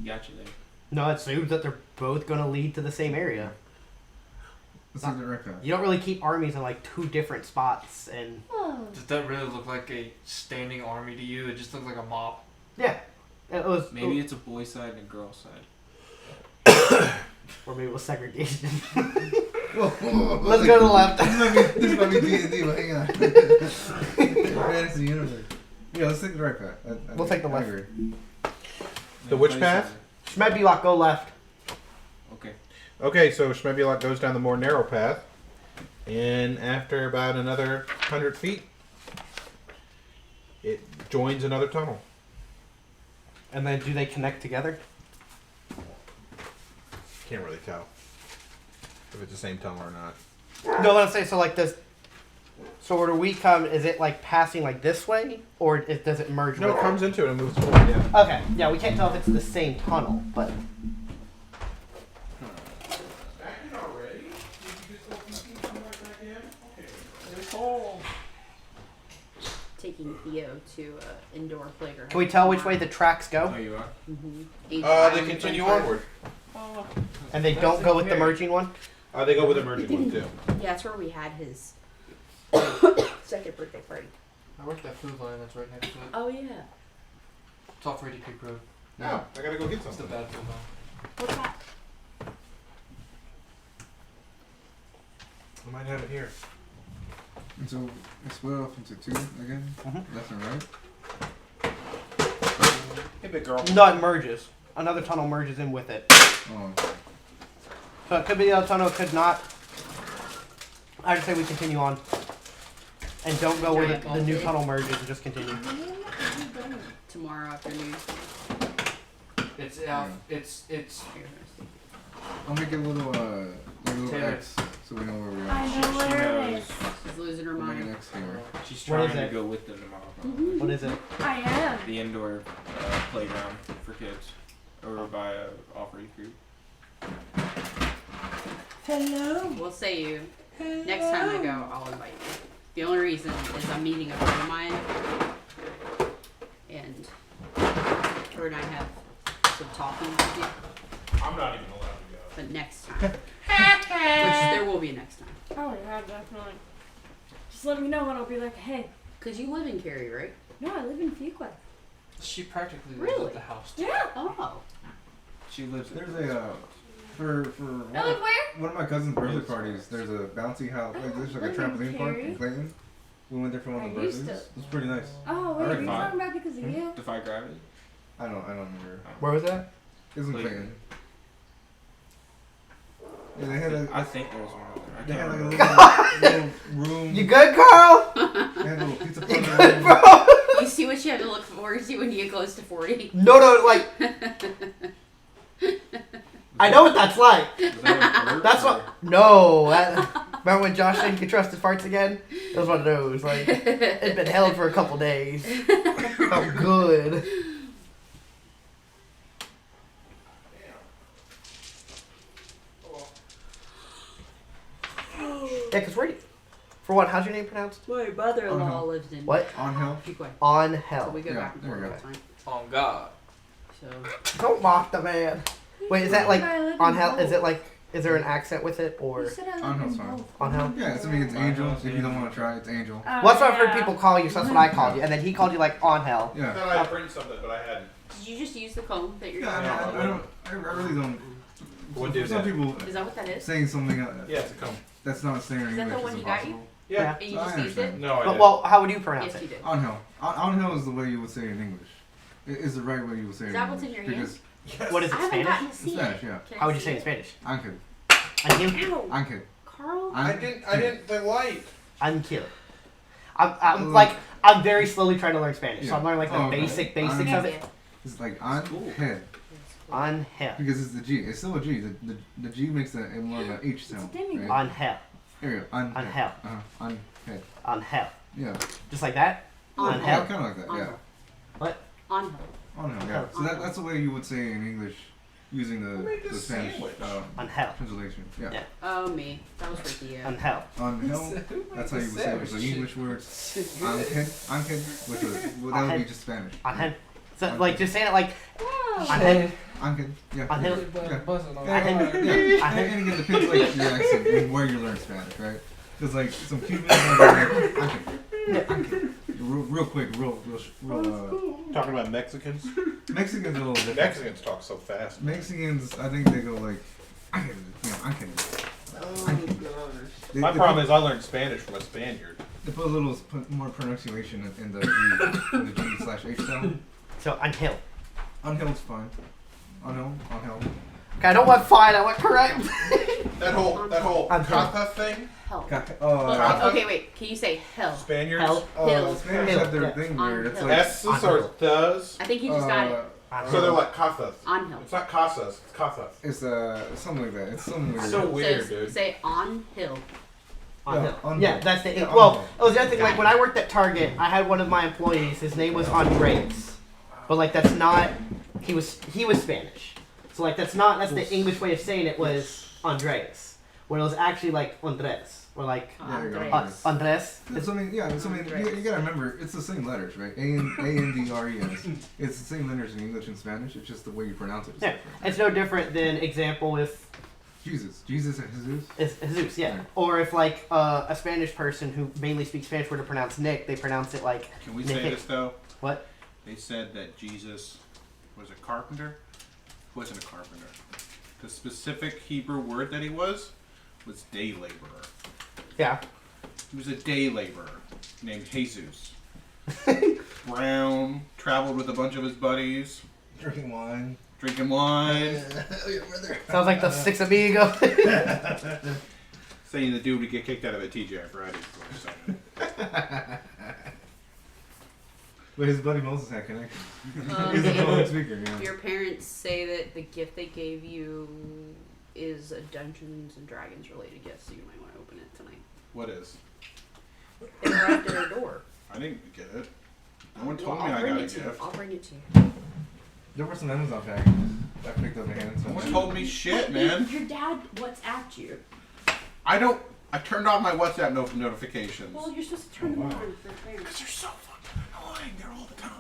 Gotcha there. No, it assumes that they're both going to lead to the same area. Let's look at the right path. You don't really keep armies in like 2 different spots, and Does that really look like a standing army to you? It just looks like a mob. yeah, it was. Maybe it's a boy side and a girl side. Or maybe it was segregation. Whoa, Let's go to the left. This might be D&D, but hang on. Fantasy universe. Yeah, let's take the right path. We'll take the left. agree. The which path? Schmedblock, go left. Okay. Okay, so Schmebulok goes down the more narrow path, and after about another 100 feet, it joins another tunnel. And then do they connect together? Can't really tell if it's the same tunnel or not. No, let's say so. Like this. So where do we come? Is it like passing like this way, or does it merge? No, with it comes into it and moves forward. Yeah. Okay, yeah, we can't tell if it's the same tunnel, but Taking Theo to indoor playground. can we tell which way the tracks go? Oh, you are? Mm-hmm. They continue onward. And they don't go with the merging one? They go with the merging one too. Yeah, that's where we had his second birthday party. I work that food line that's right next to it. Oh yeah. It's off Reedy Creek Road. No, I gotta go get It's the something. bad food line. What's that? I might have it here. And so we split off into 2 again, left and right. Hey, big girl. No, it merges. Another tunnel merges in with it. Oh, So it could be the other tunnel, it could not. I just say we continue on. And don't go where the new tunnel merges and just continue. Tomorrow afternoon. It's I'll make it a little Taylor. X so we know where we are. I know where it is. She's losing her I'll make an mind. X here. She's What is trying to it? go with them tomorrow. Mm-hmm. What is it? I am. The indoor playground for kids over by off Reedy Creek. Hello. We'll say you. Next time I go, I'll invite you. The only reason is I'm meeting a friend of mine, and her and I have some talking to do. I'm not even allowed to go. But next time, which there will be a next time. Oh yeah, definitely. Just let me know and I'll be like, hey. Cause you live in Cary, right? No, I live in Fuqua. she practically lives Really? at the house. Yeah. Oh. She lives. There's a for I live where? one of my cousin's birthday parties. There's a bouncy house. Like, there's like a live in trampoline park Cary. in Clayton. We went there for one of the I used birthdays. to. It was pretty nice. Oh wait, are Alright, you fine. talking about because of you? Defy Gravity. I don't remember. Where was that? It was in Clayton. Clayton. Yeah, they had I think there's one out there. I they had can't like remember. a little room. You good, Carl? They had a little pizza You parlor good, room. bro? You see what you have to look forward to when you get close to 40. No, like I know what that's like. Was that a burp That's or- what. No. Remember when Josh said he could trust his farts again? It was one of those. Like it'd been held for a couple days. Felt good. Yeah, because for what? How's your name pronounced? My mother-in-law Uh-huh. lives in. What? On hill. Keep going. On So hell. we go Yeah, back and there we forth go. all the time. Oh God. So Don't mock the man. Wait, is that like I live in on hell? both. Is it like? Is there an accent with it or You said I On live hell's in fine. both. on hell? Yeah, it's, I mean, it's Angel. If you don't want to try, it's Angel. Oh, Well, that's what I've heard yeah. people call you, so that's what I called you. And then he called you like on hell. I Yeah. thought I had printed something, but I hadn't. did you just use the comb that you're Yeah, talking I really don't. What did Some that? people about? Is that what that is? saying something Yeah, it's a comb. that's not saying Is that the English one is you got you? impossible. Yeah. And you I just used it? understand. No, I But didn't. well, how would you pronounce Yes, you it? did. On hill. On hill is the way you would say it in English. It is the right way you would say it Is in that what's in English. your hand? Because What is I it? haven't Spanish? gotten to it's see Spanish, it. yeah. Can I How would you see say it in Spanish? Ankel. Ankel. Ow. Ankel. Carl? I didn't. The light. Ankel. I'm very slowly trying to learn Spanish, so I'm learning like the Oh, okay. basics Okay. of it. It's like Ankel. On hell. Because it's the G. It's still a G. The G makes a more of an H sound. It's a demigod. Right? On hell. There you go. On hell. On hell. On hell. Yeah. Just like that? On Yeah, hell? kind of like that, On yeah. hell. What? On hell. On hell, yeah. So that's the way you would say it in English using the Spanish On hell. translation. Yeah. Yeah. Oh, me. That was freaky. On hell. On hell, that's how you would say it with the English words. Ankel, which that would be just Spanish. On hell. So like just saying it like Oh. on hell. Ankel, yeah. On hell. Yeah. Buzzing on I Yeah, can- yeah. I And again, it depends like your accent and where you learn Spanish, right? Because like some Cubans are like, Ankel. Real quick, real. Talking about Mexicans. Mexicans are a little different. Mexicans talk so fast. Mexicans, I think they go like, Ankel, Ankel. They, My they problem put, is I learned Spanish from a Spaniard. they put a little more pronunciation in the G/H sound. So on hell. Unhill's fine. On hell. Okay, I don't want fine, I want correct. That whole I'm kata thing. Hell. Oh, Okay, wait. Can you say hell? Spaniards. Hell. Hills. Spanish Hill, have their yeah. thing On weird. It's hill. like, S's or does. I think you just got it. So they're like casas. On hill. It's not casas. It's casas. it's something like that. It's something weird. So weird, Says- dude. Say on hill. On Yeah, hill. on Yeah, hill. that's the. Yeah, on Well, hill. it was the other thing. Like when I worked at Target, I had one of my employees. His name was Andres, but like that's not. He was Spanish, so like that's not. That's the English way of saying it was Andres, when it was actually like Andres or like There you go. Andres. Andres. It's something, yeah. It's something. You gotta remember, it's the same letters, right? A-N-D-R-E-S. It's the same letters in English and Spanish. It's just the way you pronounce it. is Yeah, different. it's no different than example with Jesus and Jesus. is Jesus, yeah. Yeah. Or if like a Spanish person who mainly speaks Spanish were to pronounce Nick, they pronounce it like Can we Nick. say this though? What? They said that Jesus was a carpenter. He wasn't a carpenter. The specific Hebrew word that he was day laborer. Yeah. He was a day laborer named Jesus. Brown, traveled with a bunch of his buddies, Drinking wine. drinking wine, Sounds like the Six Amigos. saying the dude would get kicked out of a TGI Fridays. is what he's saying. But his buddy Moses had connections. Um, He's a public if speaker, yeah. your parents say that the gift they gave you is a Dungeons and Dragons related gift, so you might want to open it tonight. What is? It arrived at our door. I didn't get it. No one told Well, me I'll I bring got a it to you. gift. I'll bring it to you. There were some Amazon packages I picked up in hands. No one told me shit, man. Your dad WhatsApped you. I turned off my WhatsApp notifications. Well, you're supposed to turn them on for your parents. Because they're so fucking annoying. They're all the time.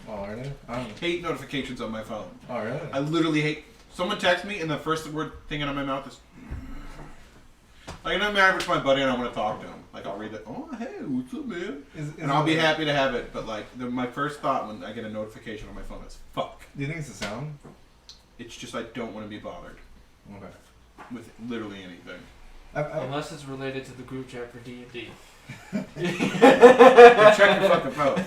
Oh, are they? I don't. Hate notifications on my phone. Oh, really? I literally hate. Someone texts me and the first word thing out of my mouth is. Like, it doesn't matter if it's my buddy and I want to talk to him. Like, I'll read it. Oh, hey, what's up, man? And I'll be happy to have it. But, like, my first thought when I get a notification on my phone is, fuck. Do you think it's the sound? It's just I don't want to be bothered Okay. with literally anything. Unless it's related to the group chat for D&D. Check your fucking phone.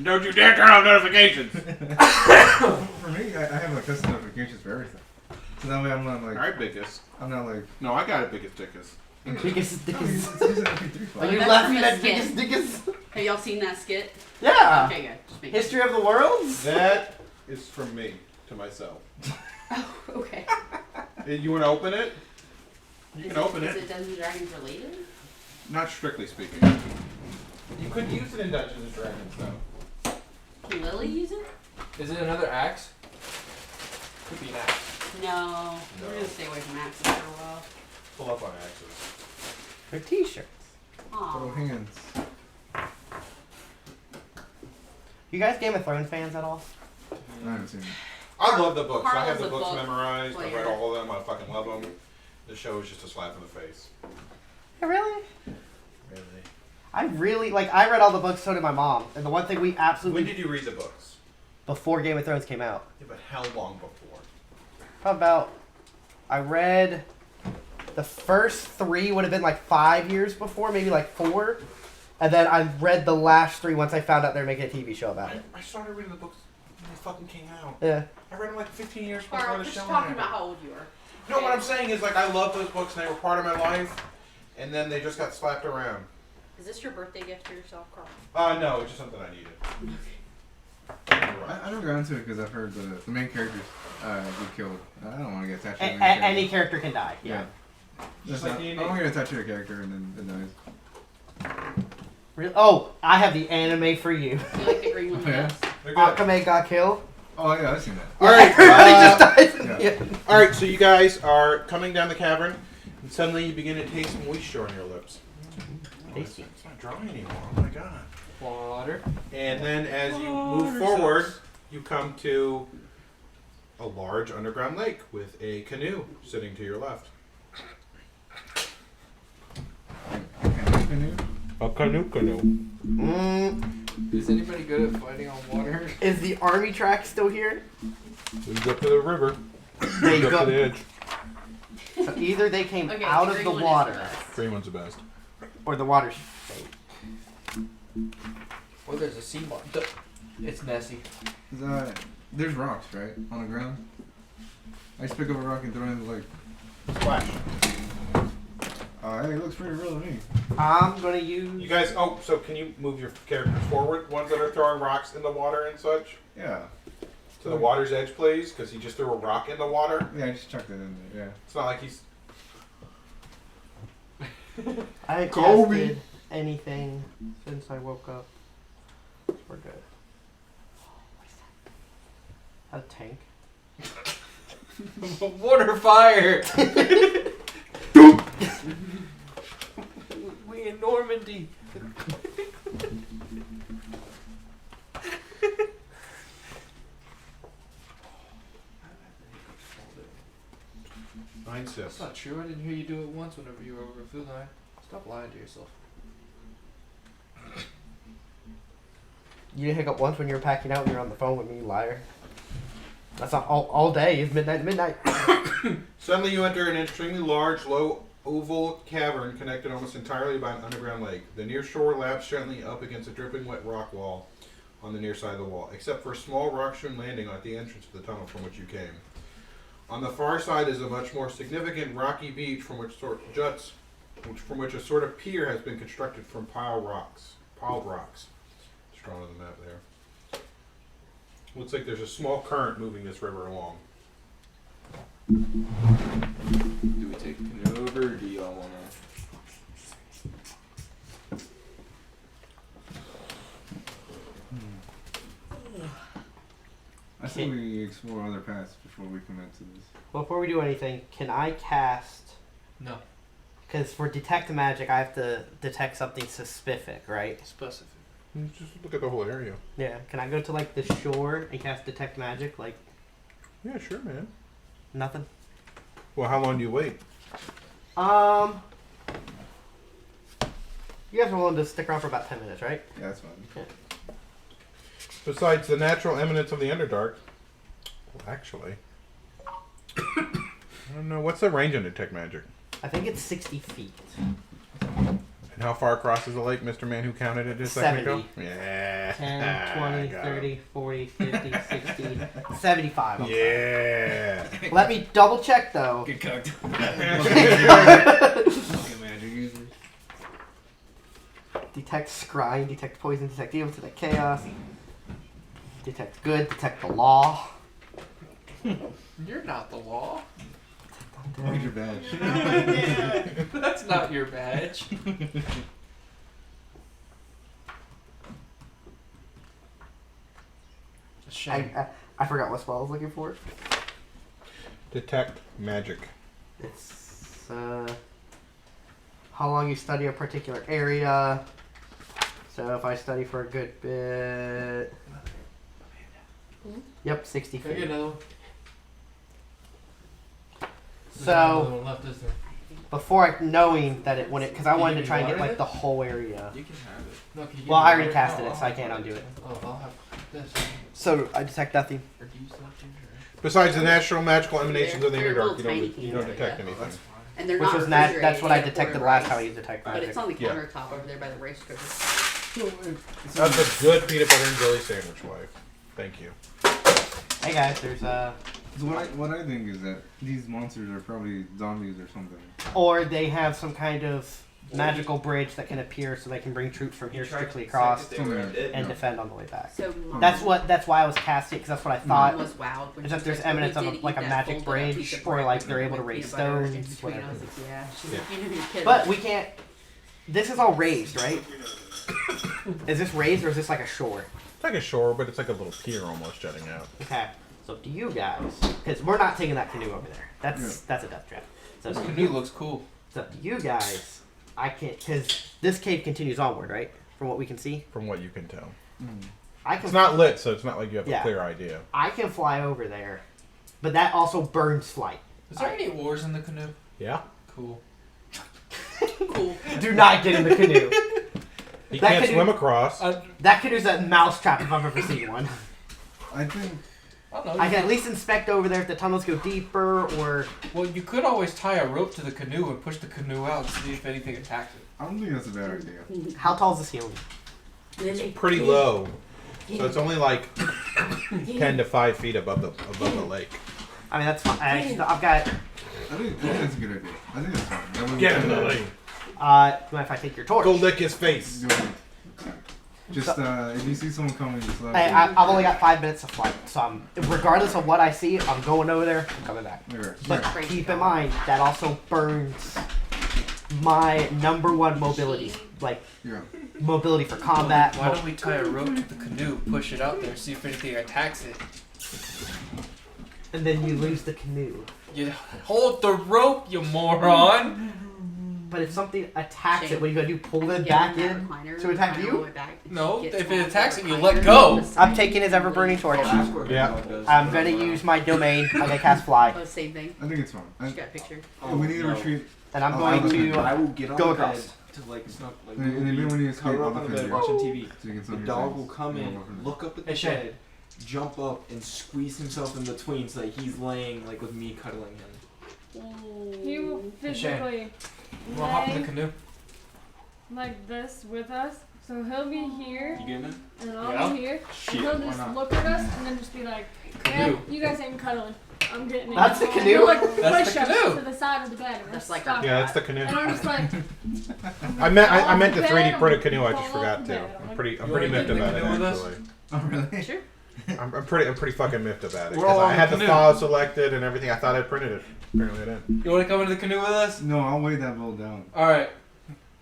Don't you dare turn off notifications. For me, I have like custom notifications for everything. So that way I'm not All like. right, biggest. I'm not like. No, I got it, biggest dickest. Biggest Oh, he's dickest. an MP3 Are file. you That's laughing from the at skit. biggest dickest? Have y'all seen that skit? Yeah. Okay, good. Just making History of the Worlds? That is from me to myself. Oh, okay. You want to open it? You can open Is it. it Dungeons and Dragons related? Not strictly speaking. You could use it in Dungeons and Dragons, though. Can Lily use it? Is it another axe? Could be an axe. No. We're gonna stay away from axes for a while. Pull up on axes. They're t-shirts. Oh, Aw. hands. You guys Game of Thrones fans at all? I haven't seen it. I love the books. I Carla's have the a books book memorized. I read player. all of them. I fucking love them. The show is just a slap in the face. Really? Really? I really, like, I read all the books, so did my mom. And the one thing we absolutely... When did you read the books? Before Game of Thrones came out. Yeah, but how long before? About... I read... The first 3 would have been like 5 years before, maybe like 4. And then I read the last 3 once I found out they were making a TV show about it. I started reading the books when they fucking came out. Yeah. I read them like 15 years before Carl, the just show. talking happened. about how old you are. No, what I'm saying is, like, I love those books and they were part of my life, and then they just got slapped around. Is this your birthday gift for yourself, Carl? No, it's just something I needed. I never got into it because I've heard the main characters get killed. I don't want to get attached to the main Any character. character can die. Yeah. Just That's like not, I D&D. don't want to get attached to a character and then it dies. Really? Oh, I have the anime for you. You like the green one the Yeah. best? They're good. Akame got killed. Oh yeah, I've seen that. All right, Everybody just died. yeah. all right. So you guys are coming down the cavern, and suddenly you begin to taste some moisture on your lips. Tasty. It's not dry anymore. Oh my god! Water. And then as you move forward, you come to a large underground lake with a canoe sitting to your left. A canoe. Is anybody good at fighting on water? Is the army track still here? We go to the river. They Go to the go. edge. So either they came Okay, out the of green the one is water, best. Green one's the best. or the water's fake. Or there's a sea monster. It's Nessie. There's rocks, right? On the ground? I just pick up a rock and throw it in the lake. Splash. Hey, it looks pretty real to me. I'm gonna use. You guys, so can you move your characters forward? Ones that are throwing rocks in the water and such? Yeah. To the water's edge, please, because he just threw a rock in the water. Yeah, I just chucked it in there, yeah. It's not like he's... I haven't Kobe. tested anything since I woke up. We're good. A tank. Water fire! We in Normandy. That's That's not true. I didn't hear you do it once whenever you were over at Food Line. Stop lying to yourself. You didn't hiccup once when you were packing out and you were on the phone with me, you liar. That's not all day. It's midnight to midnight. Suddenly you enter an extremely large, low, oval cavern connected almost entirely by an underground lake. The near shore laps gently up against a dripping wet rock wall on the near side of the wall, except for a small rock-strewn landing at the entrance of the tunnel from which you came. On the far side is a much more significant rocky beach from which a sort of pier has been constructed from piled rocks. It's drawn on the map there. Looks like there's a small current moving this river along. Do we take the canoe over, or do y'all wanna? I think we explore other paths before we commit to this. Before we do anything, can I cast? No. Because for detect magic, I have to detect something specific, right? Specific. Just look at the whole area. Yeah. Can I go to like the shore and cast detect magic? Like Yeah, sure, man. nothing. Well, how long do you wait? You guys are willing to stick around for about 10 minutes, right? Yeah, that's fine. Besides the natural eminence of the Underdark, well, actually, I don't know. What's the range on detect magic? I think it's 60 feet. And And how far across is the lake, Mr. Man who counted it a second ago? 70. Yeah. 10, 20, Got 30, him. 40, 50, 60, 75. Yeah. Let me double check though. Get cooked. Fucking magic users. Detect scrying, detect poison, detect evil, detect chaos. Detect good, detect the law. You're not the law. Where's your badge? That's not your badge. Shame. I forgot what spell I was looking for. Detect magic. It's how long you study a particular area. So if I study for a good bit, yep, 60 Can I get feet. another one? There's So another one left, is there? before knowing that it when it because I wanted to try and get like the whole area. You can have it. No, can you get Well, me I already water? casted Oh, it, so I can't undo it. Oh, I'll have this. So I detect nothing. Or do you still have ginger? Besides the natural magical emanations of the They're inner dark, little you tiny don't things, detect yeah. anything. That's fine. And they're Which not was that's refrigerated, what I they have detected portable last time I rice. used detect But magic. it's on the Yeah. countertop over there by the rice cooker. That's a good peanut butter and jelly sandwich, wife. Thank you. Hey guys, there's So what I think is that these monsters are probably zombies or something. or they have some kind of magical bridge that can appear so they can bring troops from here strictly across and defend on the way back. So That's why I was casting because that's what I thought. Mom was wowed when Is she that there's said, "Oh, eminence we of did like eat a that magic folded up piece bridge, of or bread like with they're able to peanut raise butter in stones, between." I whatever. was like, yeah. She's Yeah. like, you know, you're kidding. But we can't. This is all raised, right? Is this raised or is this like a shore? It's like a shore, but it's like a little pier almost jutting out. Okay. So do you guys? Because we're not taking that canoe over there. That's a death trap. So This do canoe you, looks cool. so do you guys? I can't because this cave continues onward, right? From what we can see. From what you can tell. I can. It's not lit, so it's not like you have Yeah. a clear idea. I can fly over there, but that also burns flight. Is there any oars in the canoe? Yeah. Cool. Cool. Do not get in the canoe. He That can't canoe- swim across. That canoe's a mousetrap if I've ever seen one. I think I don't know. I can at least inspect over there if the tunnels go deeper or. Well, you could always tie a rope to the canoe and push the canoe out and see if anything attacks it. I don't think that's a bad idea. How tall is the ceiling? It's pretty low, so it's only like 10 to 5 feet above the lake. I mean that's fine. I've got. I think that's a good idea. I think that's fine. That way we Get in can- the lake. Do you mind if I take your torch? Go lick his face. do it. Just if you see someone coming, just let Hey, I've only got 5 minutes of flight, so regardless of what I see, I'm going over there. I'm coming back. But Great keep job. in mind that also burns my #1 mobility, like Yeah. mobility for combat. Why don't we tie a rope to the canoe, push it out there, see if anything attacks it? And then you lose the canoe. You hold the rope, you moron! But if something attacks Shame. it, what are you gonna do? Pull I it can back get in on that recliner, to attack recline you? all the way back, and No, get if small it attacks for it, you recliner let go. on the I'm side. taking his ever-burning torch. Yeah. I'm gonna use my domain. I'm gonna cast fly, Oh, same thing. I think it's fine. Just got a picture. We need to retreat. and I'm Oh, going to I will get on go the across. bed to like snuff, like And then when you escape, cuddle I'll up on the defend bed you. watching TV. So you can The summon dog your will things. come We'll in, go from there. look up at Hey, the Shay. bed, jump up, and squeeze himself in between so that he's laying like with me cuddling him. He will physically We'll hop in the lay canoe. like this with us. So he'll be here, You getting it? and I'll Yeah. be here, Shit, and he'll why just not? look at us and then just be like, "Yeah, Canoe. you guys ain't cuddling. I'm getting it." That's the And canoe? he'll, like That's the push us canoe. to the side of the bed. And That's we'll like stop. Yeah, that's the canoe. And I'm just like, I meant to Bed, 3D print a I'm canoe. I fall just off forgot the to. bed. I'm pretty You miffed wanna get in the about it canoe with us? actually. Oh, really? Sure. I'm pretty fucking miffed about it We're all because I on had the the canoe. file selected and everything. I thought I printed it. Apparently I didn't. You want to come into the canoe with us? No, I'll weigh that bowl down. Alright.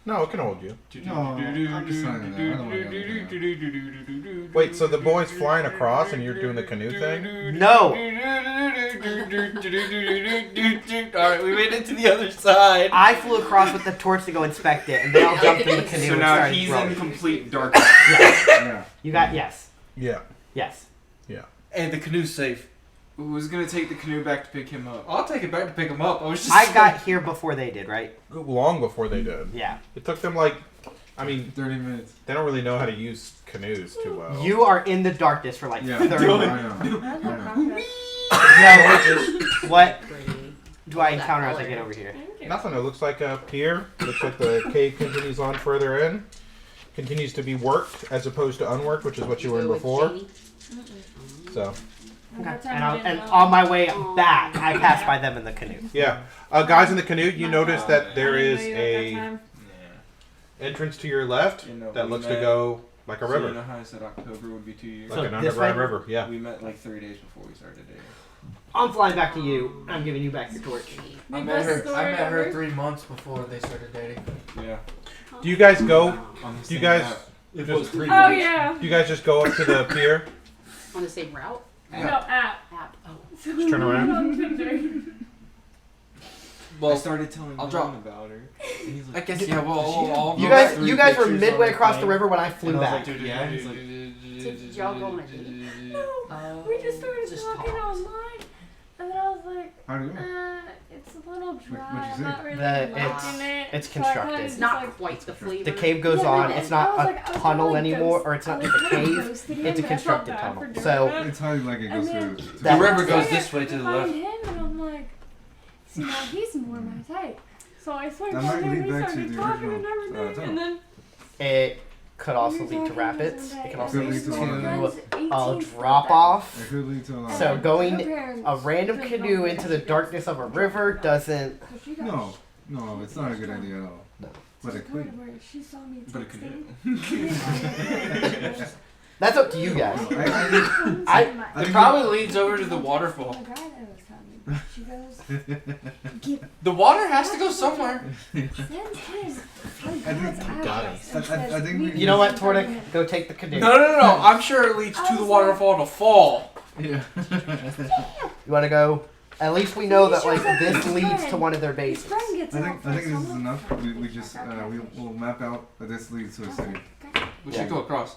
No, it can hold you. No, I'm just saying that. I don't want to Wait, so the boy's flying across and you're doing the canoe thing? No. Alright, we made it to the other side. I flew across with the torch to go inspect it, and they all jumped in the canoe So and now started he's rowing. in complete darkness. Yeah. You got yes, Yeah. yes. And the canoe's safe. Who's gonna take the canoe back to pick him up? I'll take it back to pick him up. I was just. I got here before they did, right? Long before they did. Yeah. It took them like, I mean, 30 minutes. they don't really know how to use canoes too well. You are in the darkness for like Yeah. 30 I minutes. know. "That's I not know. cockroach." What Pretty. do I encounter as I get over here? Thank you. Nothing. It looks like a pier. Looks like the cave continues on further in. Continues to be worked as opposed to unworked, which is what you were in Go with before. Janie? So. Okay. And on my way back, I passed by them in the canoe. Yeah. Guys in the canoe, you notice that there is a entrance to your left that looks to go like a So river. you know how I said October would be 2 years? Like So an this underground way? river, yeah. We met like 3 days before we started dating. I'm flying back to you. I'm giving you back your torch. I met her 3 months before they started dating. Yeah. Do you guys go? On the Do you same guys? app. It just- was 3 Oh weeks. yeah. Do you guys just go up to the pier? On the same route? No, app. Oh. Just turn around. On Tinder. I started telling I'll John drop- about her. And he's I like, guess "Did yeah. you- Well, did she I'll have You go guys, three you guys were pictures midway on across the plane?" river when I flew And I was back. like, "Dude, yeah." He's like, Did y'all go on a date? No, we just started Just talking talks. online, and then I was like, How do you go? it's a little dry. what'd you I'm say? not really It's- liking it. it's So I kinda constructed. It's just, not like, quite the flavor. The cave goes Yeah, on. and It's I not was a like- I was tunnel kinda, like, anymore, ghost- or it's I not was just a kinda cave. ghosted him, It's a and I felt constructed bad tunnel. for doing So that. It's how you like it goes And then- through. That- The river So goes I this way to the find left. him, and I'm like, see, now he's more my type. So I swiped That on might him, lead we back to started the talking original, and everything, tunnel. and then It could also we were lead to talking rapids. this one It day, can and also Could we lead lead to were water. friends to a 18th drop birthday. off. It could lead to a lot. So And going her parents a random couldn't canoe help into it. the darkness of a river doesn't. So she got No, it's not a good idea at all. No. But it could. where she saw me But it could texting. That's up to you guys. I It probably leads over to the waterfall. The guy that was telling me, she goes, The water has to go somewhere. send him. I think we- You know what, Tordik? Go take the canoe. No. I'm sure it leads to the waterfall to fall. Yeah. You want to go? At least we know that like this leads to one of their His bases. friend gets I out think first, this so is I'm enough. like, We just we'll map out that this leads to a city. We should go across.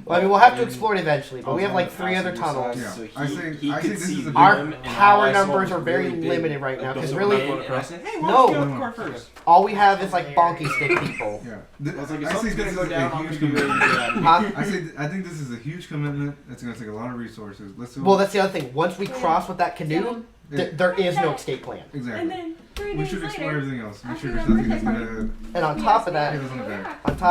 Well, I mean, we'll have to explore it eventually, but we have like 3 other tunnels. Yeah. So I he say could this see is a the big Our rim, and power I saw numbers are very really big, limited right now like, because the really whole map, and I said, "Hey, why No. don't you go car first?" all we have is like bonky stick people. Yeah. I was like, if I say something's this gonna is go like down, a I'm huge gonna be ready to commitment. get out of here. Huh? I think this is a huge commitment. It's gonna take a lot of resources. Let's do Well, it. that's the other thing. Once we cross with that canoe, there is no escape plan. and Exactly. then 3 We days should explore later, everything else. Make after sure there's that nothing that's birthday gonna And on top of hit that, us on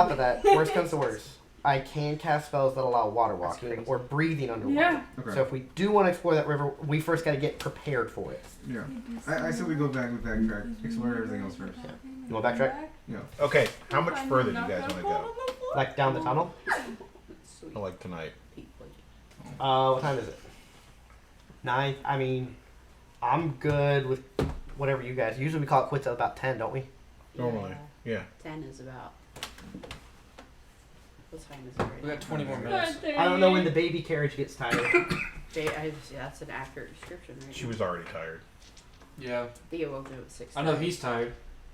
the back. worst comes to worst, I can cast spells that allow water walking or breathing underwater. Yeah. Okay. So if we do want to explore that river, we first got to get prepared for it. Yeah. I said we go back with backtrack, explore everything else first. You want to backtrack? Yeah. Okay, how much further do you guys want to go? Like down the tunnel? I like tonight. What time is it? 9. I mean, I'm good with whatever you guys. Usually we call it quits at about 10, don't we? Normally, yeah. 10 is about. What time is it? We got 20 more minutes. I don't know when the baby carriage gets tired. Yeah, that's an accurate description, right? She was already tired. Yeah. Theo woke up at 6. I know he's tired.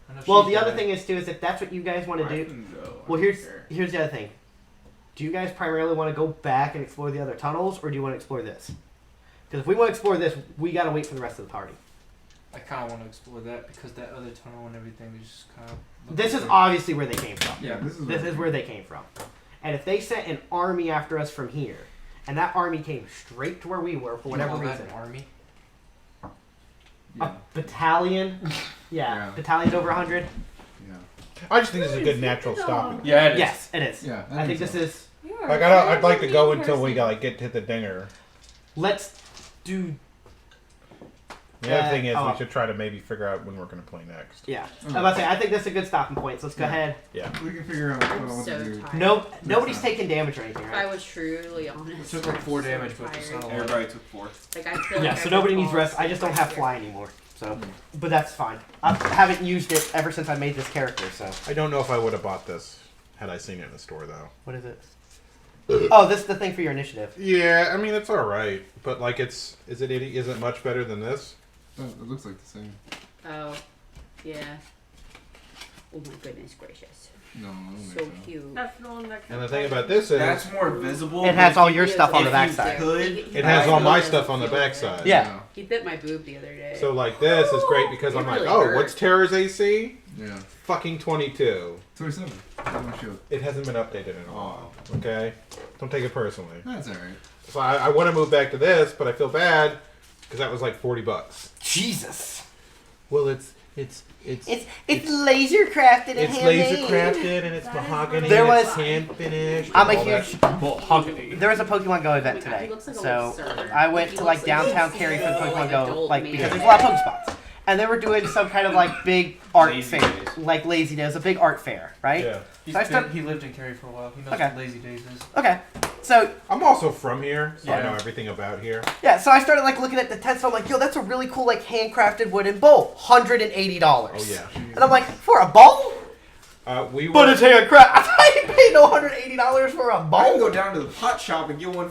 I know Well, she's the other tired. thing is too is if that's what you guys want to I do. can go. I Well, don't here's care. the other thing. Do you guys primarily want to go back and explore the other tunnels, or do you want to explore this? Because if we want to explore this, we gotta wait for the rest of the party. I kind of want to explore that because that other tunnel and everything is just kind of. This is obviously where they came from. Yeah. This This is where they came from. And if they sent an army after us from here, and that army came straight to where we were for whatever Call that reason, an army. Yeah. a battalion, Yeah. battalion's over 100. Yeah. I just think this is a good natural stopping. Yeah, it is. Yes, it is. Yeah. I think this is. Like I'd like to go until we get to the dinger. Let's do. The other thing is oh. we should try to maybe figure out when we're going to play next. Yeah, I'm about to say I think that's a good stopping point. So let's go ahead. Yeah. We can figure out what so to do. tired. Nobody's taking damage or anything, If right? I was truly honest. It took like 4 I'm so damage, but it's tired. not a lot. Everybody took 4. Like, I feel Yeah, like so I nobody would needs fall rest. I just don't asleep have here. fly anymore. So, but that's fine. I haven't used it ever since I made this character. So, I don't know if I would have bought this had I seen it in the store though. what is it? Oh, this is the thing for your initiative. Yeah, I mean it's all right, but like is it much better than this? It looks like the same. Oh, yeah. Oh my goodness gracious. No, I don't So think so. cute. That's the one that And the thing about this is That's more visible. It has all your He stuff on is- the if you backside. could, it has all my really stuff on the doesn't feel backside. Yeah. He bit my boob the other day. So like this is great because It I'm like, really oh, hurt. what's Terra's AC? Yeah. Fucking 22. 27. Oh, shoot. It hasn't been updated in a while. Okay, don't take it personally. That's alright. So I want to move back to this, but I feel bad because that was like $40. Jesus. Well, it's It's laser crafted and it's handmade. laser crafted and it's mahogany. There and it's was- hand finished. I'm a all that. huge. Mahogany. There was a Pokemon Go event Oh my God, today, he looks like a so little sir. I went He to looks like downtown like Cary for the he's Pokemon like Go, adult like man. because there's a lot of Pokespots, and they were doing some kind of like big art Lazy fair, days. like Lazy Days, a big art fair, right? Yeah. So I started- He lived in Cary for a while. He knows Okay. what Lazy Days is. Okay, so I'm also from here, so I Yeah. know everything about here. yeah, so I started like looking at the tents. So I'm like, yo, that's a really cool like handcrafted wooden bowl, $180. Oh yeah. And I'm like, for a bowl? We were. But it's handcrafted. I ain't paying no $180 for a I can bowl. go down to the pot shop and get one